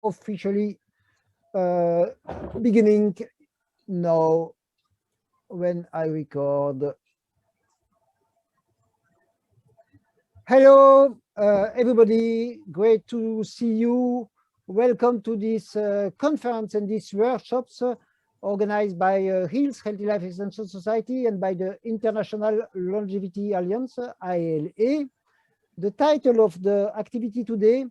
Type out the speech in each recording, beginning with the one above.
officially beginning now when I record. Hello, everybody. Great to see you. Welcome to this conference and these workshops organized by HEALES, Healthy Life Extension Society, and by the International Longevity Alliance, ILA. The title of the activity today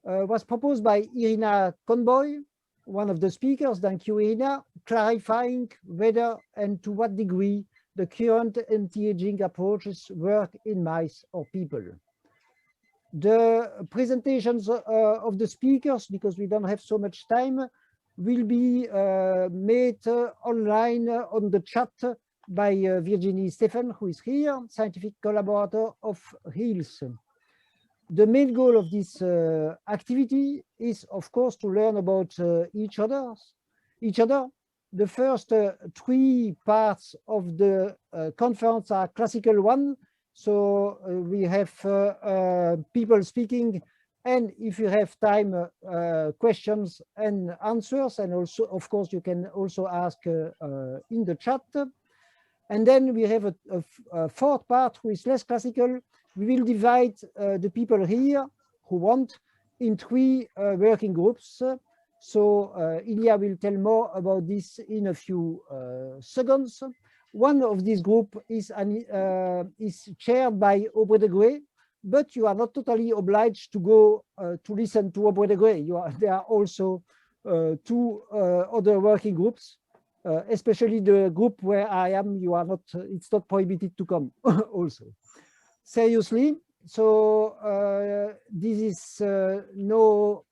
was proposed by Irina Conboy, one of the speakers. Thank you, Irina, clarifying whether and to what degree the current anti-aging approaches work in mice or people. The presentations of the speakers, because we don't have so much time, will be made online on the chat by Virginie Stephen, who is here, scientific collaborator of HEALES. The main goal of this activity is, of course, to learn about each other. The first three parts of the conference are classical one. So we have people speaking, and if you have time, questions and answers, and also, of course, you can also ask in the chat. And then we have a fourth part, which is less classical. We will divide the people here who want in three working groups. So Ilia will tell more about this in a few seconds. One of these groups is chaired by Aubrey de Grey, but you are not totally obliged to go to listen to Aubrey de Grey. There are also two other working groups, especially the group where I am. You are not. It's not prohibited to come. Also, seriously. So this is no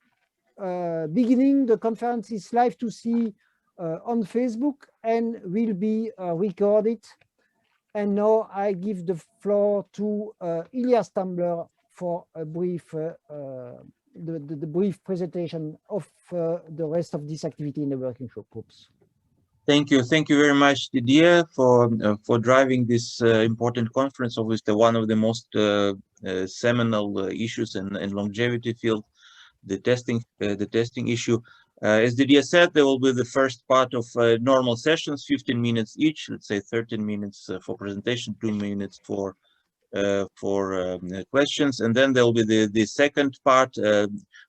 beginning. The conference is live to see on Facebook and will be recorded. And now I give the floor to Ilia Stambler for a brief, the brief presentation of the rest of this activity in the working groups. Thank you very much, Didier, for driving this important conference. Obviously, one of the most seminal issues in longevity field, the testing issue. As Didier said, there will be the first part of normal sessions, 15 minutes each, let's say 13 minutes for presentation, 2 minutes for questions. And then there will be the second part,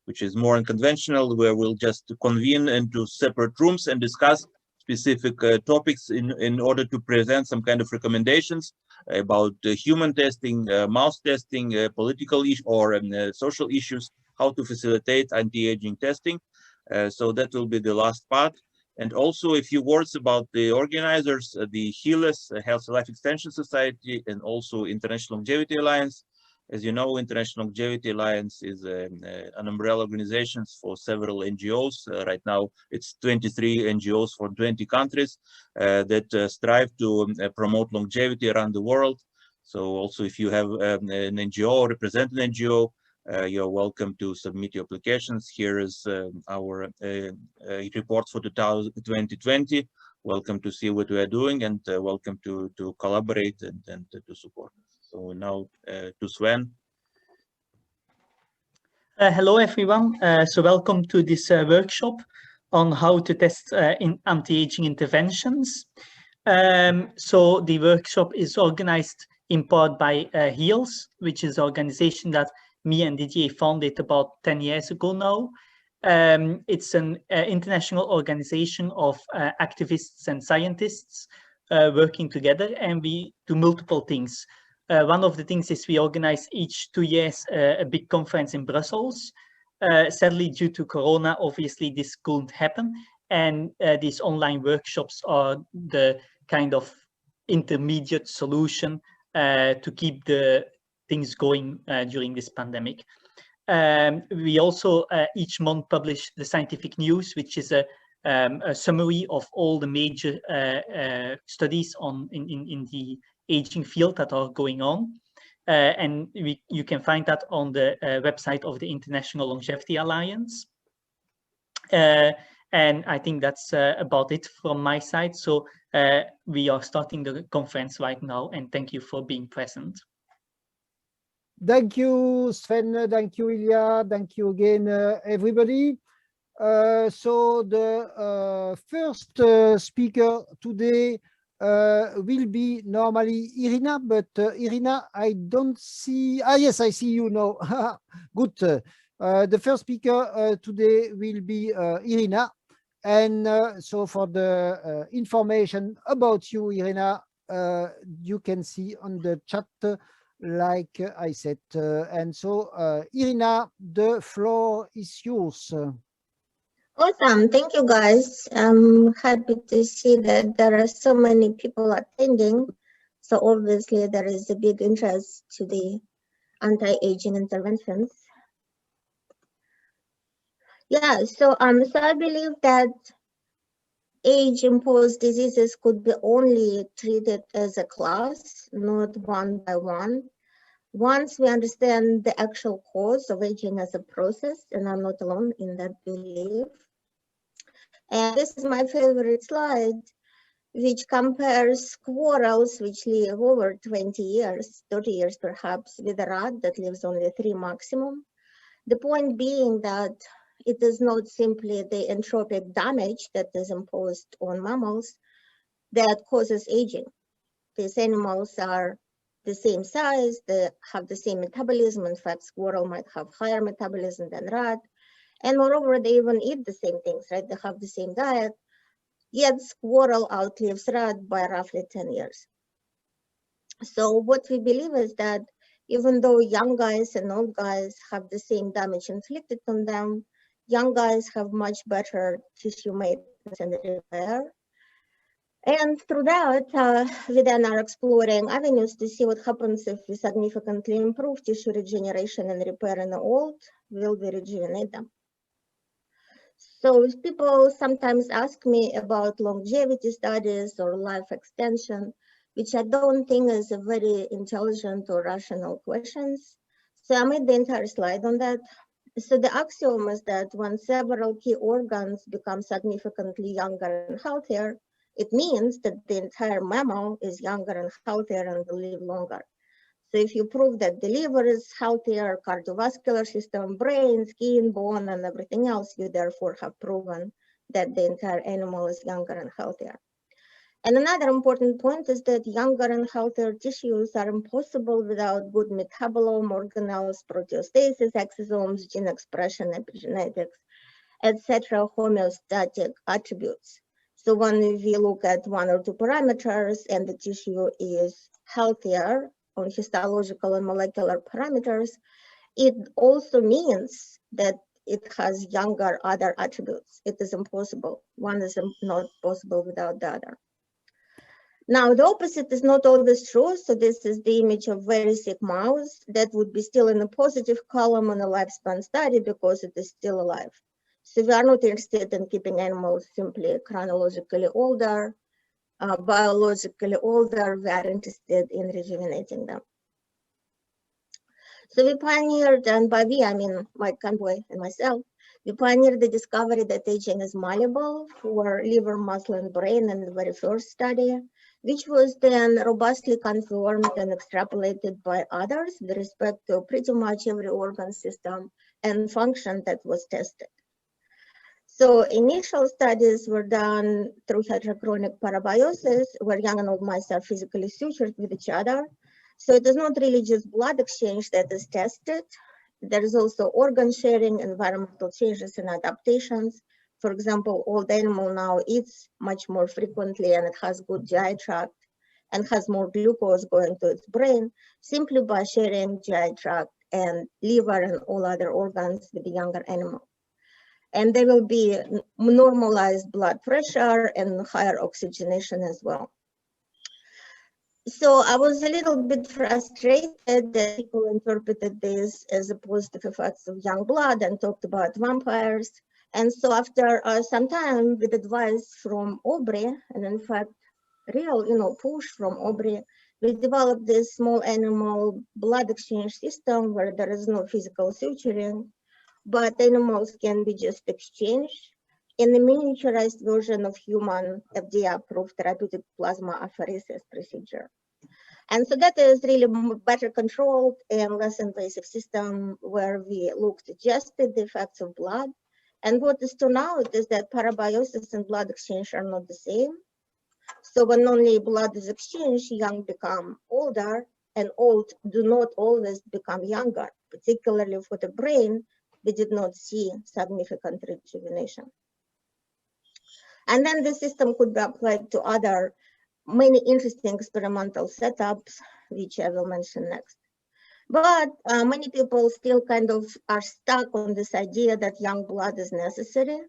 which is more unconventional, where we'll just convene into separate rooms and discuss specific topics in order to present some kind of recommendations about human testing, mouse testing, political issues or social issues, how to facilitate anti-aging testing. So that will be the last part. And also a few words about the organizers, the HEALES, Healthy Life Extension Society, and also International Longevity Alliance. As you know, International Longevity Alliance is an umbrella organization for several NGOs. Right now, it's 23 NGOs for 20 countries that strive to promote longevity around the world. So also if you have an NGO or represent an NGO, you're welcome to submit your applications. Here is our report for 2020. Welcome to see what we are doing, and welcome to collaborate and to support. So now to Sven. Hello, everyone. So welcome to this workshop on how to test in anti-aging interventions. So the workshop is organized in part by HEALES, which is an organization that me and Didier founded about 10 years ago now. It's an international organization of activists and scientists working together, and we do multiple things. One of the things is we organize each 2 years a big conference in Brussels. Sadly, due to Corona, obviously this couldn't happen. And these online workshops are the kind of intermediate solution to keep the things going during this pandemic. We also each month publish the scientific news, which is a summary of all the major studies in the aging field that are going on. And you can find that on the website of the International Longevity Alliance. And I think that's about it from my side. So we are starting the conference right now, and thank you for being present. Thank you, Sven. Thank you, Ilia. Thank you again, everybody. So the first speaker today will be normally Irina, but Irina, I don't see. Ah, yes, I see you now. Good. The first speaker today will be Irina. And so for the information about you, Irina, you can see on the chat, like I said. And so, Irina, the floor is yours. Awesome. Thank you, guys. I'm happy to see that there are so many people attending. So obviously there is a big interest to the anti-aging interventions. Yeah, so I believe that age-imposed diseases could be only treated as a class, not one by one. Once we understand the actual cause of aging as a process, and I'm not alone in that belief. And this is my favorite slide, which compares squirrels which live over 20 years, 30 years perhaps, with a rat that lives only 3 maximum. The point being that it is not simply the entropic damage that is imposed on mammals that causes aging. These animals are the same size, they have the same metabolism. In fact, squirrel might have higher metabolism than rat. And moreover, they even eat the same things, right? They have the same diet. Yet squirrel outlives rat by roughly 10 years. So what we believe is that even though young guys and old guys have the same damage inflicted on them, young guys have much better tissue maintenance and repair. And through that, we then are exploring avenues to see what happens if we significantly improve tissue regeneration and repair in the old, will we rejuvenate them? So people sometimes ask me about longevity studies or life extension, which I don't think is a very intelligent or rational questions. So I made the entire slide on that. So the axiom is that when several key organs become significantly younger and healthier, it means that the entire mammal is younger and healthier and will live longer. So if you prove that the liver is healthier, cardiovascular system, brain, skin, bone, and everything else, you therefore have proven that the entire animal is younger and healthier. And another important point is that younger and healthier tissues are impossible without good metabolome, organelles, proteostasis, exosomes, gene expression, epigenetics, etc., homeostatic attributes. So when we look at 1 or 2 parameters and the tissue is healthier on histological and molecular parameters, it also means that it has younger other attributes. It is impossible. One is not possible without the other. Now, the opposite is not always true. So this is the image of very sick mouse that would be still in the positive column on a lifespan study because it is still alive. So we are not interested in keeping animals simply chronologically older, biologically older. We are interested in rejuvenating them. So we pioneered, and by we, I mean Mike Conboy and myself, we pioneered the discovery that aging is malleable for liver, muscle, and brain in the very first study, which was then robustly confirmed and extrapolated by others with respect to pretty much every organ system and function that was tested. So initial studies were done through heterochronic parabiosis, where young and old mice are physically sutured with each other. So it is not really just blood exchange that is tested. There is also organ sharing, environmental changes and adaptations. For example, old animal now eats much more frequently and it has good GI tract and has more glucose going to its brain simply by sharing GI tract and liver and all other organs with the younger animal. And there will be normalized blood pressure and higher oxygenation as well. So I was a little bit frustrated that people interpreted this as a positive effects of young blood and talked about vampires. And so after some time with advice from Aubrey, and in fact, real, push from Aubrey, we developed this small animal blood exchange system where there is no physical suturing, but animals can be just exchanged in a miniaturized version of human FDA-approved therapeutic plasma apheresis procedure. And so that is really better controlled and less invasive system where we looked just at the effects of blood And what is turned out is that parabiosis and blood exchange are not the same. So when only blood is exchanged, young become older, and old do not always become younger. Particularly for the brain, we did not see significant rejuvenation. And then the system could be applied to other many interesting experimental setups, which I will mention next. But many people still kind of are stuck on this idea that young blood is necessary.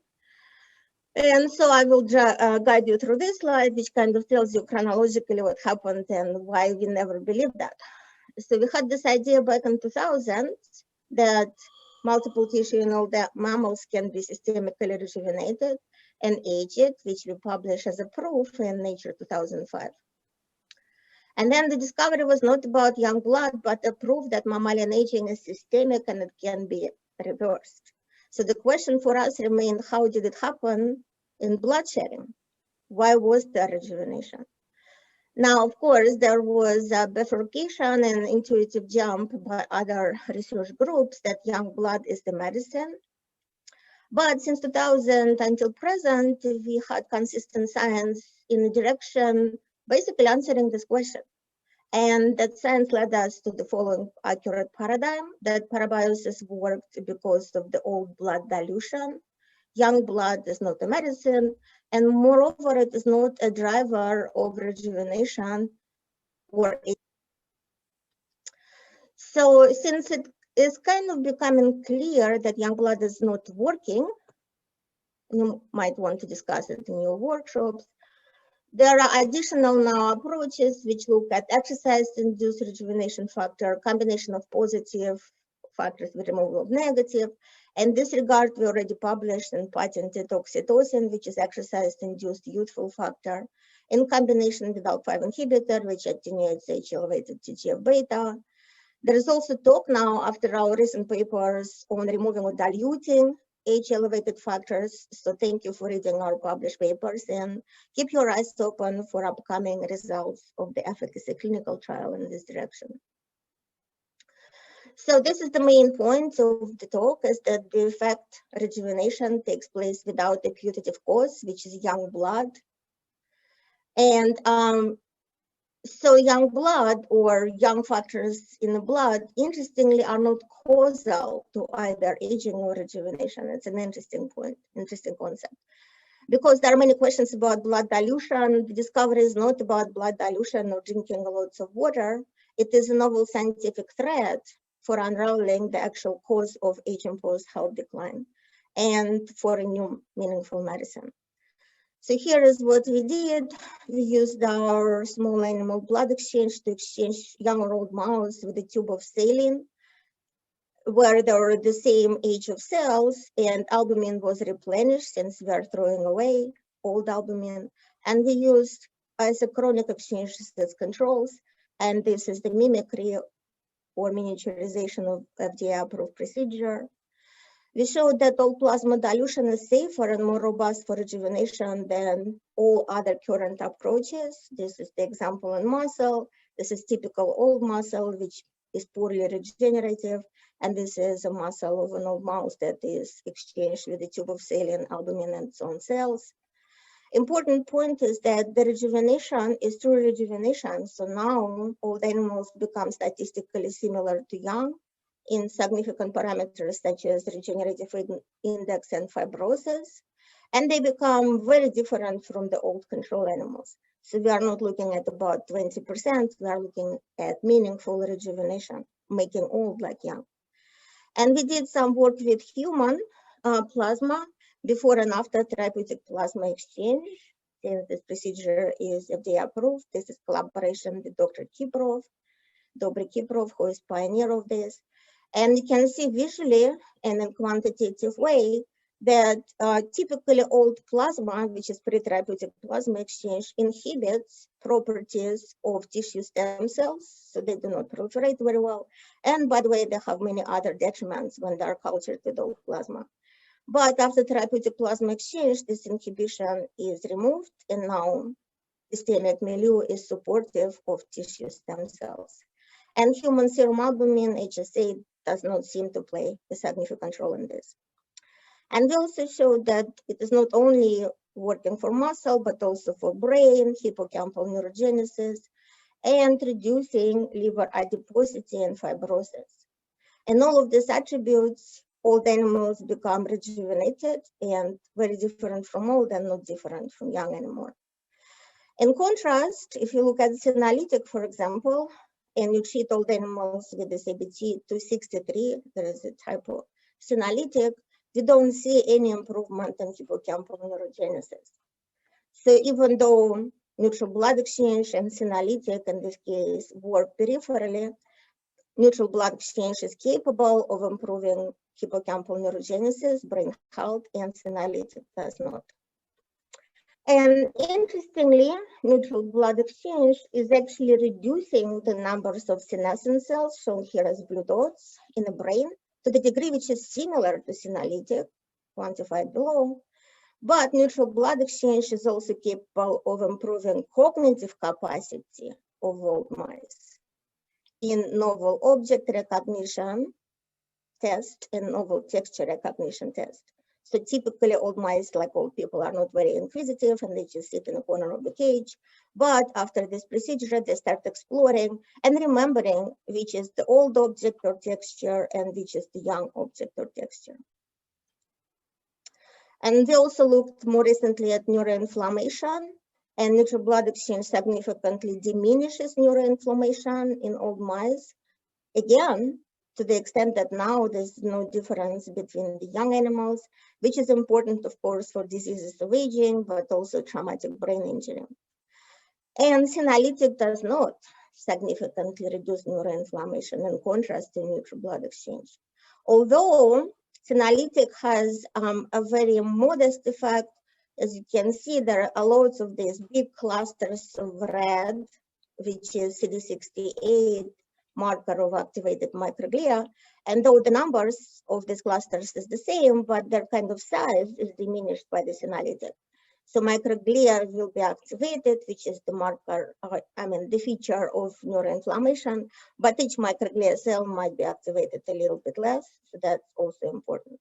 And so I will guide you through this slide, which kind of tells you chronologically what happened and why we never believed that. So we had this idea back in 2000 that multiple tissue in all the mammals can be systemically rejuvenated and aged, which we published as a proof in Nature 2005. And then the discovery was not about young blood, but a proof that mammalian aging is systemic and it can be reversed. So the question for us remained, how did it happen in blood sharing? Why was there rejuvenation? Now, of course, there was a bifurcation and intuitive jump by other research groups that young blood is the medicine. But since 2000 until present, we had consistent science in the direction basically answering this question. And that science led us to the following accurate paradigm, that parabiosis worked because of the old blood dilution. Young blood is not a medicine, and moreover, it is not a driver of rejuvenation or aging. So since it is kind of becoming clear that young blood is not working, you might want to discuss it in your workshops. There are additional now approaches which look at exercise-induced rejuvenation factor, combination of positive factors with removal of negative. In this regard, we already published and patented oxytocin, which is exercise-induced youthful factor, in combination with ALK5 inhibitor, which attenuates H-elevated TGF-beta. There is also talk now, after our recent papers, on removing or diluting H-elevated factors. So thank you for reading our published papers and keep your eyes open for upcoming results of the efficacy clinical trial in this direction. So this is the main point of the talk, is that the effect rejuvenation takes place without a putative cause, which is young blood. And so young blood or young factors in the blood, interestingly, are not causal to either aging or rejuvenation. It's an interesting point, interesting concept. Because there are many questions about blood dilution, the discovery is not about blood dilution or drinking lots of water. It is a novel scientific thread for unraveling the actual cause of age-imposed health decline and for a new meaningful medicine. So here is what we did. We used our small animal blood exchange to exchange young or old mouse with a tube of saline, where there were the same age of cells, and albumin was replenished since we are throwing away old albumin. And we used isochronic exchanges as controls. And this is the mimicry or miniaturization of FDA-approved procedure. We showed that all plasma dilution is safer and more robust for rejuvenation than all other current approaches. This is the example in muscle. This is typical old muscle, which is poorly regenerative. And this is a muscle of an old mouse that is exchanged with a tube of saline, albumin, and its own cells. Important point is that the rejuvenation is true rejuvenation. So now old animals become statistically similar to young in significant parameters such as regenerative index and fibrosis, and they become very different from the old control animals. So we are not looking at about 20%, we are looking at meaningful rejuvenation, making old like young. And we did some work with human plasma before and after therapeutic plasma exchange. Since this procedure is FDA approved, this is collaboration with Dr. Dobry Kiprov, who is pioneer of this. And you can see visually and in quantitative way that typically old plasma, which is pre-therapeutic plasma exchange, inhibits properties of tissue stem cells, so they do not proliferate very well. And by the way, they have many other detriments when they are cultured with old plasma. But after therapeutic plasma exchange, this inhibition is removed, and now systemic milieu is supportive of tissue stem cells. And human serum albumin, HSA, does not seem to play a significant role in this. And we also showed that it is not only working for muscle, but also for brain, hippocampal neurogenesis, and reducing liver adiposity and fibrosis. And all of these attributes, old animals become rejuvenated and very different from old and not different from young anymore. In contrast, if you look at senolytic, for example, and you treat old animals with this ABT 263, there is a type of senolytic, you don't see any improvement in hippocampal neurogenesis. So even though neutral blood exchange and senolytic in this case work peripherally, neutral blood exchange is capable of improving hippocampal neurogenesis, brain health, and senolytic does not. And interestingly, neutral blood exchange is actually reducing the numbers of senescent cells, shown here as blue dots, in the brain to the degree which is similar to senolytic, quantified below. But neutral blood exchange is also capable of improving cognitive capacity of old mice in novel object recognition test and novel texture recognition test. So typically old mice, like old people, are not very inquisitive and they just sit in a corner of the cage. But after this procedure, they start exploring and remembering which is the old object or texture and which is the young object or texture. And we also looked more recently at neuroinflammation, and neutral blood exchange significantly diminishes neuroinflammation in old mice. Again, to the extent that now there's no difference between the young animals, which is important, of course, for diseases of aging, but also traumatic brain injury. And senolytic does not significantly reduce neuroinflammation in contrast to neutral blood exchange. Although senolytic has a very modest effect, as you can see, there are lots of these big clusters of red, which is CD68, marker of activated microglia, and though the numbers of these clusters is the same, but their kind of size is diminished by the senolytic. So microglia will be activated, which is the marker, the feature of neuroinflammation, but each microglia cell might be activated a little bit less, so that's also important.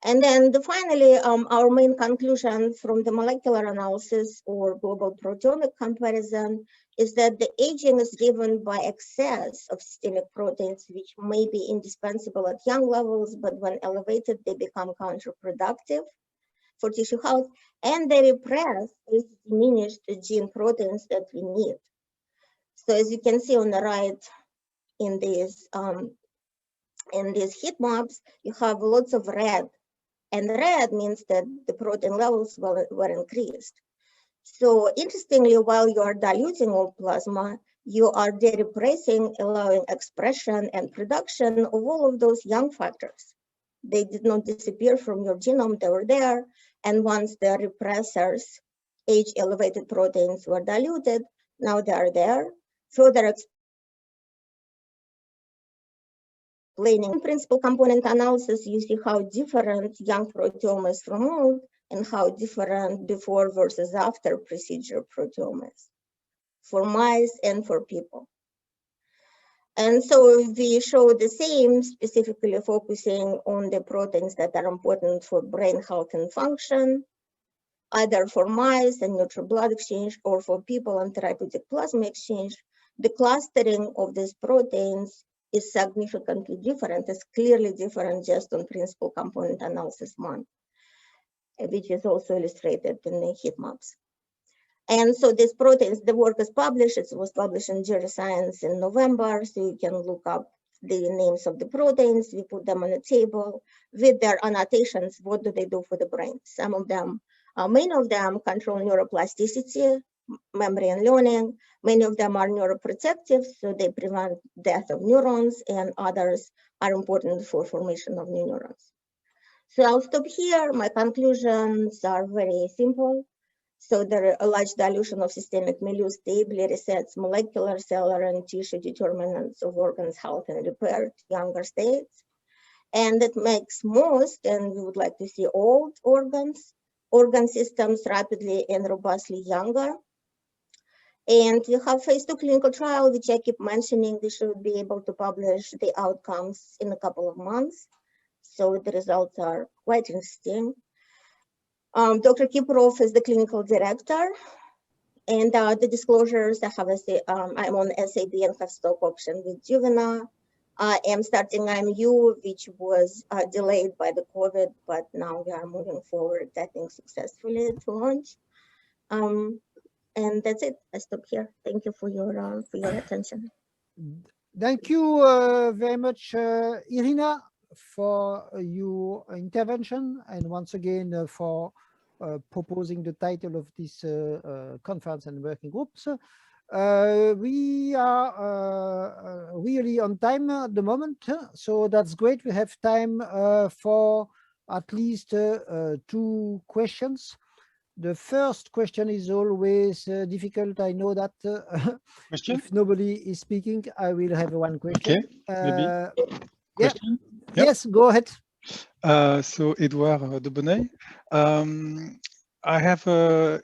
And then finally, our main conclusion from the molecular analysis or global proteomic comparison is that the aging is driven by excess of systemic proteins, which may be indispensable at young levels, but when elevated, they become counterproductive for tissue health, and they repress or diminish the gene proteins that we need. So as you can see on the right in these heat maps, you have lots of red. And red means that the protein levels were increased. So interestingly, while you are diluting old plasma, you are de-repressing, allowing expression and production of all of those young factors. They did not disappear from your genome, they were there. And once the repressors, age-elevated proteins were diluted, now they are there. Further explaining principal component analysis, you see how different young proteome is from old and how different before versus after procedure proteome is for mice and for people. And so we show the same, specifically focusing on the proteins that are important for brain health and function, either for mice and neutral blood exchange or for people and therapeutic plasma exchange. The clustering of these proteins is significantly different, is clearly different just on principal component analysis 1, which is also illustrated in the heat maps. And so these proteins, the work is published, it was published in Science in November, so you can look up the names of the proteins, we put them on a table with their annotations, what do they do for the brain? Some of them, many of them control neuroplasticity, memory and learning. Many of them are neuroprotective, so they prevent death of neurons, and others are important for formation of new neurons. So I'll stop here. My conclusions are very simple. So there are a large dilution of systemic milieu stably resets molecular, cellular, and tissue determinants of organs health and repair to younger states. And it makes most, and we would like to see old organ systems rapidly and robustly younger. And we have phase 2 clinical trial, which I keep mentioning. We should be able to publish the outcomes in a couple of months. So the results are quite interesting. Dr. Kiprov is the clinical director, and the disclosures, I'm on SAB and have stock option with Juvena. I am starting IMU, which was delayed by the COVID, but now we are moving forward, I think, successfully to launch. And that's it. I stop here. Thank you for your attention. Thank you very much, Irina, for your intervention, and once again for proposing the title of this conference and working groups. We are really on time at the moment, so that's great. We have time for at least 2 questions. The first question is always difficult. I know that if nobody is speaking, I will have one question. Okay, question? Yeah. Yes, go ahead. So Edouard de Bonnet. I have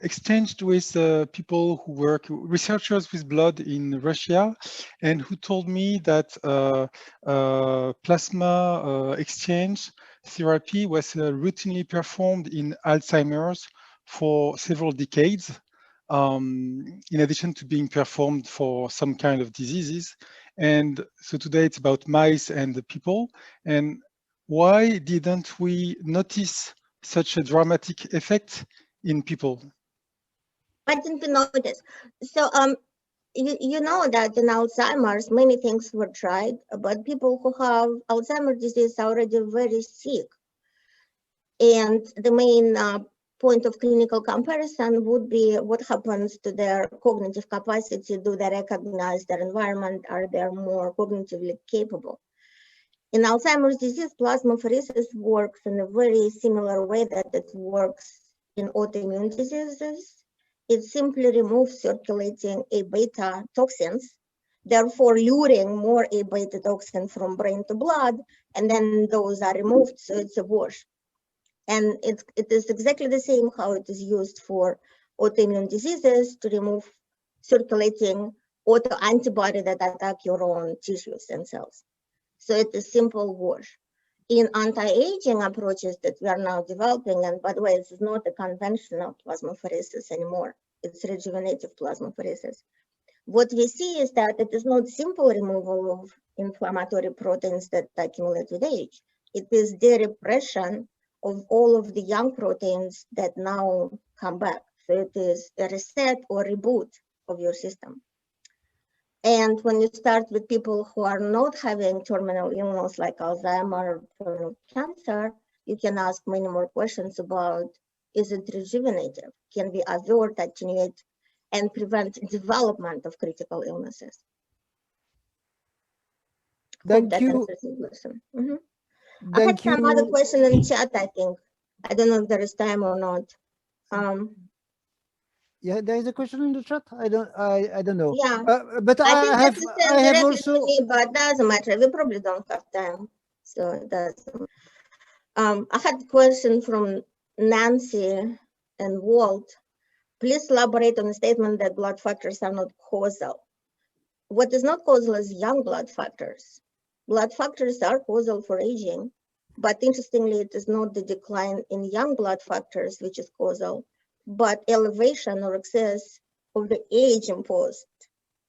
exchanged with people who work, researchers with blood in Russia, and who told me that plasma exchange therapy was routinely performed in Alzheimer's for several decades, in addition to being performed for some kind of diseases. And so today it's about mice and the people. And why didn't we notice such a dramatic effect in people? I didn't notice. So you know that in Alzheimer's, many things were tried, but people who have Alzheimer's disease are already very sick. And the main point of clinical comparison would be what happens to their cognitive capacity. Do they recognize their environment? Are they more cognitively capable? In Alzheimer's disease, plasmapheresis works in a very similar way that it works in autoimmune diseases. It simply removes circulating A-beta toxins, therefore luring more A-beta toxin from brain to blood, and then those are removed, so it's a wash. And it is exactly the same how it is used for autoimmune diseases to remove circulating autoantibody that attack your own tissues and cells. So it's a simple wash. In anti-aging approaches that we are now developing, and by the way, this is not a conventional plasmapheresis anymore, it's rejuvenative plasmapheresis. What we see is that it is not simple removal of inflammatory proteins that accumulate with age. It is the repression of all of the young proteins that now come back. So it is a reset or reboot of your system. And when you start with people who are not having terminal illness like Alzheimer's or cancer, you can ask many more questions about, is it rejuvenative? Can we avert, attenuate, and prevent development of critical illnesses? Thank you. Mm-hmm. I had some other question in chat, I think. I don't know if there is time or not. Yeah, there is a question in the chat. I don't know. Yeah, but I have also. To me, but doesn't matter. We probably don't have time, so it doesn't. I had a question from Nancy and Walt. Please elaborate on the statement that blood factors are not causal. What is not causal is young blood factors. Blood factors are causal for aging, but interestingly, it is not the decline in young blood factors which is causal, but elevation or excess of the age-imposed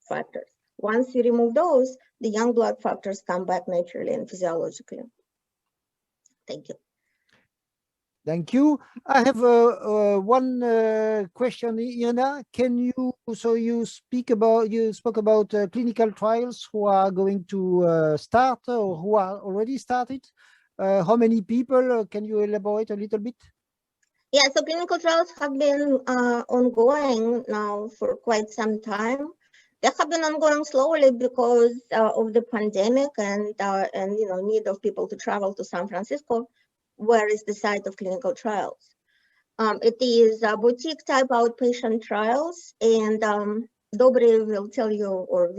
factors. Once you remove those, the young blood factors come back naturally and physiologically. Thank you. Thank you. I have one question, Irina. Can you, so you spoke about clinical trials who are going to start or who are already started. How many people? Can you elaborate a little bit? Yeah, so clinical trials have been ongoing now for quite some time. They have been ongoing slowly because of the pandemic and need of people to travel to San Francisco, where is the site of clinical trials. It is boutique type outpatient trials, and Dobry will tell you, or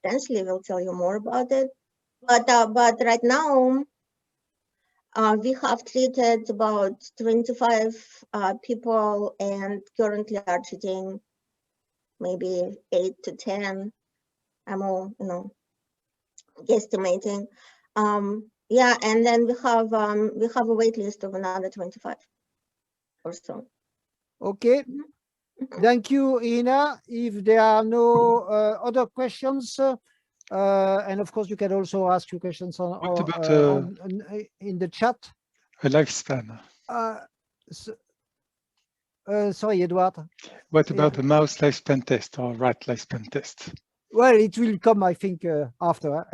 potentially will tell you more about it. But right now, we have treated about 25 people, and currently are treating maybe 8 to 10. I'm all, guesstimating. Yeah, and then we have a wait list of another 25 or so. Okay. Thank you, Irina. If there are no other questions, and of course, you can also ask your questions in the chat. A lifespan. Sorry, Edouard. What about the mouse lifespan test or rat lifespan test? Well, it will come, I think, after.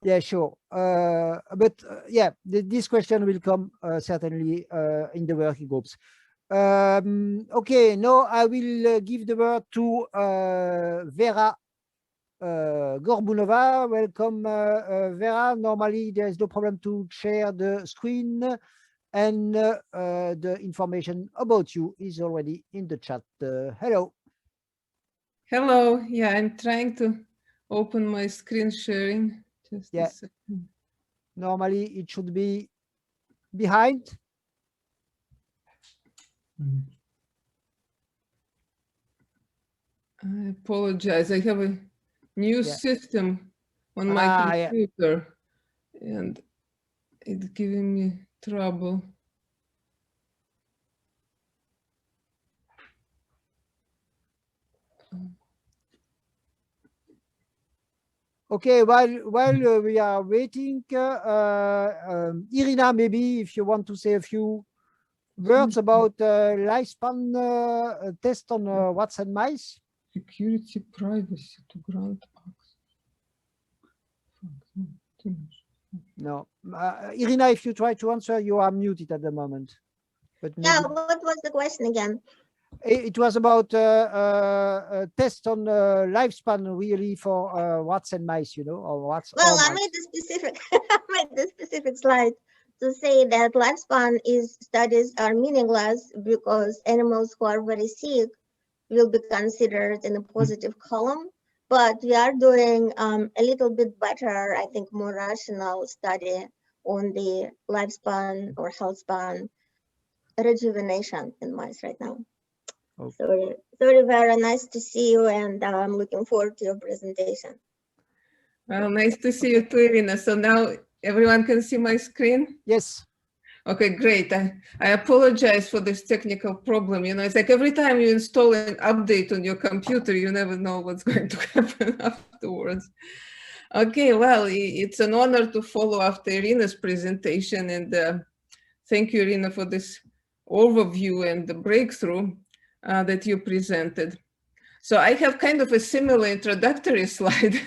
Yeah, sure. Yeah, this question will come certainly in the working groups. Okay, now I will give the word to Vera Gorbunova. Welcome, Vera. Normally, there is no problem to share the screen, and the information about you is already in the chat. Hello. Hello. Yeah, I'm trying to open my screen sharing. Just a second. Normally, it should be behind. I apologize. I have a new system on my computer, and it's giving me trouble. Okay, while we are waiting, Irina, maybe if you want to say a few words about lifespan test on rats and mice. Security, privacy to grant access. No, Irina, if you try to answer, you are muted at the moment. But yeah, what was the question again? It was about a test on lifespan, really, for rats and mice, you know, or rats. Well, I made the specific slide to say that lifespan studies are meaningless because animals who are very sick will be considered in a positive column. But we are doing a little bit better, I think, more rational study on the lifespan or health span rejuvenation in mice right now. Okay. Sorry, very nice to see you, and I'm looking forward to your presentation. Well, nice to see you too, Irina. So now everyone can see my screen? Yes. Okay, great. I apologize for this technical problem. You know, it's like every time you install an update on your computer, you never know what's going to happen afterwards. Okay, well, it's an honor to follow after Irina's presentation, and thank you, Irina, for this overview and the breakthrough that you presented. So I have kind of a similar introductory slide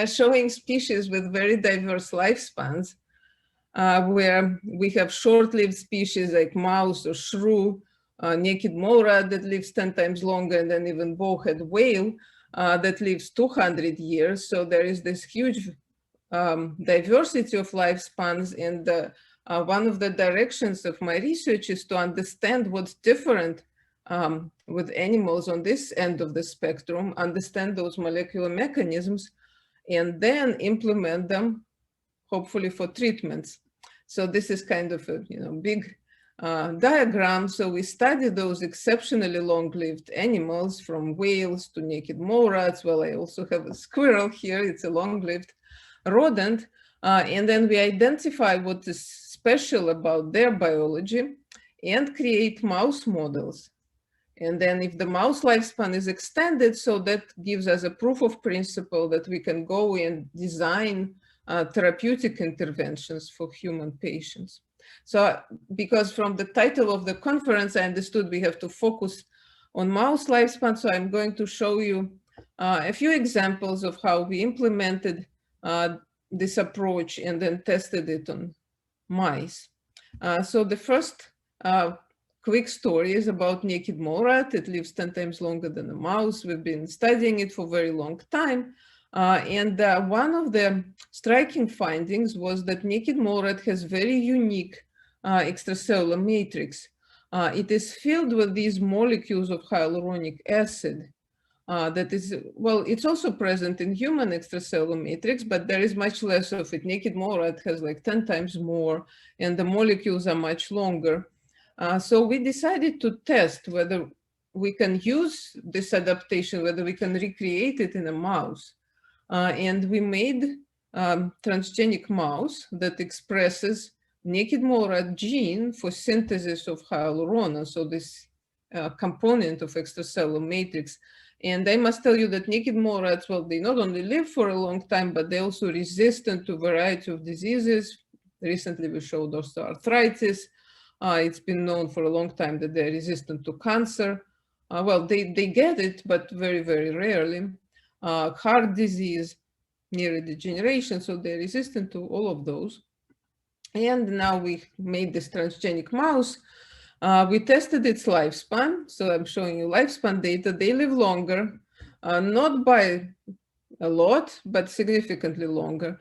showing species with very diverse lifespans, where we have short-lived species like mouse or shrew, naked mole rat that lives 10 times longer, and then even bowhead whale that lives 200 years. So there is this huge diversity of lifespans, and one of the directions of my research is to understand what's different with animals on this end of the spectrum, understand those molecular mechanisms, and then implement them, hopefully for treatments. So this is kind of a big diagram. So we study those exceptionally long-lived animals, from whales to naked mole rats. Well, I also have a squirrel here. It's a long-lived rodent. And then we identify what is special about their biology and create mouse models. And then if the mouse lifespan is extended, so that gives us a proof of principle that we can go and design therapeutic interventions for human patients. So because from the title of the conference, I understood we have to focus on mouse lifespan. So I'm going to show you a few examples of how we implemented this approach and then tested it on mice. So the first quick story is about naked mole rat. It lives 10 times longer than a mouse. We've been studying it for a very long time. And one of the striking findings was that naked mole rat has very unique extracellular matrix. It is filled with these molecules of hyaluronic acid. That is, well, it's also present in human extracellular matrix, but there is much less of it. Naked mole rat has like 10 times more, and the molecules are much longer. So we decided to test whether we can use this adaptation, whether we can recreate it in a mouse. And we made transgenic mouse that expresses naked mole rat gene for synthesis of hyaluronan, so this component of extracellular matrix. And I must tell you that naked mole rats, well, they not only live for a long time, but they're also resistant to a variety of diseases. Recently, we showed osteoarthritis. It's been known for a long time that they're resistant to cancer. Well, they get it, but very, very rarely. Heart disease, neurodegeneration, so they're resistant to all of those. And now we made this transgenic mouse. We tested its lifespan. So I'm showing you lifespan data. They live longer, not by a lot, but significantly longer.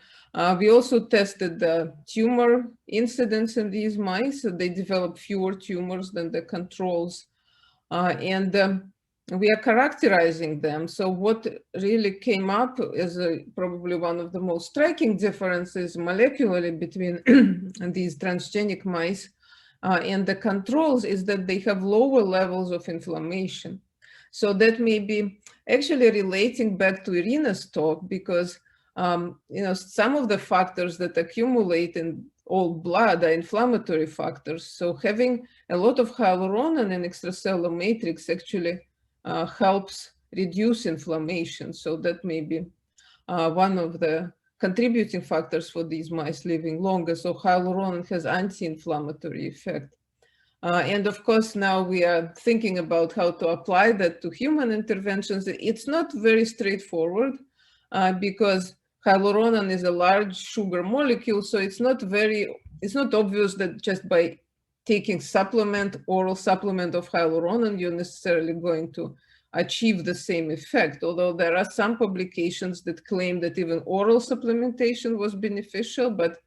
We also tested the tumor incidence in these mice. So they develop fewer tumors than the controls. We are characterizing them. So what really came up is probably one of the most striking differences molecularly between these transgenic mice and the controls is that they have lower levels of inflammation. So that may be actually relating back to Irina's talk, because some of the factors that accumulate in all blood are inflammatory factors. So having a lot of hyaluronan in extracellular matrix actually helps reduce inflammation. So that may be one of the contributing factors for these mice living longer. So hyaluronan has anti-inflammatory effect. And of course, now we are thinking about how to apply that to human interventions. It's not very straightforward because hyaluronan is a large sugar molecule. So it's not obvious that just by taking oral supplement of hyaluronan, you're necessarily going to achieve the same effect. Although there are some publications that claim that even oral supplementation was beneficial, but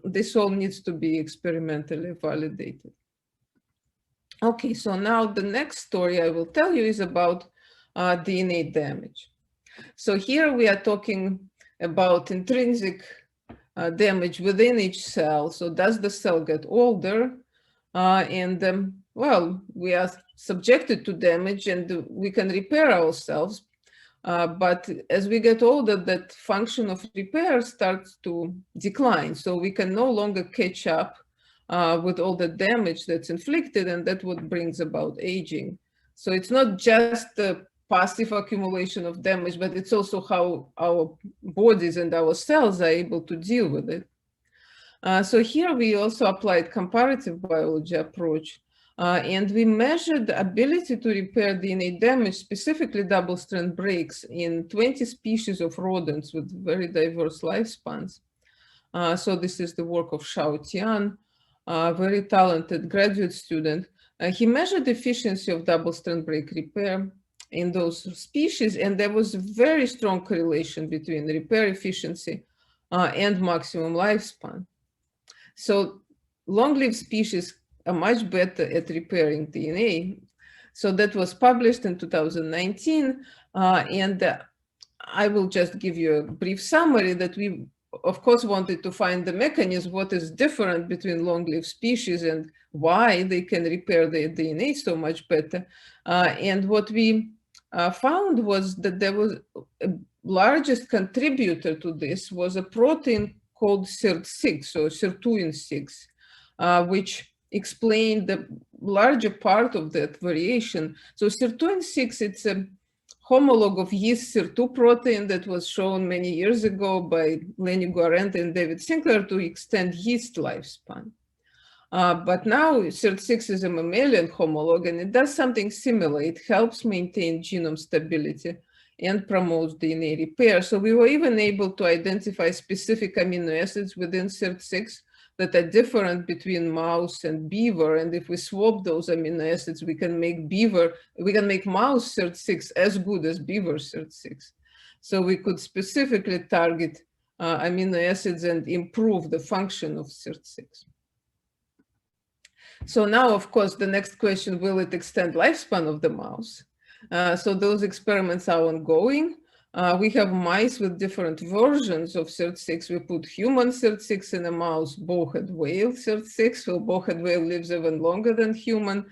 this all needs to be experimentally validated. Okay, so now the next story I will tell you is about DNA damage. So here we are talking about intrinsic damage within each cell. So does the cell get older? Well, we are subjected to damage and we can repair ourselves. But as we get older, that function of repair starts to decline. So we can no longer catch up with all the damage that's inflicted, and that's what brings about aging. So it's not just the passive accumulation of damage, but it's also how our bodies and our cells are able to deal with it. So here we also applied comparative biology approach, and we measured the ability to repair DNA damage, specifically double-strand breaks, in 20 species of rodents with very diverse lifespans. So this is the work of Shao Tian, a very talented graduate student. He measured the efficiency of double-strand break repair in those species, and there was a very strong correlation between repair efficiency and maximum lifespan. So long-lived species are much better at repairing DNA. So that was published in 2019. And I will just give you a brief summary that we, of course, wanted to find the mechanism, what is different between long-lived species and why they can repair their DNA so much better. And what we found was that there was a largest contributor to this was a protein called SIRT6, so sirtuin-6, which explained the larger part of that variation. So sirtuin-6, it's a homologue of yeast SIR2 protein that was shown many years ago by Lenny Guarente and David Sinclair to extend yeast lifespan. But now SIRT6 is a mammalian homologue, and it does something similar. It helps maintain genome stability and promotes DNA repair. So we were even able to identify specific amino acids within SIRT6 that are different between mouse and beaver. And if we swap those amino acids, we can make mouse SIRT6 as good as beaver SIRT6. So we could specifically target amino acids and improve the function of SIRT6. So now, of course, the next question, will it extend lifespan of the mouse? So those experiments are ongoing. We have mice with different versions of SIRT6. We put human SIRT6 in a mouse, bowhead whale SIRT6. So bowhead whale lives even longer than human.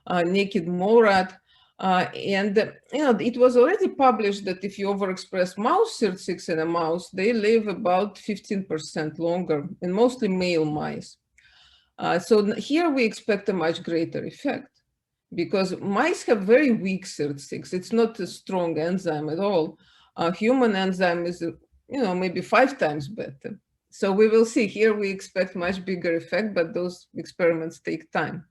Naked mole rat. It was already published that if you overexpress mouse SIRT6 in a mouse, they live about 15% longer, and mostly male mice. So here we expect a much greater effect, because mice have very weak SIRT6. It's not a strong enzyme at all. Human enzyme is, maybe 5 times better. So we will see. Here we expect much bigger effect, but those experiments take time.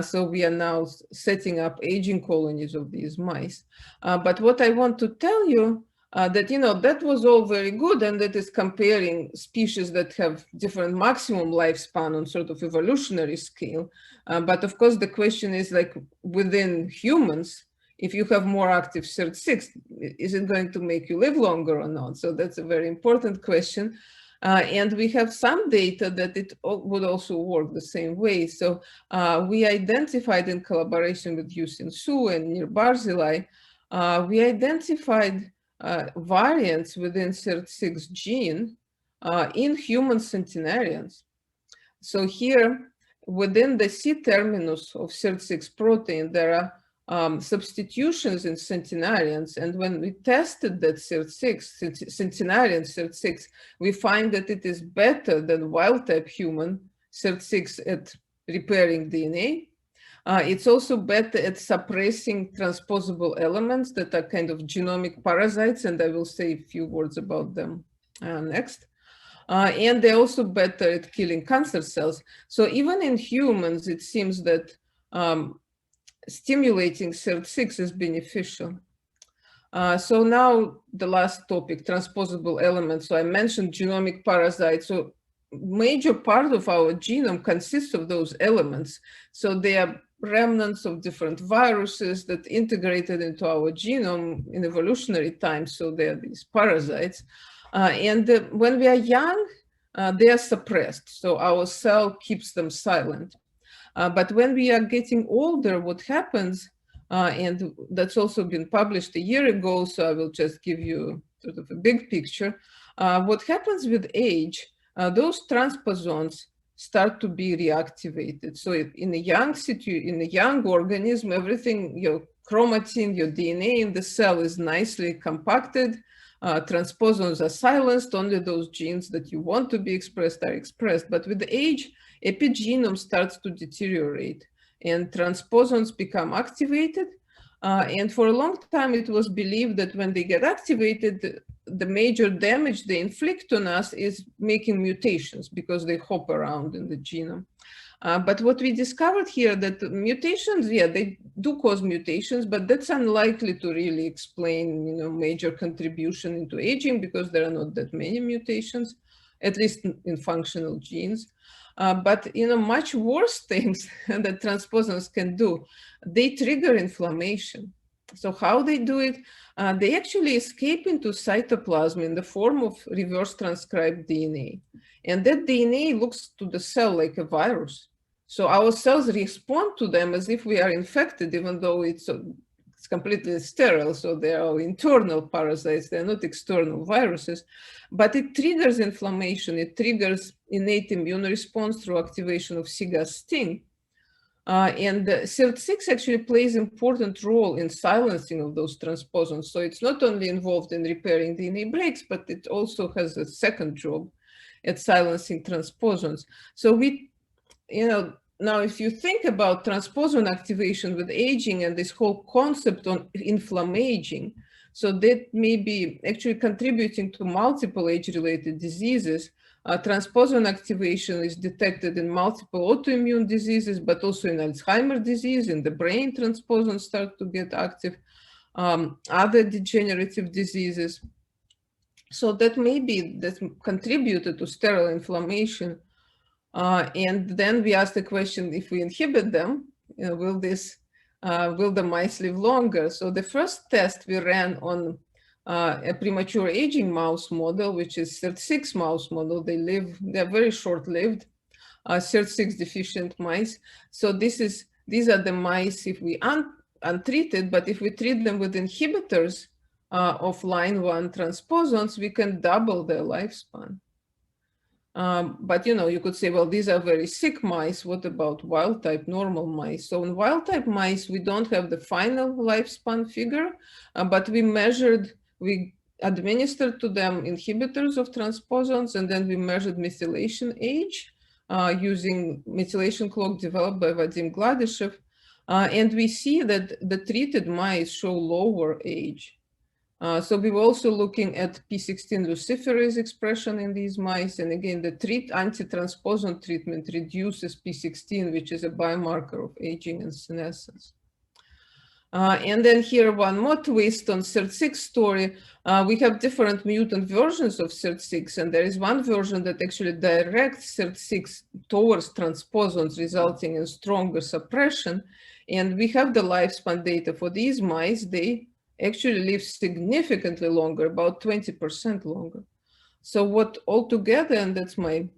So we are now setting up aging colonies of these mice. But what I want to tell you, that, that was all very good, and that is comparing species that have different maximum lifespan on sort of evolutionary scale. But of course, the question is, like, within humans, if you have more active SIRT6, is it going to make you live longer or not? So that's a very important question. And we have some data that it would also work the same way. So we identified, in collaboration with Yusin Su and near Barzilai, we identified variants within SIRT6 gene in human centenarians. So here, within the C-terminus of SIRT6 protein, there are substitutions in centenarians, and when we tested that SIRT6, centenarian SIRT6, we find that it is better than wild-type human SIRT6 at repairing DNA. It's also better at suppressing transposable elements that are kind of genomic parasites, and I will say a few words about them next. And they're also better at killing cancer cells. So even in humans, it seems that stimulating SIRT6 is beneficial. So now the last topic, transposable elements. So I mentioned genomic parasites. So major part of our genome consists of those elements. So they are remnants of different viruses that integrated into our genome in evolutionary time. So they are these parasites. And when we are young, they are suppressed. So our cell keeps them silent. But when we are getting older, what happens, and that's also been published a year ago, so I will just give you sort of a big picture. What happens with age, those transposons start to be reactivated. So in a young organism, everything, your chromatin, your DNA in the cell is nicely compacted. Transposons are silenced, only those genes that you want to be expressed are expressed. But with age, epigenome starts to deteriorate and transposons become activated. And for a long time, it was believed that when they get activated, the major damage they inflict on us is making mutations because they hop around in the genome. But what we discovered here, that mutations, yeah, they do cause mutations, but that's unlikely to really explain, major contribution into aging, because there are not that many mutations, at least in functional genes. But much worse things that transposons can do, they trigger inflammation. So how they do it? They actually escape into cytoplasm in the form of reverse transcribed DNA. And that DNA looks to the cell like a virus. So our cells respond to them as if we are infected, even though it's completely sterile. So they are internal parasites, they're not external viruses. But it triggers inflammation, it triggers innate immune response through activation of cGAS-STING. And SIRT6 actually plays an important role in silencing of those transposons. So it's not only involved in repairing DNA breaks, but it also has a second job at silencing transposons. So we, now if you think about transposon activation with aging and this whole concept on inflammaging, so that may be actually contributing to multiple age-related diseases. Transposon activation is detected in multiple autoimmune diseases, but also in Alzheimer's disease. In the brain, transposons start to get active. Other degenerative diseases. So that maybe that contributed to sterile inflammation. And then we asked the question, if we inhibit them, will the mice live longer? So the first test we ran on a premature aging mouse model, which is SIRT6 mouse model. They're very short-lived, SIRT6 deficient mice. So these are the mice if we untreated, but if we treat them with inhibitors of line 1 transposons, we can double their lifespan. But you could say, well, these are very sick mice. What about wild type normal mice? So in wild type mice, we don't have the final lifespan figure, but we administered to them inhibitors of transposons, and then we measured methylation age using methylation clock developed by Vadim Gladyshev. And we see that the treated mice show lower age. So we were also looking at P16 luciferase expression in these mice. And again, the anti-transposon treatment reduces P16, which is a biomarker of aging and senescence. And then here one more twist on SIRT6 story. We have different mutant versions of SIRT6, and there is one version that actually directs SIRT6 towards transposons, resulting in stronger suppression. And we have the lifespan data for these mice. They actually live significantly longer, about 20% longer. So what altogether, and that's my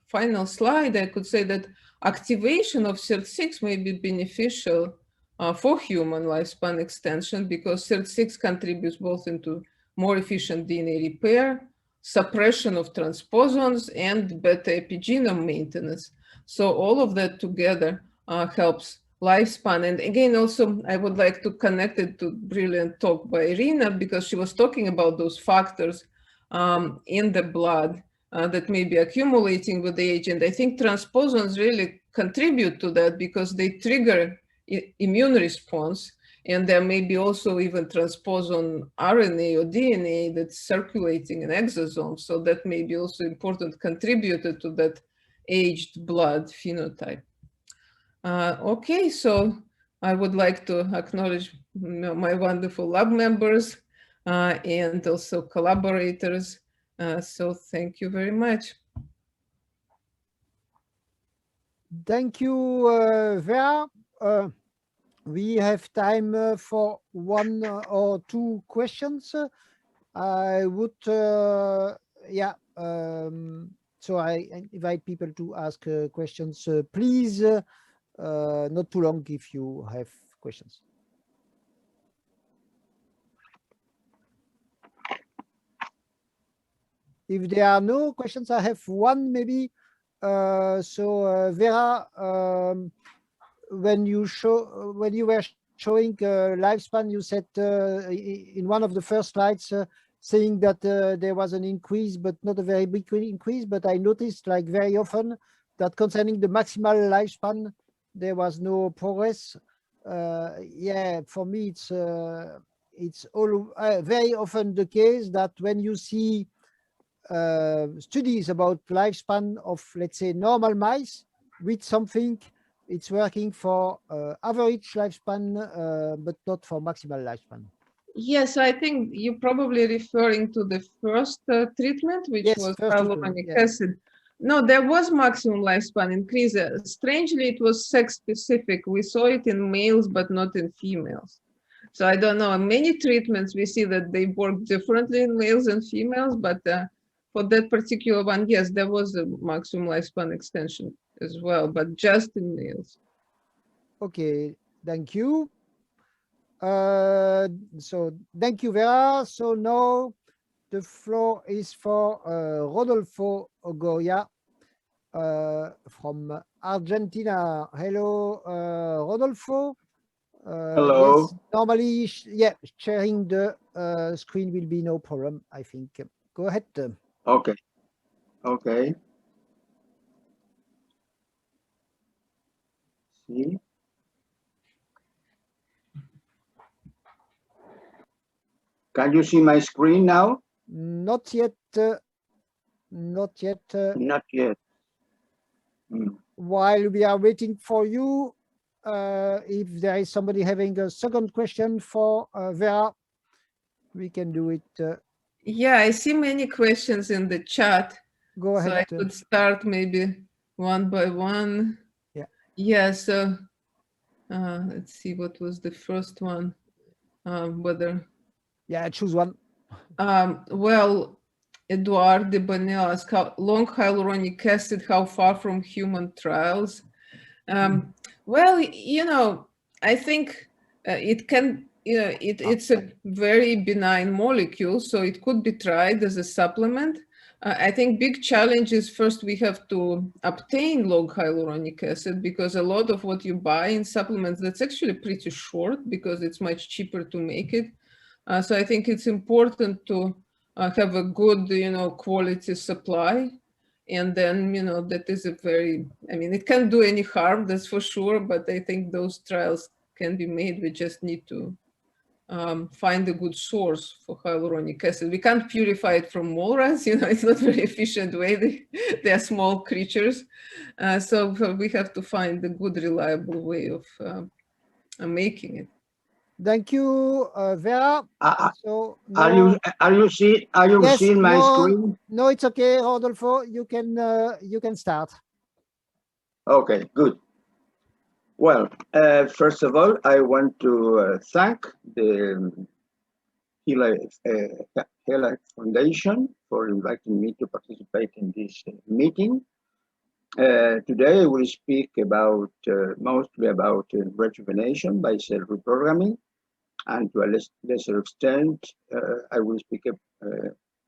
final slide, I could say that activation of SIRT6 may be beneficial for human lifespan extension, because SIRT6 contributes both into more efficient DNA repair, suppression of transposons, and better epigenome maintenance. So all of that together helps lifespan. And again, also, I would like to connect it to brilliant talk by Irina, because she was talking about those factors in the blood that may be accumulating with age. And I think transposons really contribute to that, because they trigger immune response. And there may be also even transposon RNA or DNA that's circulating in exosomes. So that may be also important contributor to that aged blood phenotype. Okay, so I would like to acknowledge my wonderful lab members and also collaborators. So thank you very much. Thank you, Vera. We have time for one or two questions. I would, so I invite people to ask questions. Please, not too long if you have questions. If there are no questions, I have one maybe. Vera, when you were showing lifespan, you said in one of the first slides saying that there was an increase, but not a very big increase. But I noticed, like, very often that concerning the maximal lifespan, there was no progress. Yeah, for me, it's very often the case that when you see studies about lifespan of, let's say, normal mice with something, it's working for average lifespan, but not for maximal lifespan. Yes, I think you're probably referring to the first treatment, which was hyaluronic acid. No, there was maximum lifespan increase. Strangely, it was sex specific. We saw it in males, but not in females. So I don't know. In many treatments, we see that they work differently in males and females, but for that particular one, yes, there was a maximum lifespan extension as well, but just in males. Okay, thank you. So thank you, Vera. So now the floor is for Rodolfo Goya from Argentina. Hello, Rodolfo. Hello. Yes, normally, yeah, sharing the screen will be no problem, I think. Go ahead. Okay. Okay. See. Can you see my screen now? Not yet. Not yet. Not yet. While we are waiting for you, if there is somebody having a second question for Vera, we can do it. Yeah, I see many questions in the chat. Go ahead. So I could start maybe one by one. Yeah. Yeah, so let's see, what was the first one? Whether. Yeah, choose one. Well, Edouard de Bonnet asked, how long hyaluronic acid, how far from human trials? Well, you know, I think it can, you know, it's a very benign molecule, so it could be tried as a supplement. I think big challenge is first we have to obtain log hyaluronic acid, because a lot of what you buy in supplements, that's actually pretty short because it's much cheaper to make it. So I think it's important to have a good, quality supply. And then, that is a very, it can't do any harm, that's for sure, but I think those trials can be made. We just need to find a good source for hyaluronic acid. We can't purify it from walrus, it's not a very efficient way. They are small creatures. So we have to find a good, reliable way of making it. Thank you, Vera. So are you yes, seeing my screen? No, it's okay, Rodolfo. You can start. Okay, good. Well, first of all, I want to thank the ILA Foundation for inviting me to participate in this meeting. Today, I will speak about mostly about rejuvenation by cell reprogramming, and to a lesser extent, I will speak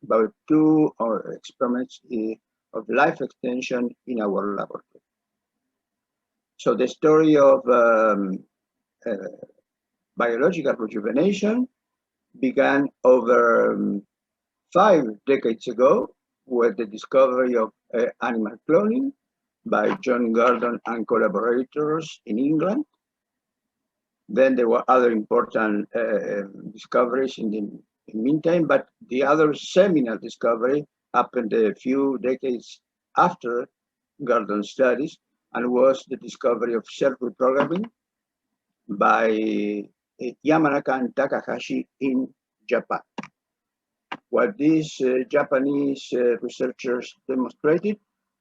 about two experiments of life extension in our laboratory. So the story of biological rejuvenation began over 5 decades ago with the discovery of animal cloning by John Gurdon and collaborators in England. Then there were other important discoveries in the meantime, but the other seminal discovery happened a few decades after Gurdon's studies, and was the discovery of self-reprogramming by Yamanaka and Takahashi in Japan. What these Japanese researchers demonstrated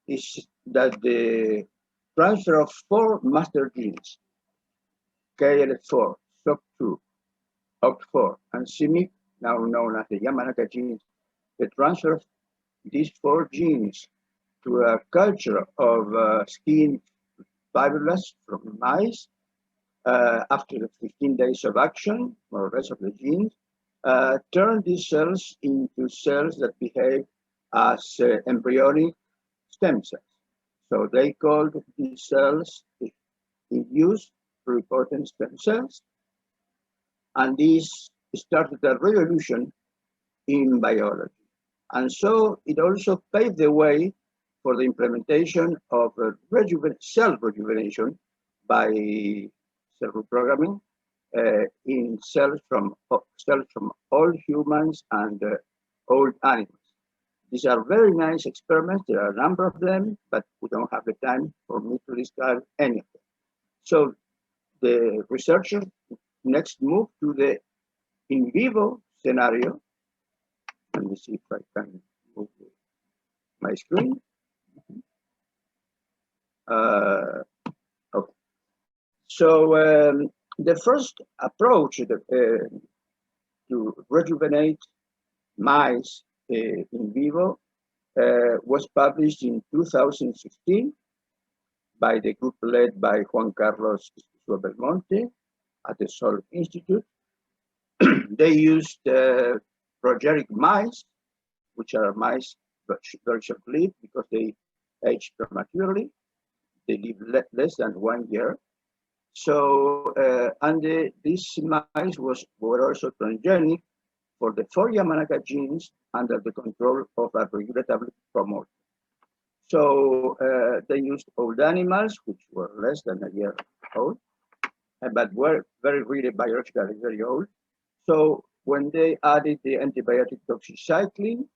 is that the transfer of 4 master genes, KLF4, SOC2, OCT4, and CMYC, now known as the Yamanaka genes, the transfer of these 4 genes to a culture of skin fibroblasts from mice after the 15 days of action, more or less, of the genes, turn these cells into cells that behave as embryonic stem cells. So they called these cells induced pluripotent stem cells, and this started a revolution in biology. And so it also paved the way for the implementation of self-rejuvenation by cell reprogramming in cells from all humans and all animals. These are very nice experiments. There are a number of them, but we don't have the time for me to describe any of them. So the researchers next moved to the in vivo scenario. Let me see if I can move my screen. Okay. So the first approach to rejuvenate mice in vivo was published in 2016 by the group led by Juan Carlos Belmonte at the Sol Institute. They used progenic mice, which are mice very short-lived because they age prematurely. They live less than 1 year. So, these mice were also transgenic for the 4 Yamanaka genes under the control of a regulative promoter. So they used old animals, which were less than a year old, but were really biologically very old. So when they added the antibiotic doxycycline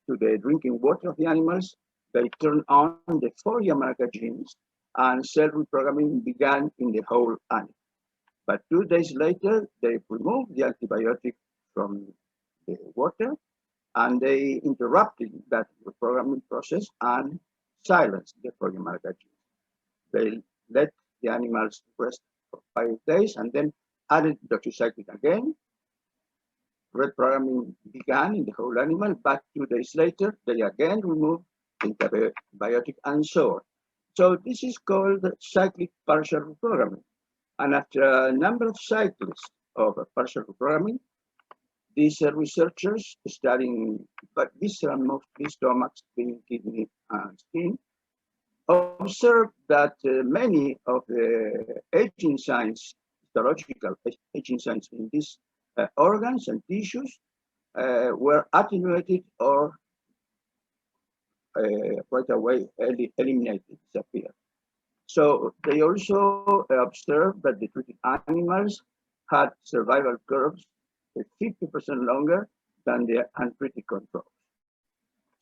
to the drinking water of the animals, they turned on the 4 Yamanaka genes, and cell reprogramming began in the whole animal. But 2 days later, they removed the antibiotic from the water, and they interrupted that reprogramming process and silenced the 4 Yamanaka genes. They let the animals rest for 5 days and then added doxycycline again. Reprogramming began in the whole animal, but 2 days later, they again removed the antibiotic and so on. So this is called cyclic partial reprogramming. And after a number of cycles of partial reprogramming, These researchers studying visceral, mostly stomach, spleen, kidney, and skin, observed that many of the aging signs, histological aging signs in these organs and tissues were attenuated or right away eliminated, disappeared. So they also observed that the treated animals had survival curves 50% longer than the untreated controls.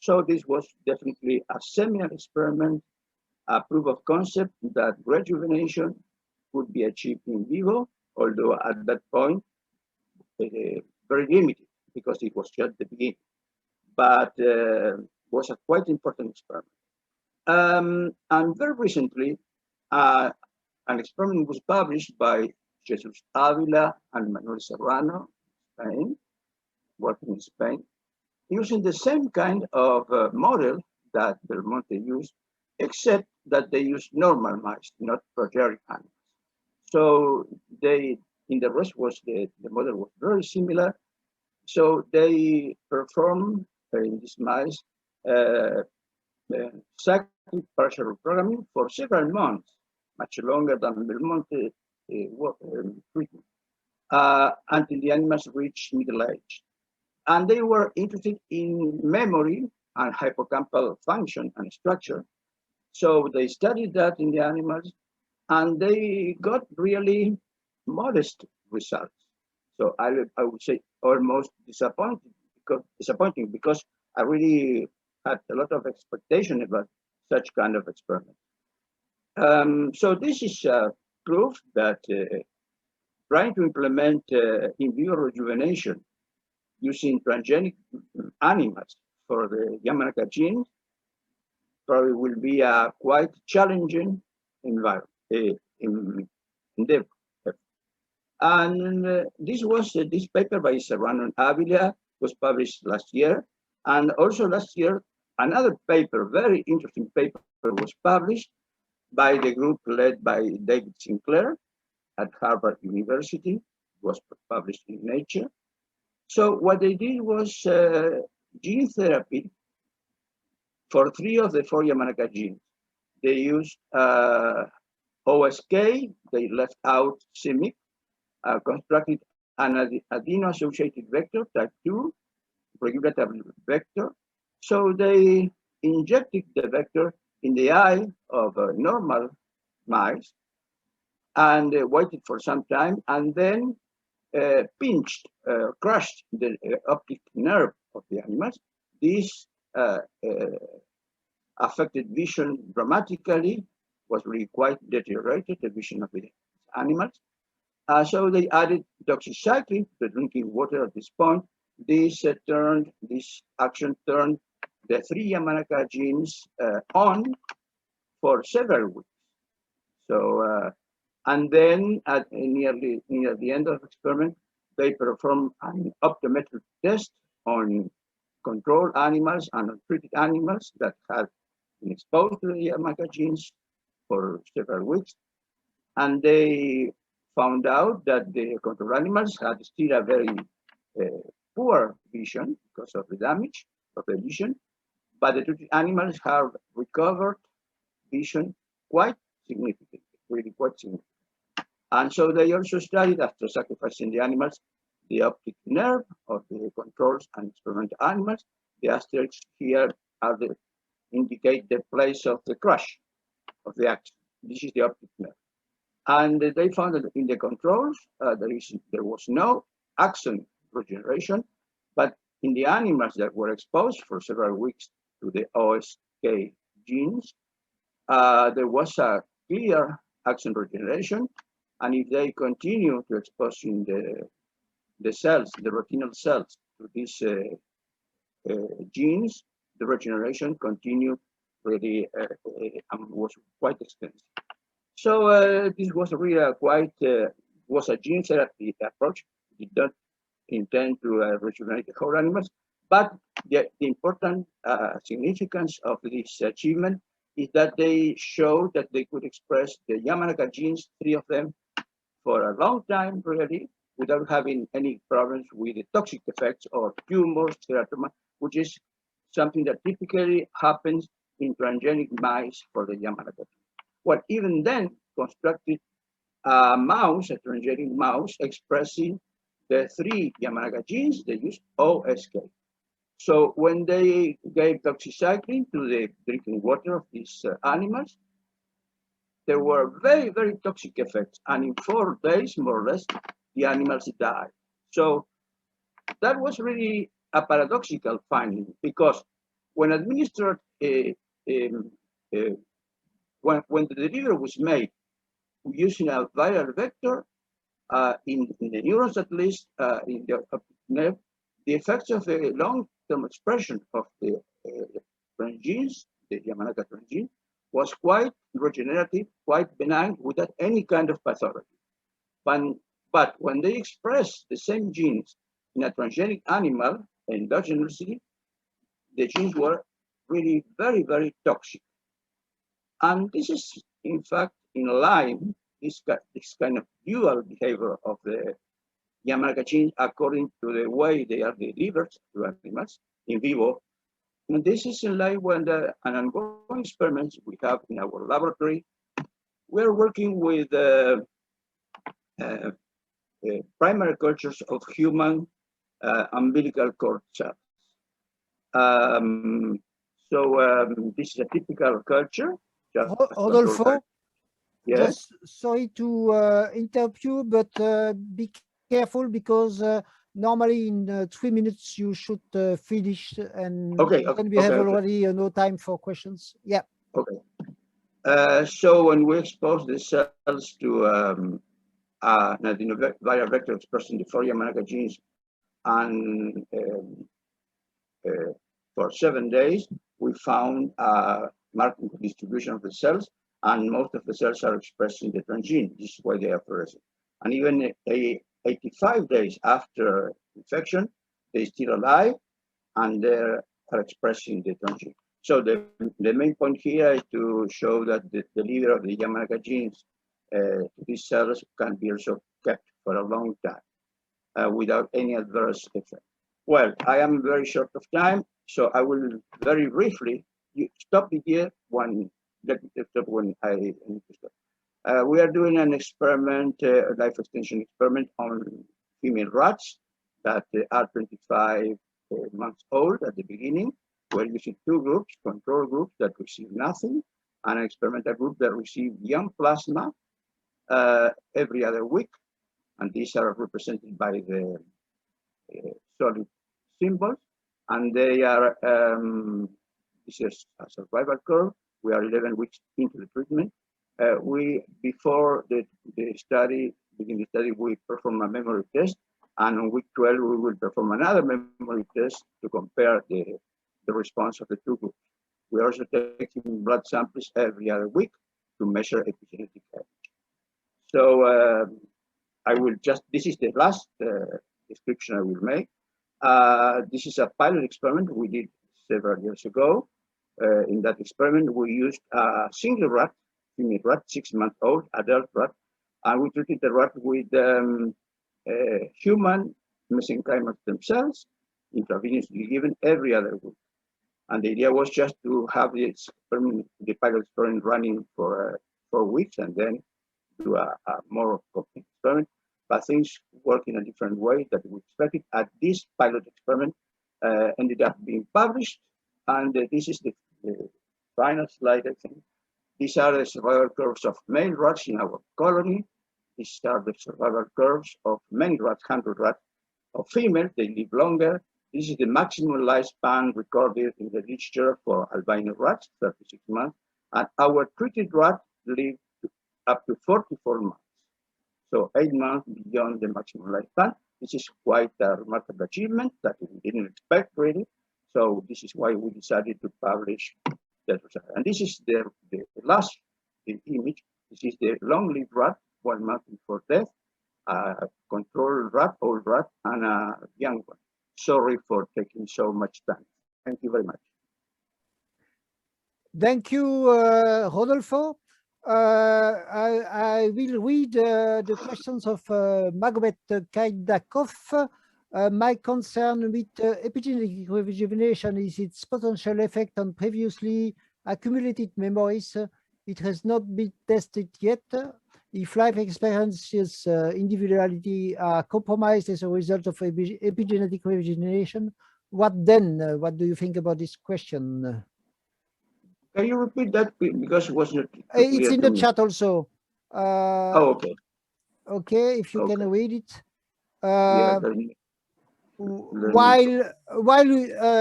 So this was definitely a seminal experiment, a proof of concept that rejuvenation could be achieved in vivo, although at that point, very limited because it was just the beginning, but was a quite important experiment. And very recently, an experiment was published by Jesus Avila and Manuel Serrano, Spain, working in Spain, using the same kind of model that Belmonte used, except that they used normal mice, not progenitor animals. So they, in the rest was the model was very similar. So they performed in these mice cyclic partial reprogramming for several months, much longer than Belmonte treatment, until the animals reached middle age. And they were interested in memory and hippocampal function and structure. So they studied that in the animals, and they got really modest results. So I would say almost disappointing because I really had a lot of expectation about such kind of experiment. So this is proof that trying to implement in vivo rejuvenation using transgenic animals for the Yamanaka gene probably will be a quite challenging endeavor. And this was this paper by Serrano and Avila was published last year. And also last year, another paper, very interesting paper, was published by the group led by David Sinclair at Harvard University. It was published in Nature. So what they did was gene therapy for 3 of the 4 Yamanaka genes. They used OSK, they left out CIMIC, constructed an adeno-associated vector, type 2, rejuvenative vector. So they injected the vector in the eye of normal mice and waited for some time, and then pinched, crushed the optic nerve of the animals. This affected vision dramatically, was really quite deteriorated, the vision of the animals. So they added doxycycline to the drinking water at this point. This action turned the 3 Yamanaka genes on for several weeks. So, and then near the end of the experiment, they performed an optometric test on control animals and untreated animals that had been exposed to the Yamanaka genes for several weeks. And they found out that the control animals had still a very poor vision because of the damage of the vision, but the treated animals have recovered vision quite significantly, really quite significant. And so they also studied, after sacrificing the animals, the optic nerve of the controls and experimental animals. The asterisks here are indicate the place of the crush of the axon. This is the optic nerve. And they found that in the controls, there was no axon regeneration, but in the animals that were exposed for several weeks to the OSK genes, there was a clear axon regeneration. And if they continue to exposing the cells, the retinal cells, to these genes, the regeneration continued really and was quite extensive. So this was really was a gene therapy approach. It did not intend to rejuvenate the whole animals, but the important significance of this achievement is that they showed that they could express the Yamanaka genes, 3 of them, for a long time, really, without having any problems with the toxic effects or tumors, teratoma, which is something that typically happens in transgenic mice for the Yamanaka. Well, even then, constructed a mouse, a transgenic mouse, expressing the 3 Yamanaka genes, they used OSK. So when they gave doxycycline to the drinking water of these animals, there were very, very toxic effects. And in 4 days, more or less, the animals died. So that was really a paradoxical finding, because when administered, when the delivery was made using a viral vector, in the neurons at least, in the nerve, the effects of the long-term expression of the transgenes, the Yamanaka transgene, was quite regenerative, quite benign, without any kind of pathology. But when they express the same genes in a transgenic animal endogenously, the genes were really very, very toxic. And this is, in fact, in line, this kind of dual behavior of the Yamanaka genes according to the way they are delivered to animals in vivo. And this is in line with an ongoing experiments we have in our laboratory. We're working with primary cultures of human umbilical cord cells. This is a typical culture. Rodolfo, yes? Just sorry to interrupt you, but be careful, because normally in 3 minutes you should finish, and then we have already no time for questions. Yeah. Okay. So when we expose the cells to an adenoviral vector expressing the 4 Yamanaka genes, and for 7 days, we found a marking distribution of the cells, and most of the cells are expressing the transgene. This is why they are fluorescent. And even 85 days after infection, they're still alive, and they are expressing the transgene. So the main point here is to show that the delivery of the Yamanaka genes to these cells can be also kept for a long time without any adverse effect. Well, I am very short of time, so I will very briefly stop here when I need to stop. We are doing an experiment, a life extension experiment on female rats that are 25 months old at the beginning. We're using 2 groups, control groups that receive nothing, and an experimental group that receive young plasma every other week. And these are represented by the solid symbols. And they are, this is a survival curve. We are 11 weeks into the treatment. Before the study, we perform a memory test. And on week 12, we will perform another memory test to compare the response of the 2 groups. We are also taking blood samples every other week to measure epigenetic age. So I will just, this is the last description I will make. This is a pilot experiment we did several years ago. In that experiment, we used a single rat, female rat, 6-month-old adult rat, and we treated the rat with human mesenchymal stem cells, intravenously given every other week. And the idea was just to have the pilot experiment running for 4 weeks and then do a more complete experiment. But things work in a different way that we expected. At this pilot experiment ended up being published. And this is the final slide, I think. These are the survival curves of male rats in our colony. These are the survival curves of many rats, 100 rats. Of female, they live longer. This is the maximum lifespan recorded in the literature for albino rats, 36 months. And our treated rat lived up to 44 months. So 8 months beyond the maximum lifespan. This is quite a remarkable achievement that we didn't expect really. So this is why we decided to publish that result. And this is the last image. This is the long-lived rat, 1 month before death, a control rat, old rat, and a young one. Sorry for taking so much time. Thank you very much. Thank you, Rodolfo. I will read the questions of Magomet Kaidakov. My concern with epigenetic rejuvenation is its potential effect on previously accumulated memories. It has not been tested yet. If life experiences individuality are compromised as a result of epigenetic rejuvenation, what then? What do you think about this question? Can you repeat that because it was not It's in the me. chat also. Oh, okay. Okay, if you can read it. Yeah, while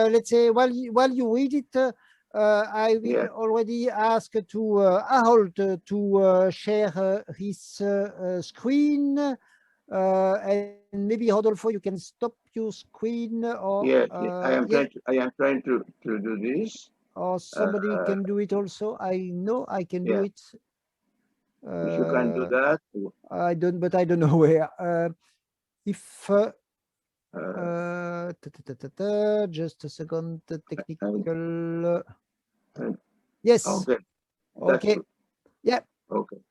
let's say while you read it, I will already ask to Harold to share his screen, and maybe Rodolfo, you can stop your screen, or I am trying to do this. Or somebody can do it also. I know I can do it. If you can do that. I don't, but I don't know where. If just a second, technical. Yes. Okay. Okay. Yeah. Okay.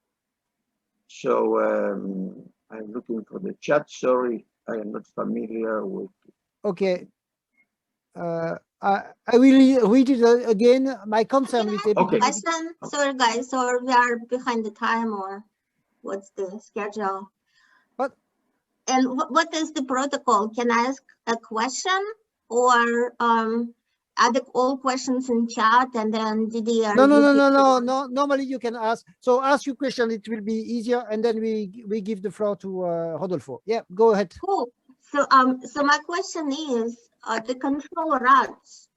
So I'm looking for the chat. Sorry, I am not familiar with. Okay. I will read it again. My concern with epigenetic. Sorry, guys. Or we are behind the time, or what's the schedule? What? And what is the protocol? Can I ask a question, or add all questions in chat and then Didier? No. Normally you can ask. So ask your question. It will be easier, and then we give the floor to Rodolfo. Yeah, go ahead. Cool. So so my question is, the control rats,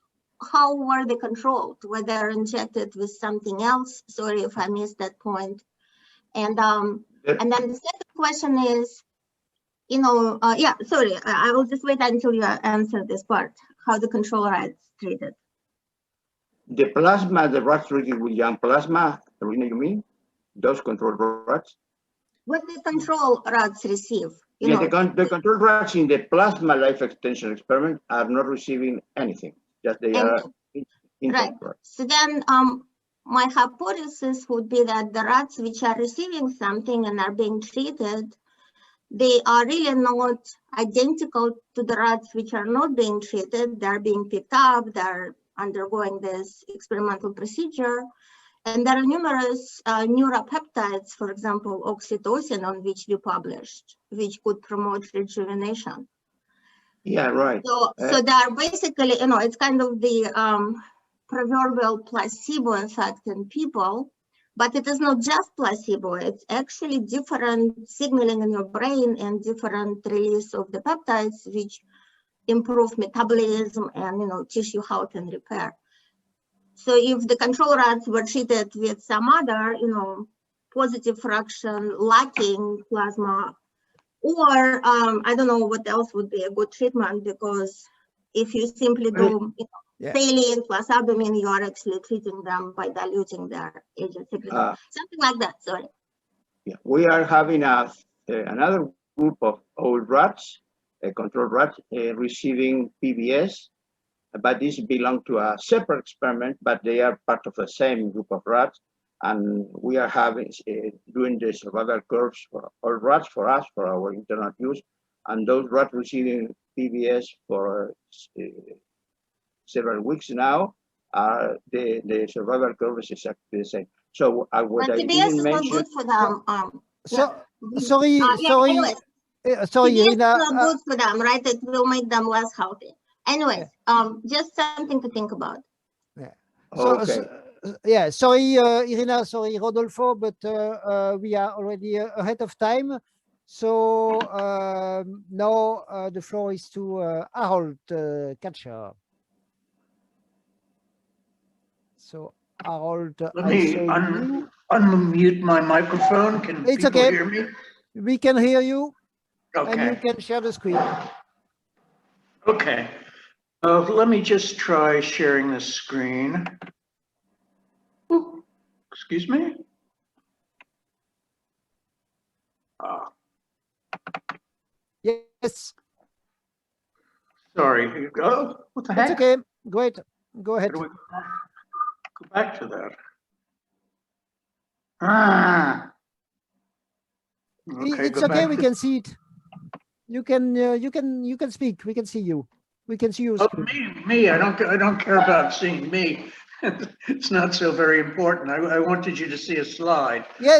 how were they controlled? Were they injected with something else? Sorry if I missed that point. And then the second question is, you know, sorry, I will just wait until you answer this part. How the control rats treated? The plasma, the rats treated with young plasma, Irina, you mean? Those control rats? What the control rats receive? The control rats in the plasma life extension experiment are not receiving anything. Just they are right. So then my hypothesis would be that the rats which are receiving something and are being treated, they are really not identical to the rats which are not being treated. They're being picked up, they're undergoing this experimental procedure. And there are numerous neuropeptides, for example, oxytocin, on which we published, which could promote rejuvenation. Yeah, right. So they are basically, you know, it's kind of the proverbial placebo effect in people, but it is not just placebo. It's actually different signaling in your brain and different release of the peptides, which improve metabolism and, you know, tissue health and repair. So if the control rats were treated with some other, you know, positive fraction lacking plasma, or I don't know what else would be a good treatment, because if you simply do saline plus albumin, you are actually treating them by diluting their agent secretome. Something like that, sorry. Yeah, we are having another group of old rats, control rats, receiving PBS. But these belong to a separate experiment, but they are part of the same group of rats. And we are having doing the survival curves for all rats for us, for our internal use. And those rats receiving PBS for several weeks now, the survival curve is exactly the same. So what I didn't mention. Not good for them. Sorry, Irina. It's not good for them, right? It will make them less healthy. Anyways, just something to think about. Yeah. Sorry, Irina. Sorry, Rodolfo, but we are already ahead of time. So now the floor is to Harold Katcher. So Harold, let me unmute my microphone. Can it's people okay. hear me? We can hear you. Okay. And you can share the screen. Okay. Let me just try sharing the screen. Ooh, excuse me. Yes. Sorry. Here you go. What the heck? It's okay. Great. Go ahead. Go back to that. Ah. Okay, It's go okay. back We to- can see it. You can speak. We can see you. We can see you. Oh, me. I don't care about seeing me. It's not so very important. I wanted you to see a slide. Yeah,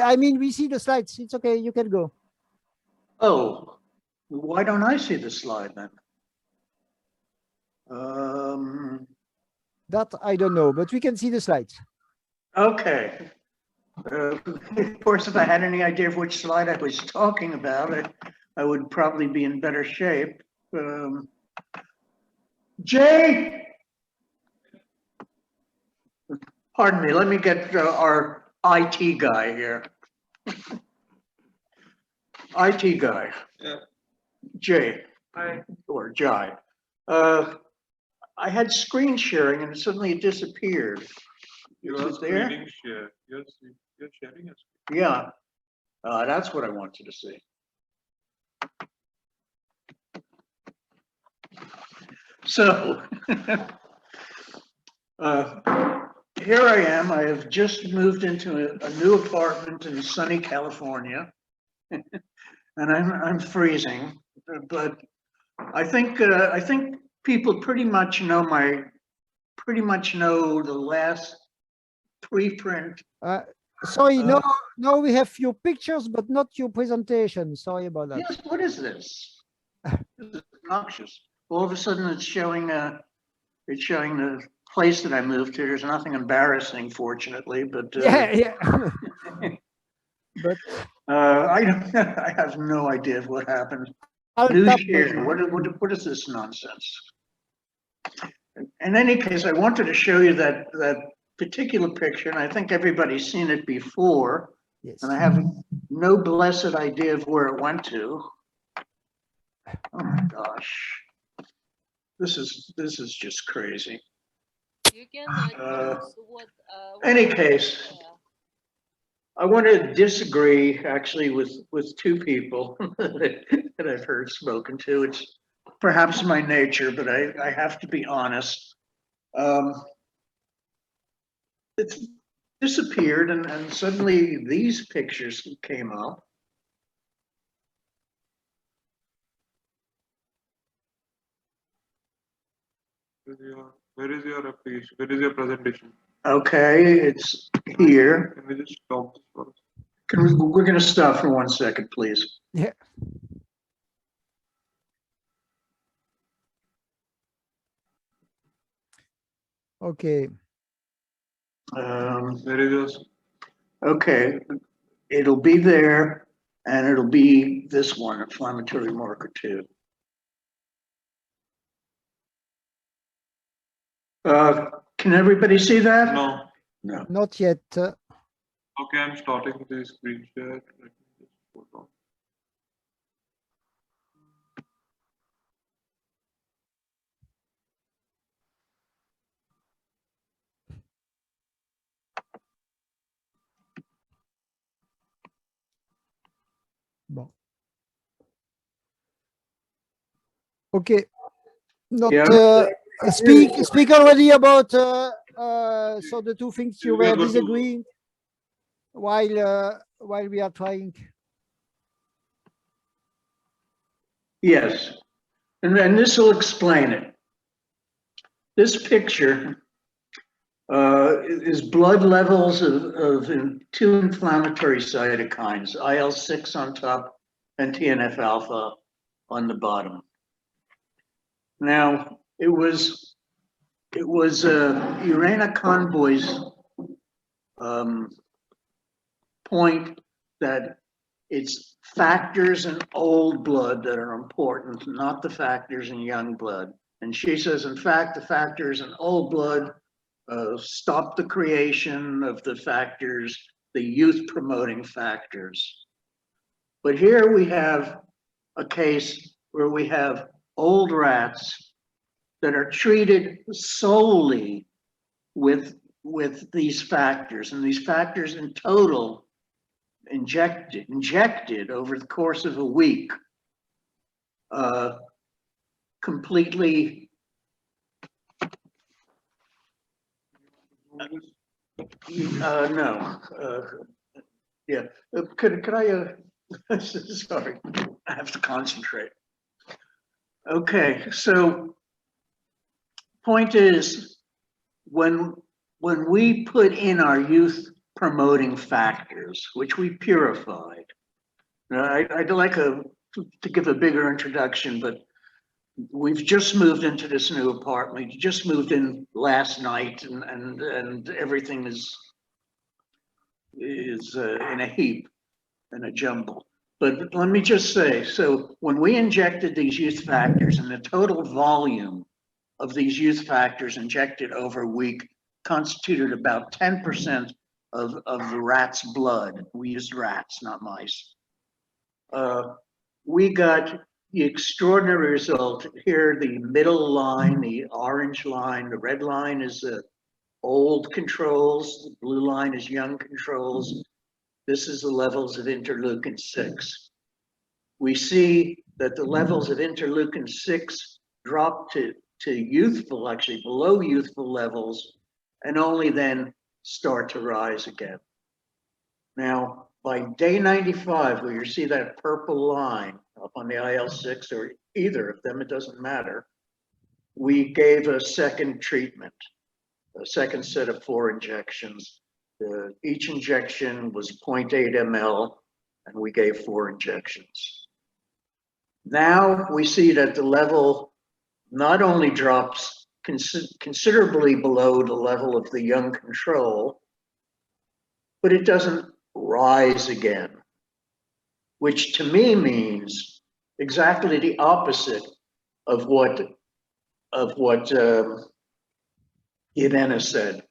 I mean, we see the slides. It's okay. You can go. Oh, why don't I see the slide then? That I don't know, but we can see the slides. Okay. Of course, if I had any idea of which slide I was talking about, I would probably be in better shape. Jay, pardon me, let me get our IT guy here. IT guy. Yeah. Jay. Hi. Or Jai. I had screen sharing and suddenly it disappeared. You Is are it there? screening share. You're sharing a screen. Yeah, that's what I wanted to see. So, here I am. I have just moved into a new apartment in sunny California, and I'm freezing. But I think people pretty much know the last preprint. Sorry, no, we have your pictures, but not your presentation. Sorry about that. Yes, what is this? This is obnoxious. All of a sudden, it's showing the place that I moved to. There's nothing embarrassing, fortunately, but Yeah. But I have no idea of what happened. New share. What is this nonsense? In any case, I wanted to show you that particular picture, and I think everybody's seen it before. yes. And I have no blessed idea of where it went to. Oh my gosh. This is just crazy. You cannot choose what. Any case, I want to disagree actually with two people that I've heard spoken to. It's perhaps my nature, but I have to be honest. It's disappeared and suddenly these pictures came up. Where is your application? Where is your presentation? Okay, it's here. Can we just stop this for us? We're going to stop for 1 second, please. Yeah. Okay. Where is yours? Okay, it'll be there, and it'll be this one, inflammatory marker 2. Can everybody see that? No. No. Not yet. Okay, I'm starting the screen share. Let me just put on. Bon. Okay. Not Yeah. speak already about so the two things you were disagreeing while we are trying. Yes, and this will explain it. This picture is blood levels of two inflammatory cytokines, IL-6 on top and TNF-alpha on the bottom. Now, it was Irina Conboy's point that it's factors in old blood that are important, not the factors in young blood. And she says, in fact, the factors in old blood stop the creation of the factors, the youth promoting factors. But here we have a case where we have old rats that are treated solely with these factors, and these factors in total injected over the course of a week, completely No. Yeah. Could I? Sorry, I have to concentrate. Okay, so point is, when we put in our youth promoting factors, which we purified, I'd like to give a bigger introduction, but we've just moved into this new apartment. We just moved in last night, and everything is in a heap, in a jumble. But let me just say, so when we injected these youth factors, and the total volume of these youth factors injected over a week constituted about 10% of the rat's blood. We used rats, not mice. We got the extraordinary result here. The middle line, the orange line, the red line is the old controls, the blue line is young controls. This is the levels of interleukin-6. We see that the levels of interleukin-6 drop to youthful, actually below youthful levels, and only then start to rise again. Now, by day 95, where you see that purple line up on the IL-6, or either of them, it doesn't matter, we gave a second treatment, a second set of 4 injections. Each injection was 0.8 ml, and we gave 4 injections. Now we see that the level not only drops considerably below the level of the young control, but it doesn't rise again, which to me means exactly the opposite of what Juvena said.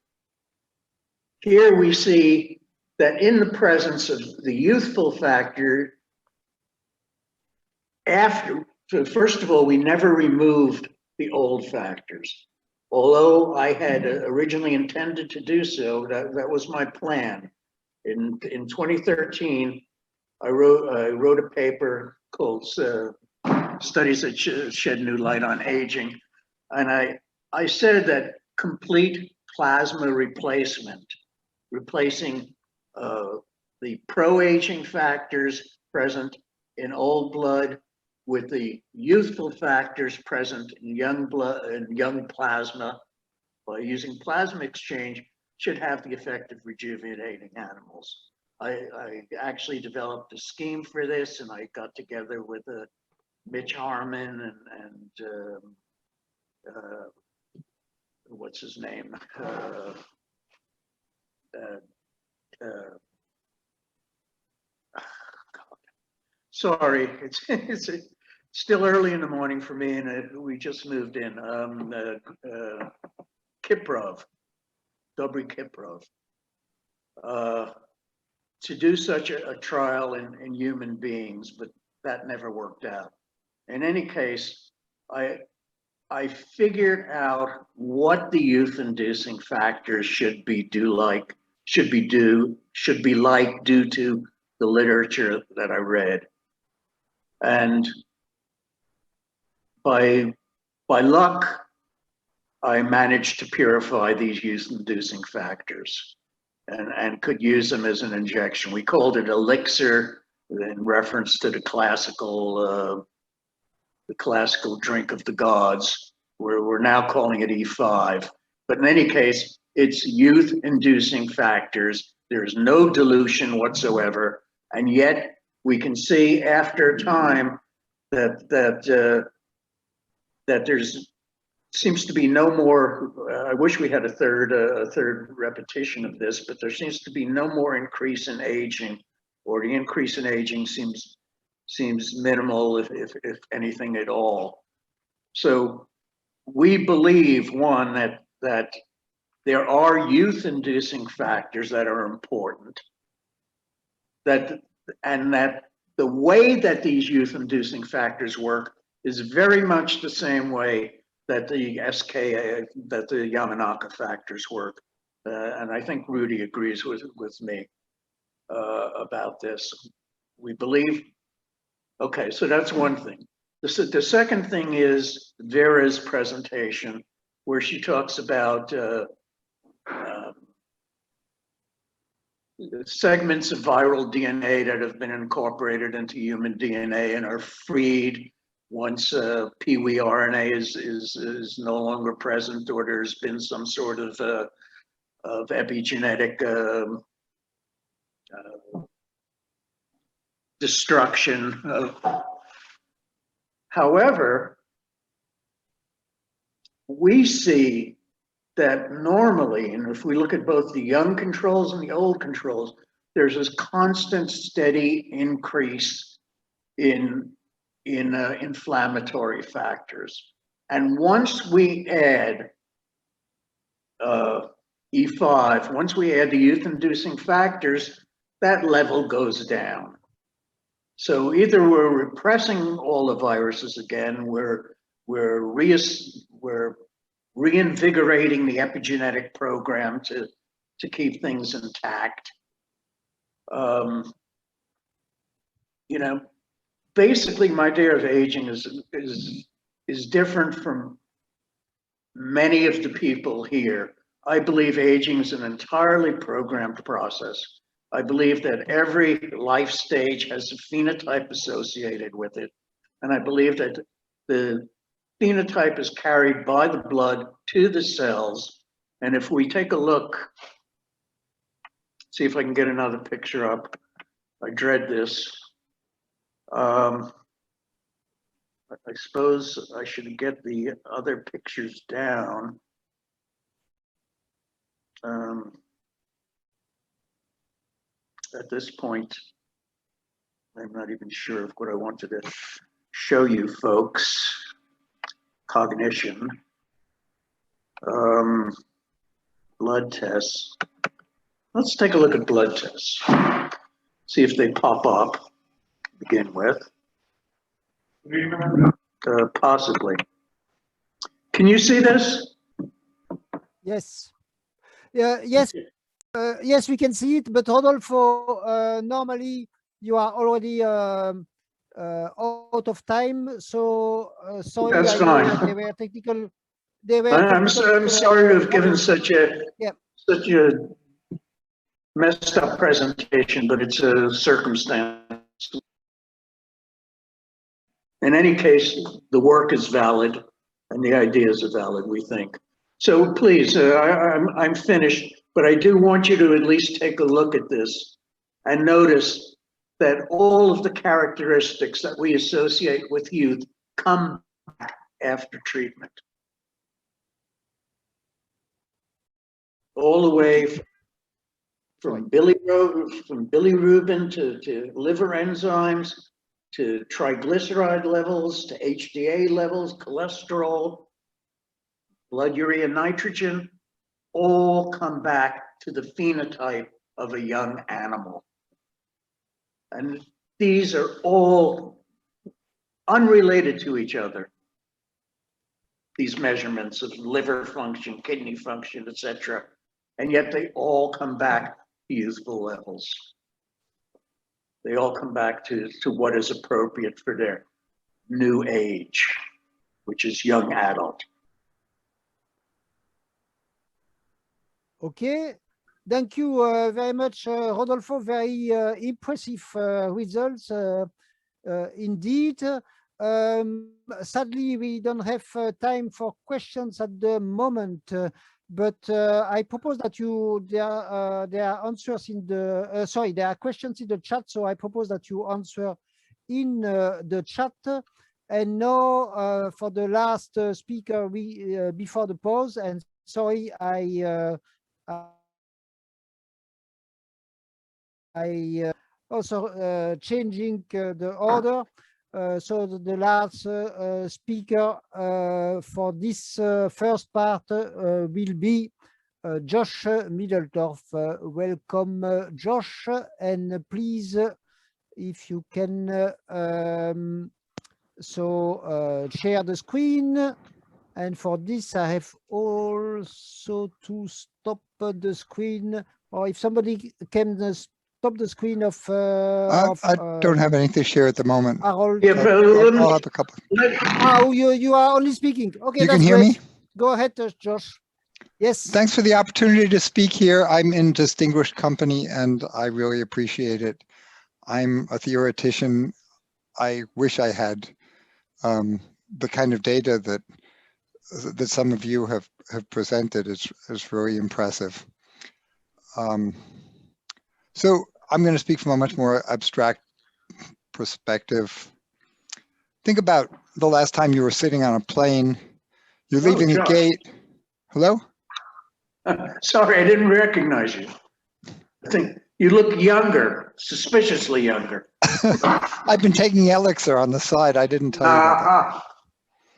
Here we see that in the presence of the youthful factor, so first of all, we never removed the old factors. Although I had originally intended to do so, that was my plan. In 2013, I wrote a paper called Studies That Shed New Light on Aging. And I said that complete plasma replacement, replacing the pro-aging factors present in old blood with the youthful factors present in young blood and young plasma by using plasma exchange should have the effect of rejuvenating animals. I actually developed a scheme for this, and I got together with Mitch Harmon and what's his name? Sorry, it's still early in the morning for me, and we just moved in. Kiprov, Dobry Kiprov, to do such a trial in human beings, but that never worked out. In any case, I figured out what the youth-inducing factors should be like due to the literature that I read. And by luck, I managed to purify these youth-inducing factors and could use them as an injection. We called it elixir in reference to the classical drink of the gods. We're now calling it E5. But in any case, it's youth-inducing factors. There's no dilution whatsoever, and yet we can see after time that there's seems to be no more. I wish we had a third repetition of this, but there seems to be no more increase in aging, or the increase in aging seems minimal, if anything at all. So we believe, one, that there are youth-inducing factors that are important, and that the way that these youth-inducing factors work is very much the same way that the Yamanaka factors work. And I think Rudy agrees with me about this. We believe, okay, so that's one thing. The second thing is Vera's presentation, where she talks about segments of viral DNA that have been incorporated into human DNA and are freed once Pee-wee RNA is no longer present, or there's been some sort of epigenetic destruction. However, we see that normally, and if we look at both the young controls and the old controls, there's this constant, steady increase in inflammatory factors. And once we add E5, once we add the youth-inducing factors, that level goes down. So either we're repressing all the viruses again, we're reinvigorating the epigenetic program to keep things intact. You know, basically, my idea of aging is different from many of the people here. I believe aging is an entirely programmed process. I believe that every life stage has a phenotype associated with it. And I believe that the phenotype is carried by the blood to the cells. And if we take a look, see if I can get another picture up. I dread this. I suppose I should get the other pictures down. At this point, I'm not even sure of what I wanted to show you folks. Cognition, blood tests. Let's take a look at blood tests. See if they pop up to begin with. Possibly. Can you see this? Yes. Yes. Yes, we can see it. But Rodolfo, normally you are already out of time, so sorry. That's fine. They were technical. I'm sorry to have given such a messed up presentation, but it's a circumstance. In any case, the work is valid and the ideas are valid, we think. So please, I'm finished, but I do want you to at least take a look at this and notice that all of the characteristics that we associate with youth come back after treatment. All the way from bilirubin to liver enzymes, to triglyceride levels, to HDA levels, cholesterol, blood urea nitrogen, all come back to the phenotype of a young animal. And these are all unrelated to each other. These measurements of liver function, kidney function, etc. And yet they all come back to youthful levels. They all come back to what is appropriate for their new age, which is young adult. Okay. Thank you very much, Rodolfo. Very impressive results indeed. Sadly, we don't have time for questions at the moment, but I propose that there are answers in the there are questions in the chat, so I propose that you answer in the chat. And now for the last speaker before the pause, and sorry, I also changing the order. So the last speaker for this first part will be Josh Mitteldorf. Welcome, Josh, and please, if you can, share the screen. And for this, I have also to stop the screen, or if somebody can stop the screen of. I don't have anything to share at the moment. Harold. Yeah, I'll have a couple. Oh, you are only speaking. Okay, You that's can hear great. me? Go ahead, Josh. Yes. Thanks for the opportunity to speak here. I'm in distinguished company and I really appreciate it. I'm a theoretician. I wish I had the kind of data that some of you have presented. Is really impressive. So I'm going to speak from a much more abstract perspective. Think about the last time you were sitting on a plane. You're leaving the gate. Hello? Sorry, I didn't recognize you. I think you look younger, suspiciously younger. I've been taking elixir on the side. I didn't tell you about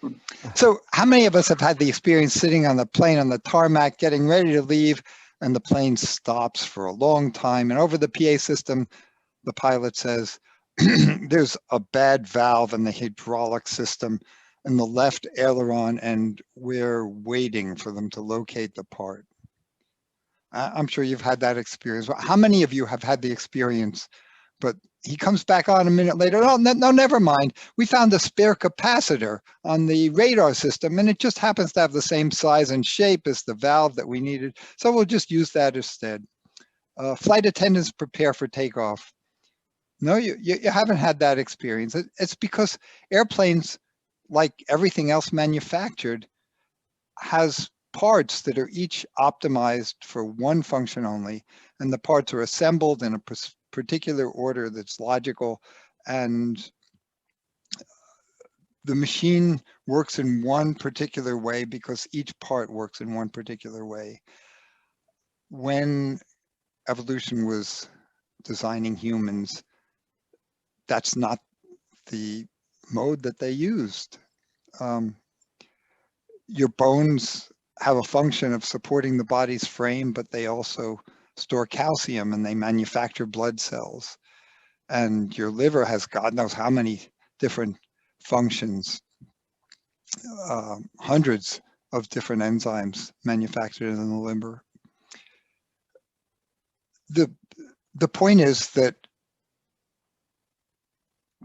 that. So how many of us have had the experience sitting on the plane on the tarmac, getting ready to leave, and the plane stops for a long time, and over the PA system, the pilot says, there's a bad valve in the hydraulic system in the left aileron, and we're waiting for them to locate the part. I'm sure you've had that experience. How many of you have had the experience, but he comes back on a minute later, oh, no, never mind. We found a spare capacitor on the radar system, and it just happens to have the same size and shape as the valve that we needed. So we'll just use that instead. Flight attendants prepare for takeoff. No, you haven't had that experience. It's because airplanes, like everything else manufactured, has parts that are each optimized for one function only, and the parts are assembled in a particular order that's logical, and the machine works in one particular way because each part works in one particular way. When evolution was designing humans, that's not the mode that they used. Your bones have a function of supporting the body's frame, but they also store calcium and they manufacture blood cells. And your liver has God knows how many different functions, hundreds of different enzymes manufactured in the liver. The point is that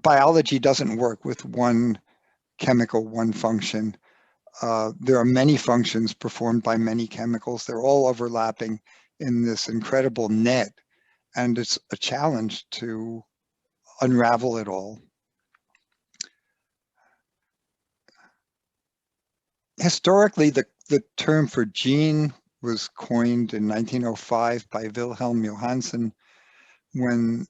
biology doesn't work with one chemical, one function. There are many functions performed by many chemicals. They're all overlapping in this incredible net, and it's a challenge to unravel it all. Historically, the term for gene was coined in 1905 by Wilhelm Johansen, when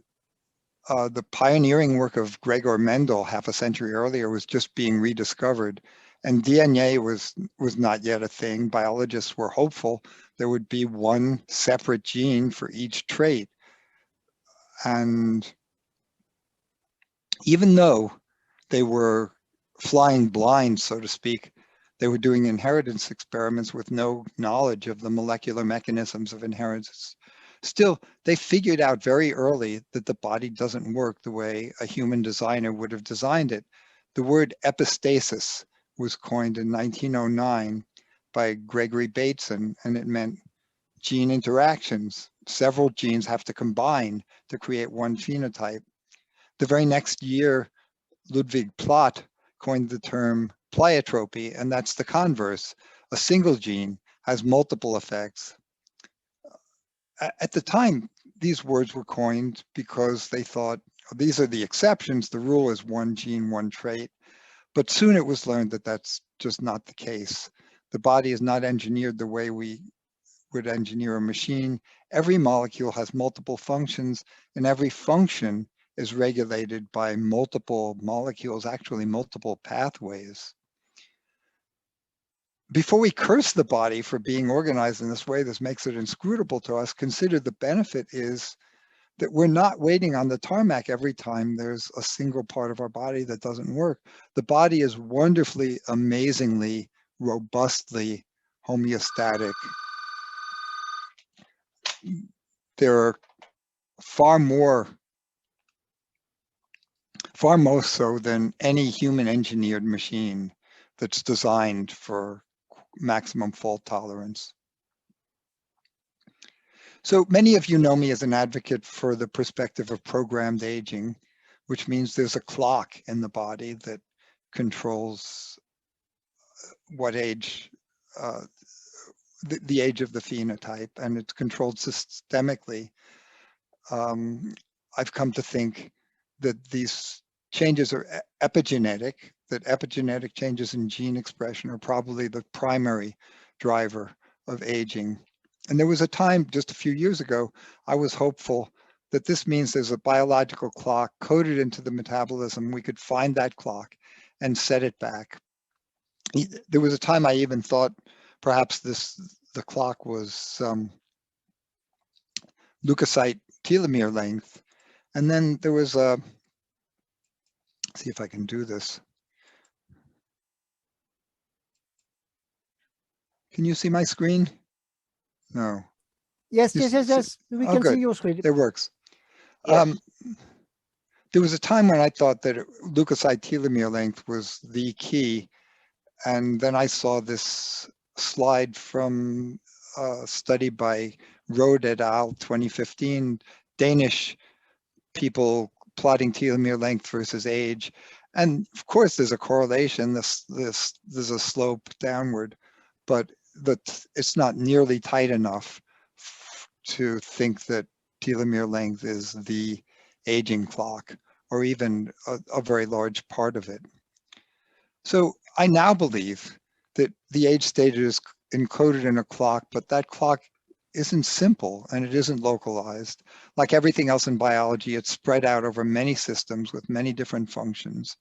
the pioneering work of Gregor Mendel half a century earlier was just being rediscovered, and DNA was not yet a thing. Biologists were hopeful there would be one separate gene for each trait. And even though they were flying blind, so to speak, they were doing inheritance experiments with no knowledge of the molecular mechanisms of inheritance. Still, they figured out very early that the body doesn't work the way a human designer would have designed it. The word epistasis was coined in 1909 by Gregory Bateson, and it meant gene interactions. Several genes have to combine to create one phenotype. The very next year, Ludwig Plot coined the term pleiotropy, and that's the converse. A single gene has multiple effects. At the time, these words were coined because they thought, these are the exceptions, the rule is one gene, one trait. But soon it was learned that that's just not the case. The body is not engineered the way we would engineer a machine. Every molecule has multiple functions, and every function is regulated by multiple molecules, actually multiple pathways. Before we curse the body for being organized in this way, this makes it inscrutable to us, consider the benefit is that we're not waiting on the tarmac every time there's a single part of our body that doesn't work. The body is wonderfully, amazingly, robustly homeostatic. There are far more so than any human engineered machine that's designed for maximum fault tolerance. So many of you know me as an advocate for the perspective of programmed aging, which means there's a clock in the body that controls what age the age of the phenotype, and it's controlled systemically. I've come to think that these changes are epigenetic, that epigenetic changes in gene expression are probably the primary driver of aging. And there was a time just a few years ago, I was hopeful that this means there's a biological clock coded into the metabolism. We could find that clock and set it back. There was a time I even thought perhaps the clock was leukocyte telomere length. And then there was a, see if I can do this. Can you see my screen? No. Yes, yes. We can see your screen. It works. Yes. There was a time when I thought that leukocyte telomere length was the key. And then I saw this slide from a study by Rode et al. 2015, Danish people plotting telomere length versus age. And of course, there's a correlation. There's a slope downward, but it's not nearly tight enough to think that telomere length is the aging clock, or even a very large part of it. So I now believe that the age state is encoded in a clock, but that clock isn't simple and it isn't localized. Like everything else in biology, it's spread out over many systems with many different functions.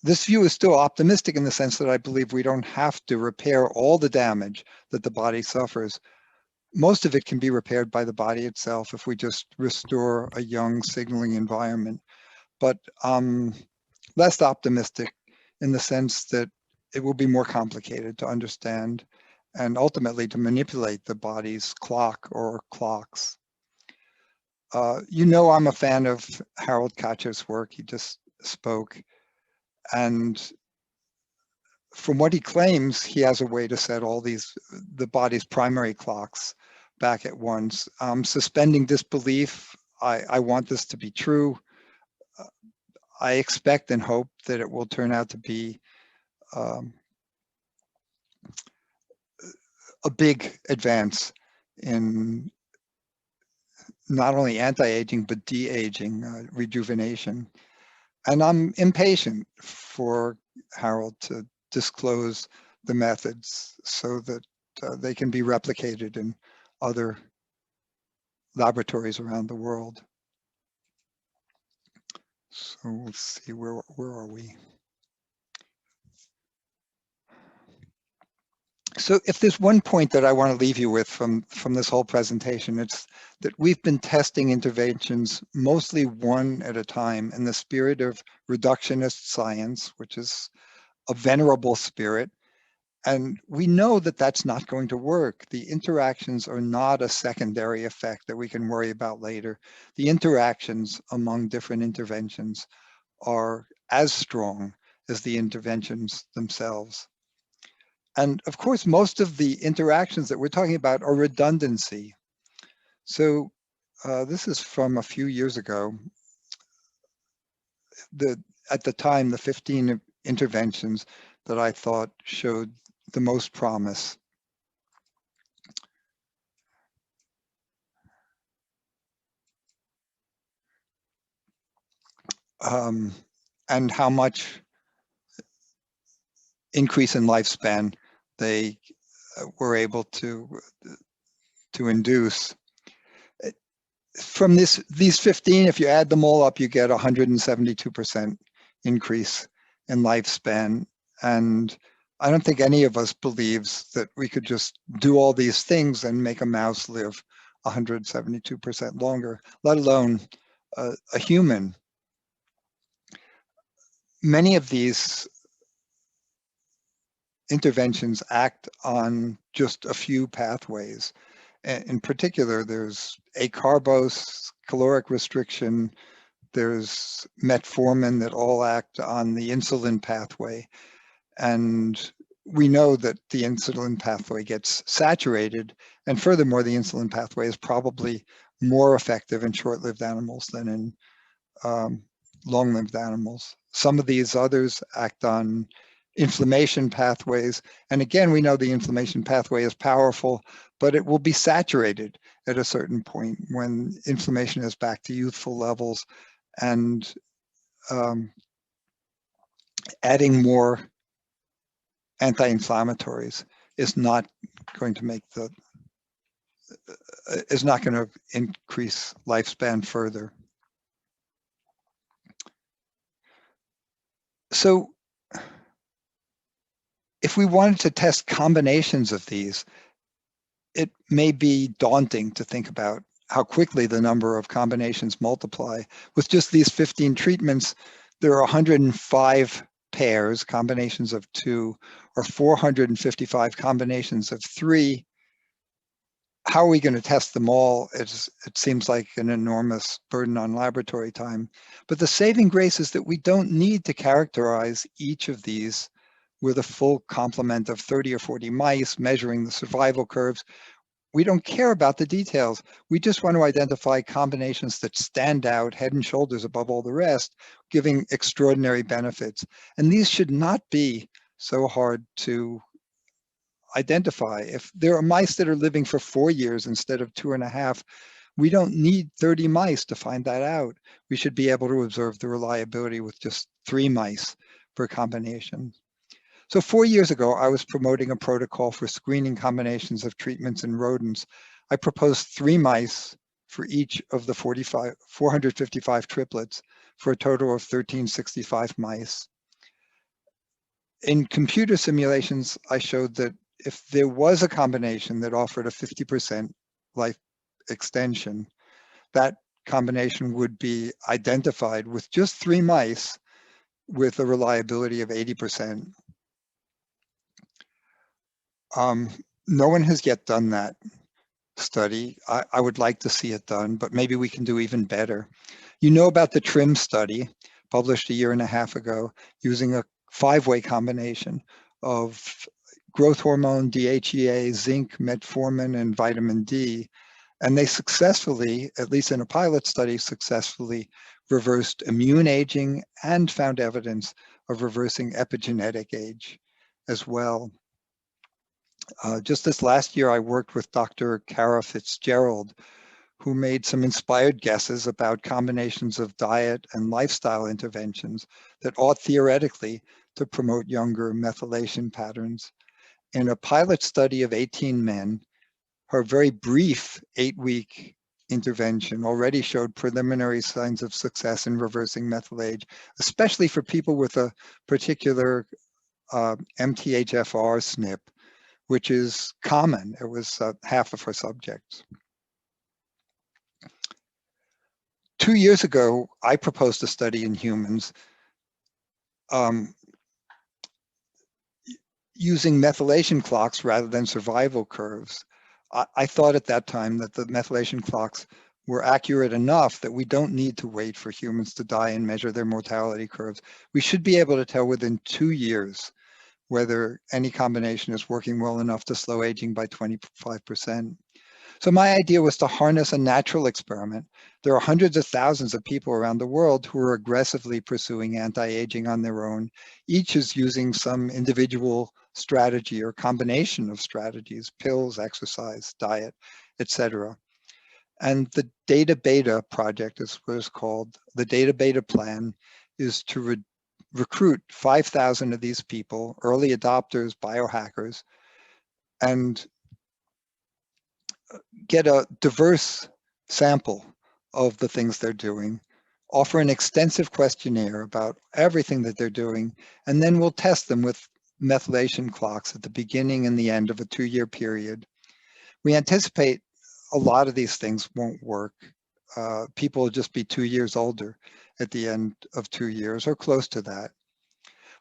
This view is still optimistic in the sense that I believe we don't have to repair all the damage that the body suffers. Most of it can be repaired by the body itself if we just restore a young signaling environment. But less optimistic in the sense that it will be more complicated to understand and ultimately to manipulate the body's clock or clocks. You know, I'm a fan of Harold Katcher's work. He just spoke. And from what he claims, he has a way to set all the body's primary clocks back at once. Suspending disbelief, I want this to be true. I expect and hope that it will turn out to be a big advance in not only anti-aging, but de-aging, rejuvenation. And I'm impatient for Harold to disclose the methods so that they can be replicated in other laboratories around the world. So let's see, where are we? So if there's one point that I want to leave you with from this whole presentation, it's that we've been testing interventions mostly one at a time in the spirit of reductionist science, which is a venerable spirit. And we know that that's not going to work. The interactions are not a secondary effect that we can worry about later. The interactions among different interventions are as strong as the interventions themselves. And of course, most of the interactions that we're talking about are redundancy. So this is from a few years ago. At the time, the 15 interventions that I thought showed the most promise. And how much increase in lifespan they were able to induce. From these 15, if you add them all up, you get 172% increase in lifespan. And I don't think any of us believes that we could just do all these things and make a mouse live 172% longer, let alone a human. Many of these interventions act on just a few pathways. In particular, there's acarbose, caloric restriction, there's metformin that all act on the insulin pathway. And we know that the insulin pathway gets saturated. And furthermore, the insulin pathway is probably more effective in short-lived animals than in long-lived animals. Some of these others act on inflammation pathways. And again, we know the inflammation pathway is powerful, but it will be saturated at a certain point when inflammation is back to youthful levels, and adding more anti-inflammatories is not going to make the is not going to increase lifespan further. So if we wanted to test combinations of these, it may be daunting to think about how quickly the number of combinations multiply. With just these 15 treatments, there are 105 pairs, combinations of 2, or 455 combinations of 3. How are we going to test them all? It seems like an enormous burden on laboratory time. But the saving grace is that we don't need to characterize each of these with a full complement of 30 or 40 mice, measuring the survival curves. We don't care about the details. We just want to identify combinations that stand out head and shoulders above all the rest, giving extraordinary benefits. And these should not be so hard to identify. If there are mice that are living for 4 years instead of 2.5, we don't need 30 mice to find that out. We should be able to observe the reliability with just 3 mice per combination. So 4 years ago, I was promoting a protocol for screening combinations of treatments in rodents. I proposed 3 mice for each of the 455 triplets for a total of 1365 mice. In computer simulations, I showed that if there was a combination that offered a 50% life extension, that combination would be identified with just 3 mice with a reliability of 80%. No one has yet done that study. I would like to see it done, but maybe we can do even better. You know about the TRIM study published 1.5 years ago using a 5-way combination of growth hormone, DHEA, zinc, metformin, and vitamin D. And they successfully, at least in a pilot study, successfully reversed immune aging and found evidence of reversing epigenetic age as well. Just this last year, I worked with Dr. Cara Fitzgerald, who made some inspired guesses about combinations of diet and lifestyle interventions that ought theoretically to promote younger methylation patterns. In a pilot study of 18 men, her very brief 8-week intervention already showed preliminary signs of success in reversing methyl age, especially for people with a particular MTHFR SNP, which is common. It was half of her subjects. 2 years ago, I proposed a study in humans using methylation clocks rather than survival curves. I thought at that time that the methylation clocks were accurate enough that we don't need to wait for humans to die and measure their mortality curves. We should be able to tell within 2 years whether any combination is working well enough to slow aging by 25%. So my idea was to harness a natural experiment. There are hundreds of thousands of people around the world who are aggressively pursuing anti-aging on their own. Each is using some individual strategy or combination of strategies, pills, exercise, diet, etc. And the Data Beta project is what it's called. The Data Beta plan is to recruit 5,000 of these people, early adopters, biohackers, and get a diverse sample of the things they're doing, offer an extensive questionnaire about everything that they're doing, and then we'll test them with methylation clocks at the beginning and the end of a 2-year period. We anticipate a lot of these things won't work. People will just be 2 years older at the end of 2 years or close to that.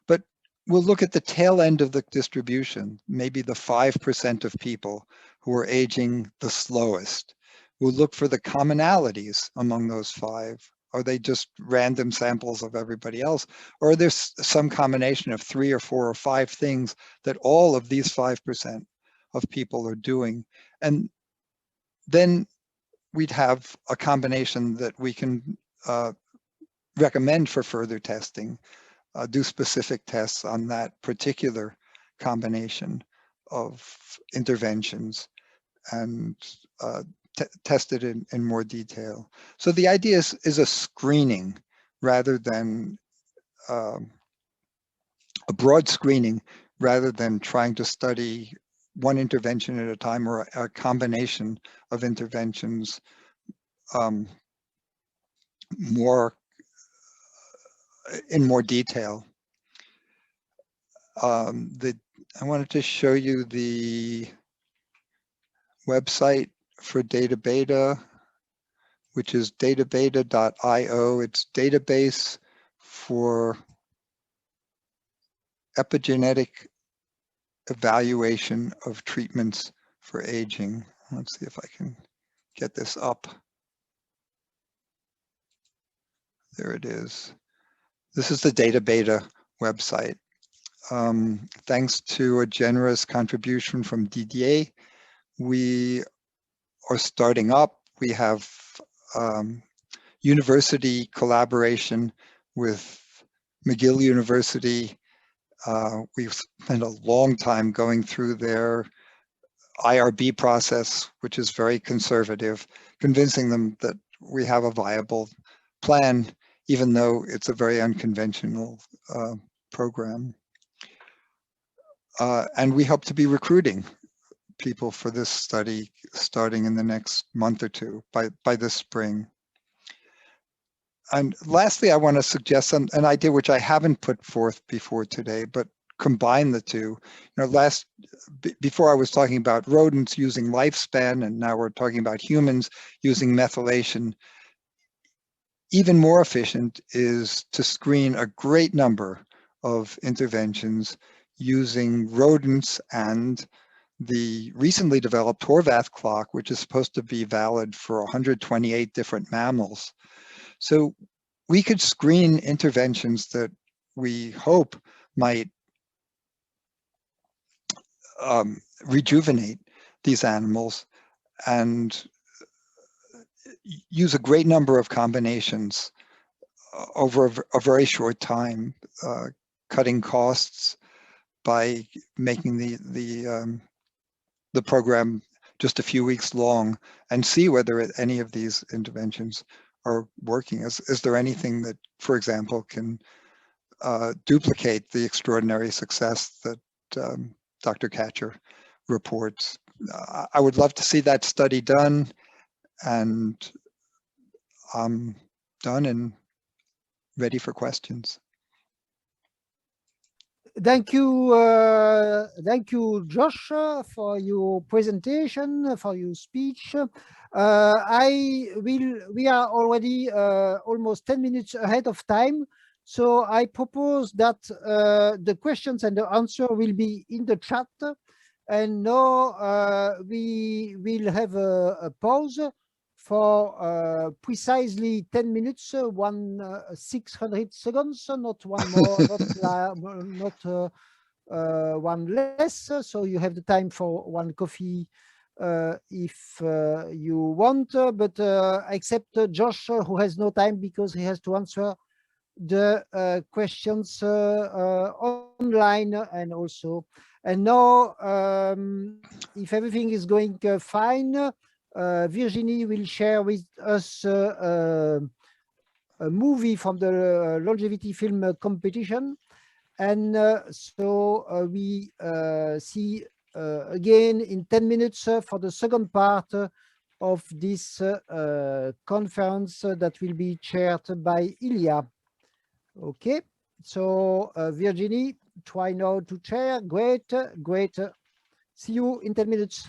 But we'll look at the tail end of the distribution, maybe the 5% of people who are aging the slowest. We'll look for the commonalities among those 5. Are they just random samples of everybody else? Or are there some combination of 3 or 4 or 5 things that all of these 5% of people are doing? And then we'd have a combination that we can recommend for further testing do specific tests on that particular combination of interventions and test it in more detail. So the idea is a screening rather than a broad screening, rather than trying to study one intervention at a time or a combination of interventions in more detail. I wanted to show you the website for DataBeta, which is databeta.io. It's database for epigenetic evaluation of treatments for aging. Let's see if I can get this up. There it is. This is the DataBeta website. Thanks to a generous contribution from Didier, we are starting up. We have university collaboration with McGill University. We've spent a long time going through their IRB process, which is very conservative, convincing them that we have a viable plan, even though it's a very unconventional program. And we hope to be recruiting people for this study starting in the next month or two, by this spring. And lastly, I want to suggest an idea which I haven't put forth before today, but combine the two. You know, before I was talking about rodents using lifespan, and now we're talking about humans using methylation. Even more efficient is to screen a great number of interventions using rodents and the recently developed Horvath clock, which is supposed to be valid for 128 different mammals. So we could screen interventions that we hope might rejuvenate these animals and use a great number of combinations over a very short time, cutting costs by making the program just a few weeks long, and see whether any of these interventions are working. Is there anything that, for example, can duplicate the extraordinary success that Dr. Katcher reports? I would love to see that study done, and I'm done and ready for questions. Thank you, Josh, for your presentation, for your speech. We are already almost 10 minutes ahead of time, so I propose that the questions and the answer will be in the chat. And now we will have a pause for precisely 10 minutes, 600 seconds, not one more, not one less. So you have the time for one coffee if you want, but except Josh, who has no time because he has to answer the questions online and also. And now, if everything is going fine, Virginie will share with us a movie from the longevity film competition. And so we see again in 10 minutes for the second part of this conference that will be chaired by Ilia. Okay, so Virginie, try now to chair. Great, great. See you in 10 minutes.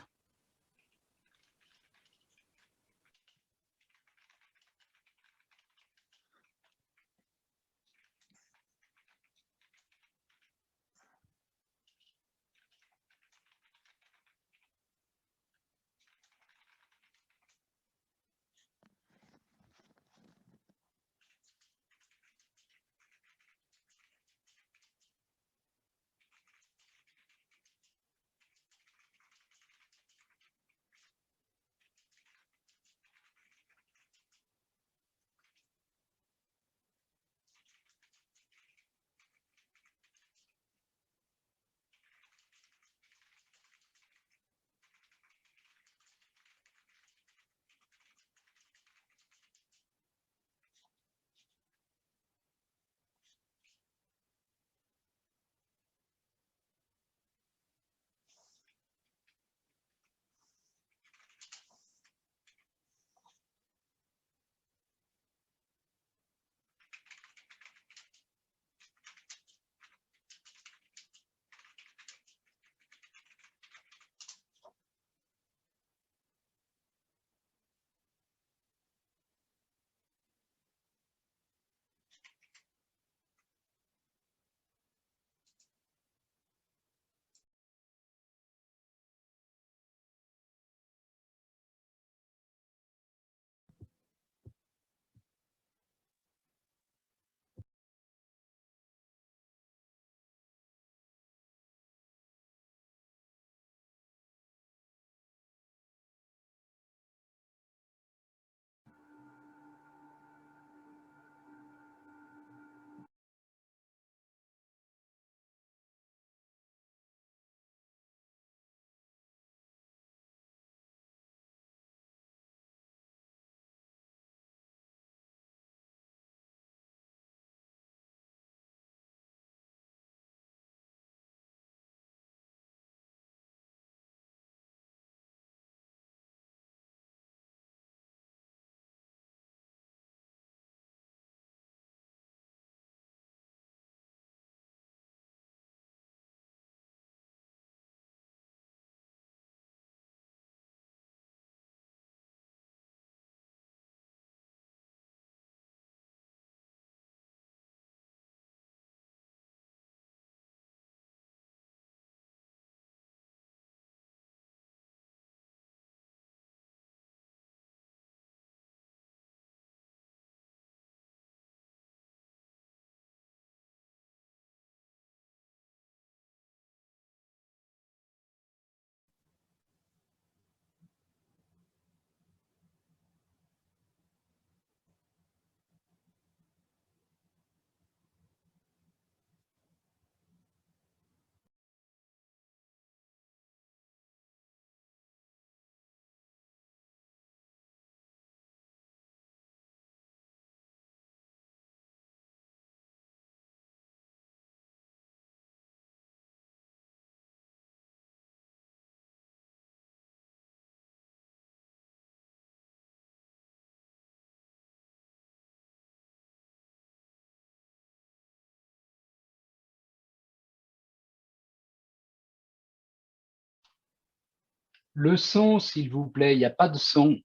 Le son, s'il vous plaît, il n'y a pas de son.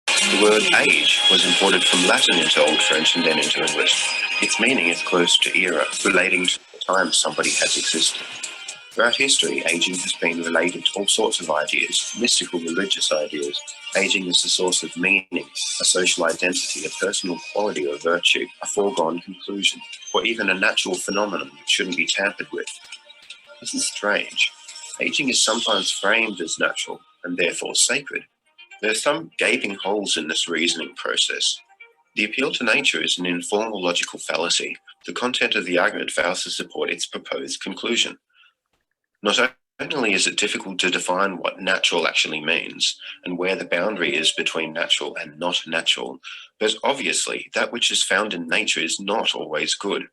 The word age was imported from Latin into Old French and then into English. Its meaning is close to era, relating to the time somebody has existed. Throughout history, aging has been related to all sorts of ideas, mystical religious ideas. Aging is the source of meaning, a social identity, a personal quality or virtue, a foregone conclusion, or even a natural phenomenon that shouldn't be tampered with. This is strange. Aging is sometimes framed as natural and therefore sacred. There are some gaping holes in this reasoning process. The appeal to nature is an informal logical fallacy. The content of the argument fails to support its proposed conclusion. Not only is it difficult to define what natural actually means and where the boundary is between natural and not natural, but obviously that which is found in nature is not always good.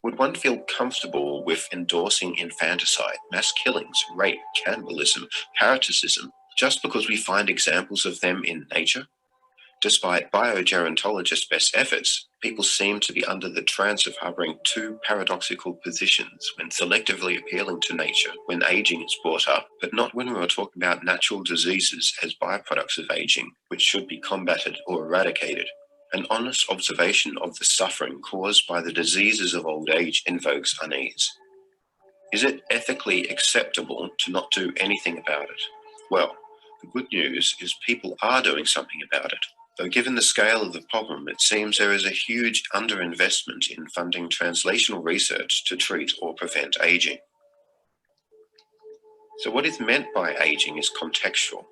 Would one feel comfortable with endorsing infanticide, mass killings, rape, cannibalism, parasitism, just because we find examples of them in nature? Despite biogerontologists' best efforts, people seem to be under the trance of harboring two paradoxical positions when selectively appealing to nature when aging is brought up, but not when we are talking about natural diseases as byproducts of aging, which should be combated or eradicated. An honest observation of the suffering caused by the diseases of old age invokes unease. Is it ethically acceptable to not do anything about it? Well, the good news is people are doing something about it. Though given the scale of the problem, it seems there is a huge underinvestment in funding translational research to treat or prevent aging. So what is meant by aging is contextual.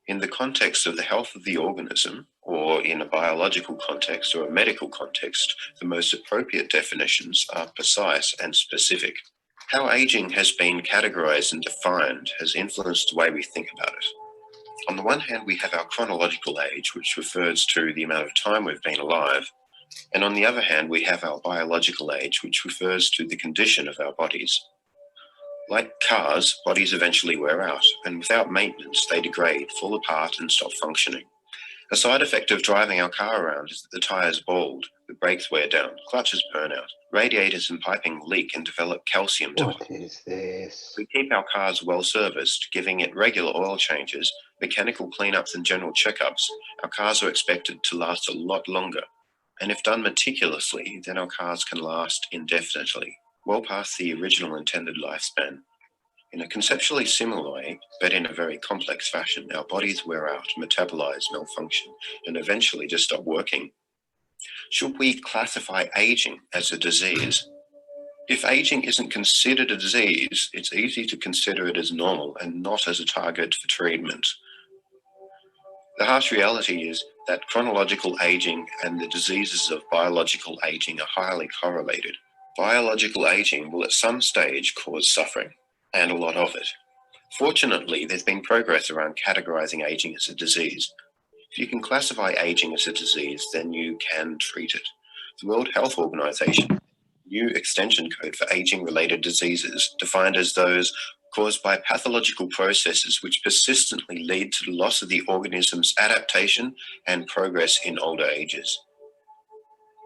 In the context of the health of the organism, or in a biological context or a medical context, the most appropriate definitions are precise and specific. How aging has been categorized and defined has influenced the way we think about it. On the one hand, we have our chronological age, which refers to the amount of time we've been alive. And on the other hand, we have our biological age, which refers to the condition of our bodies. Like cars, bodies eventually wear out, and without maintenance, they degrade, fall apart, and stop functioning. A side effect of driving our car around is that the tires bald, the brakes wear down, clutches burn out, radiators and piping leak and develop calcium to What is this? We keep our cars well serviced, giving it regular oil changes, mechanical cleanups and general checkups. Our cars are expected to last a lot longer. And if done meticulously, then our cars can last indefinitely, well past the original intended lifespan. In a conceptually similar way, but in a very complex fashion, our bodies wear out, metabolize, malfunction, and eventually just stop working. Should we classify aging as a disease? If aging isn't considered a disease, it's easy to consider it as normal and not as a target for treatment. The harsh reality is that chronological aging and the diseases of biological aging are highly correlated. Biological aging will at some stage cause suffering, and a lot of it. Fortunately, there's been progress around categorizing aging as a disease. If you can classify aging as a disease, then you can treat it. The World Health Organization, new extension code for aging-related diseases, defined as those caused by pathological processes which persistently lead to the loss of the organism's adaptation and progress in older ages.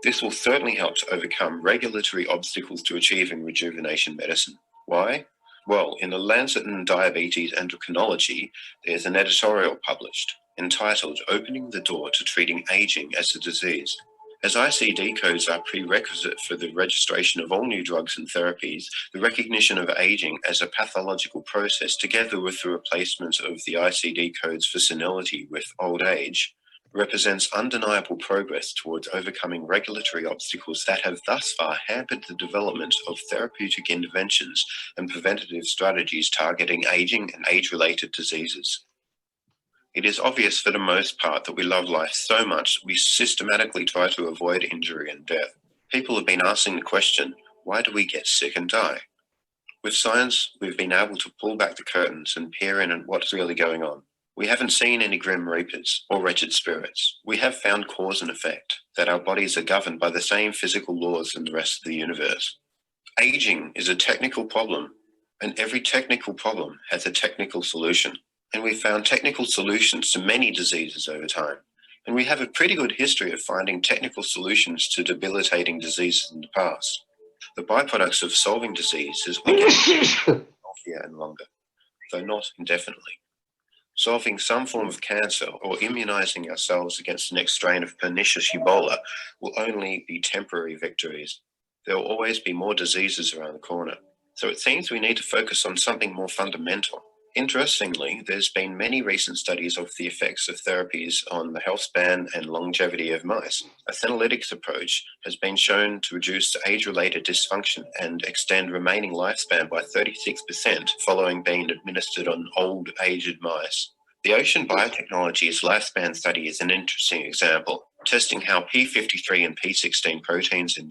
This will certainly help to overcome regulatory obstacles to achieving rejuvenation medicine. Why? Well, in the Lancet in Diabetes Endocrinology, there's an editorial published entitled Opening the Door to Treating Aging as a Disease. As ICD codes are prerequisite for the registration of all new drugs and therapies, the recognition of aging as a pathological process, together with the replacement of the ICD codes for senility with old age, represents undeniable progress towards overcoming regulatory obstacles that have thus far hampered the development of therapeutic interventions and preventative strategies targeting aging and age-related diseases. It is obvious for the most part that we love life so much that we systematically try to avoid injury and death. People have been asking the question, why do we get sick and die? With science, we've been able to pull back the curtains and peer in at what's really going on. We haven't seen any grim reapers or wretched spirits. We have found cause and effect, that our bodies are governed by the same physical laws as the rest of the universe. Aging is a technical problem, and every technical problem has a technical solution. and we found technical solutions to many diseases over time. And we have a pretty good history of finding technical solutions to debilitating diseases in the past. The byproducts of solving disease is we get healthier and longer, though not indefinitely. Solving some form of cancer or immunizing ourselves against the next strain of pernicious Ebola will only be temporary victories. There will always be more diseases around the corner. So it seems we need to focus on something more fundamental. Interestingly, there's been many recent studies of the effects of therapies on the health span and longevity of mice. A senolytics approach has been shown to reduce age-related dysfunction and extend remaining lifespan by 36% following being administered on old, aged mice. The Ocean Biotechnologies lifespan study is an interesting example, testing how P53 and P16 proteins in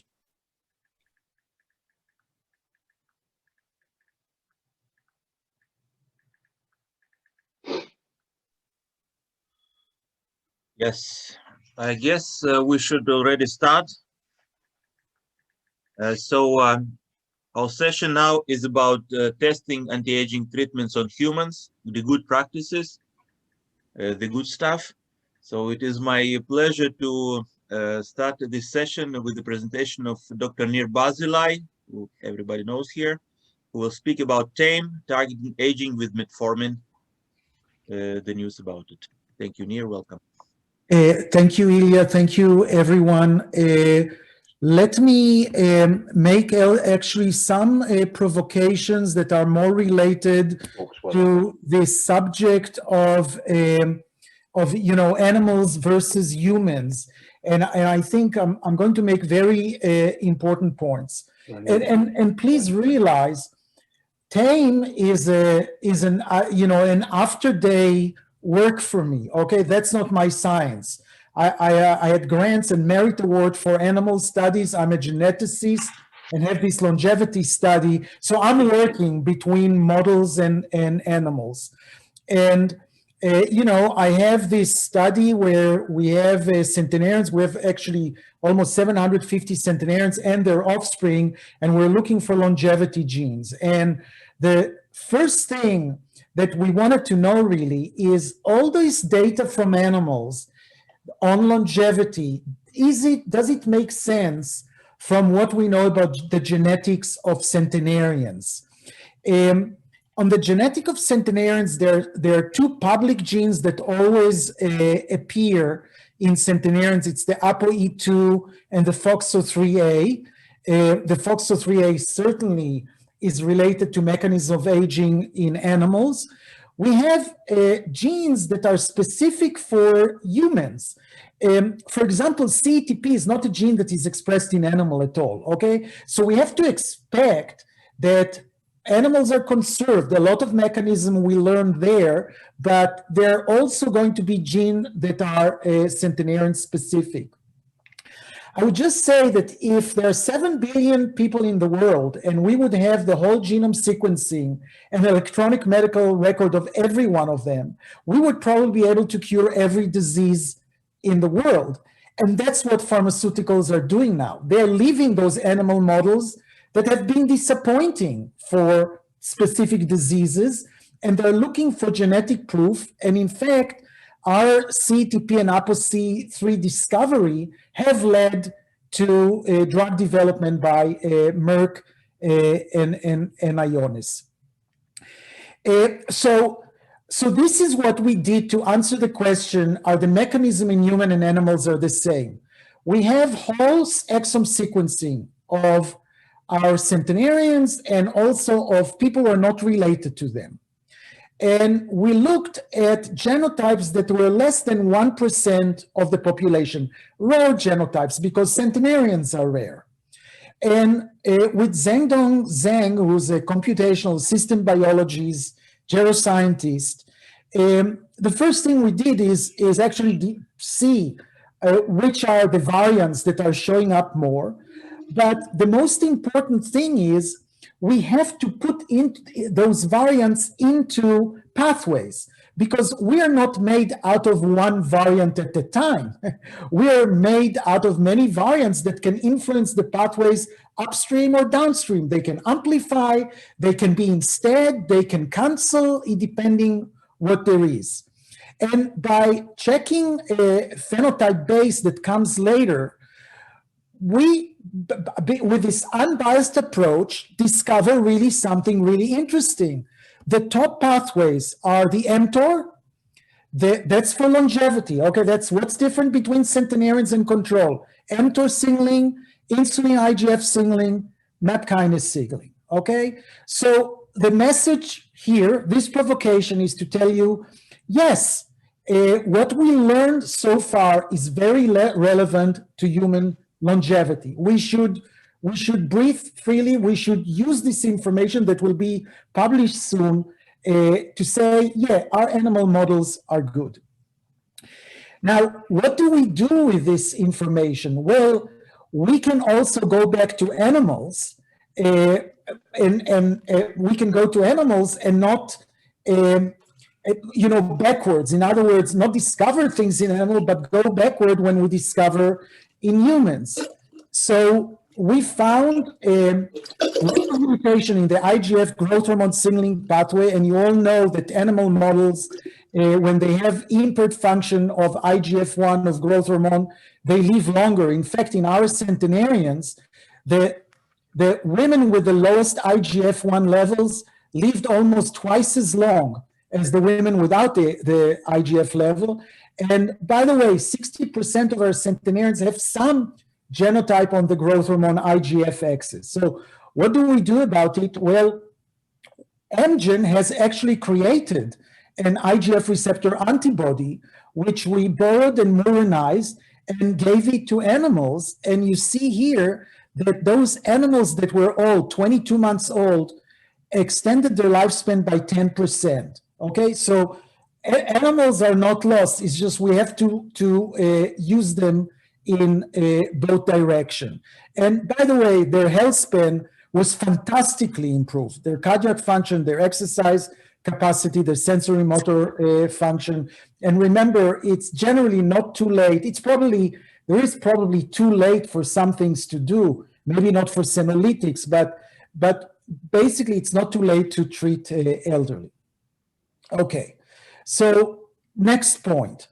Yes, I guess we should already start. Our session now is about testing anti-aging treatments on humans, the good practices, the good stuff. So it is my pleasure to start this session with the presentation of Dr. Nir Barzilai, who everybody knows here, who will speak about TAME, targeting aging with metformin, the news about it. Thank you, Nir, welcome. Thank you, Ilia. Thank you, everyone. Let me make actually some provocations that are more related to the subject of animals versus humans, and I think I'm going to make very important points. And please realize, TAME is an after day work for me. Okay, that's not my science. I had grants and merit award for animal studies. I'm a geneticist and have this longevity study. So I'm working between models and animals. And, I have this study where we have centenarians. We have actually almost 750 centenarians and their offspring, and we're looking for longevity genes. And the first thing that we wanted to know really is all this data from animals on longevity, does it make sense from what we know about the genetics of centenarians? On the genetic of centenarians, there are two public genes that always appear in centenarians. It's the ApoE2 and the FOXO3A. The FOXO3A certainly is related to mechanism of aging in animals. We have genes that are specific for humans. For example, CETP is not a gene that is expressed in animal at all, okay? So we have to expect that animals are conserved, a lot of mechanism we learned there, but there are also going to be genes that are centenarian specific. I would just say that if there are 7 billion people in the world and we would have the whole genome sequencing and electronic medical record of every one of them, we would probably be able to cure every disease in the world. And that's what pharmaceuticals are doing now. They're leaving those animal models that have been disappointing for specific diseases, and they're looking for genetic proof. And in fact, our CETP and ApoC3 discovery have led to drug development by Merck and Ionis. So this is what we did to answer the question, are the mechanism in human and animals are the same? We have whole exome sequencing of our centenarians and also of people who are not related to them. And we looked at genotypes that were less than 1% of the population, rare genotypes, because centenarians are rare. And with Zhengdong Zhang, who's a computational system biologist, geroscientist, the first thing we did is actually see which are the variants that are showing up more. But the most important thing is we have to put in those variants into pathways, because we are not made out of one variant at a time. We are made out of many variants that can influence the pathways upstream or downstream. They can amplify, they can be instead, they can cancel, depending what there is. And by checking a phenotype base that comes later, we, with this unbiased approach, discover really something really interesting. The top pathways are the mTOR, that's for longevity. Okay, that's what's different between centenarians and control. mTOR signaling, insulin IGF signaling, MAP kinase signaling. Okay, so the message here, this provocation is to tell you, yes, what we learned so far is very relevant to human longevity. We should breathe freely. We should use this information that will be published soon to say, yeah, our animal models are good. Now, what do we do with this information? Well, we can also go back to animals, and we can go to animals and not, backwards. In other words, not discover things in animals, but go backward when we discover in humans. So we found a mutation in the IGF growth hormone signaling pathway, and you all know that animal models, when they have impaired function of IGF-1 of growth hormone, they live longer. In fact, in our centenarians, the women with the lowest IGF-1 levels lived almost twice as long as the women without the IGF level. And by the way, 60% of our centenarians have some genotype on the growth hormone IGF axis. So what do we do about it? Well, Amgen has actually created an IGF receptor antibody, which we borrowed and murrinized and gave it to animals. And you see here that those animals that were old, 22 months old, extended their lifespan by 10%. Okay, so animals are not lost. It's just we have to use them in both direction. And by the way, their health span was fantastically improved. Their cardiac function, their exercise capacity, their sensory motor function. And remember, it's generally not too late. There is probably too late for some things to do, maybe not for senolytics, but basically it's not too late to treat elderly. Okay, so next point.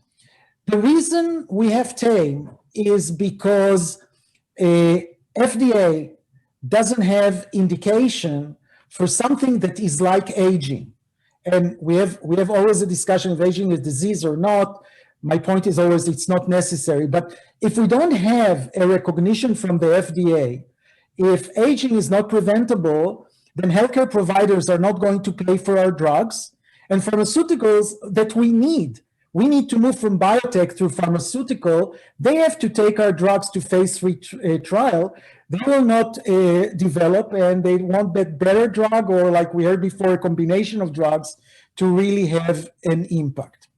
The reason we have TAME is because FDA doesn't have indication for something that is like aging. And we have always a discussion if aging is disease or not. My point is always it's not necessary. But if we don't have a recognition from the FDA, if aging is not preventable, then healthcare providers are not going to pay for our drugs and pharmaceuticals that we need. We need to move from biotech to pharmaceutical. They have to take our drugs to phase 3 trial. They will not develop, and they want that better drug, or like we heard before, a combination of drugs to really have an impact.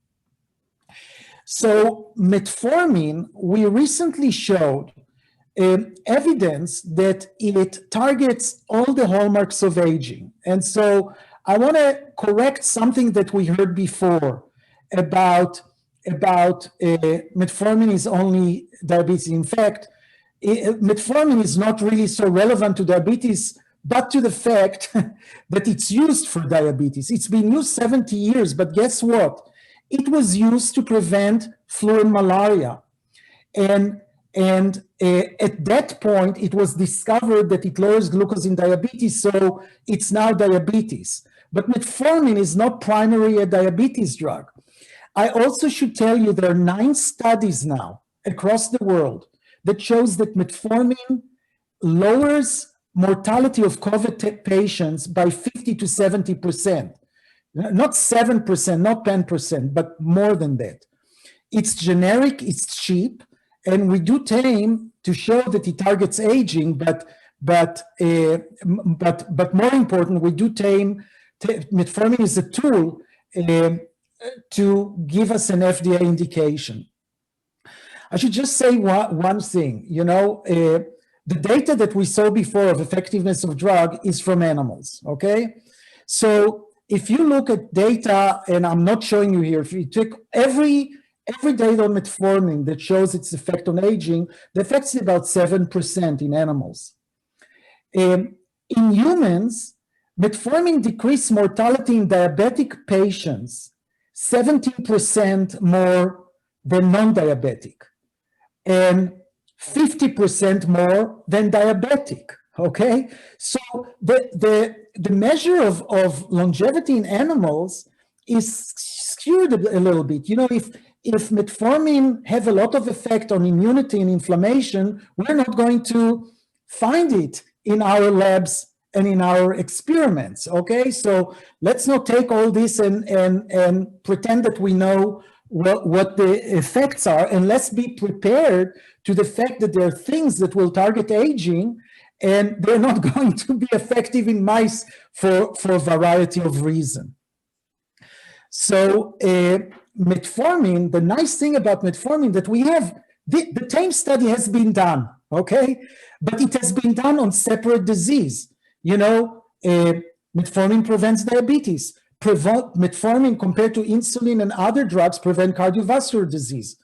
So metformin, we recently showed evidence that it targets all the hallmarks of aging. And so I want to correct something that we heard before about metformin is only diabetes. In fact, metformin is not really so relevant to diabetes, but to the fact that it's used for diabetes. It's been used 70 years, but guess what? It was used to prevent flu and malaria. And at that point, it was discovered that it lowers glucose in diabetes, so it's now diabetes. But metformin is not primarily a diabetes drug. I also should tell you there are 9 studies now across the world that shows that metformin lowers mortality of COVID patients by 50 to 70%. Not 7%, not 10%, but more than that. It's generic, it's cheap, and we do TAME to show that it targets aging, but more important, we do TAME. Metformin is a tool to give us an FDA indication. I should just say one thing. The data that we saw before of effectiveness of drug is from animals, okay? So if you look at data, and I'm not showing you here, if you take every data on metformin that shows its effect on aging, the effect is about 7% in animals. In humans, metformin decreased mortality in diabetic patients 17% more than non-diabetic, and 50% more than diabetic. Okay, so the measure of longevity in animals is skewed a little bit. You know, if metformin have a lot of effect on immunity and inflammation, we're not going to find it in our labs and in our experiments. Okay, so let's not take all this and pretend that we know what the effects are, and let's be prepared to the fact that there are things that will target aging, and they're not going to be effective in mice for a variety of reasons. So metformin, the nice thing about metformin that we have, the TAME study has been done, okay? But it has been done on separate disease. You know, metformin prevents diabetes. Metformin compared to insulin and other drugs prevent cardiovascular disease.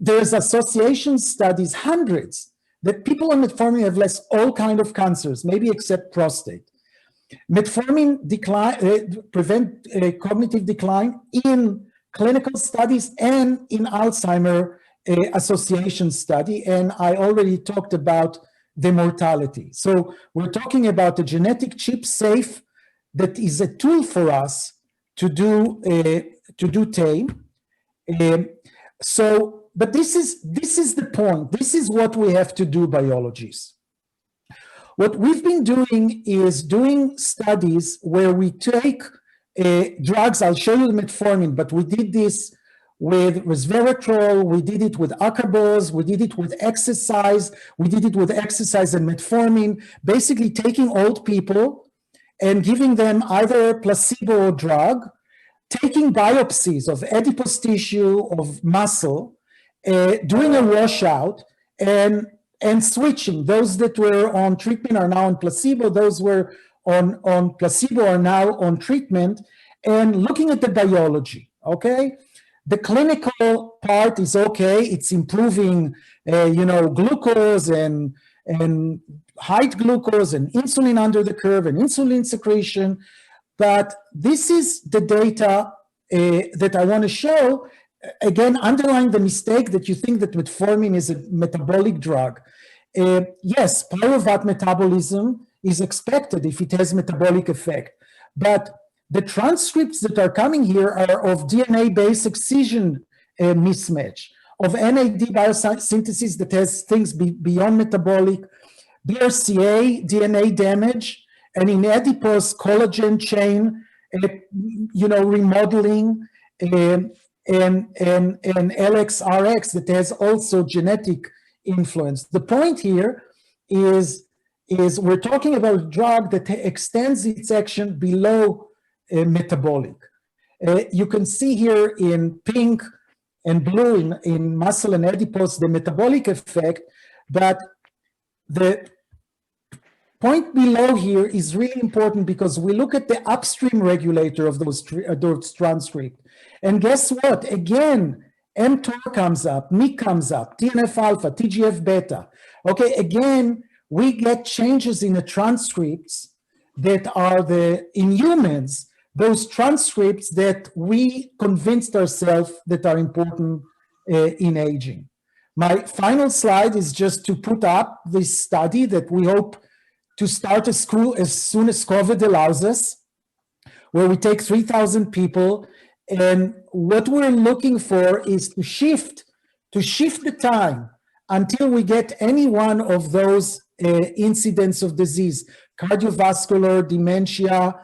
There's association studies, hundreds, that people on metformin have less all kinds of cancers, maybe except prostate. Metformin prevent cognitive decline in clinical studies and in Alzheimer association study, and I already talked about the mortality. So we're talking about a genetic chip safe that is a tool for us to do TAME. But this is the point. This is what we have to do, biologists. What we've been doing is doing studies where we take drugs. I'll show you the metformin, but we did this with resveratrol, we did it with acarbose, we did it with exercise, we did it with exercise and metformin, basically taking old people and giving them either a placebo or drug, taking biopsies of adipose tissue, of muscle, doing a washout, and switching. Those that were on treatment are now on placebo, those were on placebo are now on treatment, and looking at the biology, okay? The clinical part is okay, it's improving, you know, glucose and height glucose and insulin under the curve and insulin secretion, but this is the data that I want to show, again, underlying the mistake that you think that metformin is a metabolic drug. Yes, pyruvate metabolism is expected if it has metabolic effect, but the transcripts that are coming here are of DNA-based excision mismatch, of NAD biosynthesis that has things beyond metabolic, BRCA DNA damage, and in adipose collagen chain, you know, remodeling, and LXRX that has also genetic influence. The point here is we're talking about a drug that extends its action below metabolic. You can see here in pink and blue in muscle and adipose the metabolic effect, but the point below here is really important because we look at the upstream regulator of those transcripts. And guess what? Again, mTOR comes up, MYC comes up, TNF-alpha, TGF-beta. Okay, again, we get changes in the transcripts that are in humans, those transcripts that we convinced ourselves that are important in aging. My final slide is just to put up this study that we hope to start as soon as COVID allows us, where we take 3,000 people, and what we're looking for is to shift the time until we get any one of those incidents of disease, cardiovascular, dementia,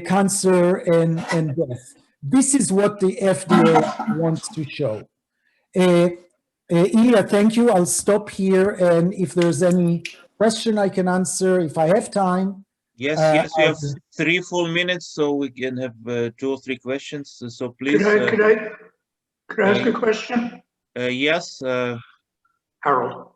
cancer, and death. This is what the FDA wants to show. Ilia, thank you. I'll stop here, and if there's any question I can answer, if I have time. Yes, yes, we have 3 full minutes, so we can have 2 or 3 questions. So please. Could I ask a question? Yes. Harold.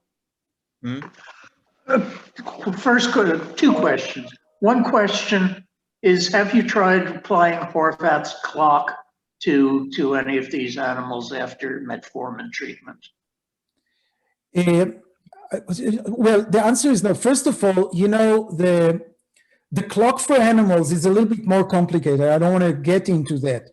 First, 2 questions. One question is, have you tried applying Horvath's clock to any of these animals after metformin treatment? Well, the answer is no. First of all, you know, the clock for animals is a little bit more complicated. I don't want to get into that.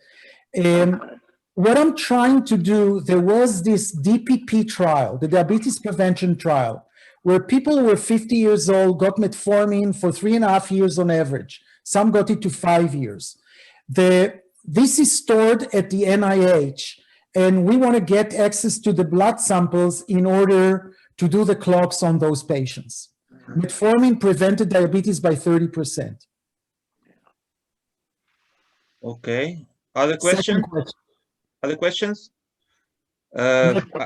what I'm trying to do, there was this DPP trial, the diabetes prevention trial, where people who were 50 years old got metformin for 3.5 years on average. Some got it to 5 years. This is stored at the NIH, and we want to get access to the blood samples in order to do the clocks on those patients. Metformin prevented diabetes by 30%. Okay. Other questions? Other questions?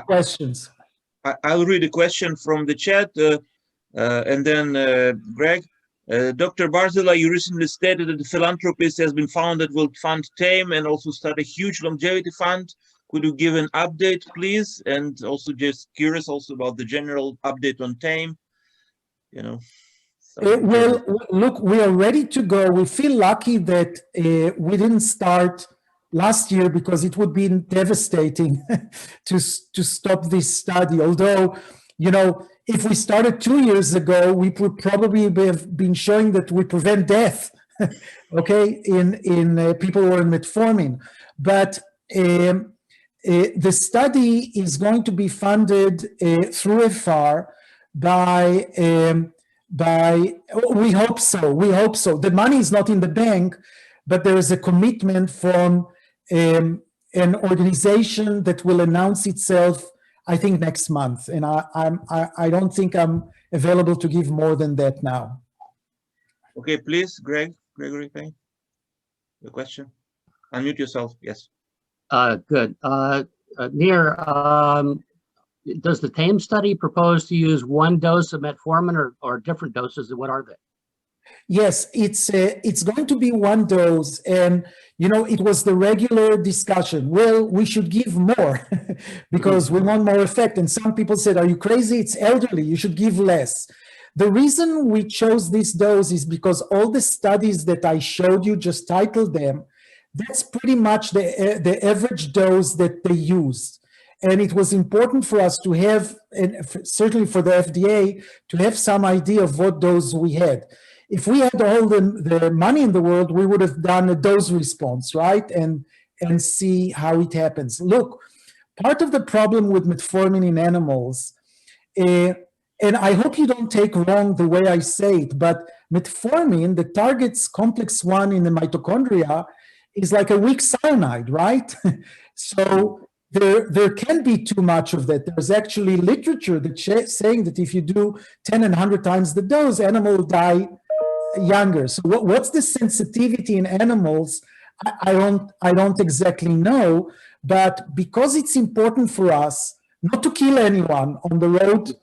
Questions. I'll read a question from the chat, and then Greg. Dr. Barzilai, you recently stated that the philanthropist has been found that will fund TAME and also start a huge longevity fund. Could you give an update, please? And also just curious also about the general update on TAME, you know. Well, look, we are ready to go. We feel lucky that we didn't start last year because it would be devastating to stop this study. Although, you know, if we started 2 years ago, we would probably have been showing that we prevent death, okay, in people who are on metformin. But the study is going to be funded through FR by, we hope so, The money is not in the bank, but there is a commitment from an organization that will announce itself, I think, next month. And I don't think I'm available to give more than that now. Okay, please, Gregory, the question. Unmute yourself, yes. Good. Nir, does the TAME study propose to use one dose of metformin or different doses? What are they? Yes, it's going to be one dose, and you know, it was the regular discussion. Well, we should give more because we want more effect. And some people said, "Are you crazy? It's elderly. You should give less." The reason we chose this dose is because all the studies that I showed you, just titled them, that's pretty much the average dose that they used. And it was important for us to have, and certainly for the FDA, to have some idea of what dose we had. If we had all the money in the world, we would have done a dose response, right? And see how it happens. Look, part of the problem with metformin in animals, and I hope you don't take wrong the way I say it, but metformin that targets complex 1 in the mitochondria is like a weak cyanide, right? So there can be too much of that. There's actually literature that's saying that if you do 10 and 100 times the dose, animal will die younger. So what's the sensitivity in animals? I don't exactly know, but because it's important for us not to kill anyone on the road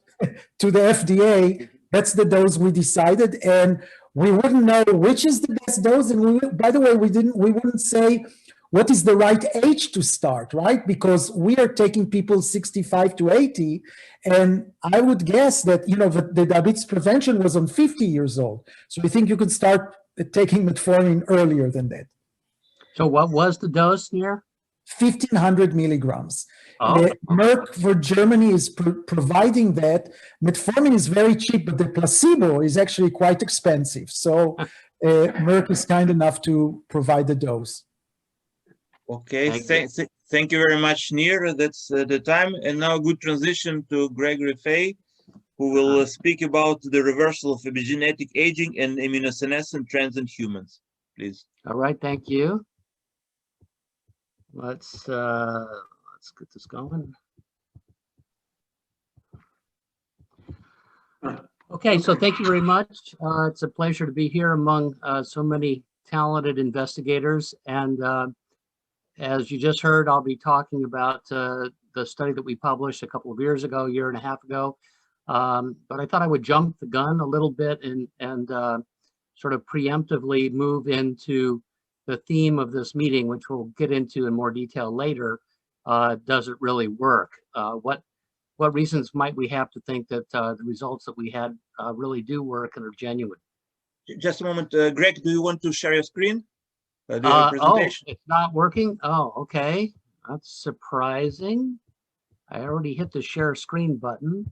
to the FDA, that's the dose we decided, and we wouldn't know which is the best dose. And by the way, we wouldn't say what is the right age to start, right? Because we are taking people 65 to 80, and I would guess that, you know, the diabetes prevention was on 50 years old. So we think you could start taking metformin earlier than that. So what was the dose near? 1,500 milligrams. Oh. Merck for Germany is providing that. Metformin is very cheap, but the placebo is actually quite expensive. So Merck is kind enough to provide the dose. Okay, thank you very much, Nir. That's the time. And now a good transition to Gregory Fahy, who will speak about the reversal of epigenetic aging and immunosenescence trends in humans. Please. All right, thank you. Let's get this going. Okay, so thank you very much. It's a pleasure to be here among so many talented investigators. And as you just heard, I'll be talking about the study that we published a couple of years ago, year and a half ago. But I thought I would jump the gun a little bit and sort of preemptively move into the theme of this meeting, which we'll get into in more detail later. Does it really work? What reasons might we have to think that the results that we had really do work and are genuine? Just a moment, Greg, do you want to share your screen? The Oh, presentation? it's not working? Oh, okay. That's surprising. I already hit the share screen button.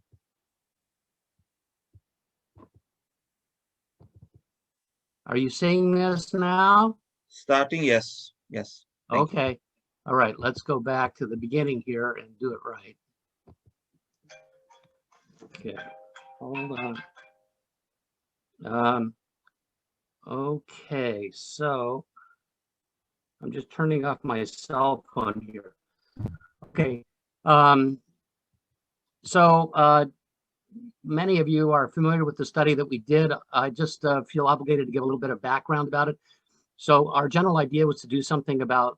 Are you seeing this now? Starting, yes. Okay. All right, let's go back to the beginning here and do it right. Okay, hold on. Okay, so I'm just turning off my cell phone here. Okay, many of you are familiar with the study that we did. I just feel obligated to give a little bit of background about it. So our general idea was to do something about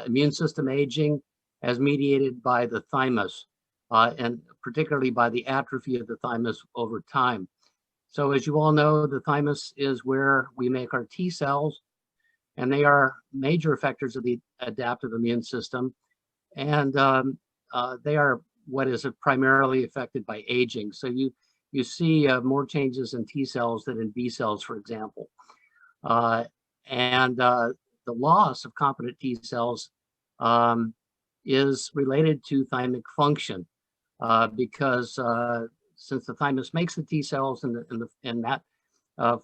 immune system aging as mediated by the thymus, and particularly by the atrophy of the thymus over time. So as you all know, the thymus is where we make our T cells, and they are major effectors of the adaptive immune system. And they are what is primarily affected by aging. So you see more changes in T cells than in B cells, for example. The loss of competent T cells is related to thymic function because since the thymus makes the T cells and that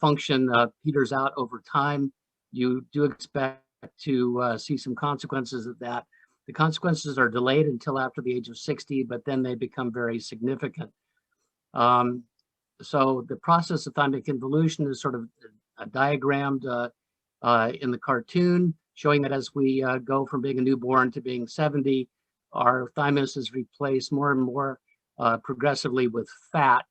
function peters out over time, you do expect to see some consequences of that. The consequences are delayed until after the age of 60, but then they become very significant. So the process of thymic involution is sort of diagrammed in the cartoon, showing that as we go from being a newborn to being 70, our thymus is replaced more and more progressively with fat,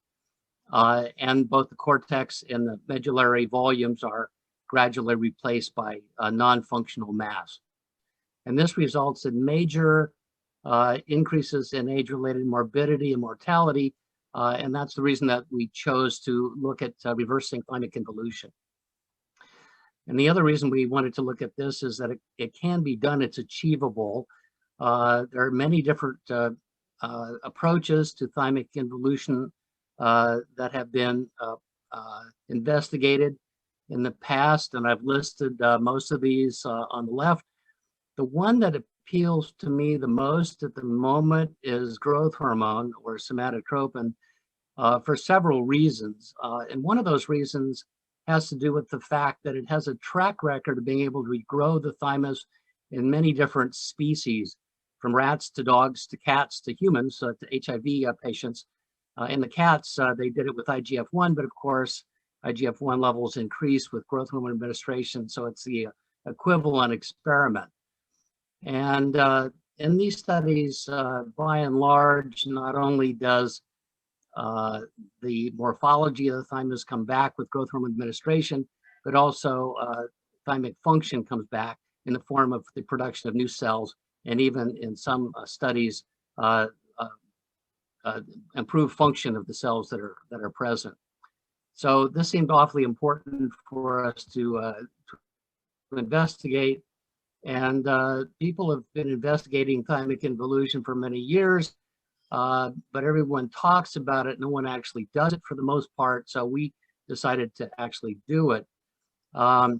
and both the cortex and the medullary volumes are gradually replaced by non-functional mass. And this results in major increases in age-related morbidity and mortality, and that's the reason that we chose to look at reversing thymic involution. And the other reason we wanted to look at this is that it can be done, it's achievable. There are many different approaches to thymic involution that have been investigated in the past, and I've listed most of these on the left. The one that appeals to me the most at the moment is growth hormone, or somatotropin, for several reasons. And one of those reasons has to do with the fact that it has a track record of being able to regrow the thymus in many different species, from rats to dogs to cats to humans, to HIV patients. In the cats, they did it with IGF-1, but of course, IGF-1 levels increase with growth hormone administration, so it's the equivalent experiment. And in these studies, by and large, not only does the morphology of the thymus come back with growth hormone administration, but also thymic function comes back in the form of the production of new cells, and even in some studies, improved function of the cells that are present. So this seemed awfully important for us to investigate. And people have been investigating thymic involution for many years, but everyone talks about it. No one actually does it for the most part. So we decided to actually do it. Now,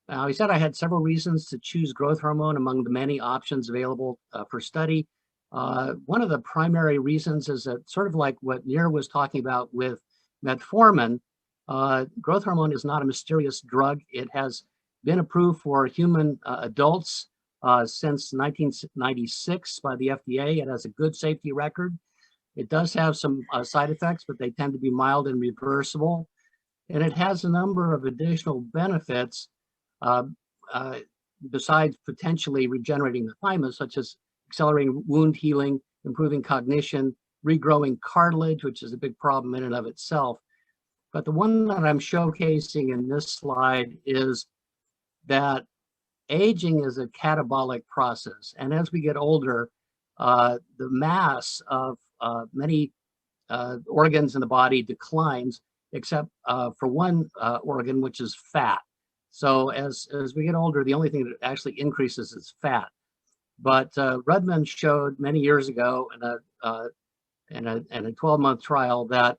I said I had several reasons to choose growth hormone among the many options available for study. One of the primary reasons is that, sort of like what Nir was talking about with metformin, growth hormone is not a mysterious drug. It has been approved for human adults since 1996 by the FDA. It has a good safety record. It does have some side effects, but they tend to be mild and reversible. And it has a number of additional benefits besides potentially regenerating the thymus, such as accelerating wound healing, improving cognition, regrowing cartilage, which is a big problem in and of itself. But the one that I'm showcasing in this slide is that aging is a catabolic process. And as we get older, the mass of many organs in the body declines, except for one organ, which is fat. So as we get older, the only thing that actually increases is fat. But Rudman showed many years ago in a 12-month trial that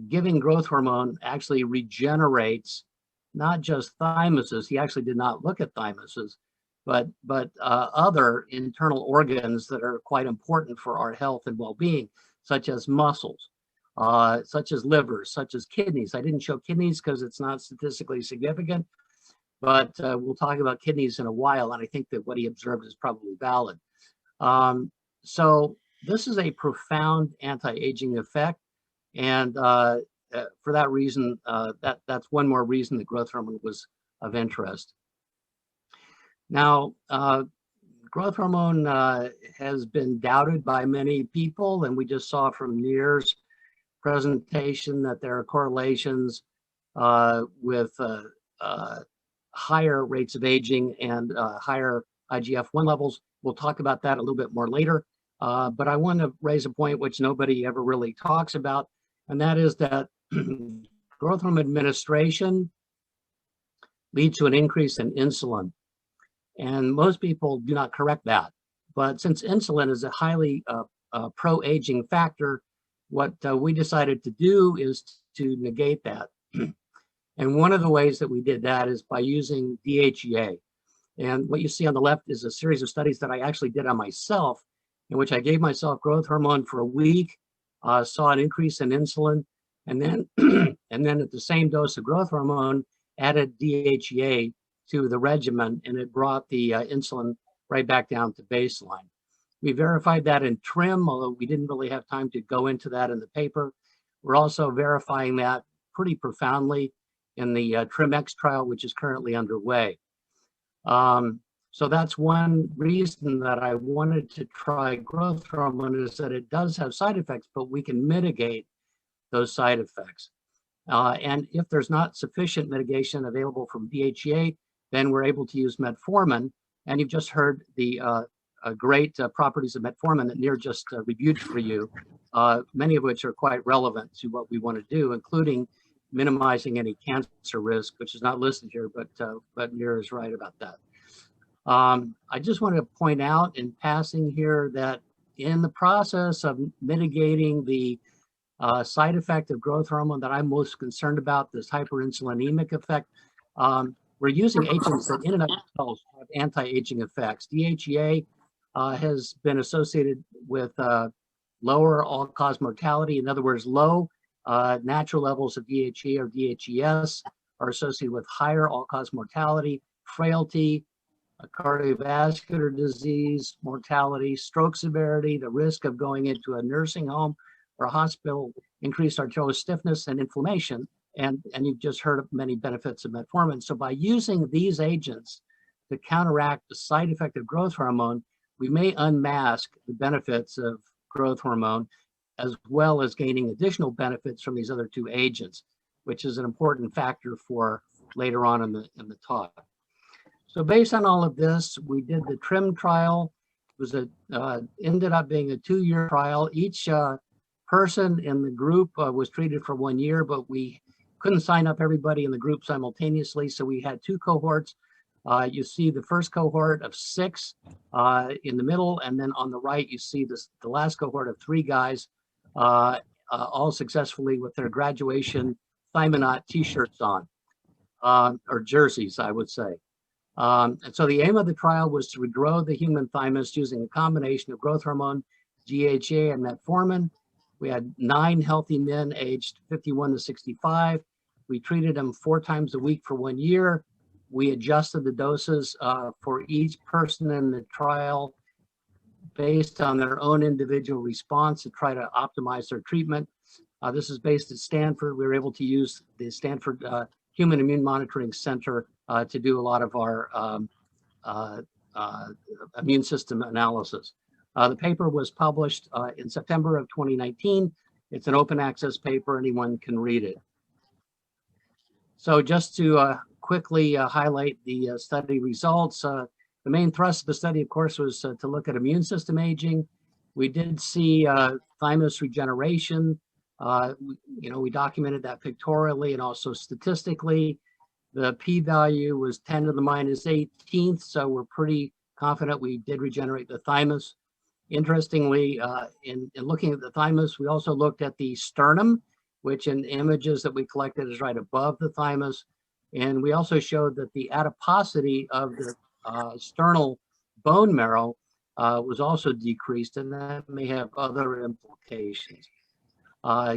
giving growth hormone actually regenerates not just thymuses. He actually did not look at thymuses, but other internal organs that are quite important for our health and well-being, such as muscles, such as livers, such as kidneys. I didn't show kidneys because it's not statistically significant, but we'll talk about kidneys in a while, and I think that what he observed is probably valid. So this is a profound anti-aging effect, and for that reason, that's one more reason that growth hormone was of interest. Now, growth hormone has been doubted by many people, and we just saw from Nir's presentation that there are correlations with higher rates of aging and higher IGF-1 levels. We'll talk about that a little bit more later, but I want to raise a point which nobody ever really talks about, and that is that growth hormone administration leads to an increase in insulin. And most people do not correct that. But since insulin is a highly pro-aging factor, what we decided to do is to negate that. And one of the ways that we did that is by using DHEA. And what you see on the left is a series of studies that I actually did on myself, in which I gave myself growth hormone for a week, saw an increase in insulin, and then and then at the same dose of growth hormone, added DHEA to the regimen, and it brought the insulin right back down to baseline. We verified that in TRIM, although we didn't really have time to go into that in the paper. We're also verifying that pretty profoundly in the TRIM-X trial, which is currently underway. So that's one reason that I wanted to try growth hormone, is that it does have side effects, but we can mitigate those side effects. And if there's not sufficient mitigation available from DHEA, then we're able to use metformin. And you've just heard the great properties of metformin that Nir just reviewed for you, many of which are quite relevant to what we want to do, including minimizing any cancer risk, which is not listed here, but Nir is right about that. I just want to point out in passing here that in the process of mitigating the side effect of growth hormone that I'm most concerned about, this hyperinsulinemic effect, we're using agents that in and of themselves have anti-aging effects. DHEA has been associated with lower all-cause mortality. In other words, low natural levels of DHEA or DHES are associated with higher all-cause mortality, frailty, cardiovascular disease, mortality, stroke severity, the risk of going into a nursing home or a hospital, increased arterial stiffness and inflammation. And you've just heard of many benefits of metformin. So by using these agents to counteract the side effect of growth hormone, we may unmask the benefits of growth hormone, as well as gaining additional benefits from these other two agents, which is an important factor for later on in the talk. So based on all of this, we did the TRIM trial. It was ended up being a 2-year trial. Each person in the group was treated for 1 year, but we couldn't sign up everybody in the group simultaneously, so we had 2 cohorts. You see the first cohort of 6 in the middle, and then on the right you see the last cohort of 3 guys, all successfully with their graduation Thymonaut t-shirts on, or jerseys, I would say. And so the aim of the trial was to regrow the human thymus using a combination of growth hormone, DHEA, and metformin. We had 9 healthy men aged 51 to 65. We treated them 4 times a week for 1 year. We adjusted the doses for each person in the trial based on their own individual response to try to optimize their treatment. This is based at Stanford. We were able to use the Stanford Human Immune Monitoring Center to do a lot of our immune system analysis. The paper was published in September of 2019. It's an open access paper, anyone can read it. So just to quickly highlight the study results, the main thrust of the study, of course, was to look at immune system aging. We did see thymus regeneration. We documented that pictorially and also statistically. The p-value was 10 to the minus 18th, so we're pretty confident we did regenerate the thymus. Interestingly, in looking at the thymus, we also looked at the sternum, which in images that we collected is right above the thymus. And we also showed that the adiposity of the sternal bone marrow was also decreased, and that may have other implications.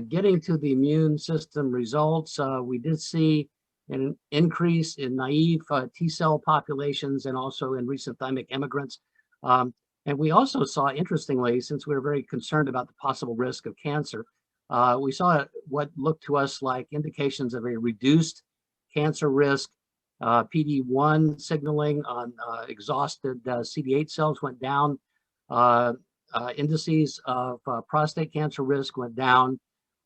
Getting to the immune system results, we did see an increase in naive T-cell populations and also in recent thymic immigrants. And we also saw, interestingly, since we were very concerned about the possible risk of cancer, we saw what looked to us like indications of a reduced cancer risk. PD-1 signaling on exhausted CD8 cells went down. Indices of prostate cancer risk went down.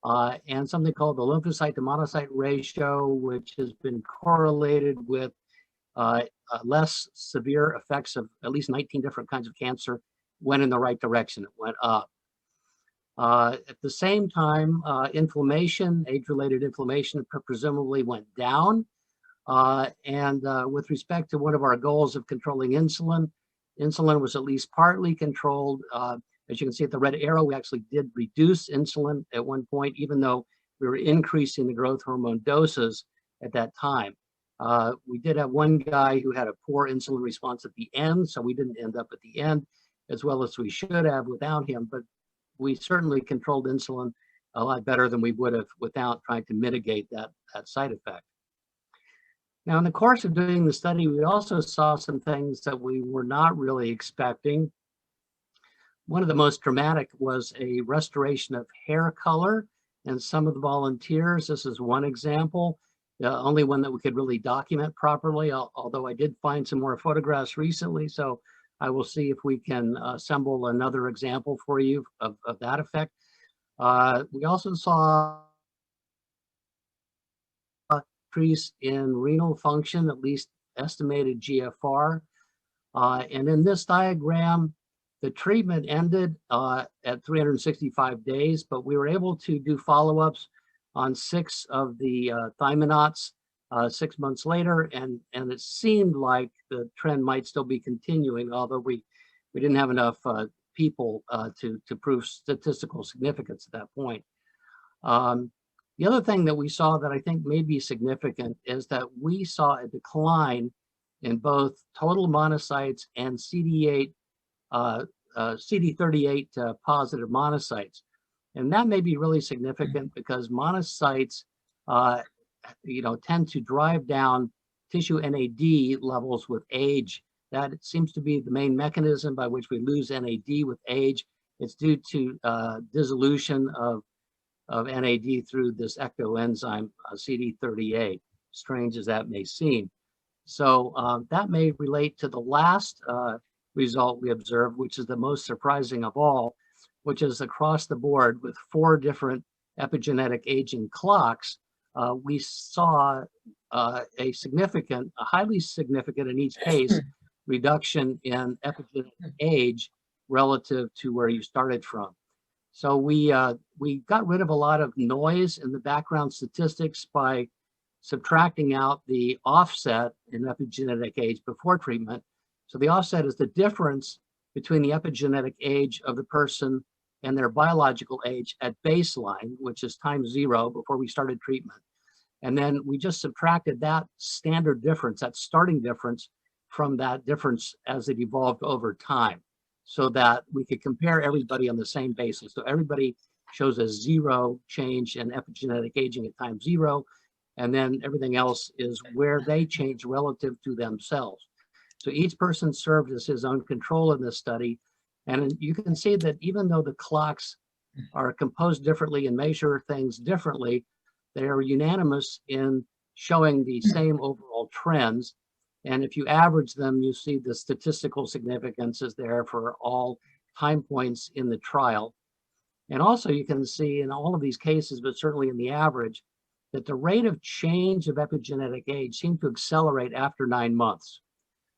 And something called the lymphocyte to monocyte ratio, which has been correlated with less severe effects of at least 19 different kinds of cancer, went in the right direction. It went up. At the same time, inflammation, age-related inflammation, presumably went down. With respect to one of our goals of controlling insulin, insulin was at least partly controlled. As you can see at the red arrow, we actually did reduce insulin at one point, even though we were increasing the growth hormone doses at that time. We did have one guy who had a poor insulin response at the end, so we didn't end up at the end as well as we should have without him, but we certainly controlled insulin a lot better than we would have without trying to mitigate that side effect. Now, in the course of doing the study, we also saw some things that we were not really expecting. One of the most dramatic was a restoration of hair color in some of the volunteers. This is one example, the only one that we could really document properly, although I did find some more photographs recently, so I will see if we can assemble another example for you of that effect. We also saw increase in renal function, at least estimated GFR. And in this diagram, the treatment ended at 365 days, but we were able to do follow-ups on 6 of the thymonauts 6 months later, and it seemed like the trend might still be continuing, although we didn't have enough people to prove statistical significance at that point. The other thing that we saw that I think may be significant is that we saw a decline in both total monocytes and CD38 positive monocytes. And that may be really significant because monocytes tend to drive down tissue NAD levels with age. That seems to be the main mechanism by which we lose NAD with age. It's due to dissolution of NAD through this ectoenzyme CD38, strange as that may seem. So that may relate to the last result we observed, which is the most surprising of all, which is across the board with 4 different epigenetic aging clocks. We saw a highly significant in each case, reduction in epigenetic age relative to where you started from. So we got rid of a lot of noise in the background statistics by subtracting out the offset in epigenetic age before treatment. So the offset is the difference between the epigenetic age of the person and their biological age at baseline, which is ×0 before we started treatment. And then we just subtracted that standard difference, that starting difference, from that difference as it evolved over time, so that we could compare everybody on the same basis. So everybody shows a 0 change in epigenetic aging at ×0, and then everything else is where they change relative to themselves. So each person served as his own control in this study. And you can see that even though the clocks are composed differently and measure things differently, they are unanimous in showing the same overall trends. And if you average them, you see the statistical significance is there for all time points in the trial. And also you can see in all of these cases, but certainly in the average, that the rate of change of epigenetic age seemed to accelerate after 9 months.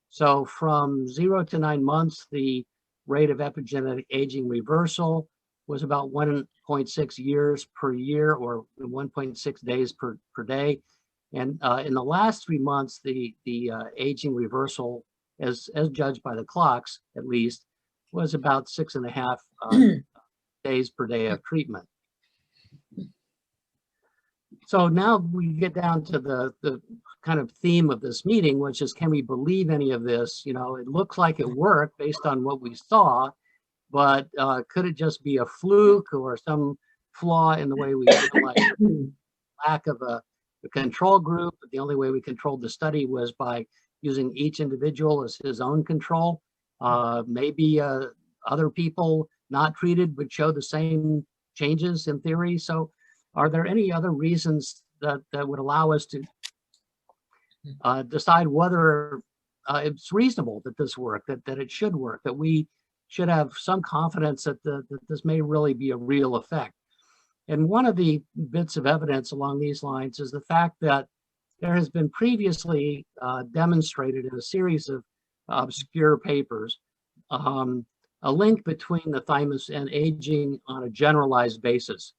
So from 0 to 9 months, the rate of epigenetic aging reversal was about 1.6 years per year, or 1.6 days per day. And in the last 3 months, the aging reversal, as judged by the clocks at least, was about 6.5 days per day of treatment. So now we get down to the kind of theme of this meeting, which is, can we believe any of this? You know, it looks like it worked based on what we saw, but could it just be a fluke or some flaw in the way we analyze, lack of a the control group. The only way we controlled the study was by using each individual as his own control. Maybe other people not treated would show the same changes in theory. So are there any other reasons that would allow us to decide whether it's reasonable that this work, that it should work, that we should have some confidence that this may really be a real effect? And one of the bits of evidence along these lines is the fact that there has been previously demonstrated in a series of obscure papers a link between the thymus and aging on a generalized basis.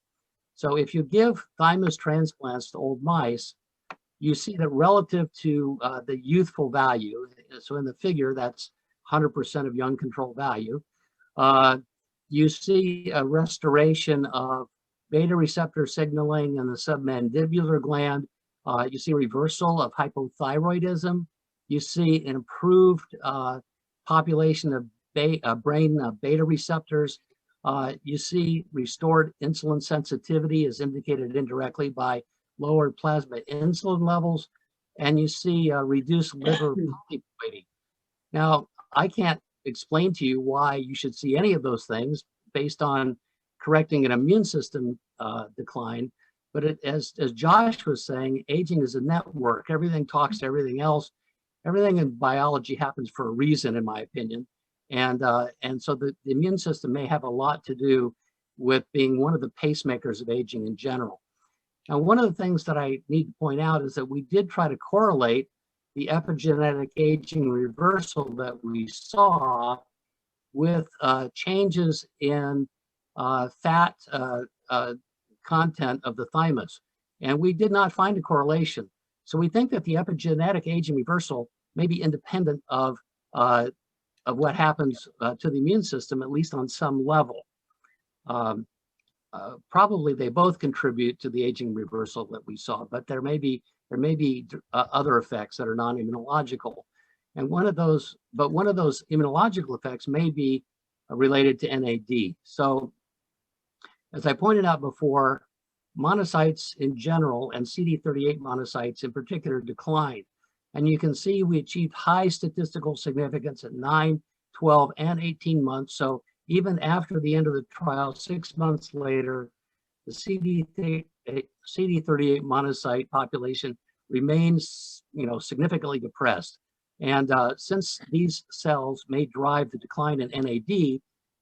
So if you give thymus transplants to old mice, you see that relative to the youthful value, so in the figure, that's 100% of young control value, you see a restoration of beta receptor signaling in the submandibular gland. You see reversal of hypothyroidism. You see an improved population of brain beta receptors. You see restored insulin sensitivity as indicated indirectly by lowered plasma insulin levels, and you see reduced liver polyploidy. Now, I can't explain to you why you should see any of those things based on correcting an immune system decline, but as Josh was saying, aging is a network. Everything talks to everything else. Everything in biology happens for a reason, in my opinion. And so the immune system may have a lot to do with being one of the pacemakers of aging in general. Now, one of the things that I need to point out is that we did try to correlate the epigenetic aging reversal that we saw with changes in fat content of the thymus. And we did not find a correlation. So we think that the epigenetic aging reversal may be independent of what happens to the immune system, at least on some level. Probably they both contribute to the aging reversal that we saw, but there may be other effects that are non-immunological. And one of those immunological effects may be related to NAD. So as I pointed out before, monocytes in general and CD38 monocytes in particular decline. And you can see we achieved high statistical significance at 9, 12, and 18 months. So even after the end of the trial, 6 months later, the CD38 monocyte population remains, significantly depressed. And since these cells may drive the decline in NAD,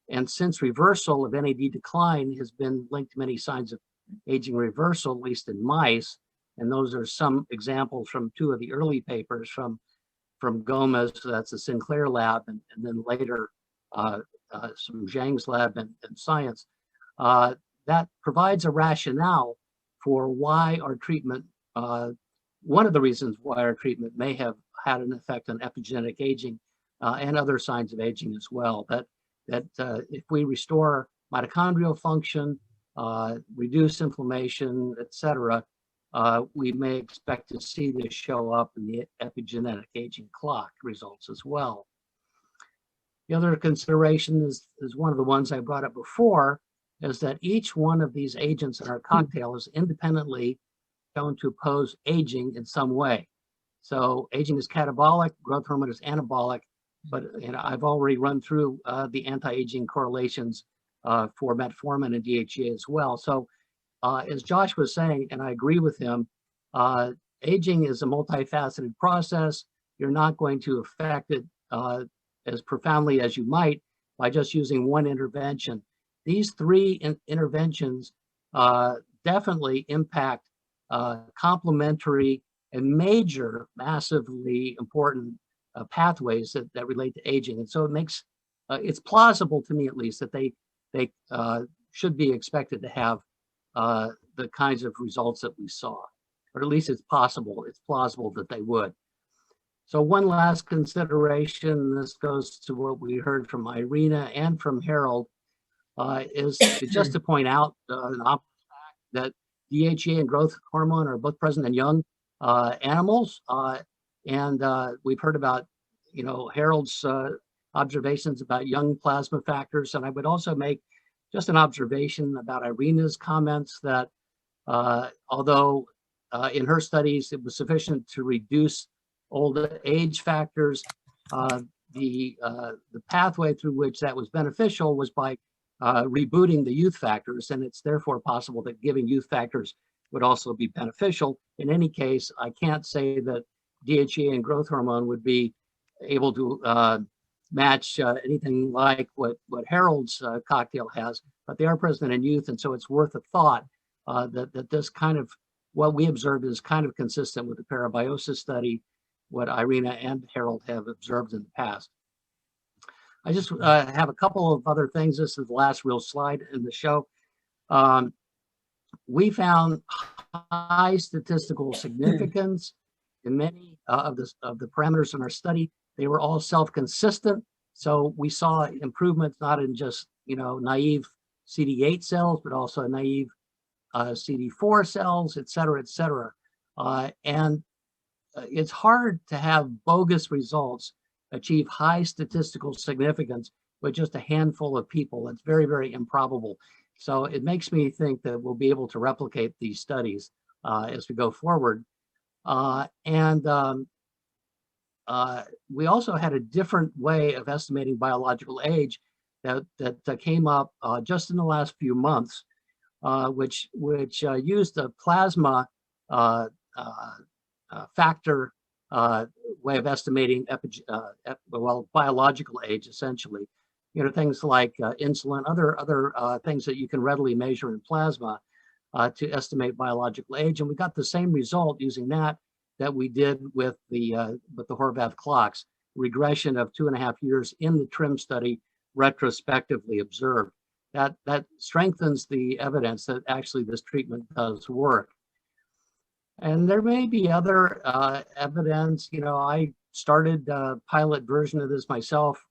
and since reversal of NAD decline has been linked to many signs of aging reversal, at least in mice, and those are some examples from two of the early papers from Gomez, so that's the Sinclair lab, and then later some Zhang's lab and science, that provides a rationale for why our treatment, one of the reasons why our treatment may have had an effect on epigenetic aging and other signs of aging as well. That if we restore mitochondrial function, reduce inflammation, etc., we may expect to see this show up in the epigenetic aging clock results as well. The other consideration is one of the ones I brought up before, is that each one of these agents in our cocktail is independently shown to oppose aging in some way. So aging is catabolic, growth hormone is anabolic, but I've already run through the anti-aging correlations for metformin and DHEA as well. So as Josh was saying, and I agree with him, aging is a multifaceted process. You're not going to affect it as profoundly as you might by just using one intervention. These three interventions definitely impact complementary and massively important pathways that relate to aging. And so it makes, it's plausible to me at least that they should be expected to have the kinds of results that we saw, or at least it's plausible that they would. So one last consideration, this goes to what we heard from Irina and from Harold, is just to point out an obvious fact that DHEA and growth hormone are both present in young animals. And we've heard about, Harold's observations about young plasma factors. And I would also make just an observation about Irina's comments that although in her studies, it was sufficient to reduce old age factors. The pathway through which that was beneficial was by rebooting the youth factors, and it's therefore possible that giving youth factors would also be beneficial. In any case, I can't say that DHEA and growth hormone would be able to match anything like what Harold's cocktail has, but they are present in youth, and so it's worth a thought that this kind of, what we observed is kind of consistent with the parabiosis study, what Irina and Harold have observed in the past. I just have a couple of other things. This is the last real slide in the show. We found high statistical significance in many of the parameters in our study. They were all self-consistent. So we saw improvements not in just, naive CD8 cells, but also naive CD4 cells, et cetera, et cetera. And it's hard to have bogus results achieve high statistical significance with just a handful of people. It's very, very improbable. So it makes me think that we'll be able to replicate these studies as we go forward. We also had a different way of estimating biological age that came up just in the last few months, which used a plasma factor way of estimating biological age, essentially. Things like insulin, other things that you can readily measure in plasma to estimate biological age. And we got the same result using that we did with the Horvath clocks, regression of 2.5 years in the TRIM study, retrospectively observed. That strengthens the evidence that actually this treatment does work. And there may be other evidence. I started a pilot version of this myself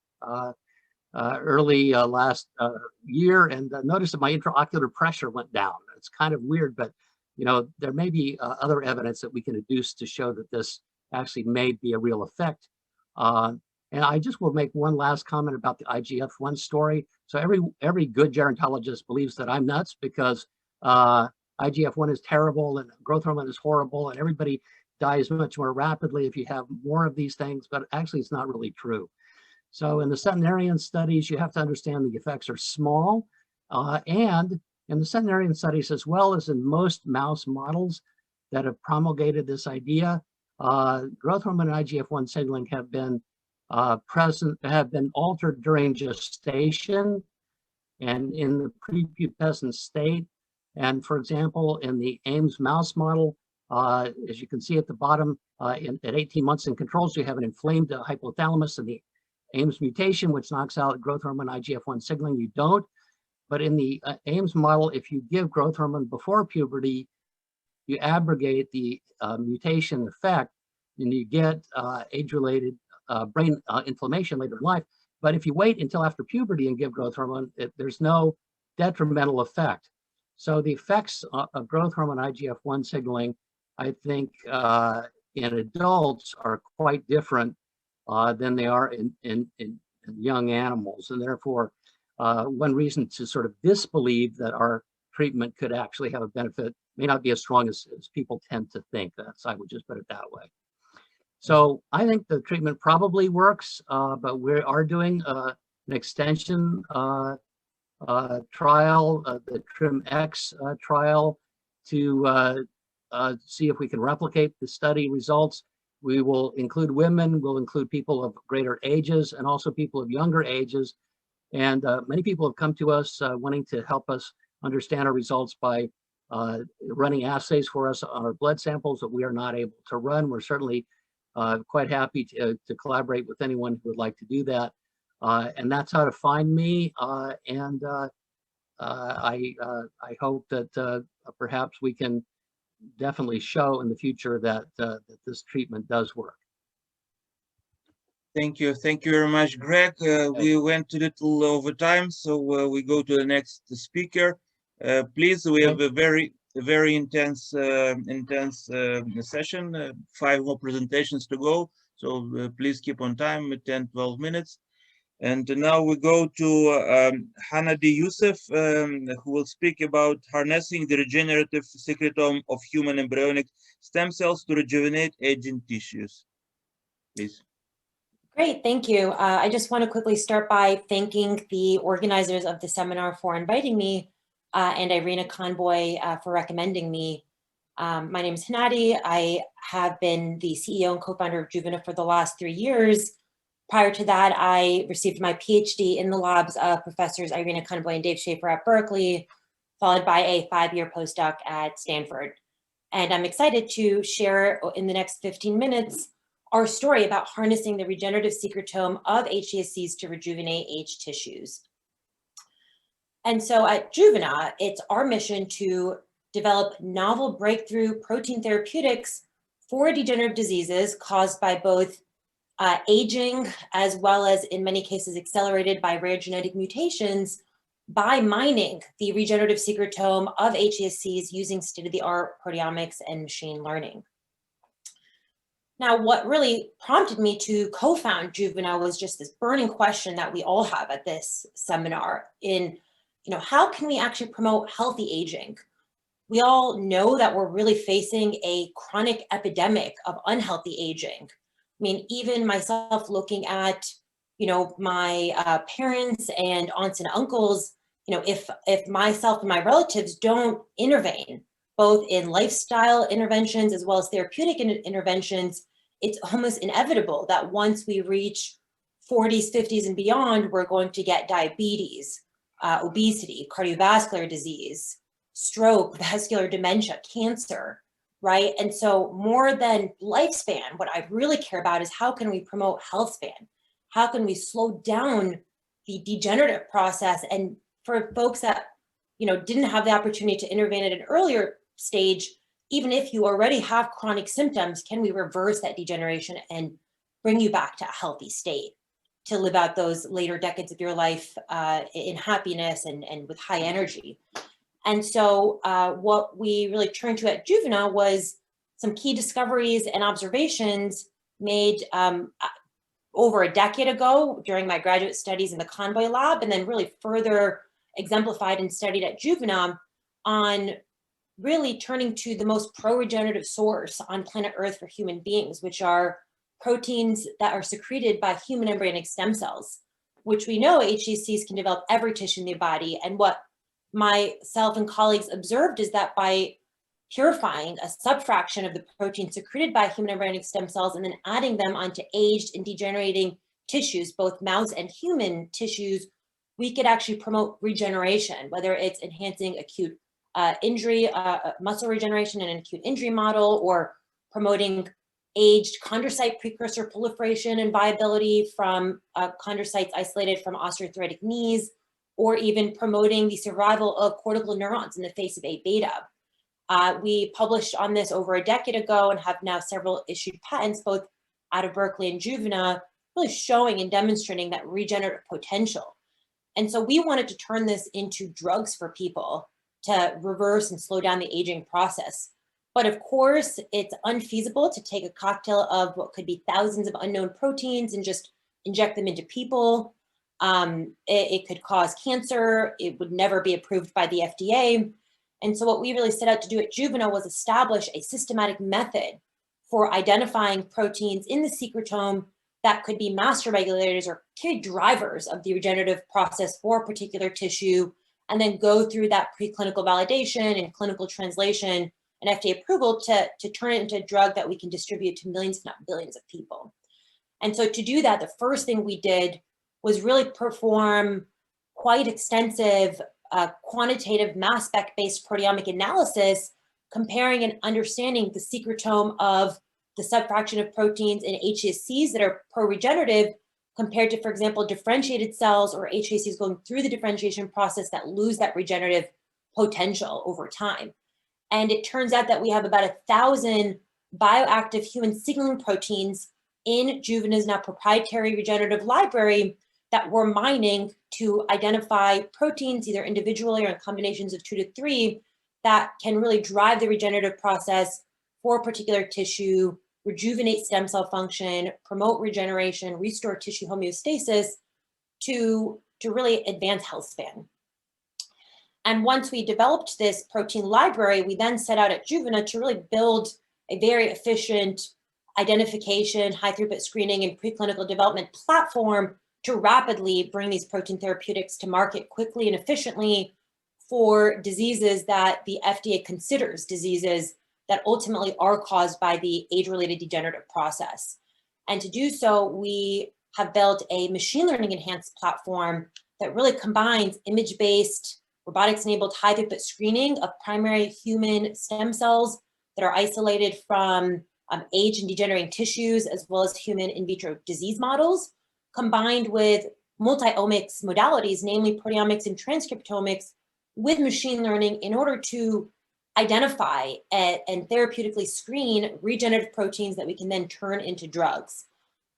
early last year, and noticed that my intraocular pressure went down. It's kind of weird, but there may be other evidence that we can deduce to show that this actually may be a real effect. And I just will make one last comment about the IGF-1 story. So every good gerontologist believes that I'm nuts because IGF-1 is terrible and growth hormone is horrible and everybody dies much more rapidly if you have more of these things, but actually it's not really true. So in the centenarian studies, you have to understand the effects are small, and in the centenarian studies, as well as in most mouse models that have promulgated this idea, growth hormone and IGF-1 signaling have been altered during gestation and in the prepubescent state. And for example, in the Ames mouse model, as you can see at the bottom, at 18 months in controls, you have an inflamed hypothalamus and the Ames mutation, which knocks out growth hormone IGF-1 signaling. You don't. But in the Ames model, if you give growth hormone before puberty, you abrogate the mutation effect and you get age-related brain inflammation later in life. But if you wait until after puberty and give growth hormone, there's no detrimental effect. So the effects of growth hormone IGF-1 signaling, I think, in adults are quite different than they are in young animals. And therefore, one reason to sort of disbelieve that our treatment could actually have a benefit may not be as strong as people tend to think. I would just put it that way. So I think the treatment probably works, but we are doing an extension trial, the TRIM-X trial, to see if we can replicate the study results. We will include women, we'll include people of greater ages and also people of younger ages. And many people have come to us wanting to help us understand our results by running assays for us on our blood samples that we are not able to run. We're certainly quite happy to collaborate with anyone who would like to do that. And that's how to find me. I hope that perhaps we can definitely show in the future that, that this treatment does work. Thank you very much, Greg. We went a little over time, so we go to the next speaker. Please, we have a very intense session. 5 more presentations to go, so please keep on time, 10-12 minutes. And now we go to Hanadie Yousef, who will speak about harnessing the regenerative secretome of human embryonic stem cells to rejuvenate aging tissues. Please. Great, thank you. I just want to quickly start by thanking the organizers of the seminar for inviting me and Irina Conboy for recommending me. My name is Hanadie. I have been the CEO and co-founder of Juvena for the last 3 years. Prior to that, I received my PhD in the labs of Professors Irina Conboy and Dave Schaefer at Berkeley, followed by a 5-year postdoc at Stanford. And I'm excited to share in the next 15 minutes our story about harnessing the regenerative secretome of HSCs to rejuvenate aged tissues. And so at Juvena, it's our mission to develop novel breakthrough protein therapeutics for degenerative diseases caused by both aging, as well as in many cases accelerated by rare genetic mutations, by mining the regenerative secretome of HSCs using state-of-the-art proteomics and machine learning. Now, what really prompted me to co-found Juvena was just this burning question that we all have at this seminar in, how can we actually promote healthy aging? We all know that we're really facing a chronic epidemic of unhealthy aging. I mean, even myself looking at, my parents and aunts and uncles, if myself and my relatives don't intervene, both in lifestyle interventions as well as therapeutic interventions, it's almost inevitable that once we reach 40s, 50s, and beyond, we're going to get diabetes, obesity, cardiovascular disease, stroke, vascular dementia, cancer, right? And so more than lifespan, what I really care about is how can we promote health span? How can we slow down the degenerative process? And for folks that, didn't have the opportunity to intervene at an earlier stage, even if you already have chronic symptoms, can we reverse that degeneration and bring you back to a healthy state to live out those later decades of your life in happiness and with high energy? And so what we really turned to at Juvena was some key discoveries and observations made over a decade ago during my graduate studies in the Conboy lab, and then really further exemplified and studied at Juvena on really turning to the most pro-regenerative source on planet Earth for human beings, which are proteins that are secreted by human embryonic stem cells, which we know HSCs can develop every tissue in the body. And what myself and colleagues observed is that by purifying a subfraction of the protein secreted by human embryonic stem cells and then adding them onto aged and degenerating tissues, both mouse and human tissues, we could actually promote regeneration, whether it's enhancing acute injury, muscle regeneration in an acute injury model, or promoting aged chondrocyte precursor proliferation and viability from chondrocytes isolated from osteoarthritic knees, or even promoting the survival of cortical neurons in the face of A-beta. We published on this over a decade ago and have now several issued patents, both out of Berkeley and Juvena, really showing and demonstrating that regenerative potential. And so we wanted to turn this into drugs for people to reverse and slow down the aging process. But of course, it's unfeasible to take a cocktail of what could be thousands of unknown proteins and just inject them into people. It could cause cancer. It would never be approved by the FDA. And so what we really set out to do at Juvena was establish a systematic method for identifying proteins in the secretome that could be master regulators or key drivers of the regenerative process for a particular tissue, and then go through that preclinical validation and clinical translation and FDA approval to turn it into a drug that we can distribute to millions, if not billions of people. And so to do that, the first thing we did was really perform quite extensive quantitative mass spec-based proteomic analysis, comparing and understanding the secretome of the subfraction of proteins in HSCs that are pro-regenerative compared to, for example, differentiated cells or HSCs going through the differentiation process that lose that regenerative potential over time. And it turns out that we have about 1,000 bioactive human signaling proteins in Juvena's now proprietary regenerative library that we're mining to identify proteins, either individually or in combinations of 2 to 3, that can really drive the regenerative process for a particular tissue, rejuvenate stem cell function, promote regeneration, restore tissue homeostasis, to really advance health span. And once we developed this protein library, we then set out at Juvena to really build a very efficient identification, high throughput screening, and preclinical development platform to rapidly bring these protein therapeutics to market quickly and efficiently for diseases that the FDA considers diseases that ultimately are caused by the age-related degenerative process. And to do so, we have built a machine learning enhanced platform that really combines image-based, robotics-enabled high throughput screening of primary human stem cells that are isolated from age and degenerating tissues, as well as human in vitro disease models, combined with multi-omics modalities, namely proteomics and transcriptomics, with machine learning in order to identify and therapeutically screen regenerative proteins that we can then turn into drugs.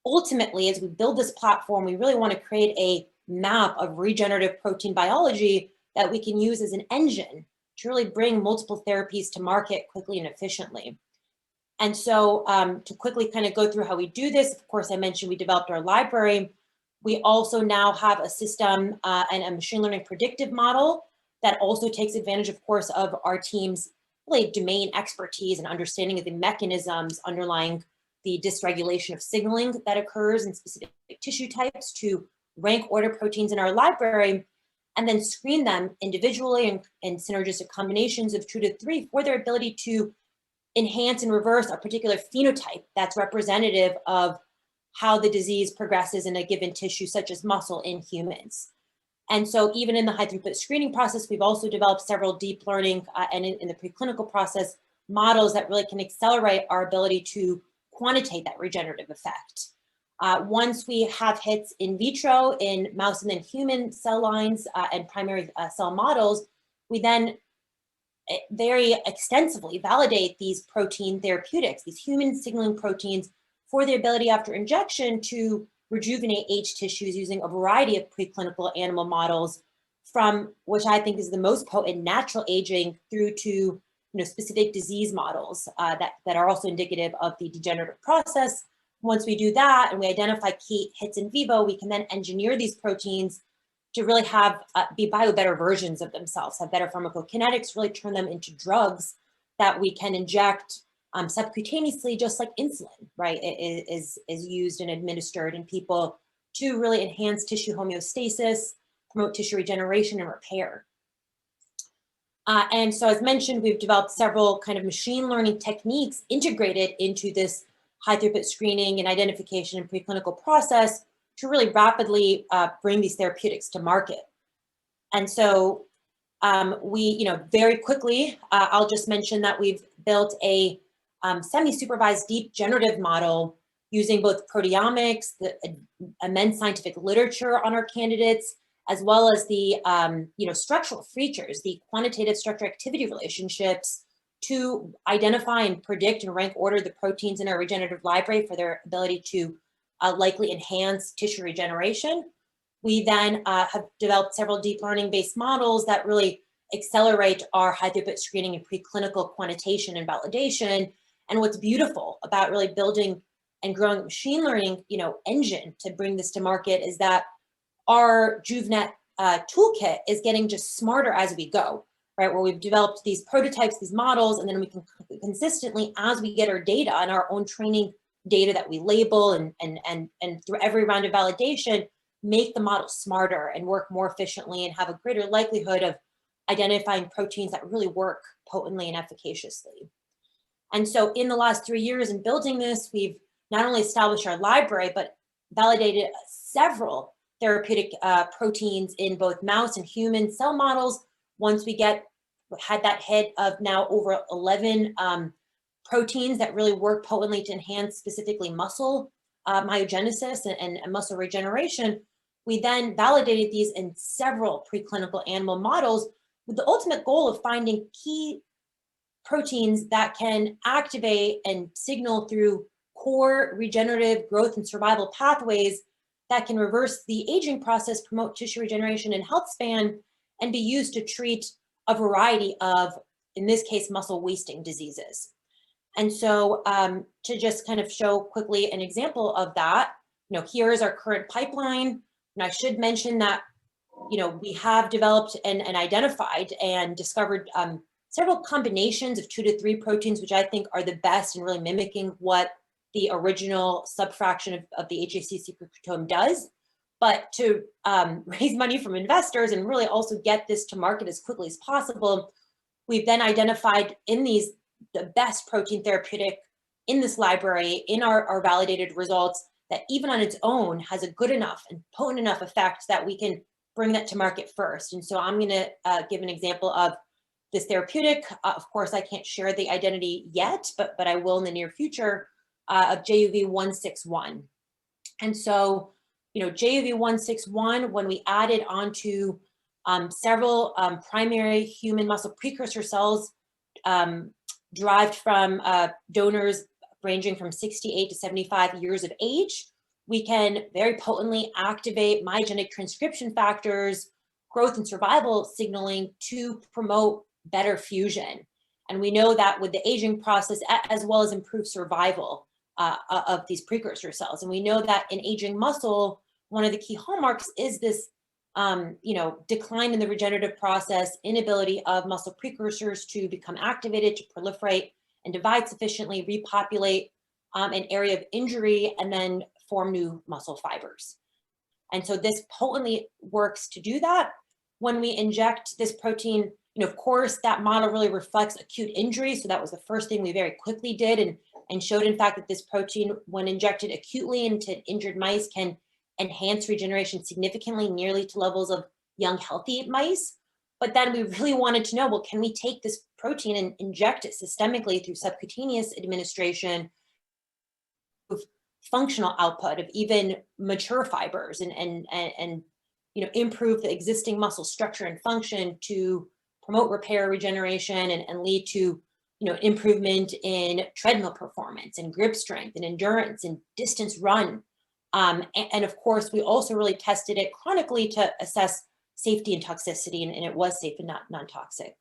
Ultimately, as we build this platform, we really want to create a map of regenerative protein biology that we can use as an engine to really bring multiple therapies to market quickly and efficiently. And so to quickly kind of go through how we do this, of course, I mentioned we developed our library. We also now have a system and a machine learning predictive model that also takes advantage, of course, of our team's really domain expertise and understanding of the mechanisms underlying the dysregulation of signaling that occurs in specific tissue types to rank order proteins in our library, and then screen them individually in synergistic combinations of 2 to 3 for their ability to enhance and reverse a particular phenotype that's representative of how the disease progresses in a given tissue, such as muscle in humans. And so even in the high throughput screening process, we've also developed several deep learning and in the preclinical process models that really can accelerate our ability to quantitate that regenerative effect. Once we have hits in vitro in mouse and then human cell lines and primary cell models, we then very extensively validate these protein therapeutics, these human signaling proteins, for the ability after injection to rejuvenate aged tissues using a variety of preclinical animal models, from which I think is the most potent natural aging through to specific disease models that are also indicative of the degenerative process. Once we do that and we identify key hits in vivo, we can then engineer these proteins to really have be better versions of themselves, have better pharmacokinetics, really turn them into drugs that we can inject subcutaneously, just like insulin, right, is used and administered in people to really enhance tissue homeostasis, promote tissue regeneration and repair. And so as mentioned, we've developed several kind of machine learning techniques integrated into this high throughput screening and identification and preclinical process to really rapidly bring these therapeutics to market. And so we, very quickly, I'll just mention that we've built a semi-supervised deep generative model using both proteomics, the immense scientific literature on our candidates, as well as the structural features, the quantitative structure activity relationships to identify and predict and rank order the proteins in our regenerative library for their ability to likely enhance tissue regeneration. We then have developed several deep learning based models that really accelerate our high throughput screening and preclinical quantitation and validation. And what's beautiful about really building and growing a machine learning engine to bring this to market is that our Juvena toolkit is getting just smarter as we go, right? Where we've developed these prototypes, these models, and then we can consistently, as we get our data and our own training data that we label and through every round of validation, make the model smarter and work more efficiently and have a greater likelihood of identifying proteins that really work potently and efficaciously. And so in the last 3 years in building this, we've not only established our library, but validated several therapeutic proteins in both mouse and human cell models. Once we had that hit of now over 11 proteins that really work potently to enhance specifically muscle myogenesis and muscle regeneration, we then validated these in several preclinical animal models with the ultimate goal of finding key proteins that can activate and signal through core regenerative growth and survival pathways that can reverse the aging process, promote tissue regeneration and health span, and be used to treat a variety of, in this case, muscle wasting diseases. And so to just kind of show quickly an example of that, here is our current pipeline. And I should mention that, we have developed and identified and discovered several combinations of 2 to 3 proteins, which I think are the best in really mimicking what the original subfraction of the HAC secretome does. But to raise money from investors and really also get this to market as quickly as possible, we've then identified in these the best protein therapeutic in this library, in our validated results, that even on its own has a good enough and potent enough effect that we can bring that to market first. And so I'm going to give an example of this therapeutic. Of course, I can't share the identity yet, but I will in the near future, of JUV161. And so, JUV161, when we added onto several primary human muscle precursor cells derived from donors ranging from 68 to 75 years of age, we can very potently activate myogenic transcription factors, growth and survival signaling to promote better fusion. And we know that with the aging process, as well as improve survival of these precursor cells. And we know that in aging muscle, one of the key hallmarks is this decline in the regenerative process, inability of muscle precursors to become activated, to proliferate and divide sufficiently, repopulate an area of injury, and then form new muscle fibers. And so this potently works to do that. When we inject this protein, of course, that model really reflects acute injury. So that was the first thing we very quickly did and showed, in fact, that this protein, when injected acutely into injured mice, can enhance regeneration significantly, nearly to levels of young, healthy mice. But then we really wanted to know, well, can we take this protein and inject it systemically through subcutaneous administration with functional output of even mature fibers and improve the existing muscle structure and function to promote repair, regeneration, and lead to improvement in treadmill performance and grip strength and endurance and distance run. And of course, we also really tested it chronically to assess safety and toxicity, and it was safe and non-toxic.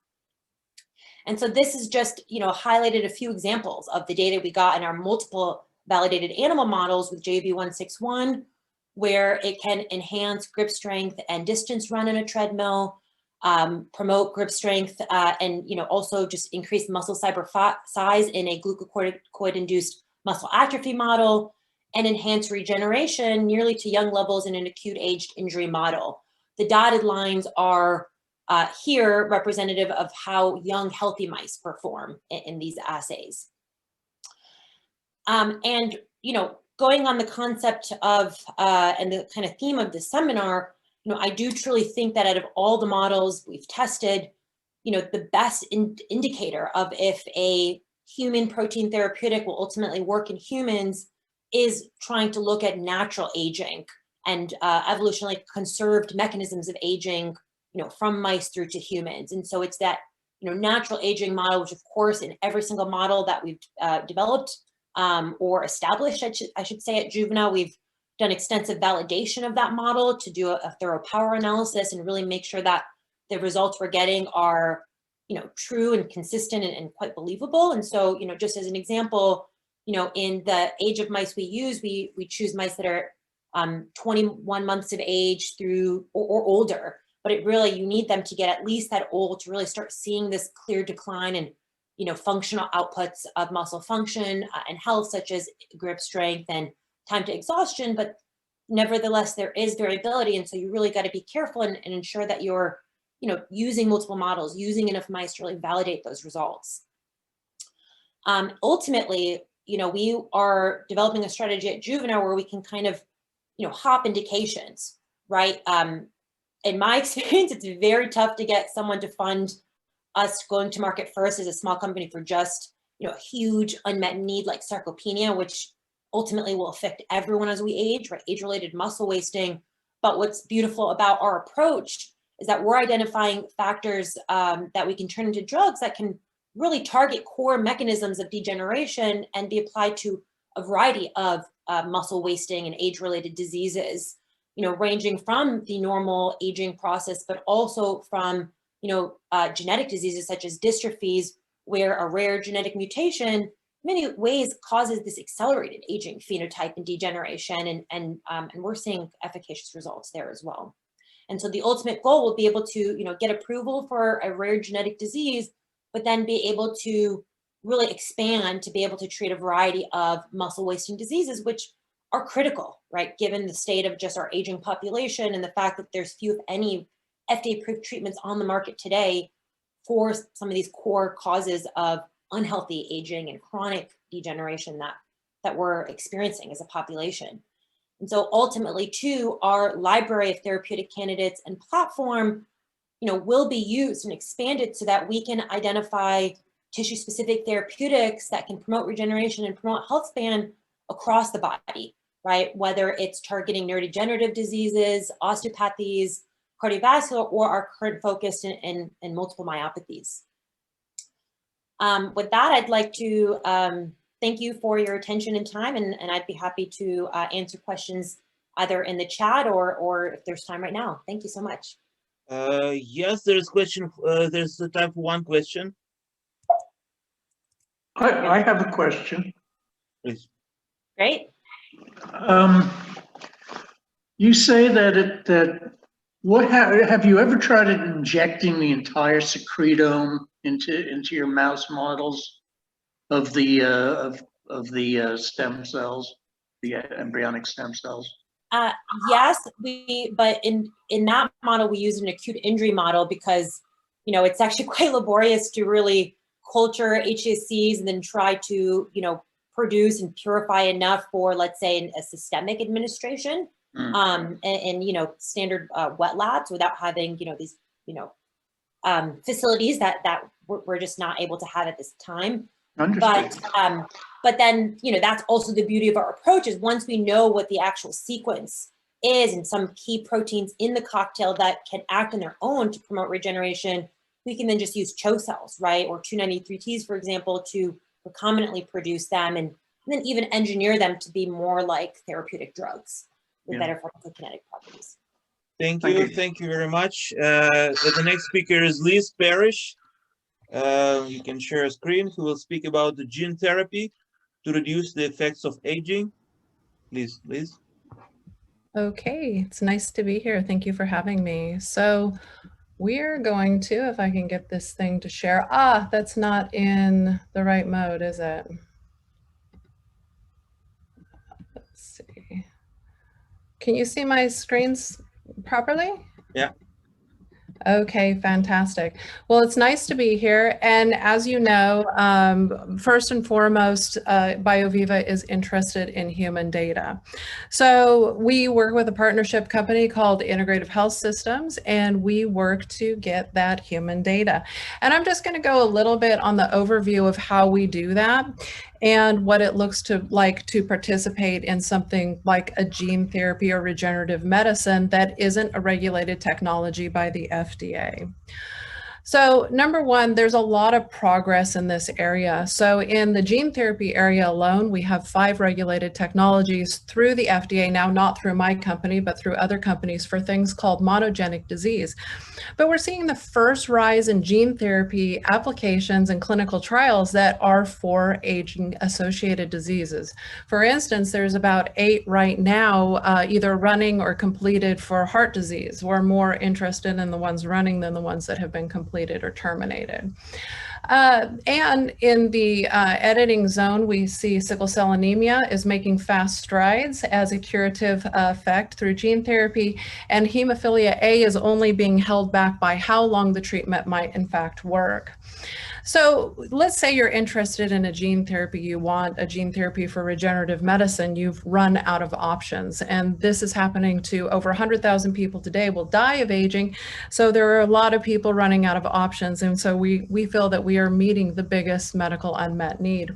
And so this is just, highlighted a few examples of the data we got in our multiple validated animal models with JUV161, where it can enhance grip strength and distance run in a treadmill, promote grip strength, and also just increase muscle fiber size in a glucocorticoid-induced muscle atrophy model, and enhance regeneration nearly to young levels in an acute aged injury model. The dotted lines are here representative of how young healthy mice perform in these assays. And going on the concept of and the kind of theme of the seminar, I do truly think that out of all the models we've tested, the best indicator of if a human protein therapeutic will ultimately work in humans is trying to look at natural aging and evolutionarily conserved mechanisms of aging, from mice through to humans. And so it's that, natural aging model, which of course in every single model that we've developed or established, I should say, at Juvena, we've done extensive validation of that model to do a thorough power analysis and really make sure that the results we're getting are, true and consistent and quite believable. And so, just as an example, in the age of mice we use, we choose mice that are 21 months of age through or older, but you need them to get at least that old to really start seeing this clear decline in, functional outputs of muscle function and health, such as grip strength and time to exhaustion. But nevertheless, there is variability. And so you really got to be careful and ensure that you're, using multiple models, using enough mice to really validate those results. Ultimately, we are developing a strategy at Juvena where we can kind of, hop indications, right? In my experience, it's very tough to get someone to fund us going to market first as a small company for just, a huge unmet need like sarcopenia, which ultimately will affect everyone as we age, right? Age-related muscle wasting. But what's beautiful about our approach is that we're identifying factors that we can turn into drugs that can really target core mechanisms of degeneration and be applied to a variety of muscle wasting and age-related diseases, ranging from the normal aging process, but also from, genetic diseases such as dystrophies, where a rare genetic mutation many ways causes this accelerated aging phenotype and degeneration, and we're seeing efficacious results there as well. And so the ultimate goal will be able to, you know, get approval for a rare genetic disease, but then be able to really expand to be able to treat a variety of muscle wasting diseases, which are critical, right? Given the state of just our aging population and the fact that there's few, if any, FDA-approved treatments on the market today for some of these core causes of unhealthy aging and chronic degeneration that we're experiencing as a population. And so ultimately, too, our library of therapeutic candidates and platform, you know, will be used and expanded so that we can identify tissue-specific therapeutics that can promote regeneration and promote health span across the body, right? Whether it's targeting neurodegenerative diseases, osteopathies, cardiovascular, or our current focus in multiple myopathies. With that, I'd like to thank you for your attention and time, and I'd be happy to answer questions either in the chat or if there's time right now. Thank you so much. Yes, there's question. There's time for one question. I have a question. Please. Great. You say that have you ever tried injecting the entire secretome into your mouse models of the stem cells, the embryonic stem cells? Yes, but in that model we use an acute injury model because, you know, it's actually quite laborious to really culture HSCs and then try to, you know, produce and purify enough for, let's say, a systemic administration. And you know, standard wet labs without having, you know, these, you know, facilities that we're just not able to have at this time. But then, you know, that's also the beauty of our approach is once we know what the actual sequence is and some key proteins in the cocktail that can act on their own to promote regeneration, we can then just use CHO cells, right? Or 293Ts, for example, to recombinantly produce them and then even engineer them to be more like therapeutic drugs with better pharmacokinetic properties. Thank you very much. The next speaker is Liz Parrish. You can share a screen. Who will speak about the gene therapy to reduce the effects of aging. Please, Liz. Okay, it's nice to be here. Thank you for having me. So we're going to, if I can get this thing to share. That's not in the right mode, is it? Let's see. Can you see my screens properly? Yeah. Okay, fantastic. Well, it's nice to be here. And as you know, first and foremost, BioViva is interested in human data. So we work with a partnership company called Integrative Health Systems, and we work to get that human data. And I'm just going to go a little bit on the overview of how we do that and what it looks like to participate in something like a gene therapy or regenerative medicine that isn't a regulated technology by the FDA. So number one, there's a lot of progress in this area. So in the gene therapy area alone, we have 5 regulated technologies through the FDA, now not through my company, but through other companies for things called monogenic disease. But we're seeing the first rise in gene therapy applications and clinical trials that are for aging-associated diseases. For instance, there's about 8 right now, either running or completed for heart disease. We're more interested in the ones running than the ones that have been completed or terminated. And in the editing zone, we see sickle cell anemia is making fast strides as a curative effect through gene therapy, and hemophilia A is only being held back by how long the treatment might in fact work. So let's say you're interested in a gene therapy, you want a gene therapy for regenerative medicine, you've run out of options. And this is happening to over 100,000 people today will die of aging. So there are a lot of people running out of options. And so we feel that we are meeting the biggest medical unmet need.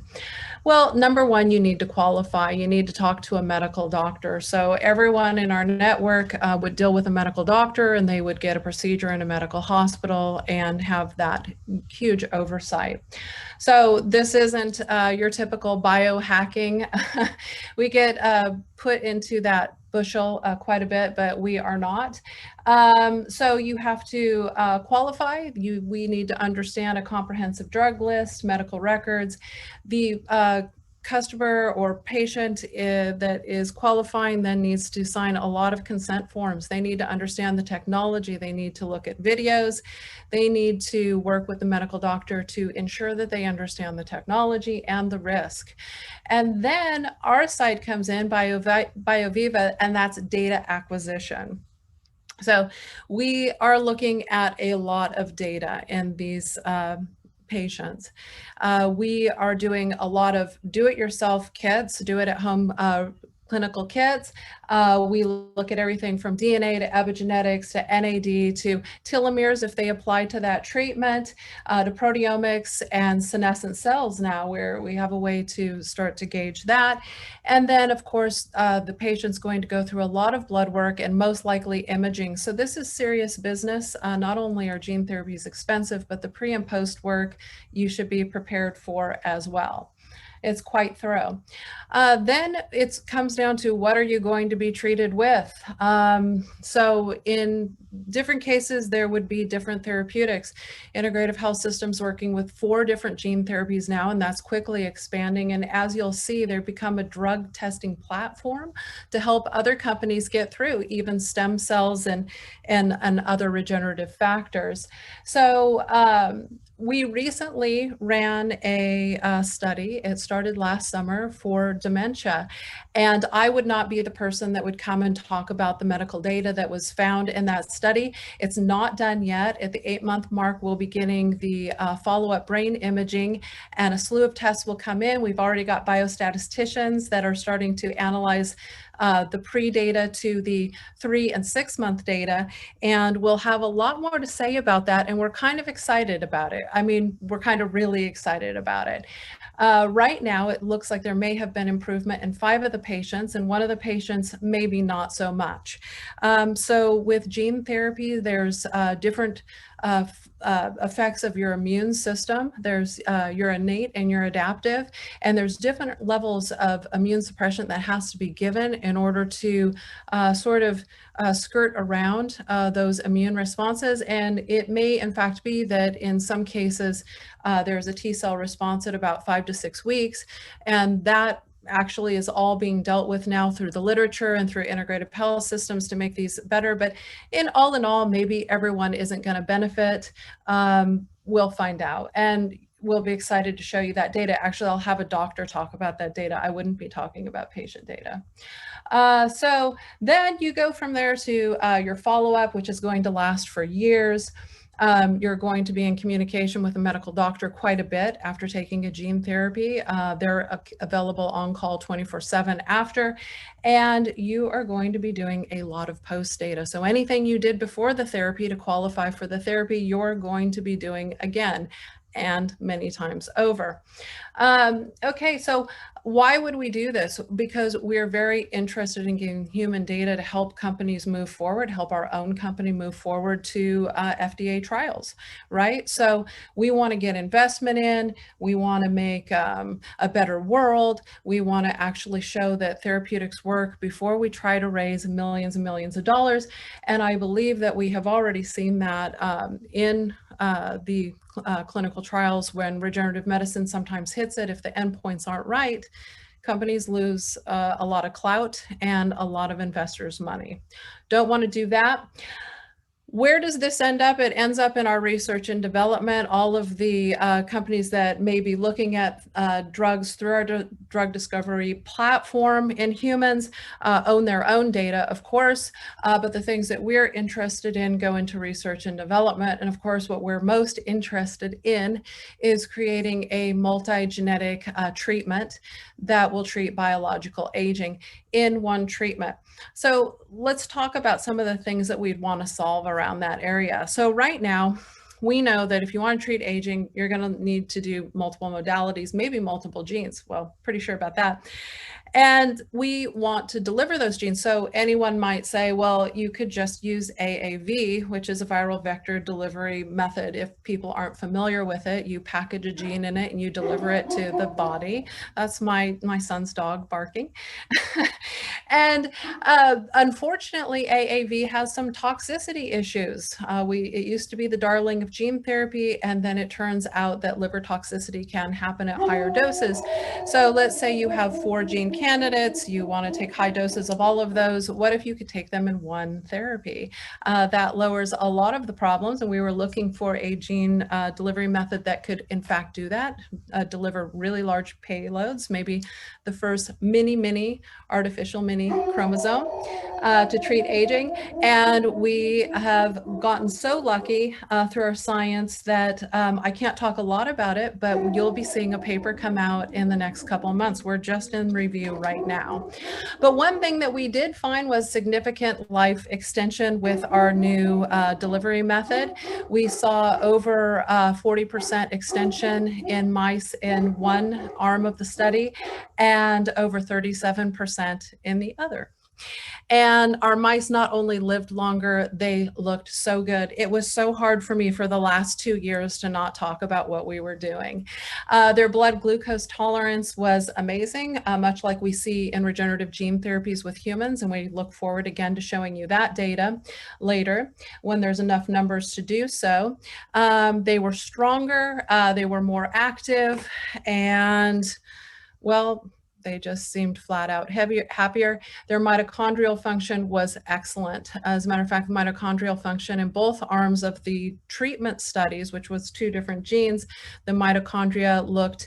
Well, number one, you need to qualify. You need to talk to a medical doctor. So everyone in our network would deal with a medical doctor and they would get a procedure in a medical hospital and have that huge oversight. So this isn't your typical biohacking. We get put into that bushel quite a bit, but we are not. So you have to qualify. We need to understand a comprehensive drug list, medical records. The customer or patient that is qualifying then needs to sign a lot of consent forms. They need to understand the technology. They need to look at videos. They need to work with the medical doctor to ensure that they understand the technology and the risk. And then our side comes in, BioViva, and that's data acquisition. So we are looking at a lot of data in these patients. We are doing a lot of do-it-yourself kits, do-it-at-home clinical kits. We look at everything from DNA to epigenetics to NAD to telomeres if they apply to that treatment, to proteomics and senescent cells now, where we have a way to start to gauge that. And then, of course, the patient's going to go through a lot of blood work and most likely imaging. So this is serious business. Not only are gene therapies expensive, but the pre and post work you should be prepared for as well. It's quite thorough. Then it comes down to what are you going to be treated with? So in different cases, there would be different therapeutics. Integrative Health Systems working with 4 different gene therapies now, and that's quickly expanding. And as you'll see, they've become a drug testing platform to help other companies get through even stem cells and other regenerative factors. So we recently ran a study. It started last summer for dementia, and I would not be the person that would come and talk about the medical data that was found in that study. It's not done yet. At the 8-month mark, we'll be getting the follow-up brain imaging, and a slew of tests will come in. We've already got biostatisticians that are starting to analyze the pre-data to the 3- and 6-month data, and we'll have a lot more to say about that, and we're kind of excited about it. I mean, we're kind of really excited about it. Right now, it looks like there may have been improvement in 5 of the patients, and 1 of the patients maybe not so much. So with gene therapy, there's different effects of your immune system. There's your innate and your adaptive, and there's different levels of immune suppression that has to be given in order to sort of skirt around those immune responses. And it may in fact be that in some cases there's a T-cell response at about 5 to 6 weeks, and that actually is all being dealt with now through the literature and through integrative health systems to make these better. But in all, maybe everyone isn't going to benefit. We'll find out, and we'll be excited to show you that data. Actually, I'll have a doctor talk about that data. I wouldn't be talking about patient data. So then you go from there to your follow-up, which is going to last for years. You're going to be in communication with a medical doctor quite a bit after taking a gene therapy. They're available on call 24/7 after, and you are going to be doing a lot of post data. So anything you did before the therapy to qualify for the therapy, you're going to be doing again and many times over. Okay, so why would we do this? Because we're very interested in getting human data to help companies move forward, help our own company move forward to FDA trials, right? So we want to get investment in, we want to make a better world, we want to actually show that therapeutics work before we try to raise millions and millions of dollars. And I believe that we have already seen that in the clinical trials when regenerative medicine sometimes hits it. If the endpoints aren't right, companies lose a lot of clout and a lot of investors' money. Don't want to do that. Where does this end up? It ends up in our research and development. All of the companies that may be looking at drugs through our drug discovery platform in humans own their own data, of course, but the things that we're interested in go into research and development. And of course, what we're most interested in is creating a multi-genetic treatment that will treat biological aging in one treatment. So let's talk about some of the things that we'd want to solve around that area. So right now, we know that if you want to treat aging, you're going to need to do multiple modalities, maybe multiple genes. Well, pretty sure about that. And we want to deliver those genes. So anyone might say, well, you could just use AAV, which is a viral vector delivery method. If people aren't familiar with it, you package a gene in it and you deliver it to the body. That's my son's dog barking. And unfortunately, AAV has some toxicity issues. It used to be the darling of gene therapy, and then it turns out that liver toxicity can happen at higher doses. So let's say you have 4 gene candidates, you want to take high doses of all of those. What if you could take them in one therapy? That lowers a lot of the problems, and we were looking for a gene delivery method that could in fact do that, deliver really large payloads, maybe the first mini artificial mini chromosome to treat aging. And we have gotten so lucky through our science that I can't talk a lot about it, but you'll be seeing a paper come out in the next couple of months. We're just in review right now. But one thing that we did find was significant life extension with our new delivery method. We saw over 40% extension in mice in one arm of the study and over 37% in the other. And our mice not only lived longer, they looked so good. It was so hard for me for the last 2 years to not talk about what we were doing. Their blood glucose tolerance was amazing, much like we see in regenerative gene therapies with humans. And we look forward again to showing you that data later when there's enough numbers to do so. They were stronger, they were more active, and well, they just seemed flat out happier. Their mitochondrial function was excellent. As a matter of fact, mitochondrial function in both arms of the treatment studies, which was 2 different genes, the mitochondria looked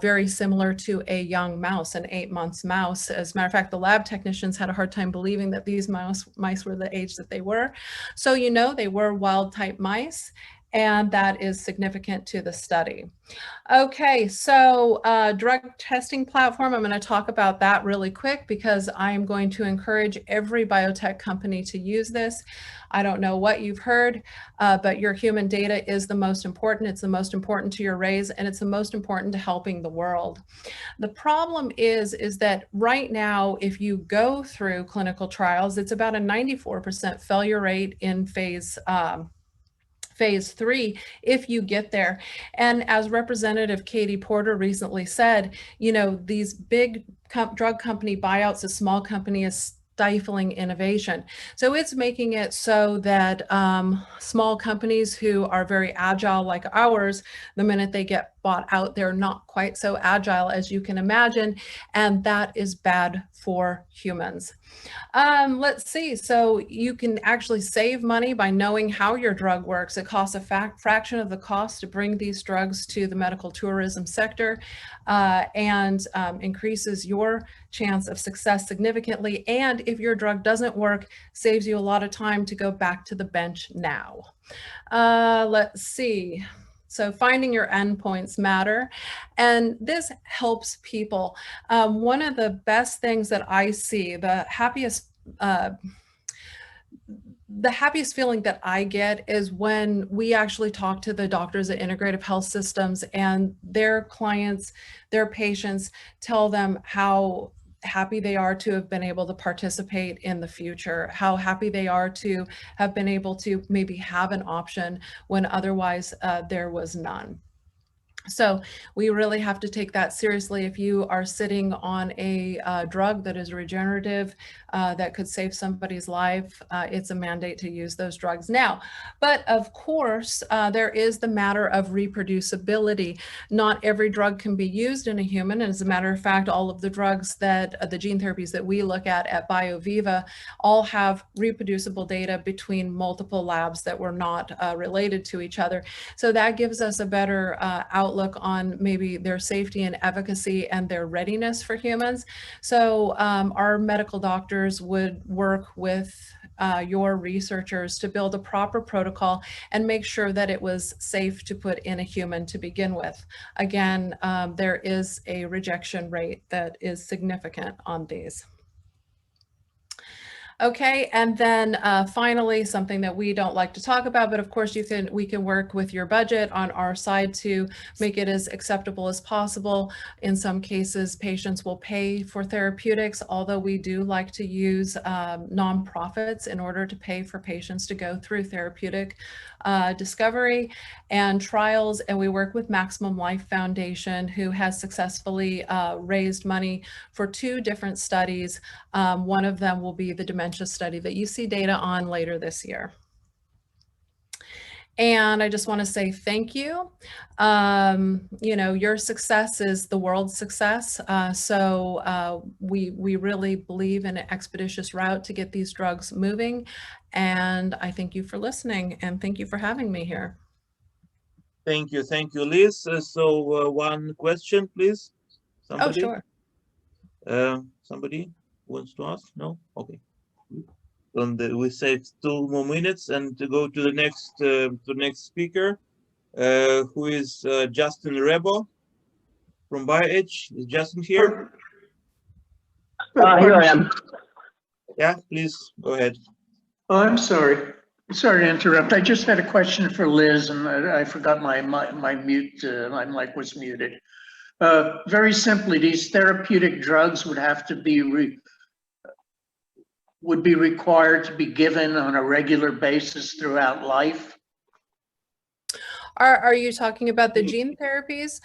very similar to a young mouse, an 8-month mouse. As a matter of fact, the lab technicians had a hard time believing that these mice were the age that they were. So you know they were wild type mice, and that is significant to the study. Okay, so drug testing platform, I'm going to talk about that really quick because I'm going to encourage every biotech company to use this. I don't know what you've heard, but your human data is the most important. It's the most important to your raise, and it's the most important to helping the world. The problem is that right now, if you go through clinical trials, it's about a 94% failure rate in phase 3 if you get there. And as Representative Katie Porter recently said, you know, these big drug company buyouts, a small company is stifling innovation. So it's making it so that small companies who are very agile like ours, the minute they get bought out, they're not quite so agile as you can imagine, and that is bad for humans. Let's see, so you can actually save money by knowing how your drug works. It costs a fraction of the cost to bring these drugs to the medical tourism sector and increases your chance of success significantly. And if your drug doesn't work, saves you a lot of time to go back to the bench now. Let's see. So finding your endpoints matter, and this helps people. One of the best things that I see, the happiest feeling that I get is when we actually talk to the doctors at Integrative Health Systems and their clients, their patients, tell them how happy they are to have been able to participate in the future, how happy they are to have been able to maybe have an option when otherwise there was none. So we really have to take that seriously. If you are sitting on a drug that is regenerative, that could save somebody's life, it's a mandate to use those drugs now. But of course, there is the matter of reproducibility. Not every drug can be used in a human. And as a matter of fact, all of the drugs that, the gene therapies that we look at BioViva, all have reproducible data between multiple labs that were not related to each other. So that gives us a better outlook on maybe their safety and efficacy and their readiness for humans. So our medical doctors would work with your researchers to build a proper protocol and make sure that it was safe to put in a human to begin with. Again, there is a rejection rate that is significant on these. Okay, and then finally, something that we don't like to talk about, but of course we can work with your budget on our side to make it as acceptable as possible. In some cases, patients will pay for therapeutics, although we do like to use nonprofits in order to pay for patients to go through therapeutic discovery and trials, and we work with Maximum Life Foundation, who has successfully raised money for 2 different studies. One of them will be the dementia study that you see data on later this year. And I just want to say thank you. You know, your success is the world's success. We really believe in an expeditious route to get these drugs moving. And I thank you for listening, and thank you for having me here. Thank you, Liz. One question, please. Somebody? Oh, sure. Somebody wants to ask? No? Okay. And we save 2 more minutes and to go to the next speaker, who is Justin Rebo from BioAge. Is Justin here? Here I am. Yeah, please go ahead. Oh, I'm sorry. Sorry to interrupt. I just had a question for Liz, and I forgot my mute. My mic was muted. Very simply, these therapeutic drugs would have to be required to be given on a regular basis throughout life. Are you talking about the gene therapies?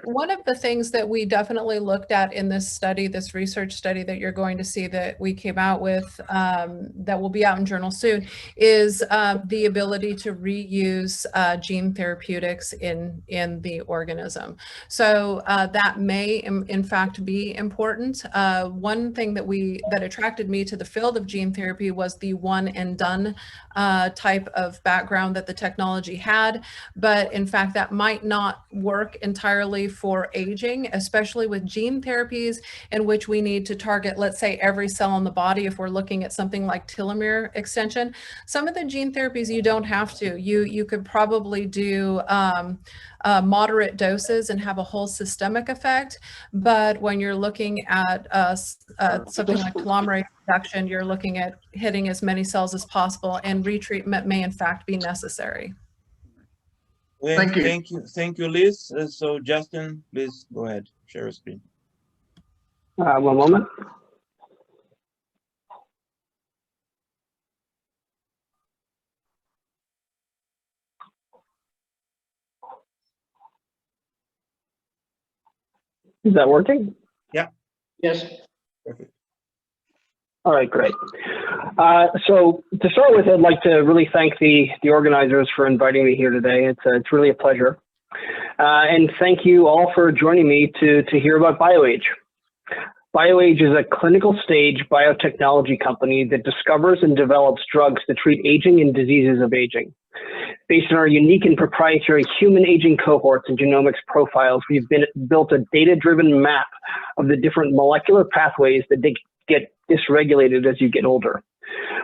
One of the things that we definitely looked at in this study, this research study that you're going to see that we came out with, that will be out in journal soon, is the ability to reuse gene therapeutics in the organism. So that may in fact be important. One thing that attracted me to the field of gene therapy was the one and done type of background that the technology had. But in fact, that might not work entirely for aging, especially with gene therapies in which we need to target, let's say, every cell in the body. If we're looking at something like telomere extension, some of the gene therapies you don't have to. You could probably do moderate doses and have a whole systemic effect. But when you're looking at something like telomerase reduction, you're looking at hitting as many cells as possible, and retreatment may in fact be necessary. Thank you, Liz. So Justin, please go ahead, share your screen. One moment. Is that working? Yeah. Yes. Perfect. All right, great. So to start with, I'd like to really thank the organizers for inviting me here today. It's really a pleasure. And thank you all for joining me to hear about BioAge. BioAge is a clinical stage biotechnology company that discovers and develops drugs to treat aging and diseases of aging. Based on our unique and proprietary human aging cohorts and genomics profiles, we've built a data-driven map of the different molecular pathways that get dysregulated as you get older.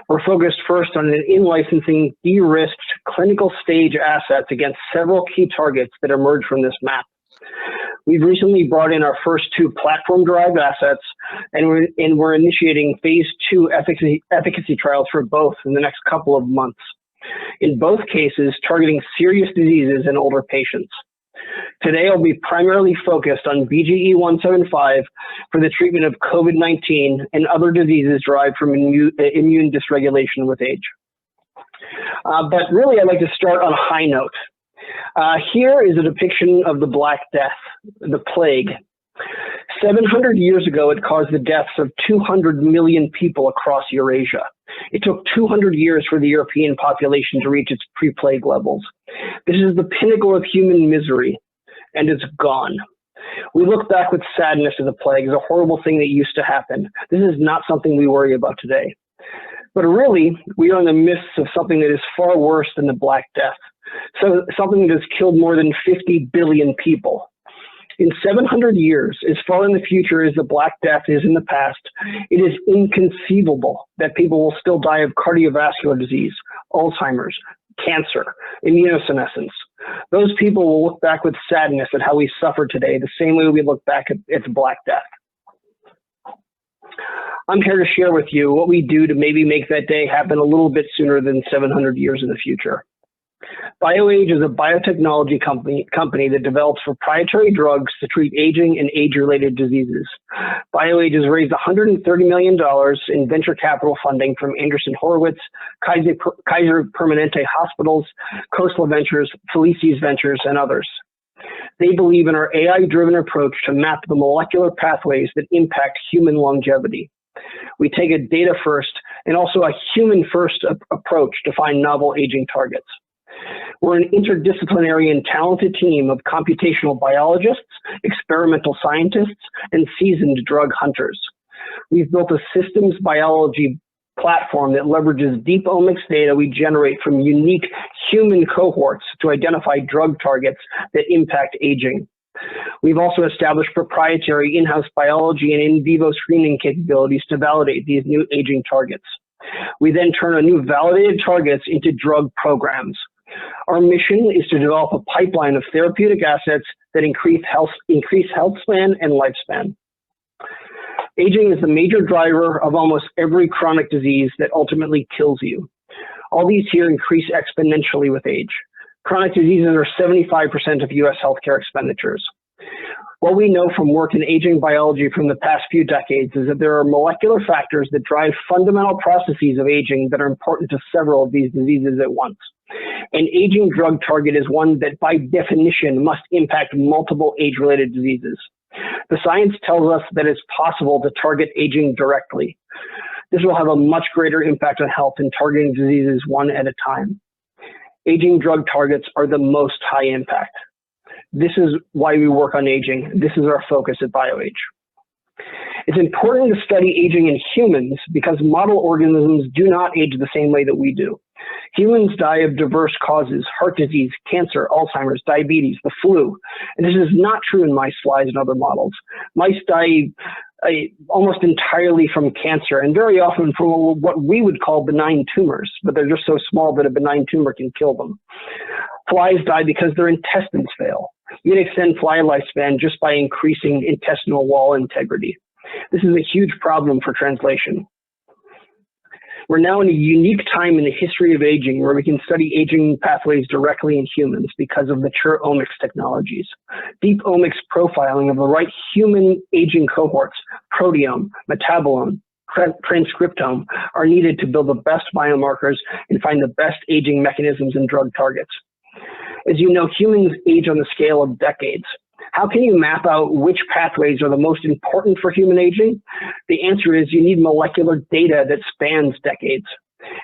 We're focused first on in-licensing de-risked clinical stage assets against several key targets that emerge from this map. We've recently brought in our first 2 platform-derived assets, and we're initiating phase 2 efficacy trials for both in the next couple of months. In both cases, targeting serious diseases in older patients. Today, I'll be primarily focused on BGE-175 for the treatment of COVID-19 and other diseases derived from immune dysregulation with age. But really, I'd like to start on a high note. Here is a depiction of the Black Death, the plague. 700 years ago, it caused the deaths of 200 million people across Eurasia. It took 200 years for the European population to reach its pre-plague levels. This is the pinnacle of human misery, and it's gone. We look back with sadness at the plague as a horrible thing that used to happen. This is not something we worry about today. But really, we are in the midst of something that is far worse than the Black Death. So something that has killed more than 50 billion people. In 700 years, as far in the future as the Black Death is in the past, it is inconceivable that people will still die of cardiovascular disease, Alzheimer's, cancer, immunosenescence. Those people will look back with sadness at how we suffer today, the same way we look back at the Black Death. I'm here to share with you what we do to maybe make that day happen a little bit sooner than 700 years in the future. BioAge is a biotechnology company that develops proprietary drugs to treat aging and age-related diseases. BioAge has raised $130 million in venture capital funding from Andreessen Horowitz, Kaiser Permanente Hospitals, Khosla Ventures, Felices Ventures, and others. They believe in our AI-driven approach to map the molecular pathways that impact human longevity. We take a data-first and also a human-first approach to find novel aging targets. We're an interdisciplinary and talented team of computational biologists, experimental scientists, and seasoned drug hunters. We've built a systems biology platform that leverages deep omics data we generate from unique human cohorts to identify drug targets that impact aging. We've also established proprietary in-house biology and in vivo screening capabilities to validate these new aging targets. We then turn our new validated targets into drug programs. Our mission is to develop a pipeline of therapeutic assets that increase health span and lifespan. Aging is the major driver of almost every chronic disease that ultimately kills you. All these here increase exponentially with age. Chronic diseases are 75% of US healthcare expenditures. What we know from work in aging biology from the past few decades is that there are molecular factors that drive fundamental processes of aging that are important to several of these diseases at once. An aging drug target is one that by definition must impact multiple age-related diseases. The science tells us that it's possible to target aging directly. This will have a much greater impact on health than targeting diseases one at a time. Aging drug targets are the most high impact. This is why we work on aging. This is our focus at BioAge. It's important to study aging in humans because model organisms do not age the same way that we do. Humans die of diverse causes: heart disease, cancer, Alzheimer's, diabetes, the flu. And this is not true in mice, flies, and other models. Mice die almost entirely from cancer, and very often from what we would call benign tumors, but they're just so small that a benign tumor can kill them. Flies die because their intestines fail. You can extend fly lifespan just by increasing intestinal wall integrity. This is a huge problem for translation. We're now in a unique time in the history of aging where we can study aging pathways directly in humans because of mature omics technologies. Deep omics profiling of the right human aging cohorts, proteome, metabolome, transcriptome, are needed to build the best biomarkers and find the best aging mechanisms and drug targets. As you know, humans age on the scale of decades. How can you map out which pathways are the most important for human aging? The answer is you need molecular data that spans decades.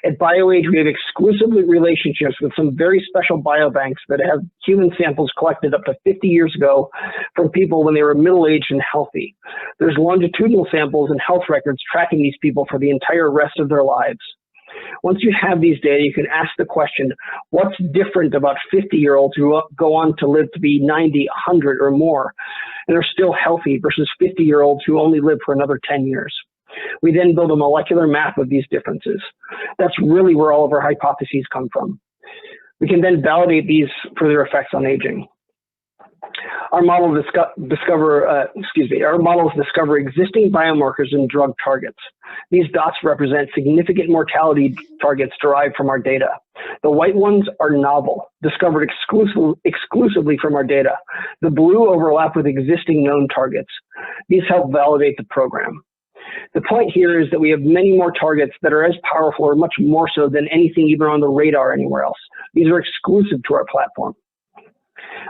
At BioAge, we have exclusive relationships with some very special biobanks that have human samples collected up to 50 years ago from people when they were middle-aged and healthy. There's longitudinal samples and health records tracking these people for the entire rest of their lives. Once you have these data, you can ask the question, what's different about 50-year-olds who go on to live to be 90, 100 or more, and are still healthy versus 50-year-olds who only live for another 10 years? We then build a molecular map of these differences. That's really where all of our hypotheses come from. We can then validate these for their effects on aging. Our models discover existing biomarkers and drug targets. These dots represent significant mortality targets derived from our data. The white ones are novel, discovered exclusively from our data. The blue overlap with existing known targets. These help validate the program. The point here is that we have many more targets that are as powerful or much more so than anything even on the radar anywhere else. These are exclusive to our platform.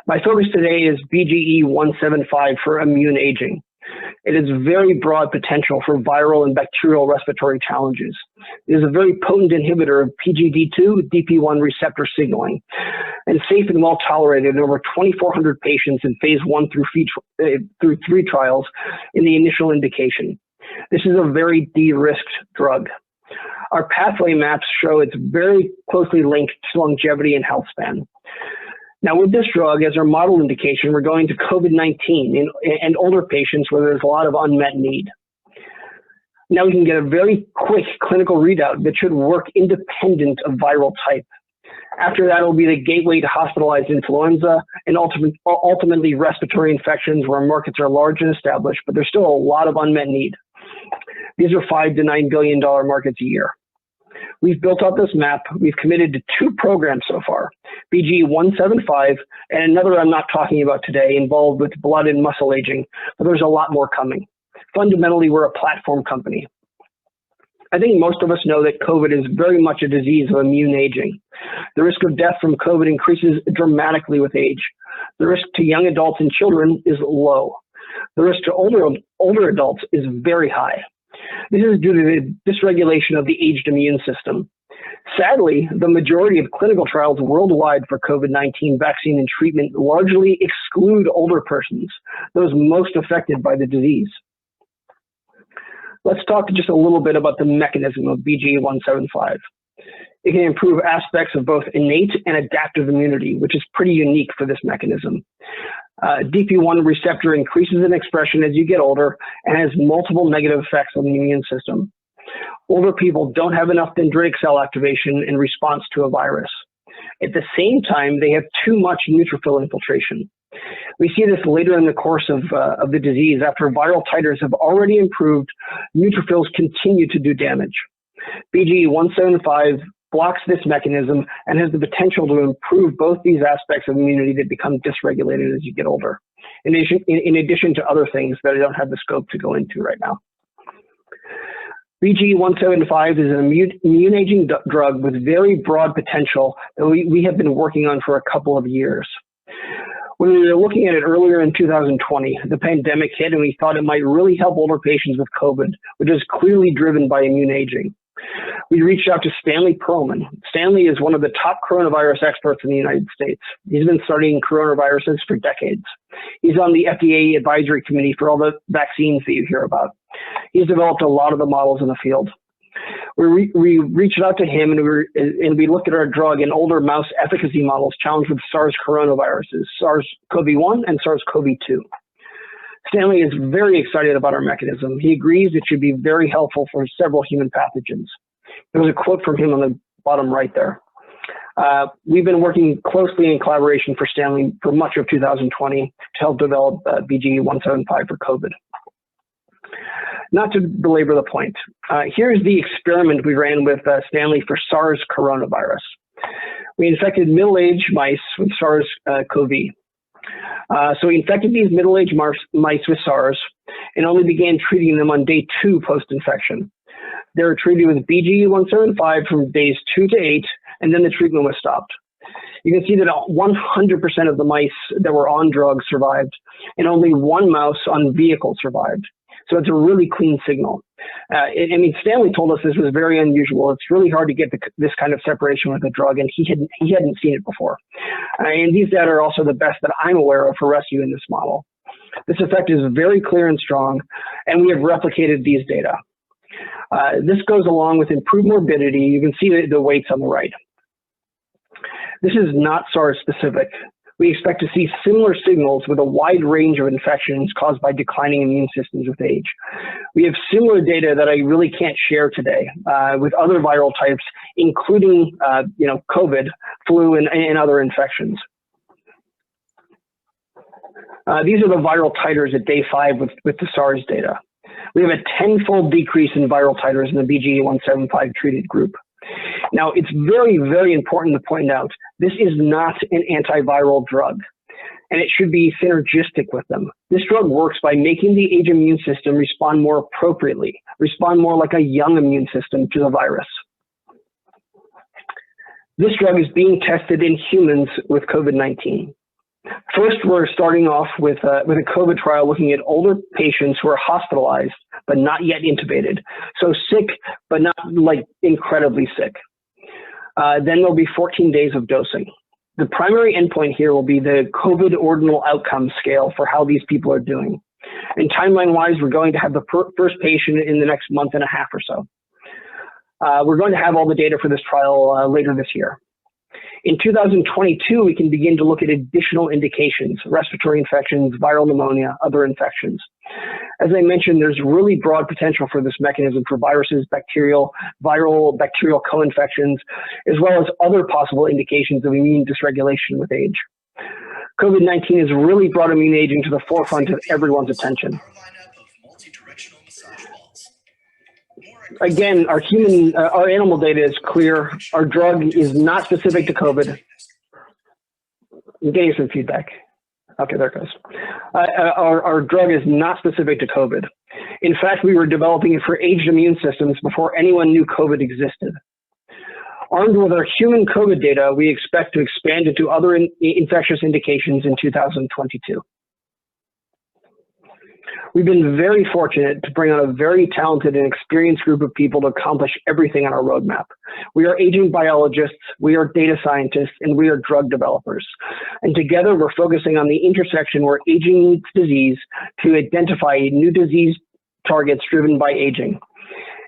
My focus today is BGE-175 for immune aging. It has very broad potential for viral and bacterial respiratory challenges. It is a very potent inhibitor of PGD2, DP1 receptor signaling, and safe and well tolerated in over 2,400 patients in phase 1 through 3 trials in the initial indication. This is a very de-risked drug. Our pathway maps show it's very closely linked to longevity and health span. Now with this drug, as our model indication, we're going to COVID-19 and older patients where there's a lot of unmet need. Now we can get a very quick clinical readout that should work independent of viral type. After that, it will be the gateway to hospitalized influenza and ultimately respiratory infections where markets are large and established, but there's still a lot of unmet need. These are $5 to $9 billion markets a year. We've built out this map. We've committed to 2 programs so far, BG175 and another I'm not talking about today involved with blood and muscle aging, but there's a lot more coming. Fundamentally, we're a platform company. I think most of us know that COVID is very much a disease of immune aging. The risk of death from COVID increases dramatically with age. The risk to young adults and children is low. The risk to older adults is very high. This is due to the dysregulation of the aged immune system. Sadly, the majority of clinical trials worldwide for COVID-19 vaccine and treatment largely exclude older persons, those most affected by the disease. Let's talk just a little bit about the mechanism of BG175. It can improve aspects of both innate and adaptive immunity, which is pretty unique for this mechanism. DP1 receptor increases in expression as you get older and has multiple negative effects on the immune system. Older people don't have enough dendritic cell activation in response to a virus. At the same time, they have too much neutrophil infiltration. We see this later in the course of the disease. After viral titers have already improved, neutrophils continue to do damage. BG175 blocks this mechanism and has the potential to improve both these aspects of immunity that become dysregulated as you get older, in addition to other things that I don't have the scope to go into right now. BG175 is an immune-aging drug with very broad potential that we have been working on for a couple of years. When we were looking at it earlier in 2020, the pandemic hit and we thought it might really help older patients with COVID, which is clearly driven by immune aging. We reached out to Stanley Perlman. Stanley is one of the top coronavirus experts in the United States. He's been studying coronaviruses for decades. He's on the FDA advisory committee for all the vaccines that you hear about. He's developed a lot of the models in the field. We reached out to him and we looked at our drug in older mouse efficacy models challenged with SARS coronaviruses, SARS-CoV-1 and SARS-CoV-2. Stanley is very excited about our mechanism. He agrees it should be very helpful for several human pathogens. There's a quote from him on the bottom right there. We've been working closely in collaboration for Stanley for much of 2020 to help develop BG175 for COVID. Not to belabor the point, here's the experiment we ran with Stanley for SARS coronavirus. We infected middle-aged mice with SARS-CoV. So we infected these middle-aged mice with SARS and only began treating them on day 2 post-infection. They were treated with BG175 from days 2 to 8, and then the treatment was stopped. You can see that 100% of the mice that were on drugs survived, and only 1 mouse on vehicle survived. So it's a really clean signal. I mean, Stanley told us this was very unusual. It's really hard to get this kind of separation with a drug, and he hadn't seen it before. And these data are also the best that I'm aware of for rescue in this model. This effect is very clear and strong, and we have replicated these data. This goes along with improved morbidity. You can see the weights on the right. This is not SARS specific. We expect to see similar signals with a wide range of infections caused by declining immune systems with age. We have similar data that I really can't share today with other viral types, including COVID, flu, and other infections. These are the viral titers at day 5 with the SARS data. We have a 10-fold decrease in viral titers in the BG175 treated group. Now, it's very, very important to point out, this is not an antiviral drug, and it should be synergistic with them. This drug works by making the age immune system respond more appropriately, respond more like a young immune system to the virus. This drug is being tested in humans with COVID-19. First, we're starting off with a COVID trial looking at older patients who are hospitalized, but not yet intubated. So sick, but not like incredibly sick. Then there'll be 14 days of dosing. The primary endpoint here will be the COVID ordinal outcome scale for how these people are doing. And timeline-wise, we're going to have the first patient in the next month and a half or so. We're going to have all the data for this trial later this year. In 2022, we can begin to look at additional indications, respiratory infections, viral pneumonia, other infections. As I mentioned, there's really broad potential for this mechanism for viruses, bacterial co-infections, as well as other possible indications of immune dysregulation with age. COVID-19 has really brought immune aging to the forefront of everyone's attention. again, our animal data is clear. Our drug is not specific to COVID. I'm getting some feedback. Okay, there it goes. Our drug is not specific to COVID. In fact, we were developing it for aged immune systems before anyone knew COVID existed. Armed with our human COVID data, we expect to expand into other infectious indications in 2022. We've been very fortunate to bring on a very talented and experienced group of people to accomplish everything on our roadmap. We are aging biologists, we are data scientists, and we are drug developers. And together we're focusing on the intersection where aging meets disease to identify new disease targets driven by aging.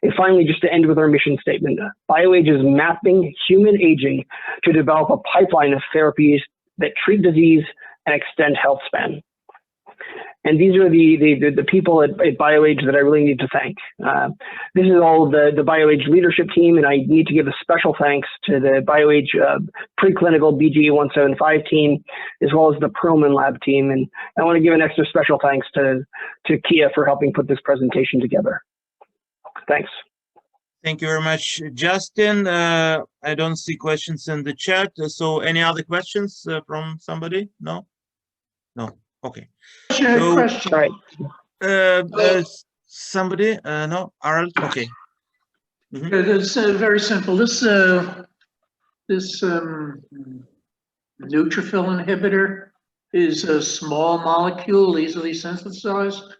And finally, just to end with our mission statement, BioAge is mapping human aging to develop a pipeline of therapies that treat disease and extend health span. And these are the people at BioAge that I really need to thank. This is all the BioAge leadership team, and I need to give a special thanks to the BioAge preclinical BG175 team, as well as the Perlman Lab team. And I want to give an extra special thanks to Kia for helping put this presentation together. Thanks. Thank you very much, Justin. I don't see questions in the chat. So any other questions from somebody? No? No. Okay. Question. Right. Somebody? No? Harold? Okay. It's very simple. This neutrophil inhibitor is a small molecule, easily synthesized.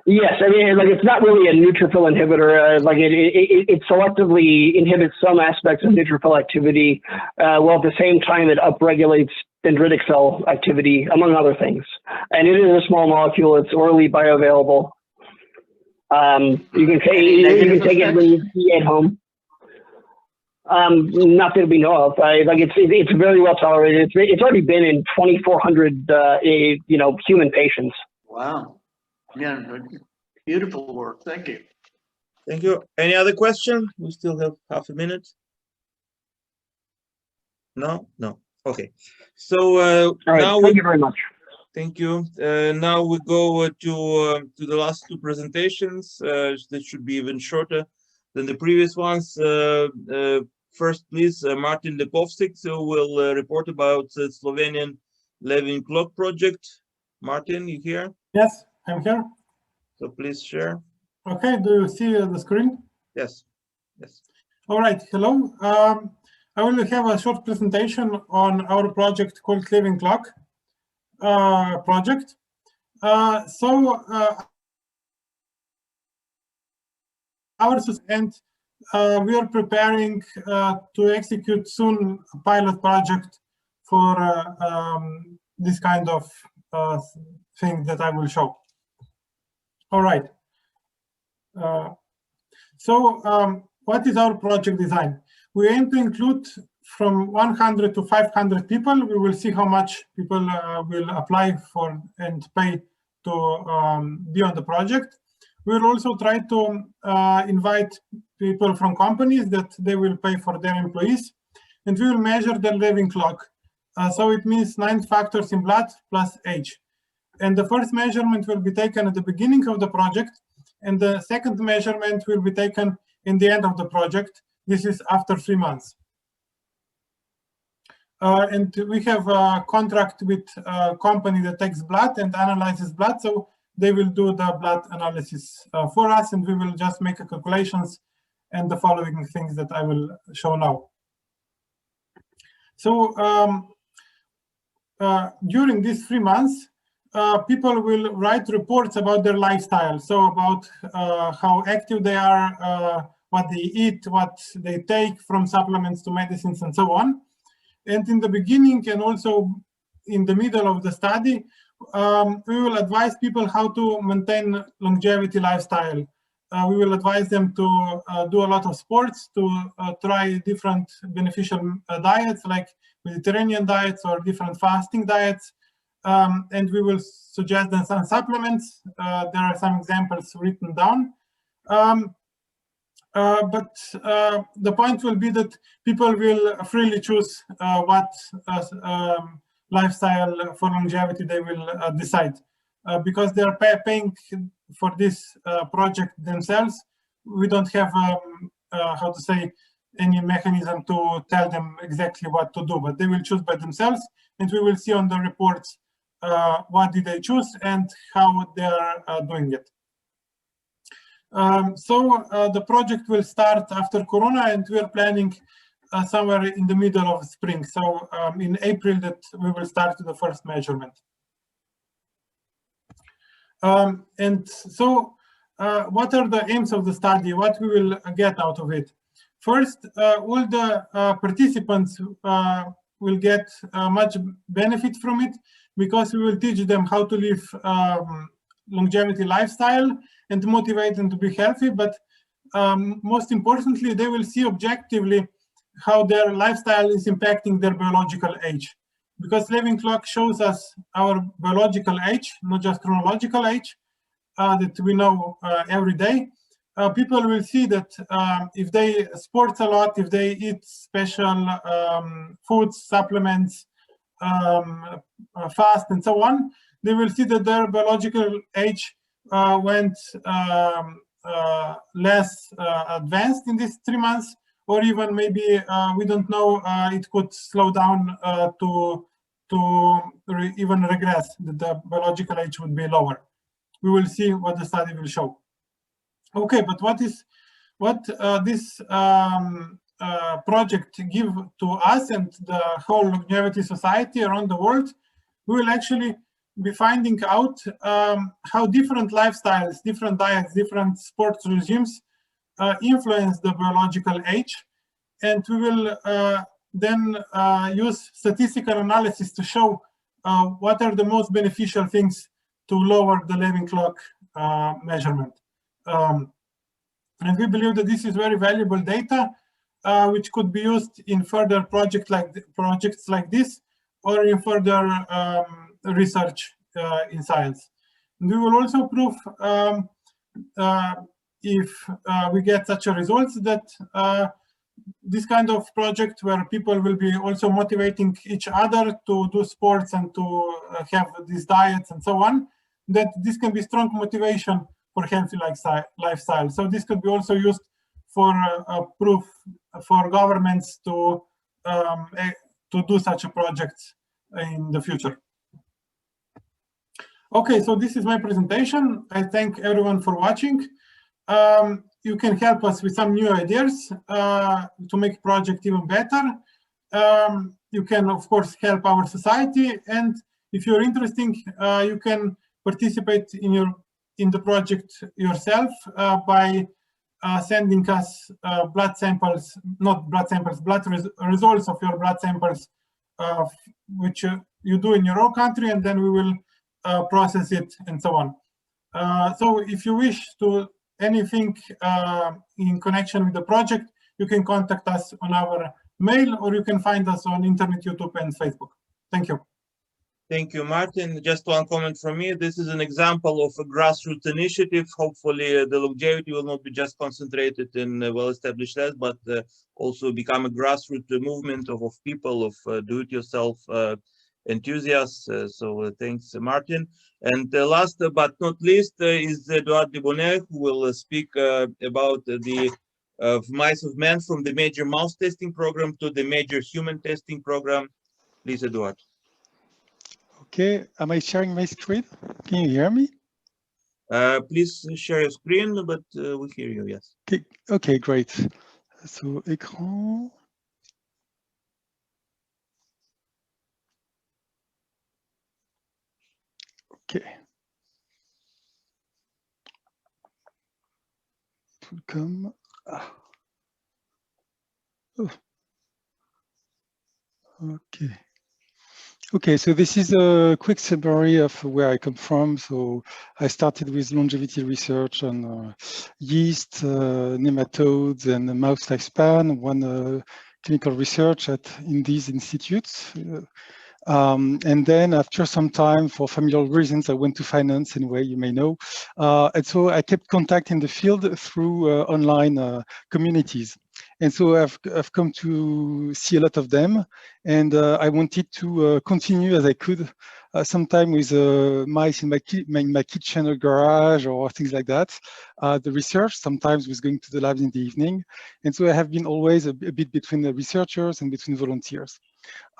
Yes, I mean, like, it's not really a neutrophil inhibitor. Like it selectively inhibits some aspects of neutrophil activity, while at the same time it upregulates dendritic cell activity, among other things. And it is a small molecule. It's orally bioavailable. You can take it when you eat at home. Not that we know of. Like it's very well tolerated. It's already been in 2,400 human patients. Wow. Yeah, beautiful work. Thank you. Thank you. Any other question? We still have half a minute. No? No. Okay. So all right. now Thank you very much. Thank you. Now we go to the last two presentations. That should be even shorter than the previous ones. First, please, Martin Lipovšek, who will report about the Slovenian Levine clock project. Martin, you here? Yes, I'm here. So please share. Okay, do you see the screen? Yes. Yes. All right, hello. I will have a short presentation on our project called Levine Clock project. We are preparing to execute soon a pilot project for this kind of thing that I will show. All right. What is our project design? We aim to include from 100 to 500 people. We will see how much people will apply for and pay to be on the project. We will also try to invite people from companies that they will pay for their employees. And we will measure the Levine clock. So it means 9 factors in blood plus age. And the first measurement will be taken at the beginning of the project. And the second measurement will be taken in the end of the project. This is after 3 months. And we have a contract with a company that takes blood and analyzes blood. So they will do the blood analysis for us, and we will just make calculations and the following things that I will show now. So during these 3 months, people will write reports about their lifestyle. So about how active they are, what they eat, what they take from supplements to medicines and so on. And in the beginning and also in the middle of the study, we will advise people how to maintain longevity lifestyle. We will advise them to do a lot of sports, to try different beneficial diets like Mediterranean diets or different fasting diets. And we will suggest them some supplements. There are some examples written down. But the point will be that people will freely choose what lifestyle for longevity they will decide, because they are paying for this project themselves. We don't have, how to say, any mechanism to tell them exactly what to do, but they will choose by themselves, and we will see on the reports what did they choose and how they are doing it. So the project will start after Corona, and we are planning somewhere in the middle of spring. So in April that we will start the first measurement. And so what are the aims of the study? What we will get out of it? First, all the participants will get much benefit from it, because we will teach them how to live longevity lifestyle and to motivate them to be healthy. But most importantly, they will see objectively how their lifestyle is impacting their biological age. Because living clock shows us our biological age, not just chronological age, that we know every day. People will see that if they sport a lot, if they eat special foods, supplements, fast, and so on, they will see that their biological age went less advanced in these 3 months, or even maybe we don't know, it could slow down to even regress, that the biological age would be lower. We will see what the study will show. Okay, but what this project give to us and the whole longevity society around the world? We will actually be finding out how different lifestyles, different diets, different sports regimes influence the biological age, and we will then use statistical analysis to show what are the most beneficial things to lower the living clock measurement. And we believe that this is very valuable data, which could be used in further projects like this, or in further research in science. And we will also prove, if we get such a results, that this kind of project where people will be also motivating each other to do sports and to have these diets and so on, that this can be strong motivation for healthy lifestyle. So this could be also used for proof for governments to do such a project in the future. Okay, so this is my presentation. I thank everyone for watching. You can help us with some new ideas to make project even better. You can, of course, help our society, and if you're interested, you can participate in the project yourself by sending us blood samples, not blood samples, results of your blood samples, which you do in your own country, and then we will process it and so on. So if you wish to anything in connection with the project, you can contact us on our mail, or you can find us on internet, YouTube, and Facebook. Thank you. Thank you, Martin. Just one comment from me. This is an example of a grassroots initiative. Hopefully, the longevity will not be just concentrated in well-established labs, but also become a grassroots movement of people, of do-it-yourself enthusiasts. So thanks, Martin. And last but not least is Edouard, who will speak about the mice of man from the major mouse testing program to the major human testing program. Please, Edouard. Okay, am I sharing my screen? Can you hear me? Please share your screen, but we hear you, yes. Okay, great. So, écran. Okay. It will come. Oh. Okay. Okay, so this is a quick summary of where I come from. So I started with longevity research on yeast, nematodes, and mouse lifespan, one clinical research in these institutes. And then after some time, for familial reasons, I went to finance anyway, you may know. And so I kept contact in the field through online communities. And so I've come to see a lot of them, and I wanted to continue as I could, sometime with mice in my kitchen or garage or things like that. The research sometimes was going to the labs in the evening, and so I have been always a bit between the researchers and between volunteers.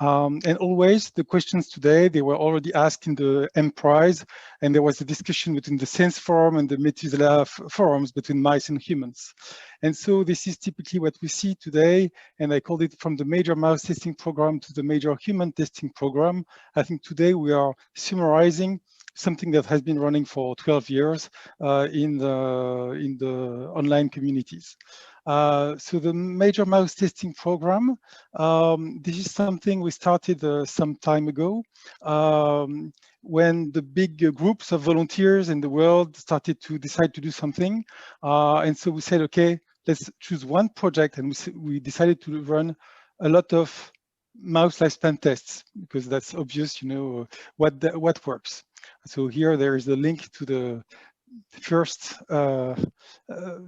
And always the questions today, they were already asked in the M Prize, and there was a discussion between the Sense Forum and the Methuselah forums between mice and humans. And so this is typically what we see today, and I called it from the major mouse testing program to the major human testing program. I think today we are summarizing something that has been running for 12 years in the online communities. So the major mouse testing program, this is something we started some time ago when the big groups of volunteers in the world started to decide to do something. And so we said, okay, let's choose one project, and we decided to run a lot of mouse lifespan tests, because that's obvious, you know, what works. So here there is a link to the first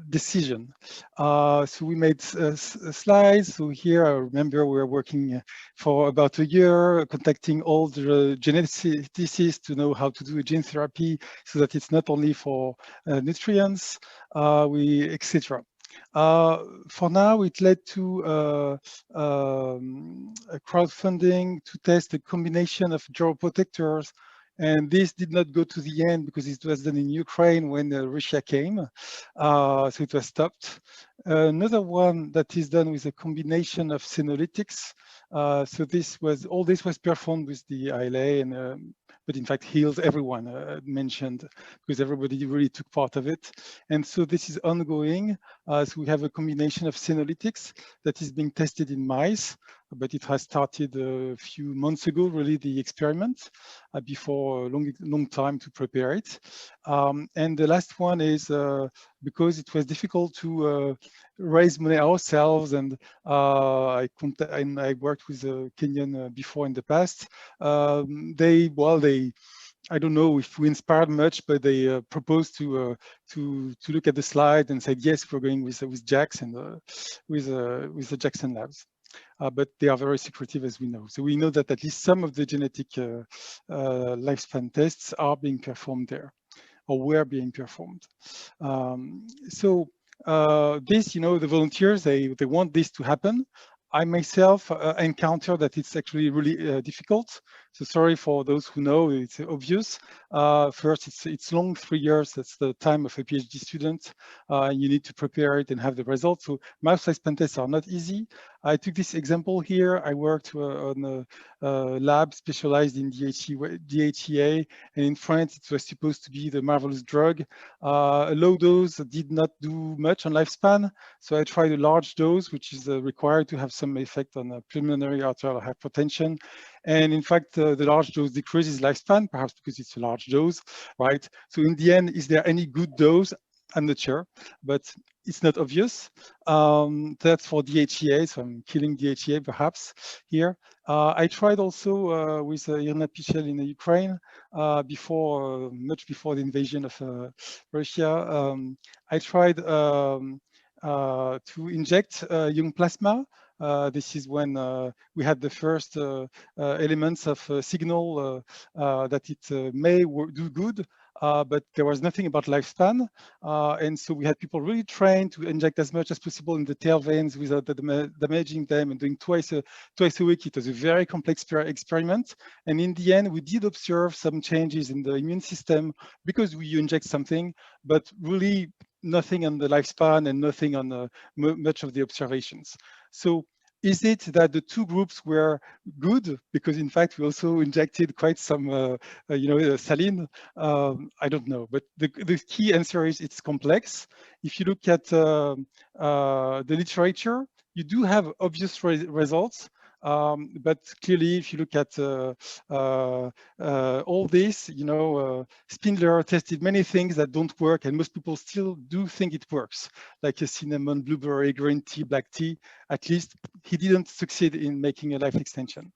decision. So we made slides. So here I remember we were working for about a year, contacting all the geneticists to know how to do a gene therapy so that it's not only for nutrients, etc. For now, it led to a crowdfunding to test a combination of neuroprotectors, and this did not go to the end because it was done in Ukraine when Russia came, so it was stopped. Another one that is done with a combination of senolytics. So all this was performed with the ILA, and but in fact heals everyone mentioned, because everybody really took part of it. And so this is ongoing. So we have a combination of senolytics that is being tested in mice, but it has started a few months ago, really, the experiment, before a long time to prepare it. And the last one is because it was difficult to raise money ourselves, and I worked with a Kenyan before in the past. I don't know if we inspired much, but they proposed to look at the slide and said, yes, we're going with JAX and with the Jackson Labs. But they are very secretive, as we know. So we know that at least some of the genetic lifespan tests are being performed there, or were being performed. So this, you know, the volunteers, they want this to happen. I myself encounter that it's actually really difficult. So sorry for those who know, it's obvious. First, it's long, 3 years. That's the time of a PhD student. You need to prepare it and have the results. So mouse lifespan tests are not easy. I took this example here. I worked on a lab specialized in DHEA, and in France, it was supposed to be the marvelous drug. A low dose did not do much on lifespan. So I tried a large dose, which is required to have some effect on pulmonary arterial hypertension. And in fact, the large dose decreases lifespan, perhaps because it's a large dose, right? So in the end, is there any good dose? I'm not sure, but it's not obvious. That's for DHEA, so I'm killing DHEA perhaps here. I tried also with Irina in Ukraine much before the invasion of Russia. I tried to inject young plasma. This is when we had the first elements of signal that it may do good. But there was nothing about lifespan. And so we had people really trained to inject as much as possible in the tail veins without damaging them, and doing twice a week. It was a very complex experiment. And in the end, we did observe some changes in the immune system because we inject something, but really nothing on the lifespan and nothing on much of the observations. So is it that the two groups were good? Because in fact, we also injected quite some, saline. I don't know, but the key answer is it's complex. If you look at the literature, you do have obvious results. But clearly, if you look at all this, Spindler tested many things that don't work, and most people still do think it works, like a cinnamon, blueberry, green tea, black tea. At least he didn't succeed in making a life extension.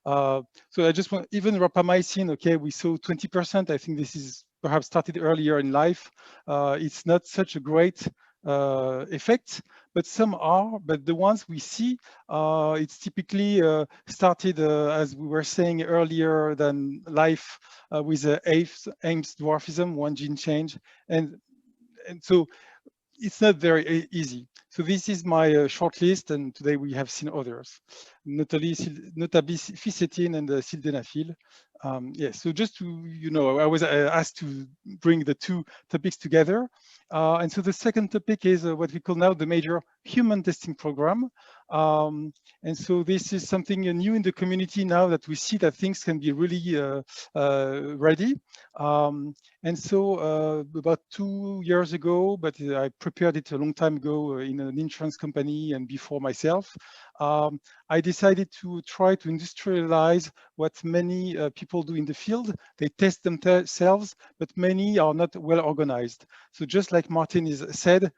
So I just want, even rapamycin, okay, we saw 20%. I think this is perhaps started earlier in life. It's not such a great effects, but some are. But the ones we see, it's typically started, as we were saying earlier, than life with Ames dwarfism, one gene change, and so it's not very easy. So this is my short list, and today we have seen others, notably ficetine and sildenafil. Yes, so just to, you know, I was asked to bring the two topics together. And so the second topic is what we call now the major human testing program. And so this is something new in the community now that we see that things can be really ready. And so about 2 years ago, but I prepared it a long time ago in an insurance company and before myself, I decided to try to industrialize what many people do in the field. They test themselves, but many are not well organized. So just like Martin said,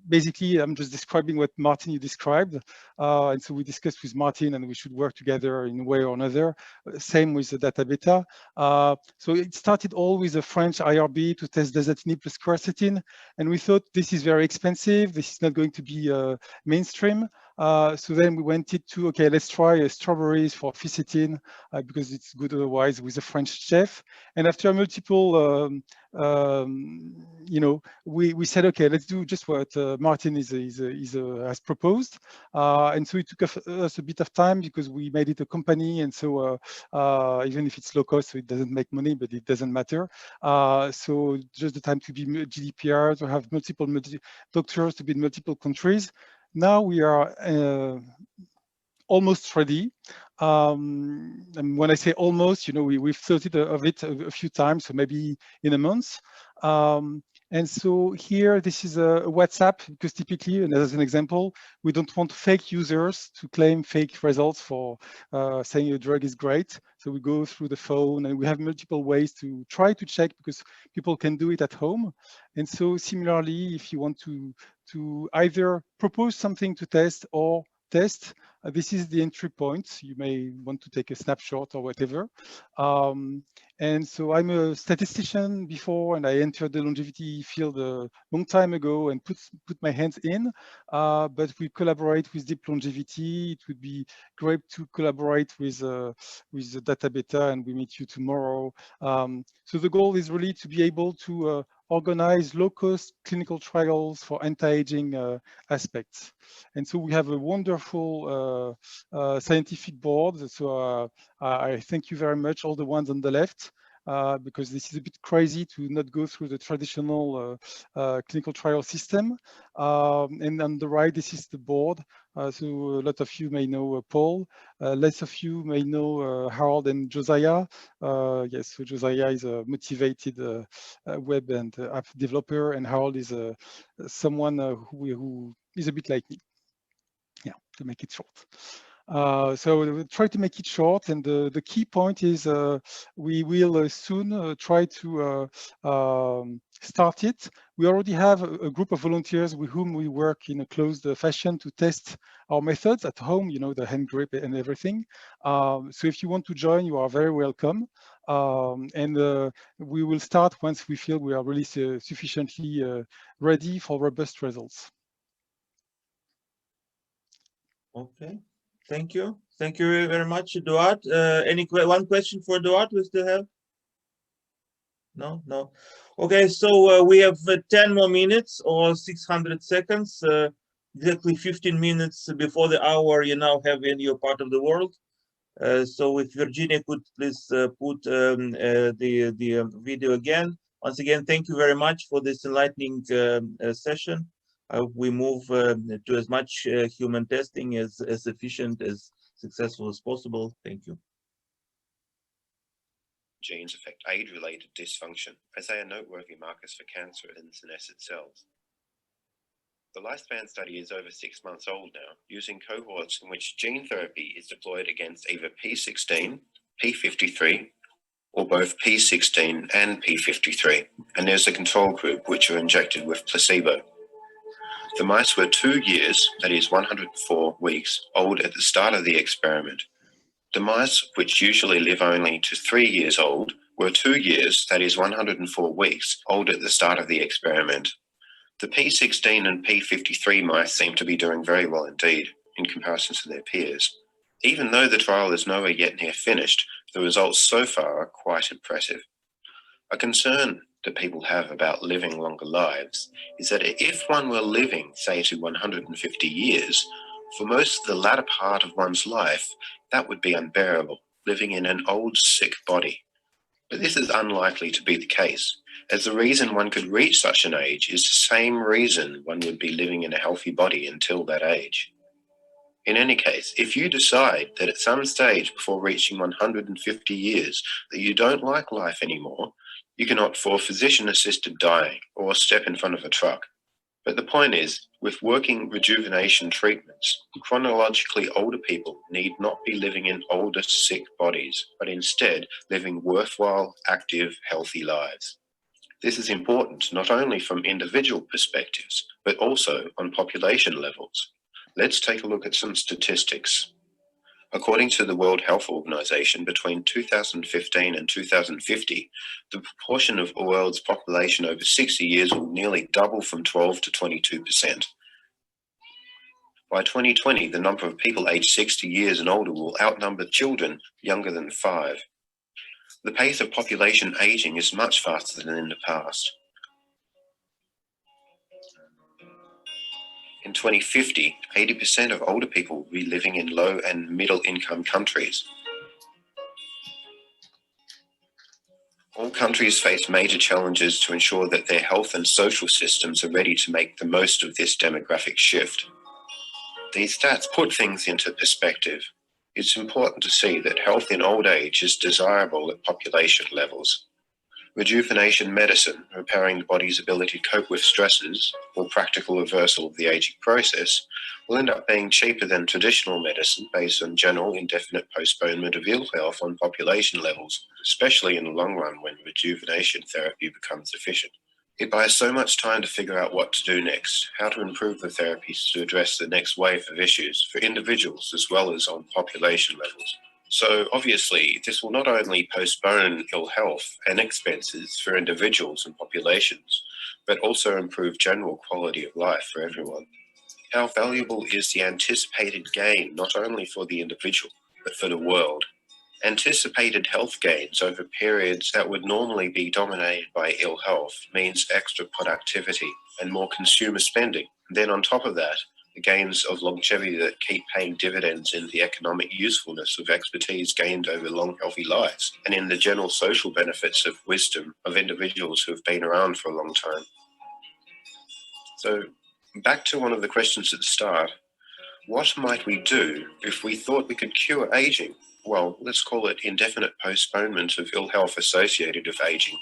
basically, I'm just describing what Martin you described. And so we discussed with Martin and we should work together in a way or another. Same with the data beta. So it started all with a French IRB to test dasatinib plus quercetin. And we thought this is very expensive. This is not going to be mainstream. So then we went to, okay, let's try strawberries for ficetine because it's good otherwise with a French chef. And after multiple, you know, we said, okay, let's do just what Martin has proposed. And so it took us a bit of time because we made it a company. And so even if it's low cost, so it doesn't make money, but it doesn't matter. So just the time to be GDPR, to have multiple doctors, to be in multiple countries. Now we are almost ready. And when I say almost, you know, we've thought of it a few times, so maybe in a month. And so here, this is a WhatsApp, because typically, and as an example, we don't want fake users to claim fake results for saying a drug is great. So we go through the phone and we have multiple ways to try to check because people can do it at home. And so similarly, if you want to either propose something to test or test, this is the entry point. You may want to take a snapshot or whatever. And so I'm a statistician before, and I entered the longevity field a long time ago and put my hands in, but we collaborate with Deep Longevity. It would be great to collaborate with the data beta, and we meet you tomorrow. So the goal is really to be able to organize low-cost clinical trials for anti-aging aspects. And so we have a wonderful scientific board. So I thank you very much, all the ones on the left, because this is a bit crazy to not go through the traditional clinical trial system. And on the right, this is the board. So a lot of you may know Paul. Less of you may know Harold and Josiah. Yes, so Josiah is a motivated web and app developer, and Harold is someone who is a bit like me. Yeah, to make it short. So we'll try to make it short, and the key point is we will soon try to start it. We already have a group of volunteers with whom we work in a closed fashion to test our methods at home, you know, the hand grip and everything. So if you want to join, you are very welcome. And we will start once we feel we are really sufficiently ready for robust results. Okay. Thank you. Thank you very much, Edouard. One question for Edouard we still have? No, no. Okay, so we have 10 more minutes or 600 seconds, exactly 15 minutes before the hour you now have in your part of the world. So if Virginia could please put the video again. Once again, thank you very much for this enlightening session. We move to as much human testing as efficient, as successful as possible. Thank you. Genes affect age-related dysfunction, as they are noteworthy markers for cancer in senescent cells. The lifespan study is over 6 months old now, using cohorts in which gene therapy is deployed against either P16, P53, or both P16 and P53, and there's a control group which are injected with placebo. The mice were 2 years, that is 104 weeks, old at the start of the experiment. The mice, which usually live only to 3 years old, were 2 years, that is 104 weeks, old at the start of the experiment. The P16 and P53 mice seem to be doing very well indeed in comparison to their peers. Even though the trial is nowhere yet near finished, the results so far are quite impressive. A concern that people have about living longer lives is that if one were living, say, to 150 years, for most of the latter part of one's life, that would be unbearable, living in an old, sick body. But this is unlikely to be the case, as the reason one could reach such an age is the same reason one would be living in a healthy body until that age. In any case, if you decide that at some stage before reaching 150 years that you don't like life anymore, you can opt for physician-assisted dying or step in front of a truck. But the point is, with working rejuvenation treatments, chronologically older people need not be living in older, sick bodies, but instead living worthwhile, active, healthy lives. This is important not only from individual perspectives, but also on population levels. Let's take a look at some statistics. According to the World Health Organization, between 2015 and 2050, the proportion of the world's population over 60 years will nearly double from 12 to 22%. By 2020, the number of people aged 60 years and older will outnumber children younger than 5. The pace of population aging is much faster than in the past. In 2050, 80% of older people will be living in low and middle income countries. All countries face major challenges to ensure that their health and social systems are ready to make the most of this demographic shift. These stats put things into perspective. It's important to see that health in old age is desirable at population levels. Rejuvenation medicine, repairing the body's ability to cope with stresses, or practical reversal of the aging process, will end up being cheaper than traditional medicine based on general indefinite postponement of ill health on population levels, especially in the long run when rejuvenation therapy becomes efficient. It buys so much time to figure out what to do next, how to improve the therapies to address the next wave of issues for individuals as well as on population levels. So obviously, this will not only postpone ill health and expenses for individuals and populations, but also improve general quality of life for everyone. How valuable is the anticipated gain, not only for the individual, but for the world? Anticipated health gains over periods that would normally be dominated by ill health means extra productivity and more consumer spending. Then on top of that, the gains of longevity that keep paying dividends in the economic usefulness of expertise gained over long, healthy lives, and in the general social benefits of wisdom of individuals who have been around for a long time. So, back to one of the questions at the start. What might we do if we thought we could cure aging? Well, let's call it indefinite postponement of ill health associated with aging.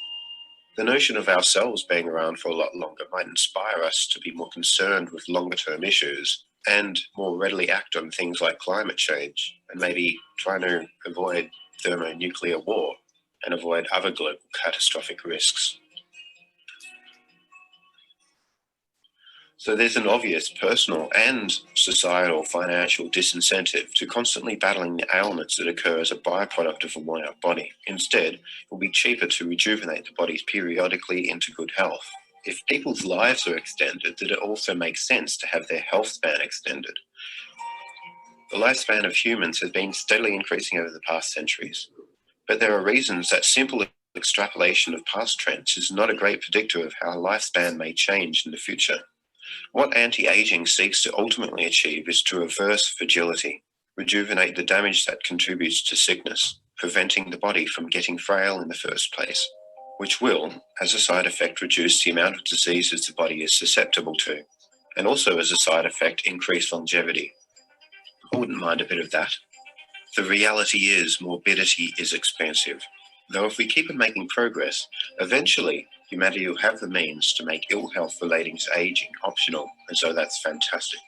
The notion of ourselves being around for a lot longer might inspire us to be more concerned with longer-term issues and more readily act on things like climate change and maybe trying to avoid thermonuclear war and avoid other global catastrophic risks. So there's an obvious personal and societal financial disincentive to constantly battling the ailments that occur as a byproduct of a worn-out body. Instead, it will be cheaper to rejuvenate the bodies periodically into good health. If people's lives are extended, then it also makes sense to have their health span extended. The lifespan of humans has been steadily increasing over the past centuries, but there are reasons that simple extrapolation of past trends is not a great predictor of how lifespan may change in the future. What anti-aging seeks to ultimately achieve is to reverse fragility, rejuvenate the damage that contributes to sickness, preventing the body from getting frail in the first place, which will, as a side effect, reduce the amount of diseases the body is susceptible to, and also as a side effect, increase longevity. I wouldn't mind a bit of that. The reality is morbidity is expensive, though if we keep on making progress, eventually humanity will have the means to make ill health relating to aging optional, and so that's fantastic.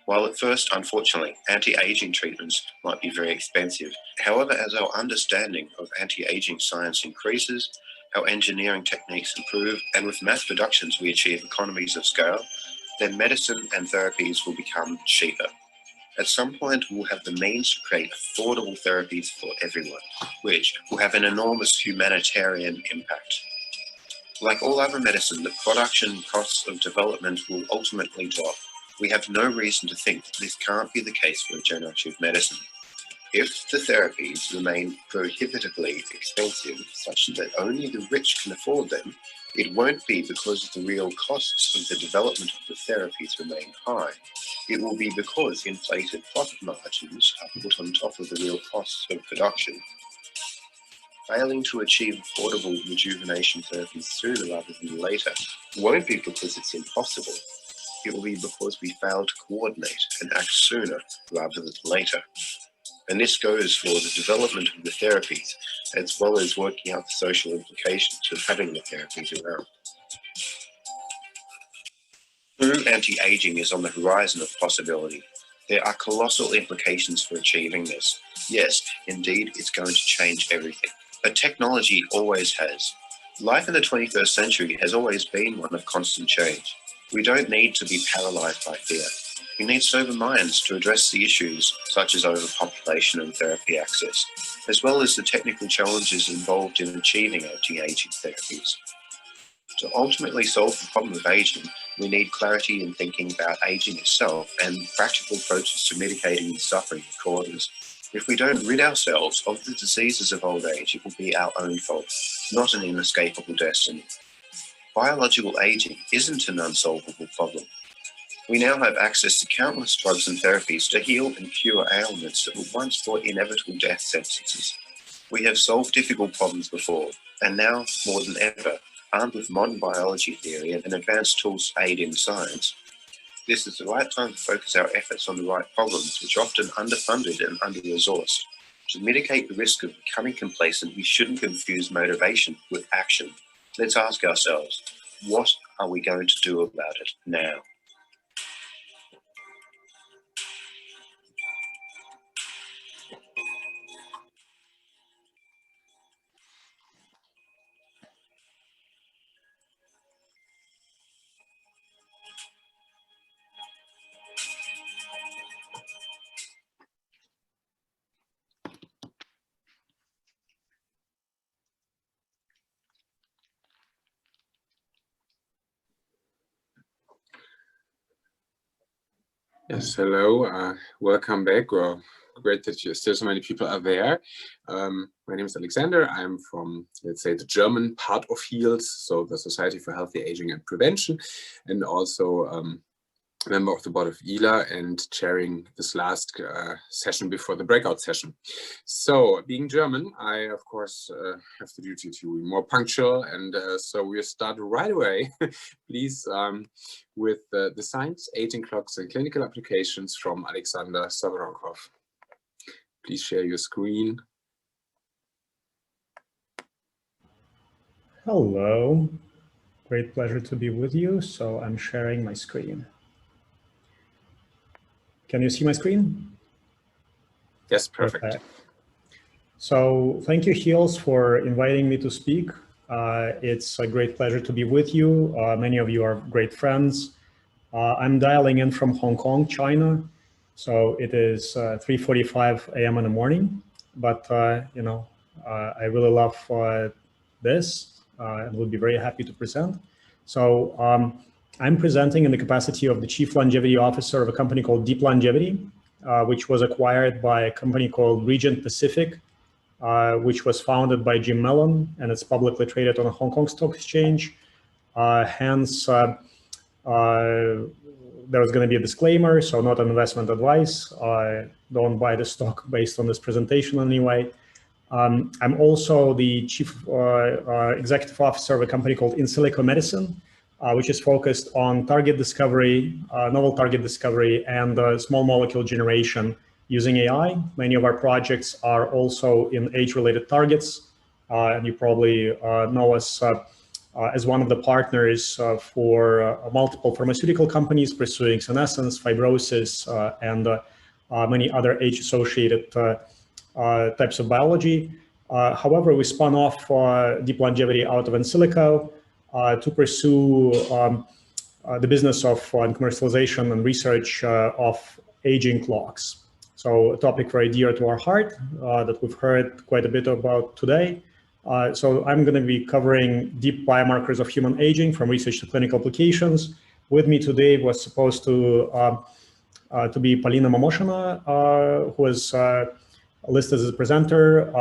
While at first, unfortunately, anti-aging treatments might be very expensive, however, as our understanding of anti-aging science increases, our engineering techniques improve, and with mass productions we achieve economies of scale, then medicine and therapies will become cheaper. At some point, we'll have the means to create affordable therapies for everyone, which will have an enormous humanitarian impact. Like all other medicine, the production costs of development will ultimately drop. We have no reason to think that this can't be the case for regenerative medicine. If the therapies remain prohibitively expensive, such that only the rich can afford them, it won't be because the real costs of the development of the therapies remain high. It will be because inflated profit margins are put on top of the real costs of production. Failing to achieve affordable rejuvenation therapies sooner rather than later won't be because it's impossible. It will be because we fail to coordinate and act sooner rather than later. And this goes for the development of the therapies, as well as working out the social implications of having the therapies around. True anti-aging is on the horizon of possibility. There are colossal implications for achieving this. Yes, indeed, it's going to change everything. But technology always has. Life in the 21st century has always been one of constant change. We don't need to be paralyzed by fear. We need sober minds to address the issues such as overpopulation and therapy access, as well as the technical challenges involved in achieving anti-aging therapies. To ultimately solve the problem of aging, we need clarity in thinking about aging itself and practical approaches to mitigating the suffering it causes. If we don't rid ourselves of the diseases of old age, it will be our own fault, not an inescapable destiny. Biological aging isn't an unsolvable problem. We now have access to countless drugs and therapies to heal and cure ailments that were once thought inevitable death sentences. We have solved difficult problems before, and now, more than ever, armed with modern biology theory and advanced tools to aid in science, this is the right time to focus our efforts on the right problems, which are often underfunded and under-resourced. To mitigate the risk of becoming complacent, we shouldn't confuse motivation with action. Let's ask ourselves, what are we going to do about it now? Yes, hello, welcome back. Well, great that still so many people are there. My name is Alexander. I'm from, let's say, the German part of HEALES, so the Society for Healthy Aging and Prevention, and also member of the board of ILA and chairing this last session before the breakout session. So being German, I of course have the duty to be more punctual, and so we'll start right away, please, with the science, aging clocks and clinical applications from Alexander Savarokov. Please share your screen. Hello, great pleasure to be with you. So I'm sharing my screen. Can you see my screen? Yes, perfect. Okay. So thank you, HEALES, for inviting me to speak. It's a great pleasure to be with you. Many of you are great friends. I'm dialing in from Hong Kong, China. So it is 3:45 a.m. in the morning, but you know, I really love this and would be very happy to present. So I'm presenting in the capacity of the Chief Longevity Officer of a company called Deep Longevity, which was acquired by a company called Regent Pacific, which was founded by Jim Mellon, and it's publicly traded on a Hong Kong Stock Exchange. Hence, there's going to be a disclaimer, so not an investment advice. Don't buy the stock based on this presentation anyway. I'm also the Chief Executive Officer of a company called In Silico Medicine, which is focused on target discovery, novel target discovery, and small molecule generation using AI. Many of our projects are also in age-related targets, and you probably know us as one of the partners for multiple pharmaceutical companies pursuing senescence, fibrosis, and many other age-associated types of biology. However, we spun off Deep Longevity out of In Silico to pursue the business of commercialization and research of aging clocks. So a topic very dear to our heart that we've heard quite a bit about today. So I'm going to be covering deep biomarkers of human aging from research to clinical applications. With me today was supposed to be Polina Momoshina, who is listed as a presenter.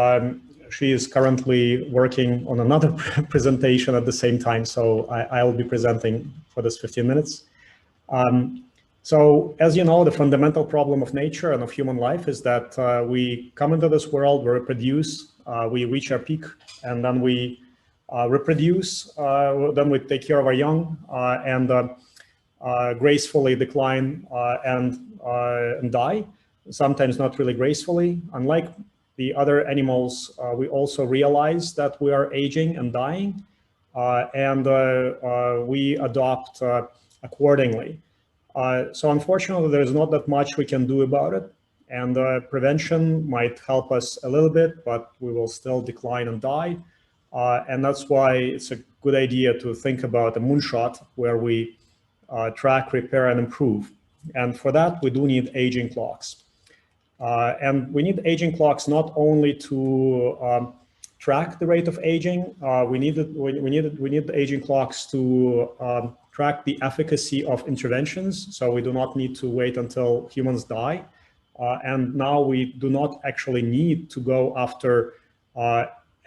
She is currently working on another presentation at the same time, so I'll be presenting for this 15 minutes. So as you know, the fundamental problem of nature and of human life is that we come into this world, we reproduce, we reach our peak, and then we reproduce, then we take care of our young and gracefully decline and die, sometimes not really gracefully. Unlike the other animals, we also realize that we are aging and dying, and we adopt accordingly. So unfortunately, there's not that much we can do about it, and prevention might help us a little bit, but we will still decline and die. And that's why it's a good idea to think about a moonshot where we track, repair, and improve. And for that, we do need aging clocks. And we need aging clocks not only to track the rate of aging, we need the aging clocks to track the efficacy of interventions. So we do not need to wait until humans die. And now we do not actually need to go after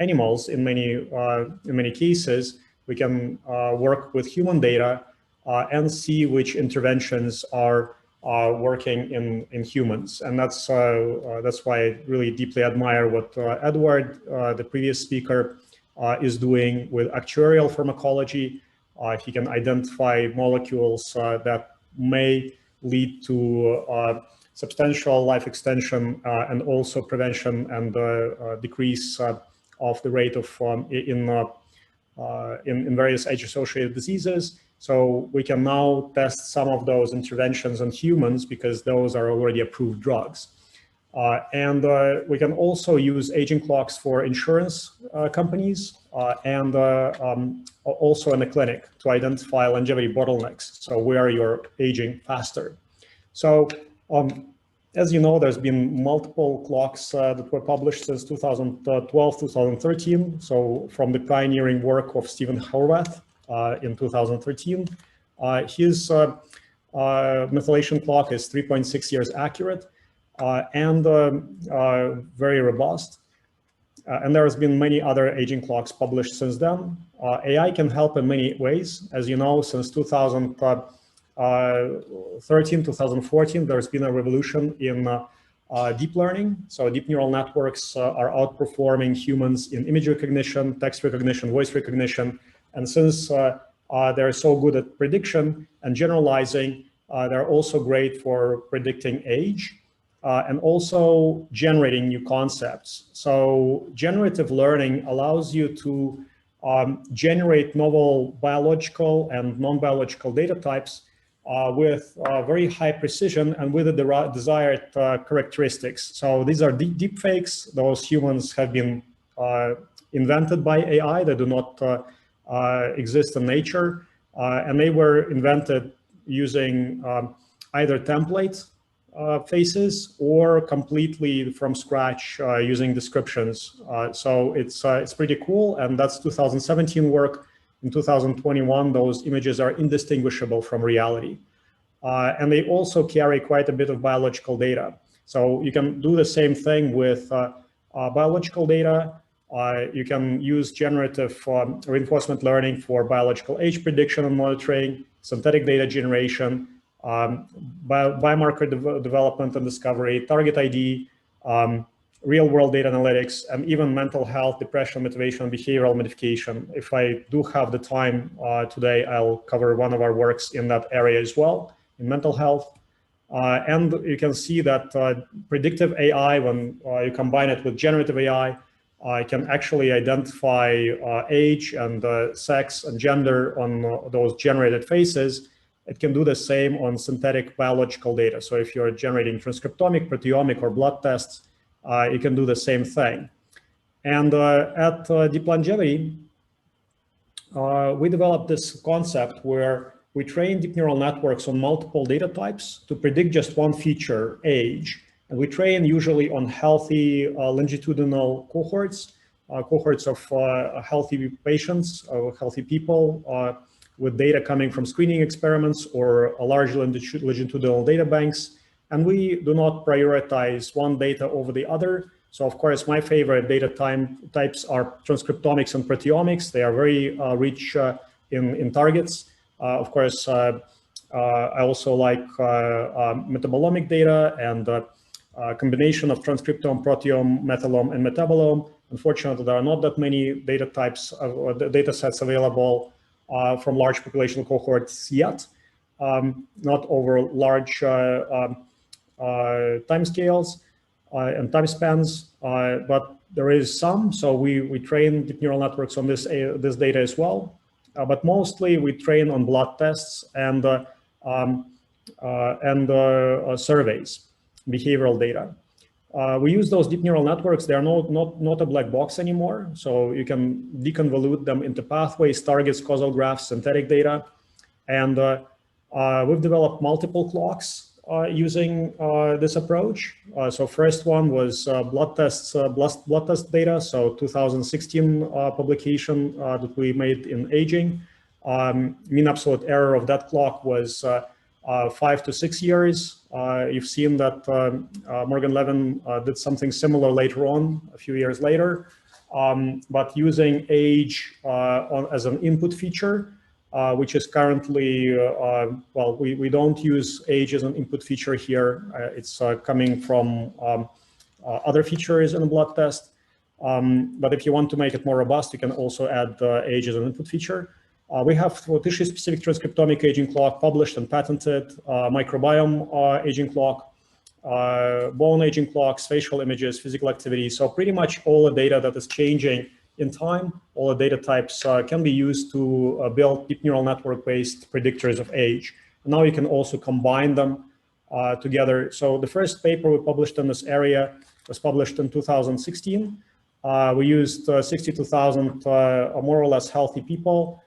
animals in many cases. We can work with human data and see which interventions are working in humans. And that's why I really deeply admire what Edouard, the previous speaker, is doing with actuarial pharmacology. He can identify molecules that may lead to substantial life extension and also prevention and decrease of the rate of in various age-associated diseases. So we can now test some of those interventions on humans because those are already approved drugs. And we can also use aging clocks for insurance companies and also in the clinic to identify longevity bottlenecks. So where you're aging faster. So as you know, there's been multiple clocks that were published since 2012, 2013. So from the pioneering work of Stephen Horvath in 2013, his methylation clock is 3.6 years accurate. And very robust. And there has been many other aging clocks published since then. AI can help in many ways. As you know, since 2013, 2014, there's been a revolution in deep learning. So deep neural networks are outperforming humans in image recognition, text recognition, voice recognition. And since they're so good at prediction and generalizing, they're also great for predicting age. And also generating new concepts. So generative learning allows you to generate novel biological and non-biological data types with very high precision and with the desired characteristics. So these are deep fakes. Those humans have been invented by AI. They do not exist in nature. And they were invented using either templates faces or completely from scratch using descriptions. So it's pretty cool, and that's 2017 work. In 2021, those images are indistinguishable from reality. And they also carry quite a bit of biological data. So you can do the same thing with biological data. You can use generative reinforcement learning for biological age prediction and monitoring, synthetic data generation, biomarker development and discovery, target ID, real-world data analytics, and even mental health, depression, motivation, and behavioral modification. If I do have the time today, I'll cover one of our works in that area as well, in mental health. And you can see that predictive AI, when you combine it with generative AI, can actually identify age and sex and gender on those generated faces. It can do the same on synthetic biological data. So if you're generating transcriptomic, proteomic, or blood tests, you can do the same thing. And at Deep Longevity, we developed this concept where we train deep neural networks on multiple data types to predict just one feature, age. And we train usually on healthy longitudinal cohorts. cohorts of healthy patients, healthy people with data coming from screening experiments or large longitudinal data banks. And we do not prioritize one data over the other. So of course, my favorite data types are transcriptomics and proteomics. They are very rich in targets. Of course, I also like metabolomic data and combination of transcriptome, proteome, metallome, and metabolome. Unfortunately, there are not that many data types or data sets available from large population cohorts yet, not over large timescales and time spans, but there is some. So we train deep neural networks on this data as well. But mostly we train on blood tests and surveys, behavioral data. We use those deep neural networks. They are not a black box anymore. So you can deconvolute them into pathways, targets, causal graphs, synthetic data. And we've developed multiple clocks using this approach. So first one was blood test data. So 2016 publication that we made in Aging. Mean absolute error of that clock was 5 to 6 years. You've seen that Morgan Levin did something similar later on, a few years later, but using age as an input feature, which is currently, well, we don't age as an input feature here. It's coming from other features in the blood test. But if you want to make it more robust, you can also add age as an input feature. We have tissue-specific transcriptomic aging clock published and patented, microbiome aging clock, bone aging clocks, facial images, physical activity. So pretty much all the data that is changing in time, all the data types can be used to build deep neural network-based predictors of age. And now you can also combine them together. So the first paper we published in this area was published in 2016. We used 62,000 more or less healthy people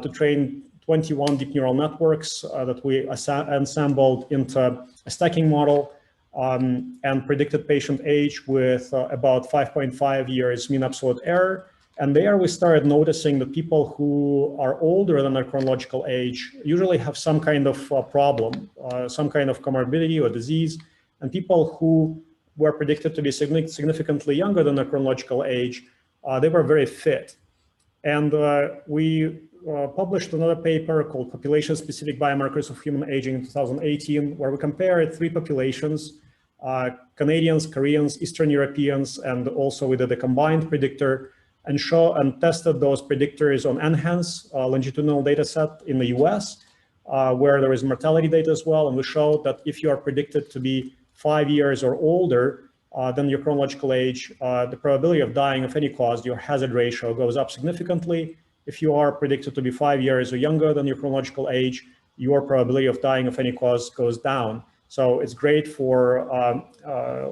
to train 21 deep neural networks that we assembled into a stacking model and predicted patient age with about 5.5 years mean absolute error. And there we started noticing that people who are older than their chronological age usually have some kind of problem, some kind of comorbidity or disease. And people who were predicted to be significantly younger than their chronological age, they were very fit. And we published another paper called Population-Specific Biomarkers of Human Aging in 2018, where we compared 3 populations, Canadians, Koreans, Eastern Europeans, and also we did a combined predictor and tested those predictors on NHANES longitudinal data set in the US, where there is mortality data as well. And we showed that if you are predicted to be 5 years or older than your chronological age, the probability of dying of any cause, your hazard ratio, goes up significantly. If you are predicted to be 5 years or younger than your chronological age, your probability of dying of any cause goes down. So it's great for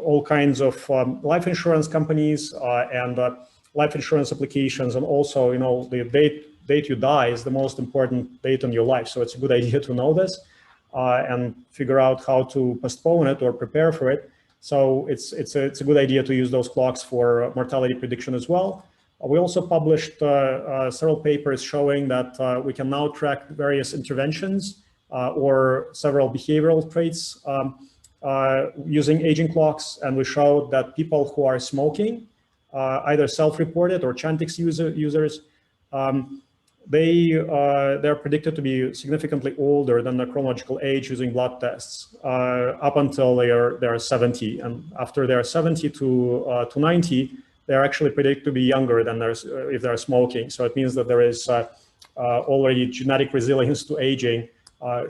all kinds of life insurance companies and life insurance applications. And also, you know, the date you die is the most important date in your life. So it's a good idea to know this and figure out how to postpone it or prepare for it. So it's a good idea to use those clocks for mortality prediction as well. We also published several papers showing that we can now track various interventions or several behavioral traits using aging clocks. And we showed that people who are smoking, either self-reported or Chantix users, they're predicted to be significantly older than their chronological age using blood tests up until they're 70. And after they're 70 to 90, they're actually predicted to be younger than if they're smoking. So it means that there is already genetic resilience to aging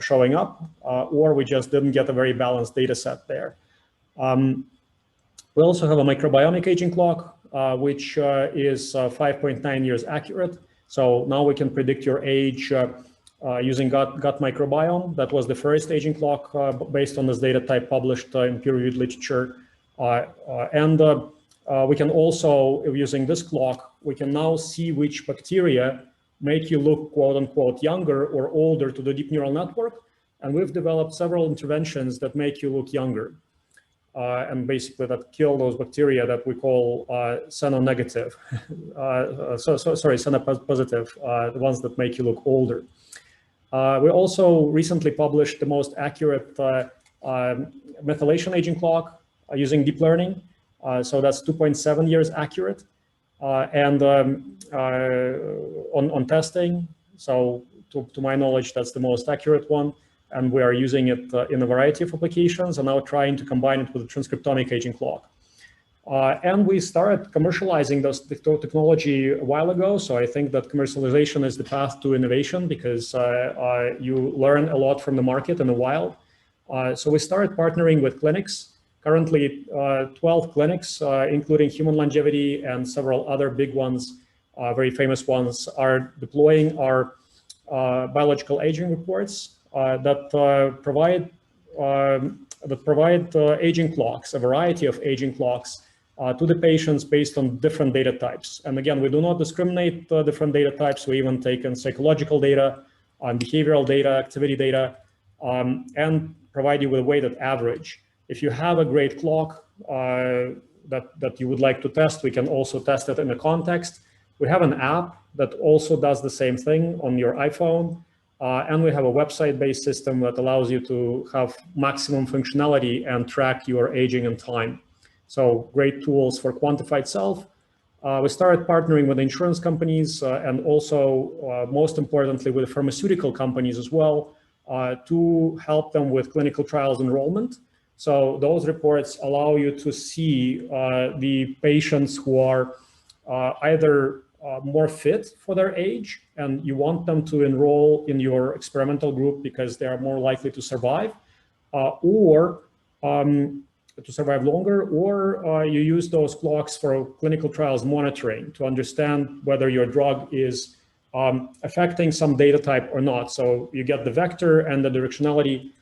showing up, or we just didn't get a very balanced data set there. We also have a microbiomic aging clock, which is 5.9 years accurate. So now we can predict your age using gut microbiome. That was the first aging clock based on this data type published in peer-reviewed literature. We can also, using this clock, we can now see which bacteria make you look quote unquote younger or older to the deep neural network. And we've developed several interventions that make you look younger. and basically that kill those bacteria that we call senonegative, senopositive, the ones that make you look older. We also recently published the most accurate methylation aging clock using deep learning. So that's 2.7 years accurate. And on testing, so to my knowledge, that's the most accurate one. And we are using it in a variety of applications and now trying to combine it with a transcriptomic aging clock. And we started commercializing this technology a while ago. So I think that commercialization is the path to innovation because you learn a lot from the market in the wild. So we started partnering with clinics. Currently, 12 clinics, including Human Longevity and several other big ones, very famous ones, are deploying our biological aging reports that provide aging clocks, a variety of aging clocks to the patients based on different data types. And again, we do not discriminate different data types. We even take in psychological data, behavioral data, activity data, and provide you with a weighted average. If you have a great clock that you would like to test, we can also test it in a context. We have an app that also does the same thing on your iPhone. And we have a website-based system that allows you to have maximum functionality and track your aging in time. So great tools for quantified self. We started partnering with insurance companies and also, most importantly, with pharmaceutical companies as well to help them with clinical trials enrollment. So those reports allow you to see the patients who are either more fit for their age and you want them to enroll in your experimental group because they are more likely to survive or to survive longer, or you use those clocks for clinical trials monitoring to understand whether your drug is affecting some data type or not. So you get the vector and the directionality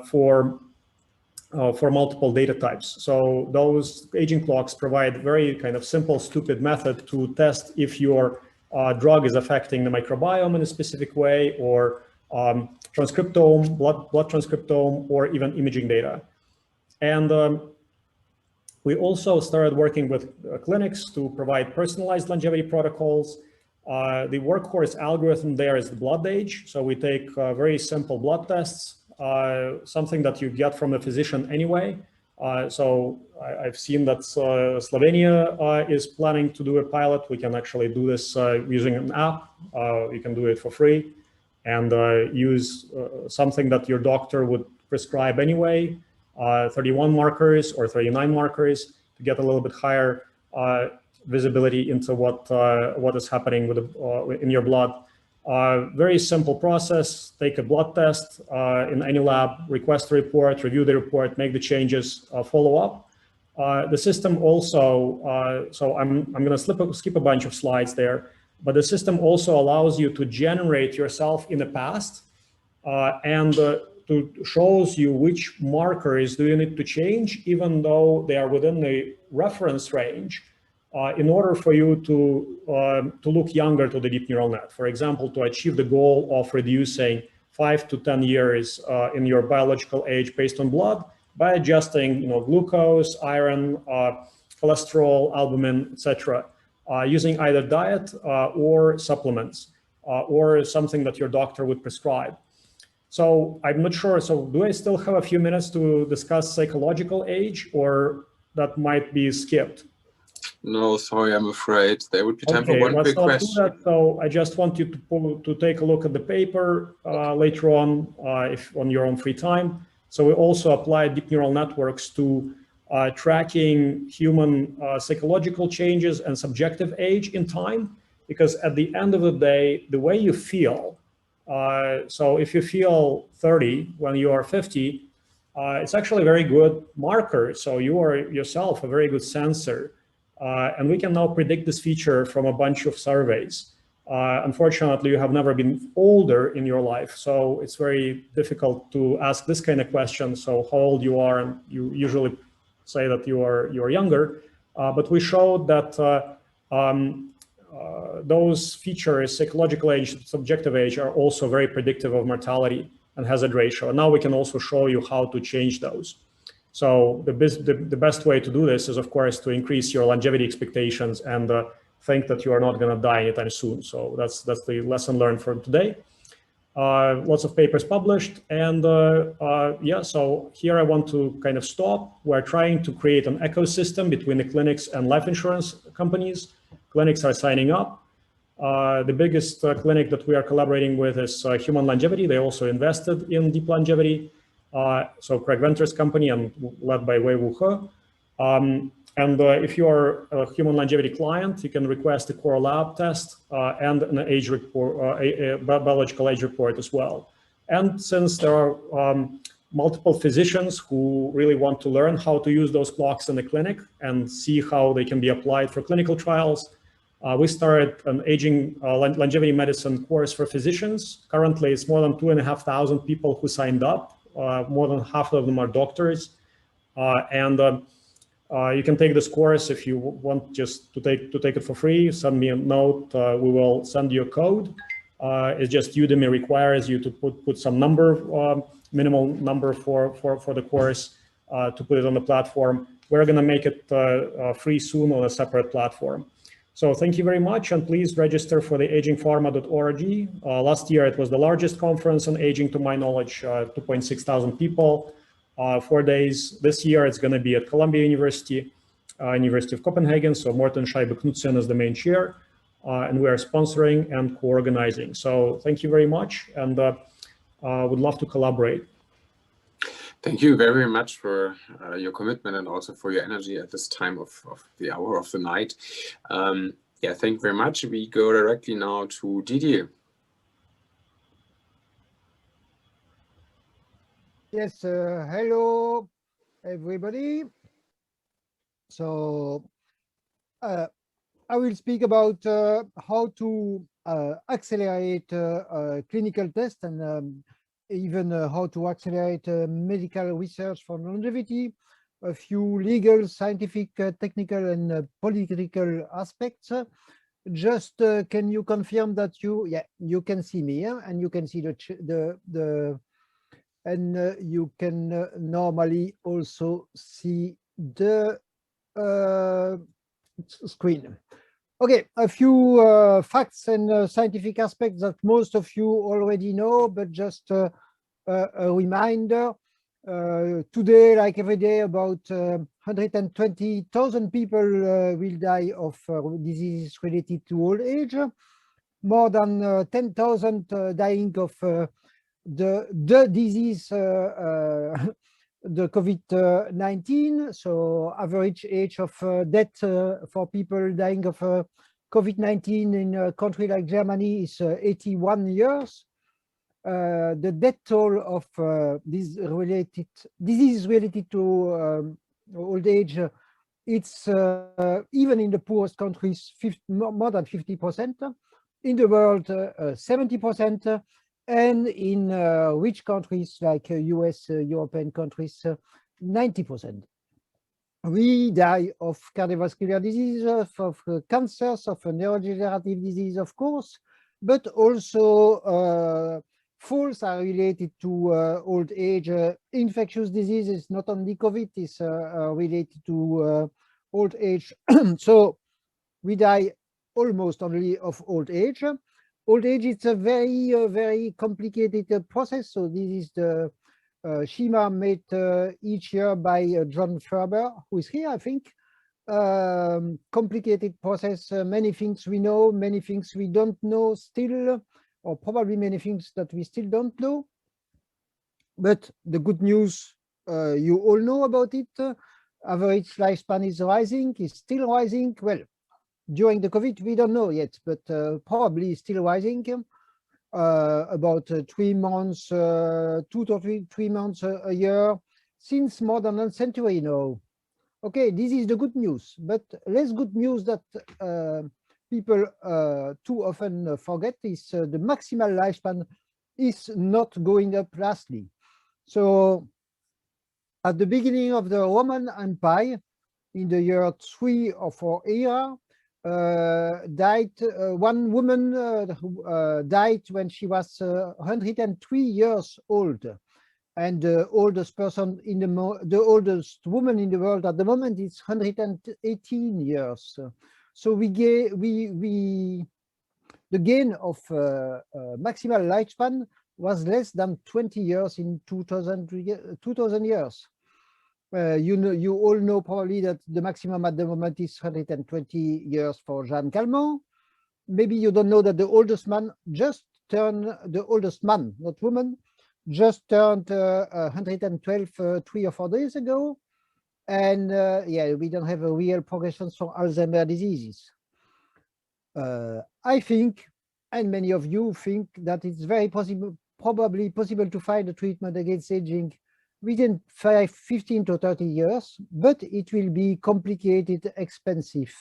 for multiple data types. So those aging clocks provide very kind of simple, stupid method to test if your drug is affecting the microbiome in a specific way, or transcriptome, blood transcriptome, or even imaging data. And we also started working with clinics to provide personalized longevity protocols. The workhorse algorithm there is the blood age. So we take very simple blood tests, something that you get from a physician anyway. So I've seen that Slovenia is planning to do a pilot. We can actually do this using an app. You can do it for free and use something that your doctor would prescribe anyway, 31 markers or 39 markers to get a little bit higher visibility into what is happening with in your blood. Very simple process. Take a blood test in any lab, request a report, review the report, make the changes, follow up. The system also, so I'm going to skip a bunch of slides there, but the system also allows you to generate yourself in the past and shows you which markers do you need to change, even though they are within the reference range. In order for you to look younger to the deep neural net. For example, to achieve the goal of reducing 5 to 10 years in your biological age based on blood by adjusting, glucose, iron, cholesterol, albumin, etc., using either diet or supplements or something that your doctor would prescribe. So I'm not sure. So do I still have a few minutes to discuss psychological age, or that might be skipped? No, sorry, I'm afraid. There would be time for one quick question. So I just want you to take a look at the paper later on, if on your own free time. So we also apply deep neural networks to tracking human psychological changes and subjective age in time, because at the end of the day, the way you feel, so if you feel 30 when you are 50, it's actually a very good marker. So you are yourself a very good sensor. And we can now predict this feature from a bunch of surveys. Unfortunately, you have never been older in your life, so it's very difficult to ask this kind of question. So how old you are, and you usually say that you are younger. But we showed that those features, psychological age, subjective age, are also very predictive of mortality and hazard ratio. And now we can also show you how to change those. So the best way to do this is, of course, to increase your longevity expectations and think that you are not going to die anytime soon. So that's the lesson learned from today. Lots of papers published, and yeah, so here I want to kind of stop. We're trying to create an ecosystem between the clinics and life insurance companies. Clinics are signing up. The biggest clinic that we are collaborating with is Human Longevity. They also invested in Deep Longevity. So Craig Venter's company and led by Wei Wu He. And if you are a Human Longevity client, you can request a core lab test and an age report, a biological age report as well. And since there are multiple physicians who really want to learn how to use those clocks in the clinic and see how they can be applied for clinical trials, we started an aging longevity medicine course for physicians. Currently, it's more than 2,500 people who signed up. More than half of them are doctors. You can take this course if you want just to take it for free. Send me a note. We will send you a code. It's just Udemy requires you to put some number, minimal number for the course to put it on the platform. We're going to make it free soon on a separate platform. So thank you very much, and please register for the agingpharma.org. Last year it was the largest conference on aging, to my knowledge, 2,600 people. 4 days. This year it's going to be at Columbia University, University of Copenhagen. So Morten Scheibe Knudsen is the main chair, and we are sponsoring and co-organizing. So thank you very much, and would love to collaborate. Thank you very much for your commitment and also for your energy at this time of the hour of the night. Yeah, thank you very much. We go directly now to Didier. Yes, hello, everybody. So I will speak about how to accelerate clinical tests and even how to accelerate medical research for longevity, a few legal, scientific, technical, and political aspects. Just can you confirm that you can see me, yeah? And you can see and you can normally also see the screen. Okay, a few facts and scientific aspects that most of you already know, but just a reminder. Today, like every day, about 120,000 people will die of diseases related to old age. More than 10,000 dying of the disease, the COVID-19. So average age of death for people dying of COVID-19 in a country like Germany is 81 years. The death toll of disease related to old age, it's even in the poorest countries, more than 50%. In the world, 70%. And in rich countries like US, European countries, 90%. We die of cardiovascular diseases, of cancers, of neurodegenerative disease, of course, but also falls are related to old age. Infectious diseases, not only COVID, is related to old age. So we die almost only of old age. Old age is a very, very complicated process. So this is the schema made each year by John Ferber, who is here, I think. Complicated process, many things we know, many things we don't know still, or probably many things that we still don't know. But the good news, you all know about it. Average lifespan is rising, is still rising. Well, during the COVID, we don't know yet, but probably still rising. About 3 months, 2 to 3 months a year, since more than a century now. Okay, this is the good news, but less good news that people too often forget is the maximal lifespan is not going up lastly. So at the beginning of the Roman Empire, in the year 3 of our era, died one woman who died when she was 103 years old. and the oldest person in the oldest woman in the world at the moment is 118 years. So the gain of maximal lifespan was less than 20 years in 2000 years. You all know probably that the maximum at the moment is 120 years for Jeanne Calment. Maybe you don't know that the oldest man just turned, the oldest man, not woman, just turned 112 3 or 4 days ago. And yeah, we don't have a real progression for Alzheimer's diseases. I think, and many of you think, that it's very possible, probably possible to find a treatment against aging within 15 to 30 years, but it will be complicated, expensive.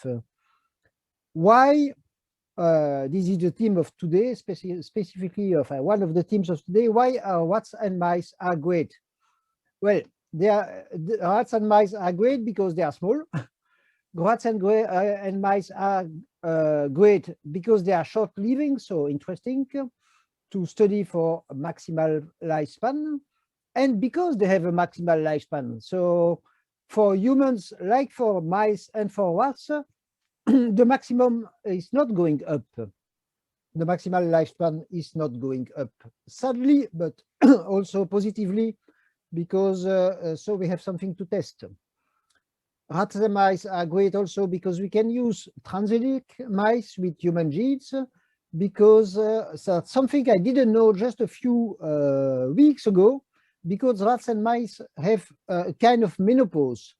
Why? This is the theme of today, specifically of one of the themes of today. Why rats and mice are great? Well, the rats and mice are great because they are small. Rats and mice are great because they are short-living, so interesting to study for a maximal lifespan, and because they have a maximal lifespan. So for humans, like for mice and for rats, the maximum is not going up. The maximal lifespan is not going up, sadly, but also positively, because so we have something to test. Rats and mice are great also because we can use transgenic mice with human genes, because that's something I didn't know just a few weeks ago, because rats and mice have a kind of menopause.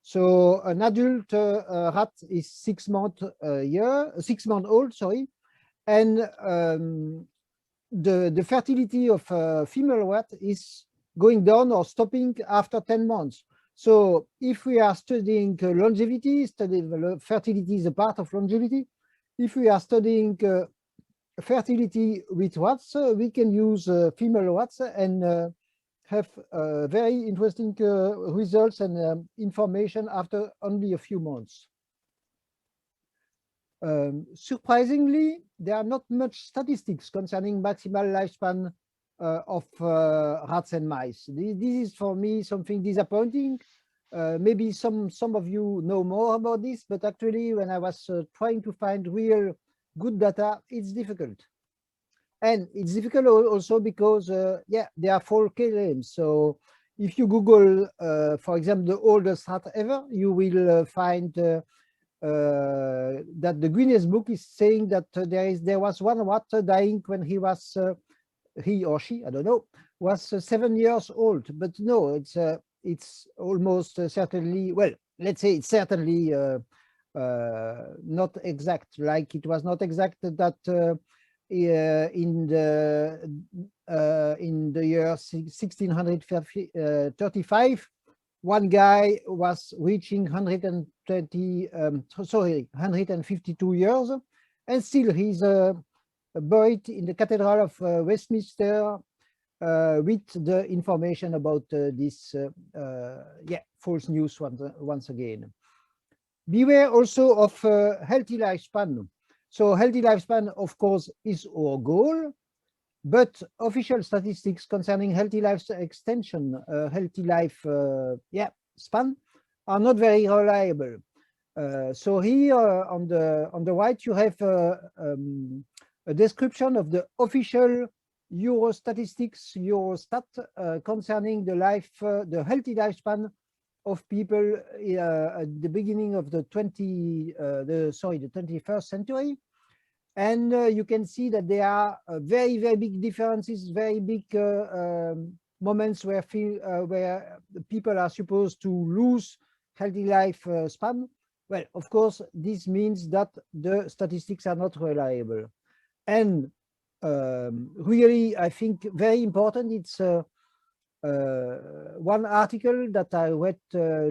So an adult rat is 6 months old, sorry, and the fertility of a female rat is going down or stopping after 10 months. So if we are studying longevity, fertility is a part of longevity. If we are studying fertility with rats, we can use female rats and have very interesting results and information after only a few months. Surprisingly, there are not much statistics concerning maximal lifespan of rats and mice. This is for me something disappointing. Maybe some of you know more about this, but actually when I was trying to find real good data, it's difficult. And it's difficult also because, yeah, there are 4 claims. So if you Google, for example, the oldest rat ever, you will find that the Guinness Book is saying that there was one rat dying when he was, he or she, I don't know, was 7 years old. But no, it's almost certainly, well, let's say it's certainly not exact, like it was not exact that in the year 1635, one guy was reaching 152 years, and still he's buried in the Cathedral of Westminster with the information about this yeah, false news once again. Beware also of healthy lifespan. So healthy lifespan, of course, is our goal, but official statistics concerning healthy life extension, healthy life yeah, span, are not very reliable. So here on the right, you have a description of the official Eurostat concerning the healthy lifespan of people at the beginning of the 21st century. And you can see that there are very, very big differences, very big moments where people are supposed to lose healthy life span. Well, of course, this means that the statistics are not reliable. And really, I think very important, it's one article that I read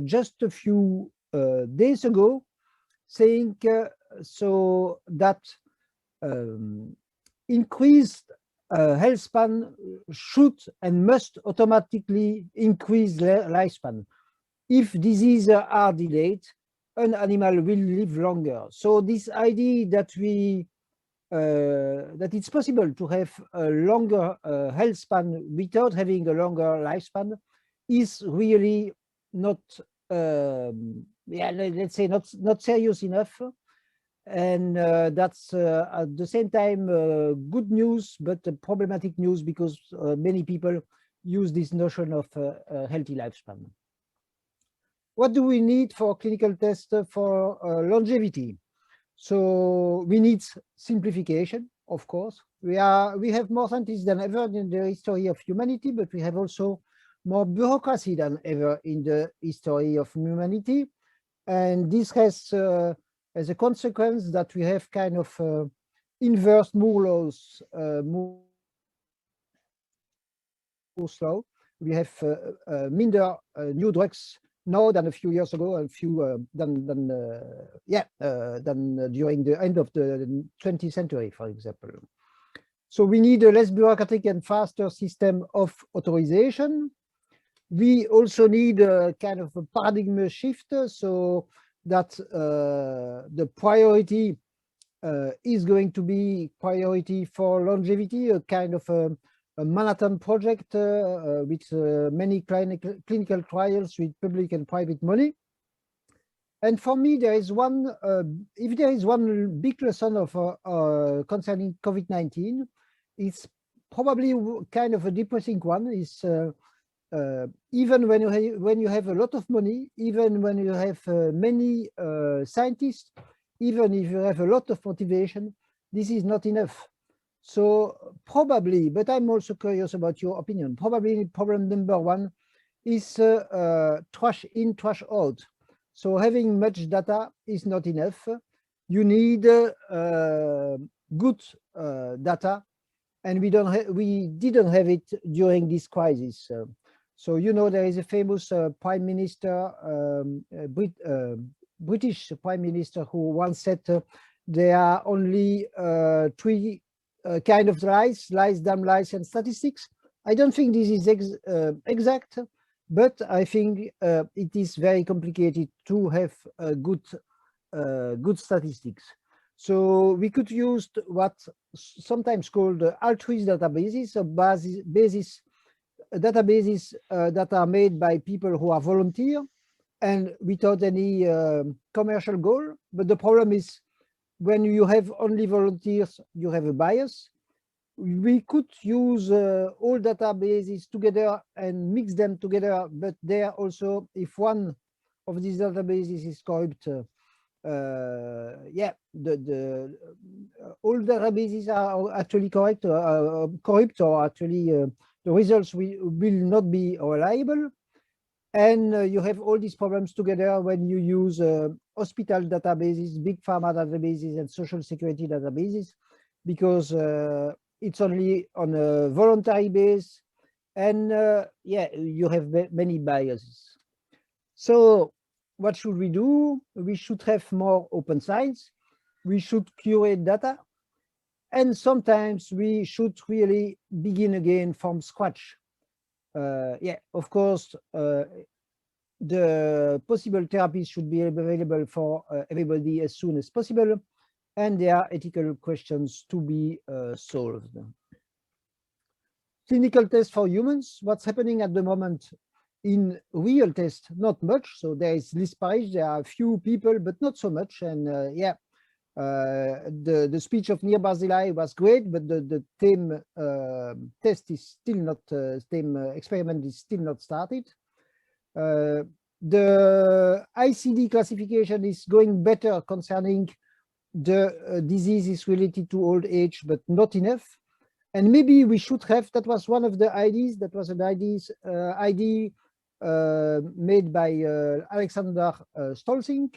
just a few days ago, saying so that increased health span should and must automatically increase lifespan. If diseases are delayed, an animal will live longer. So this idea that we that it's possible to have a longer health span without having a longer lifespan is really not, yeah, let's say not serious enough. And that's at the same time good news, but problematic news, because many people use this notion of a healthy lifespan. What do we need for clinical tests for longevity? So we need simplification, of course. We have more scientists than ever in the history of humanity, but we have also more bureaucracy than ever in the history of humanity. And this has as a consequence that we have kind of inverse Moore laws, more slow. We have minder new drugs now than a few years ago, a few than during the end of the 20th century, for example. So we need a less bureaucratic and faster system of authorization. We also need a kind of a paradigm shift, so that the priority is going to be priority for longevity, a kind of a Manhattan project with many clinical trials with public and private money. And for me, there is one, if there is one big lesson of concerning COVID-19, it's probably kind of a depressing one. Is even when you have a lot of money, even when you have many scientists, even if you have a lot of motivation, this is not enough. So probably, but I'm also curious about your opinion, probably problem number one is trash in, trash out. So having much data is not enough. You need good data, and we didn't have it during this crisis. So you know, there is a famous prime minister, British prime minister, who once said there are only three kind of lies, damn lies, and statistics. I don't think this is exact, but I think it is very complicated to have good statistics. So we could use what sometimes called altruist databases, or basis databases that are made by people who are volunteer and without any commercial goal. But the problem is, when you have only volunteers, you have a bias. We could use all databases together and mix them together, but there also, if one of these databases is corrupt, yeah, all databases are actually corrupt, or actually the results will not be reliable. And you have all these problems together when you use hospital databases, big pharma databases, and social security databases, because it's only on a voluntary base, and yeah, you have many biases. So what should we do? We should have more open science. We should curate data. And sometimes we should really begin again from scratch. Yeah, of course, the possible therapies should be available for everybody as soon as possible, and there are ethical questions to be solved. Clinical tests for humans, what's happening at the moment in real tests? Not much. So there is Parrish, there are a few people, but not so much. And yeah, the speech of Near Barzilai was great, but the TAME test is still not, TAME experiment is still not started. The ICD classification is going better concerning the diseases related to old age, but not enough. And maybe we should have, that was one of the ideas, that was an idea made by Alexander Stolzing,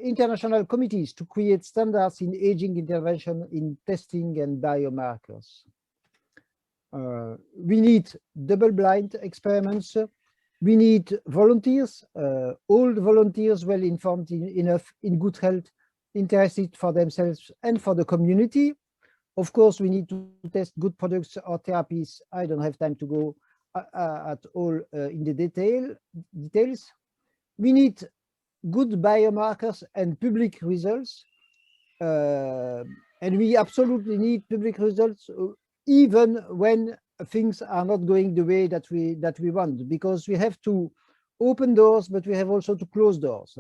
international committees to create standards in aging intervention in testing and biomarkers. We need double-blind experiments. We need volunteers, old volunteers, well informed enough, in good health, interested for themselves and for the community. Of course, we need to test good products or therapies. I don't have time to go at all in the details. We need good biomarkers and public results. and we absolutely need public results, even when things are not going the way that we want, because we have to open doors, but we have also to close doors.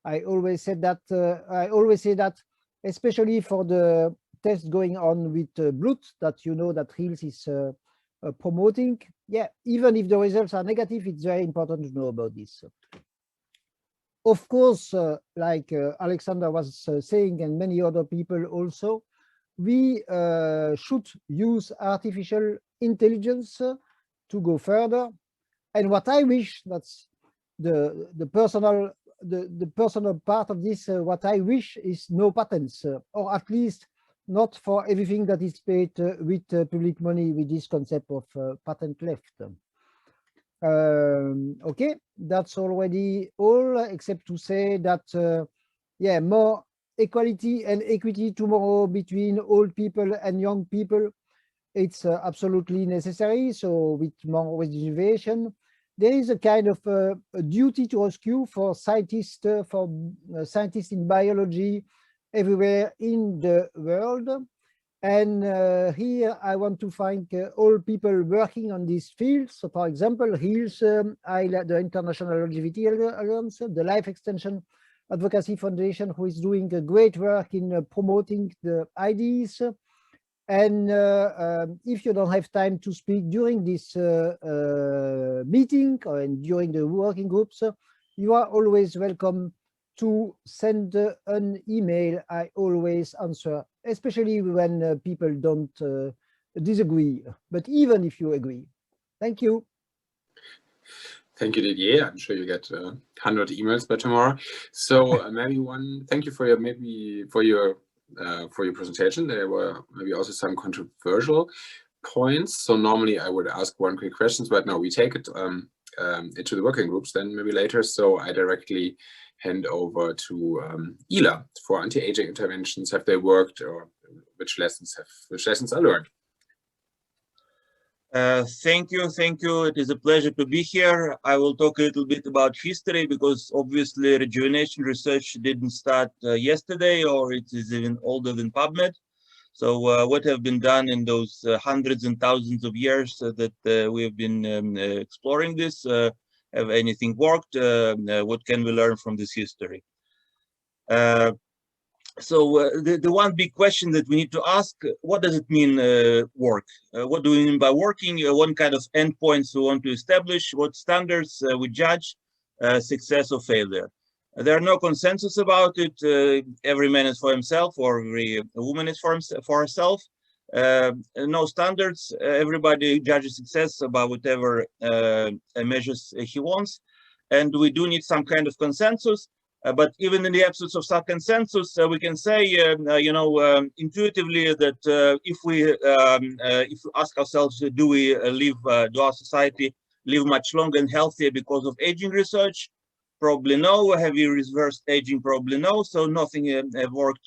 I always say that, especially for the tests going on with blood, that you know that HEALES is promoting. Yeah, even if the results are negative, it's very important to know about this. Of course, like Alexander was saying, and many other people also, we should use artificial intelligence to go further. And what I wish, that's the personal part of this, what I wish is no patents, or at least not for everything that is paid with public money, with this concept of patent left. Okay, that's already all, except to say that, yeah, more equality and equity tomorrow between old people and young people, it's absolutely necessary. So with more rejuvenation, there is a kind of a duty to rescue for scientists in biology everywhere in the world. And here I want to thank all people working on this field. So for example, HEALES, the International Longevity Alliance, the Life Extension Advocacy Foundation, who is doing a great work in promoting the ideas. And if you don't have time to speak during this meeting or during the working groups, you are always welcome to send an email. I always answer, especially when people don't disagree, but even if you agree. Thank you. Thank you, Didier. I'm sure you get 100 emails by tomorrow. So maybe thank you for your presentation. There were maybe also some controversial points. So normally I would ask one quick question, but now we take it into the working groups then maybe later. So I directly hand over to ILA for anti-aging interventions. Have they worked, or which lessons are learned? Thank you. It is a pleasure to be here. I will talk a little bit about history, because obviously rejuvenation research didn't start yesterday, or it is even older than PubMed. So what have been done in those hundreds and thousands of years that we have been exploring this? Have anything worked? What can we learn from this history? So the one big question that we need to ask, what does it mean work? What do we mean by working? What kind of endpoints we want to establish? What standards we judge success or failure? There are no consensus about it. Every man is for himself, or every woman is for herself. No standards. Everybody judges success about whatever measures he wants. And we do need some kind of consensus. But even in the absence of such consensus, we can say, intuitively that if we ask ourselves, do our society live much longer and healthier because of aging research? Probably no. Have we reversed aging? Probably no. So nothing have worked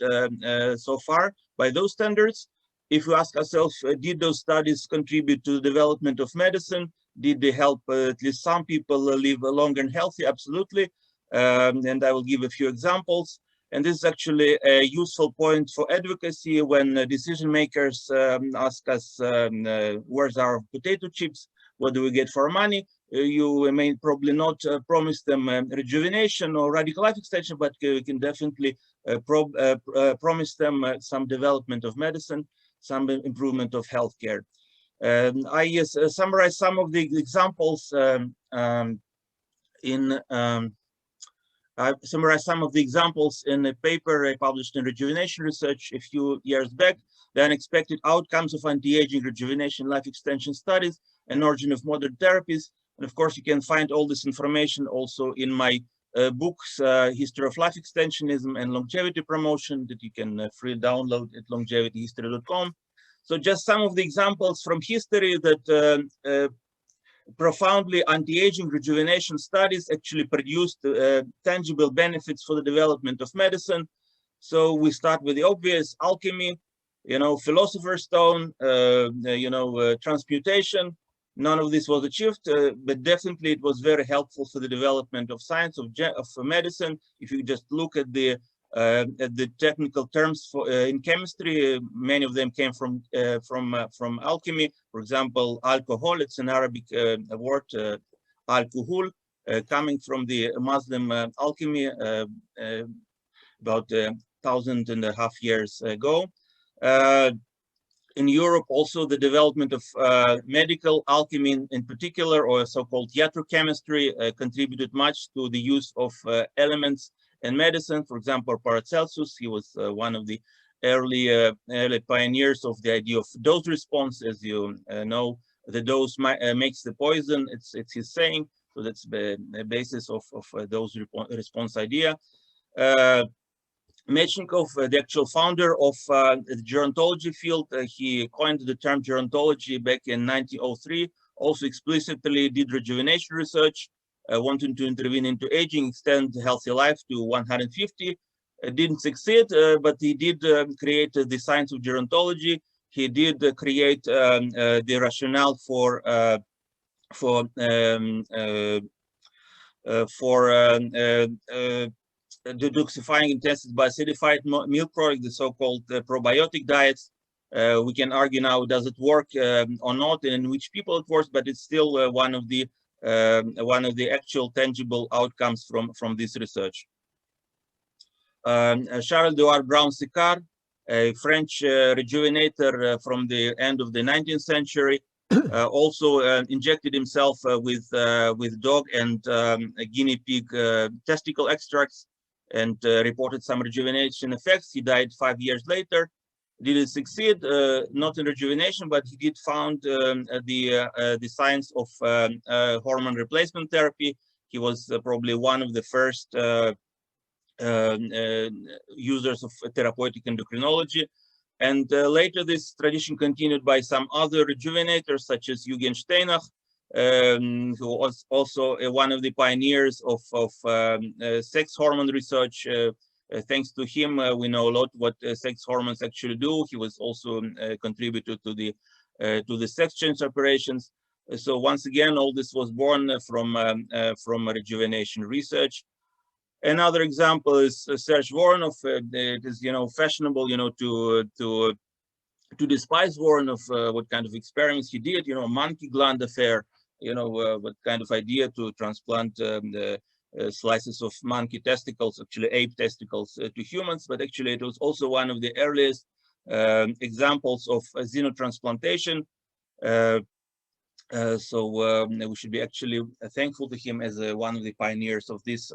so far by those standards. If we ask ourselves, did those studies contribute to the development of medicine? Did they help at least some people live longer and healthy? Absolutely. And I will give a few examples. And this is actually a useful point for advocacy when decision makers ask us, where's our potato chips? What do we get for our money? You may probably not promise them rejuvenation or radical life extension, but you can definitely promise them some development of medicine, some improvement of healthcare. I summarize some of the examples I summarized some of the examples in a paper I published in Rejuvenation Research a few years back, the unexpected outcomes of anti-aging rejuvenation life extension studies and origin of modern therapies. And of course, you can find all this information also in my books, History of Life Extensionism and Longevity Promotion, that you can freely download at longevityhistory.com. So just some of the examples from history that profoundly anti-aging rejuvenation studies actually produced tangible benefits for the development of medicine. So we start with the obvious: alchemy, philosopher's stone, transmutation. None of this was achieved, but definitely it was very helpful for the development of science, of medicine. If you just look at the The technical terms for, in chemistry, many of them came from alchemy. For example, alcohol, it's an Arabic word, alcohol, coming from the Muslim alchemy about 1,500 years ago. In Europe, also the development of medical alchemy in particular, or so-called iatrochemistry, contributed much to the use of elements in medicine. For example, Paracelsus, he was one of the early pioneers of the idea of dose response. As you know, the dose makes the poison. It's his saying. So that's the basis of dose response idea. Metchnikoff, the actual founder of the gerontology field, he coined the term gerontology back in 1903, also explicitly did rejuvenation research, wanting to intervene into aging, extend healthy life to 150. Didn't succeed, but he did create the science of gerontology. He did create the rationale for detoxifying intestines by acidified milk product, the so-called probiotic diets. We can argue now, does it work or not, and in which people it works, but it's still one of the actual tangible outcomes from this research. Charles Edouard Brown-Séquard, a French rejuvenator from the end of the 19th century, also injected himself with dog and guinea pig testicle extracts, and reported some rejuvenation effects. He died 5 years later. Didn't succeed, not in rejuvenation, but he did found the science of hormone replacement therapy. He was probably one of the first users of therapeutic endocrinology. And later this tradition continued by some other rejuvenators, such as Eugen Steinach, who was also one of the pioneers of sex hormone research. Thanks to him, we know a lot what sex hormones actually do. He was also contributed to the sex change operations. So once again, all this was born from rejuvenation research. Another example is Serge Voronov. It is, fashionable, to despise Voronov, what kind of experiments he did, monkey gland affair, what kind of idea to transplant the slices of monkey testicles, actually ape testicles, to humans. But actually it was also one of the earliest examples of xenotransplantation. So we should be actually thankful to him as one of the pioneers of this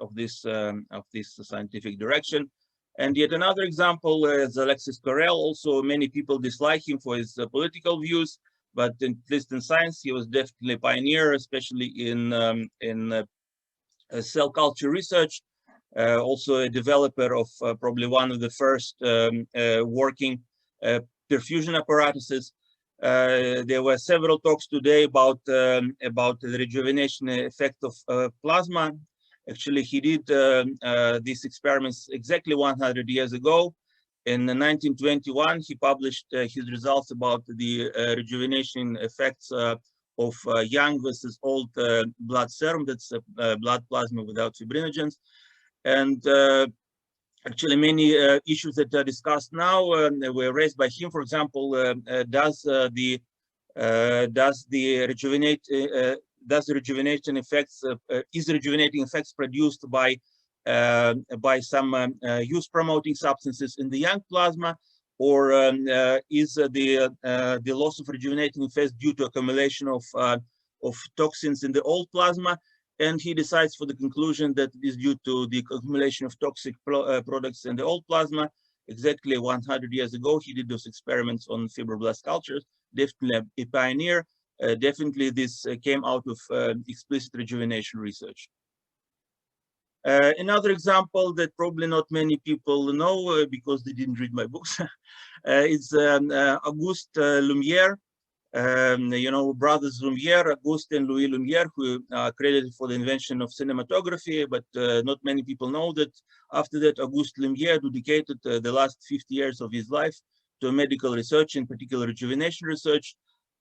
scientific direction. And yet another example is Alexis Carrel. Also, many people dislike him for his political views, but at least in science, he was definitely a pioneer, especially in cell culture research. Also a developer of probably one of the first working perfusion apparatuses. There were several talks today about the rejuvenation effect of plasma. Actually, he did these experiments exactly 100 years ago. In 1921, he published his results about the rejuvenation effects of young versus old blood serum. That's blood plasma without fibrinogens. And actually, many issues that are discussed now were raised by him. For example, does the rejuvenation effects is rejuvenating effects produced by some use promoting substances in the young plasma, or is the loss of rejuvenating effects due to accumulation of toxins in the old plasma? And he decides for the conclusion that it is due to the accumulation of toxic products in the old plasma. Exactly 100 years ago, he did those experiments on fibroblast cultures. Definitely a pioneer. Definitely this came out of explicit rejuvenation research. Another example that probably not many people know because they didn't read my books is Auguste Lumière. Brothers Lumière, Auguste and Louis Lumière, who are credited for the invention of cinematography, but not many people know that after that, Auguste Lumière dedicated the last 50 years of his life to medical research, in particular rejuvenation research,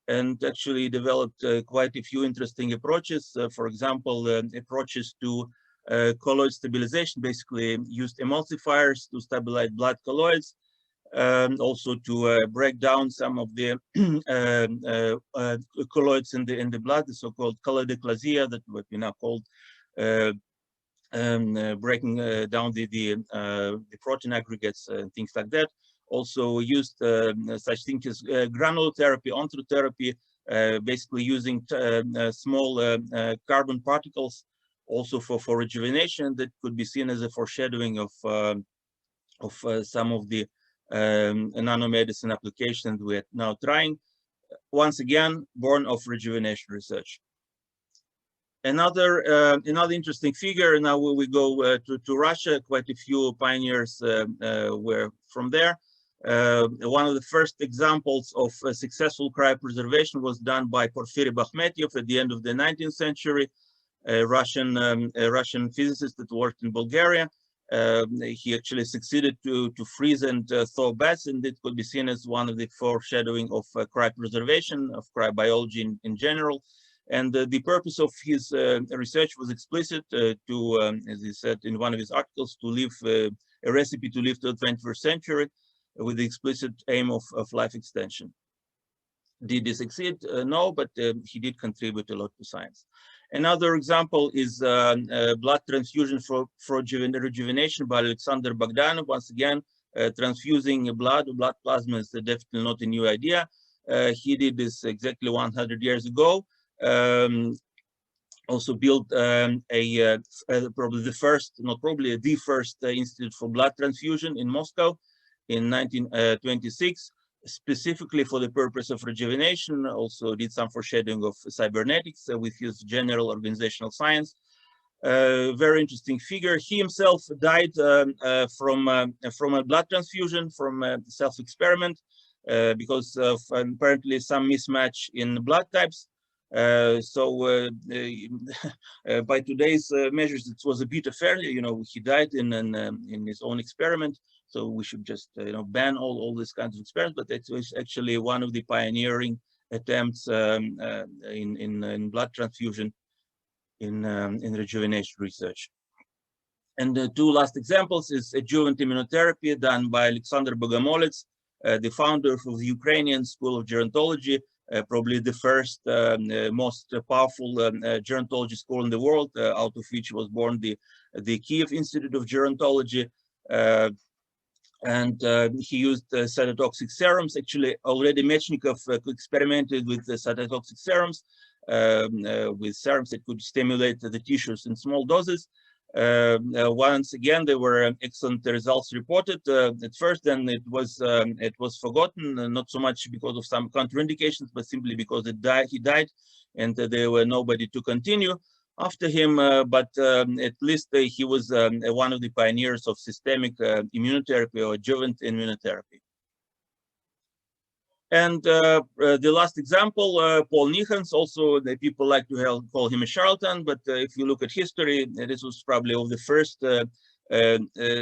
and actually developed quite a few interesting approaches. For example, approaches to colloid stabilization, basically used emulsifiers to stabilize blood colloids, also to break down some of the colloids in the blood, the so-called colloideclasia, that what we now call breaking down the protein aggregates and things like that. Also used such things as granulotherapy, ontrotherapy, basically using small carbon particles, also for rejuvenation, that could be seen as a foreshadowing of some of the nanomedicine applications we're now trying. Once again, born of rejuvenation research. Another interesting figure. Now we go to Russia. Quite a few pioneers were from there. One of the first examples of successful cryopreservation was done by Porfiry Bakhmetyev at the end of the 19th century, a Russian physicist that worked in Bulgaria. He actually succeeded to freeze and thaw bats, and it could be seen as one of the foreshadowing of cryopreservation, of cryobiology in general. And the purpose of his research was explicit to, as he said in one of his articles, to leave a recipe to live to the 21st century with the explicit aim of life extension. Did he succeed? No, but he did contribute a lot to science. Another example is blood transfusion for rejuvenation by Alexander Bogdanov. Once again, transfusing blood plasma is definitely not a new idea. He did this exactly 100 years ago. Also built probably the first, not probably the first institute for blood transfusion in Moscow in 1926, specifically for the purpose of rejuvenation. Also did some foreshadowing of cybernetics with his general organizational science. Very interesting figure. He himself died from a blood transfusion, from a self-experiment, because of apparently some mismatch in blood types. By today's measures, it was a bit of failure. You know, he died in his own experiment. So we should just ban all these kinds of experiments. But it was actually one of the pioneering attempts in blood transfusion in rejuvenation research. And the two last examples is adjuvant immunotherapy done by Alexander Bogomolets, the founder of the Ukrainian School of Gerontology. Probably the first, most powerful gerontology school in the world, out of which was born the Kiev Institute of Gerontology. And he used cytotoxic serums. Actually, already Mechnikov experimented with cytotoxic serums, with serums that could stimulate the tissues in small doses. Once again, there were excellent results reported at first, then it was forgotten, not so much because of some contraindications, but simply because he died, and there were nobody to continue after him. But at least he was one of the pioneers of systemic immunotherapy or adjuvant immunotherapy. And the last example, Paul Nihans, also the people like to call him a charlatan, but if you look at history, this was probably of the first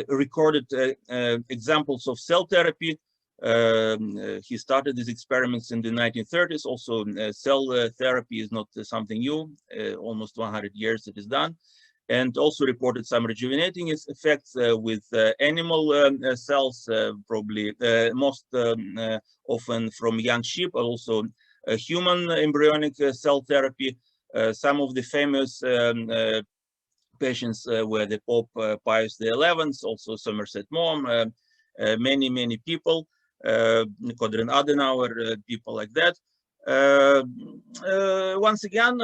recorded examples of cell therapy. He started these experiments in the 1930s. Also, cell therapy is not something new, almost 100 years it is done. And also reported some rejuvenating effects with animal cells, probably most often from young sheep, but also human embryonic cell therapy. Some of the famous patients were the Pope Pius XI, also Somerset Maugham, many people, Konrad Adenauer, people like that. Once again,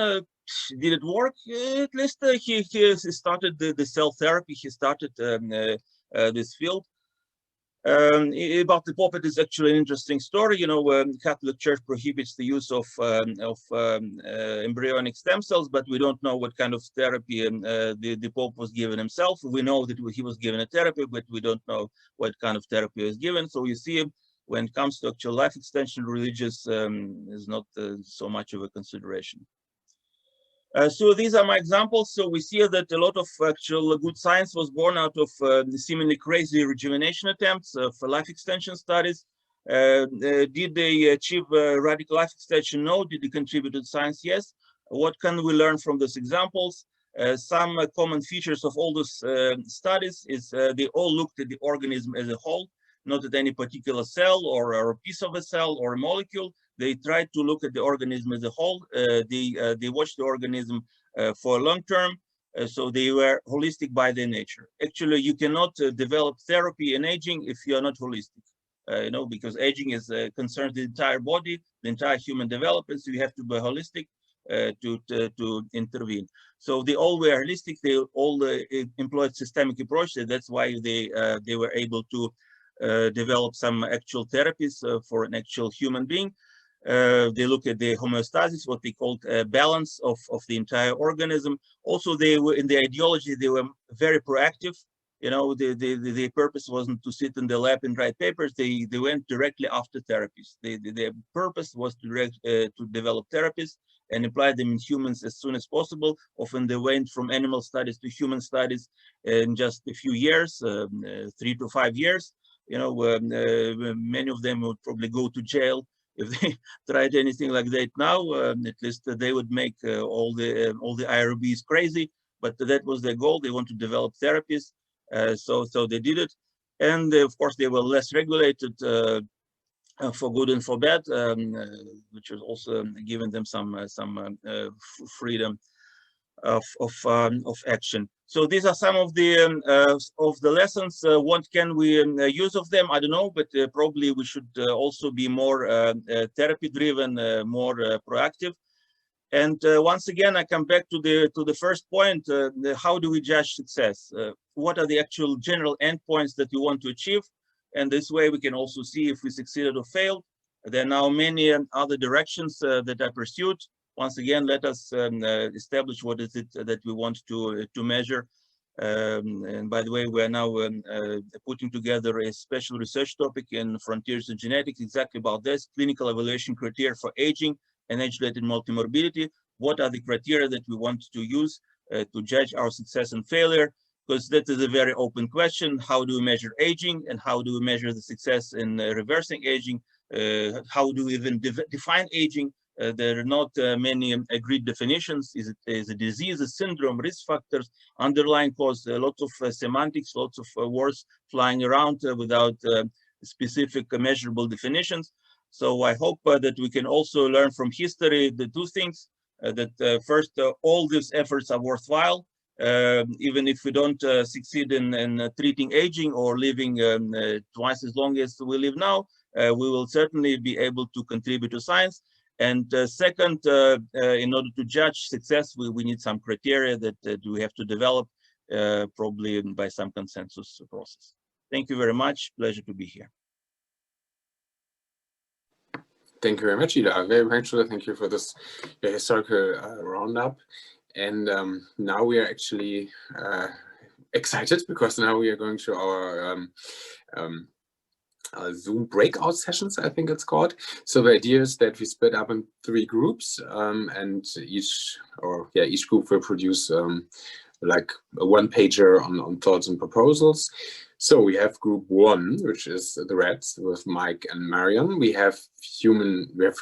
did it work? At least he started the cell therapy. He started this field. About the Pope, it is actually an interesting story. You know, Catholic Church prohibits the use of embryonic stem cells, but we don't know what kind of therapy the Pope was given himself. We know that he was given a therapy, but we don't know what kind of therapy was given. So you see, when it comes to actual life extension, religious is not so much of a consideration. So these are my examples. So we see that a lot of actual good science was born out of seemingly crazy rejuvenation attempts for life extension studies. Did they achieve radical life extension? No. Did they contribute to science? Yes. What can we learn from these examples? Some common features of all those studies is they all looked at the organism as a whole, not at any particular cell or a piece of a cell or a molecule. They tried to look at the organism as a whole. They watched the organism for long term, so they were holistic by their nature. Actually, you cannot develop therapy in aging if you are not holistic. You know, because aging is concerns the entire body, the entire human development. So you have to be holistic to intervene. So they all were holistic. They all employed systemic approaches. That's why they were able to develop some actual therapies for an actual human being. They look at the homeostasis, what they called balance of the entire organism. Also, they were in the ideology, they were very proactive. You know, the purpose wasn't to sit in the lab and write papers. They went directly after therapies. Their purpose was to develop therapies and apply them in humans as soon as possible. Often they went from animal studies to human studies in just a few years, 3 to 5 years. You know, many of them would probably go to jail if they tried anything like that now. At least they would make all the IRBs crazy. But that was their goal. They want to develop therapies. So they did it, and of course they were less regulated for good and for bad, which was also giving them some freedom of action. So these are some of the lessons. What can we use of them? I don't know, but probably we should also be more therapy driven, more proactive. And once again, I come back to the first point. How do we judge success? What are the actual general endpoints that we want to achieve? And this way we can also see if we succeeded or failed. There are now many other directions that are pursued. Once again, let us establish what is it that we want to measure. And by the way, we are now putting together a special research topic in Frontiers in Genetics exactly about this: clinical evaluation criteria for aging and age-related multimorbidity. What are the criteria that we want to use to judge our success and failure? Because that is a very open question. How do we measure aging, and how do we measure the success in reversing aging? How do we even define aging? There are not many agreed definitions. Is it a disease, a syndrome, risk factors, underlying cause? Lots of semantics, lots of words flying around without specific measurable definitions. So I hope that we can also learn from history the two things, that first, all these efforts are worthwhile. Even if we don't succeed in treating aging or living twice as long as we live now, we will certainly be able to contribute to science. And second, in order to judge success, we need some criteria that we have to develop, probably by some consensus process. Thank you very much. Pleasure to be here. Thank you very much, Ida. Very much. Thank you for this historical roundup. And now we are actually excited, because now we are going to our Zoom breakout sessions, I think it's called. So the idea is that we split up in 3 groups, and each group will produce like a one-pager on thoughts and proposals. So we have group 1, which is the Reds with Mike and Marion. We have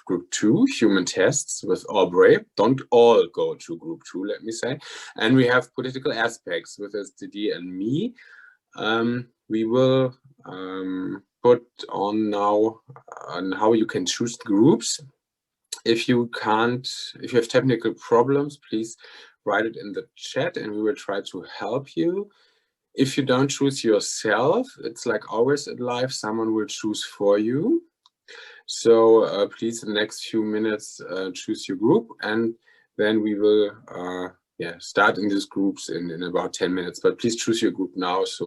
group 2, human tests with Aubrey. Don't all go to group 2, let me say. And we have political aspects with Didier and me. We will put on now on how you can choose the groups. If you have technical problems, please write it in the chat and we will try to help you. If you don't choose yourself, it's like always in life, someone will choose for you. So please, in the next few minutes, choose your group, and then we will start in these groups in about 10 minutes. But please choose your group now, so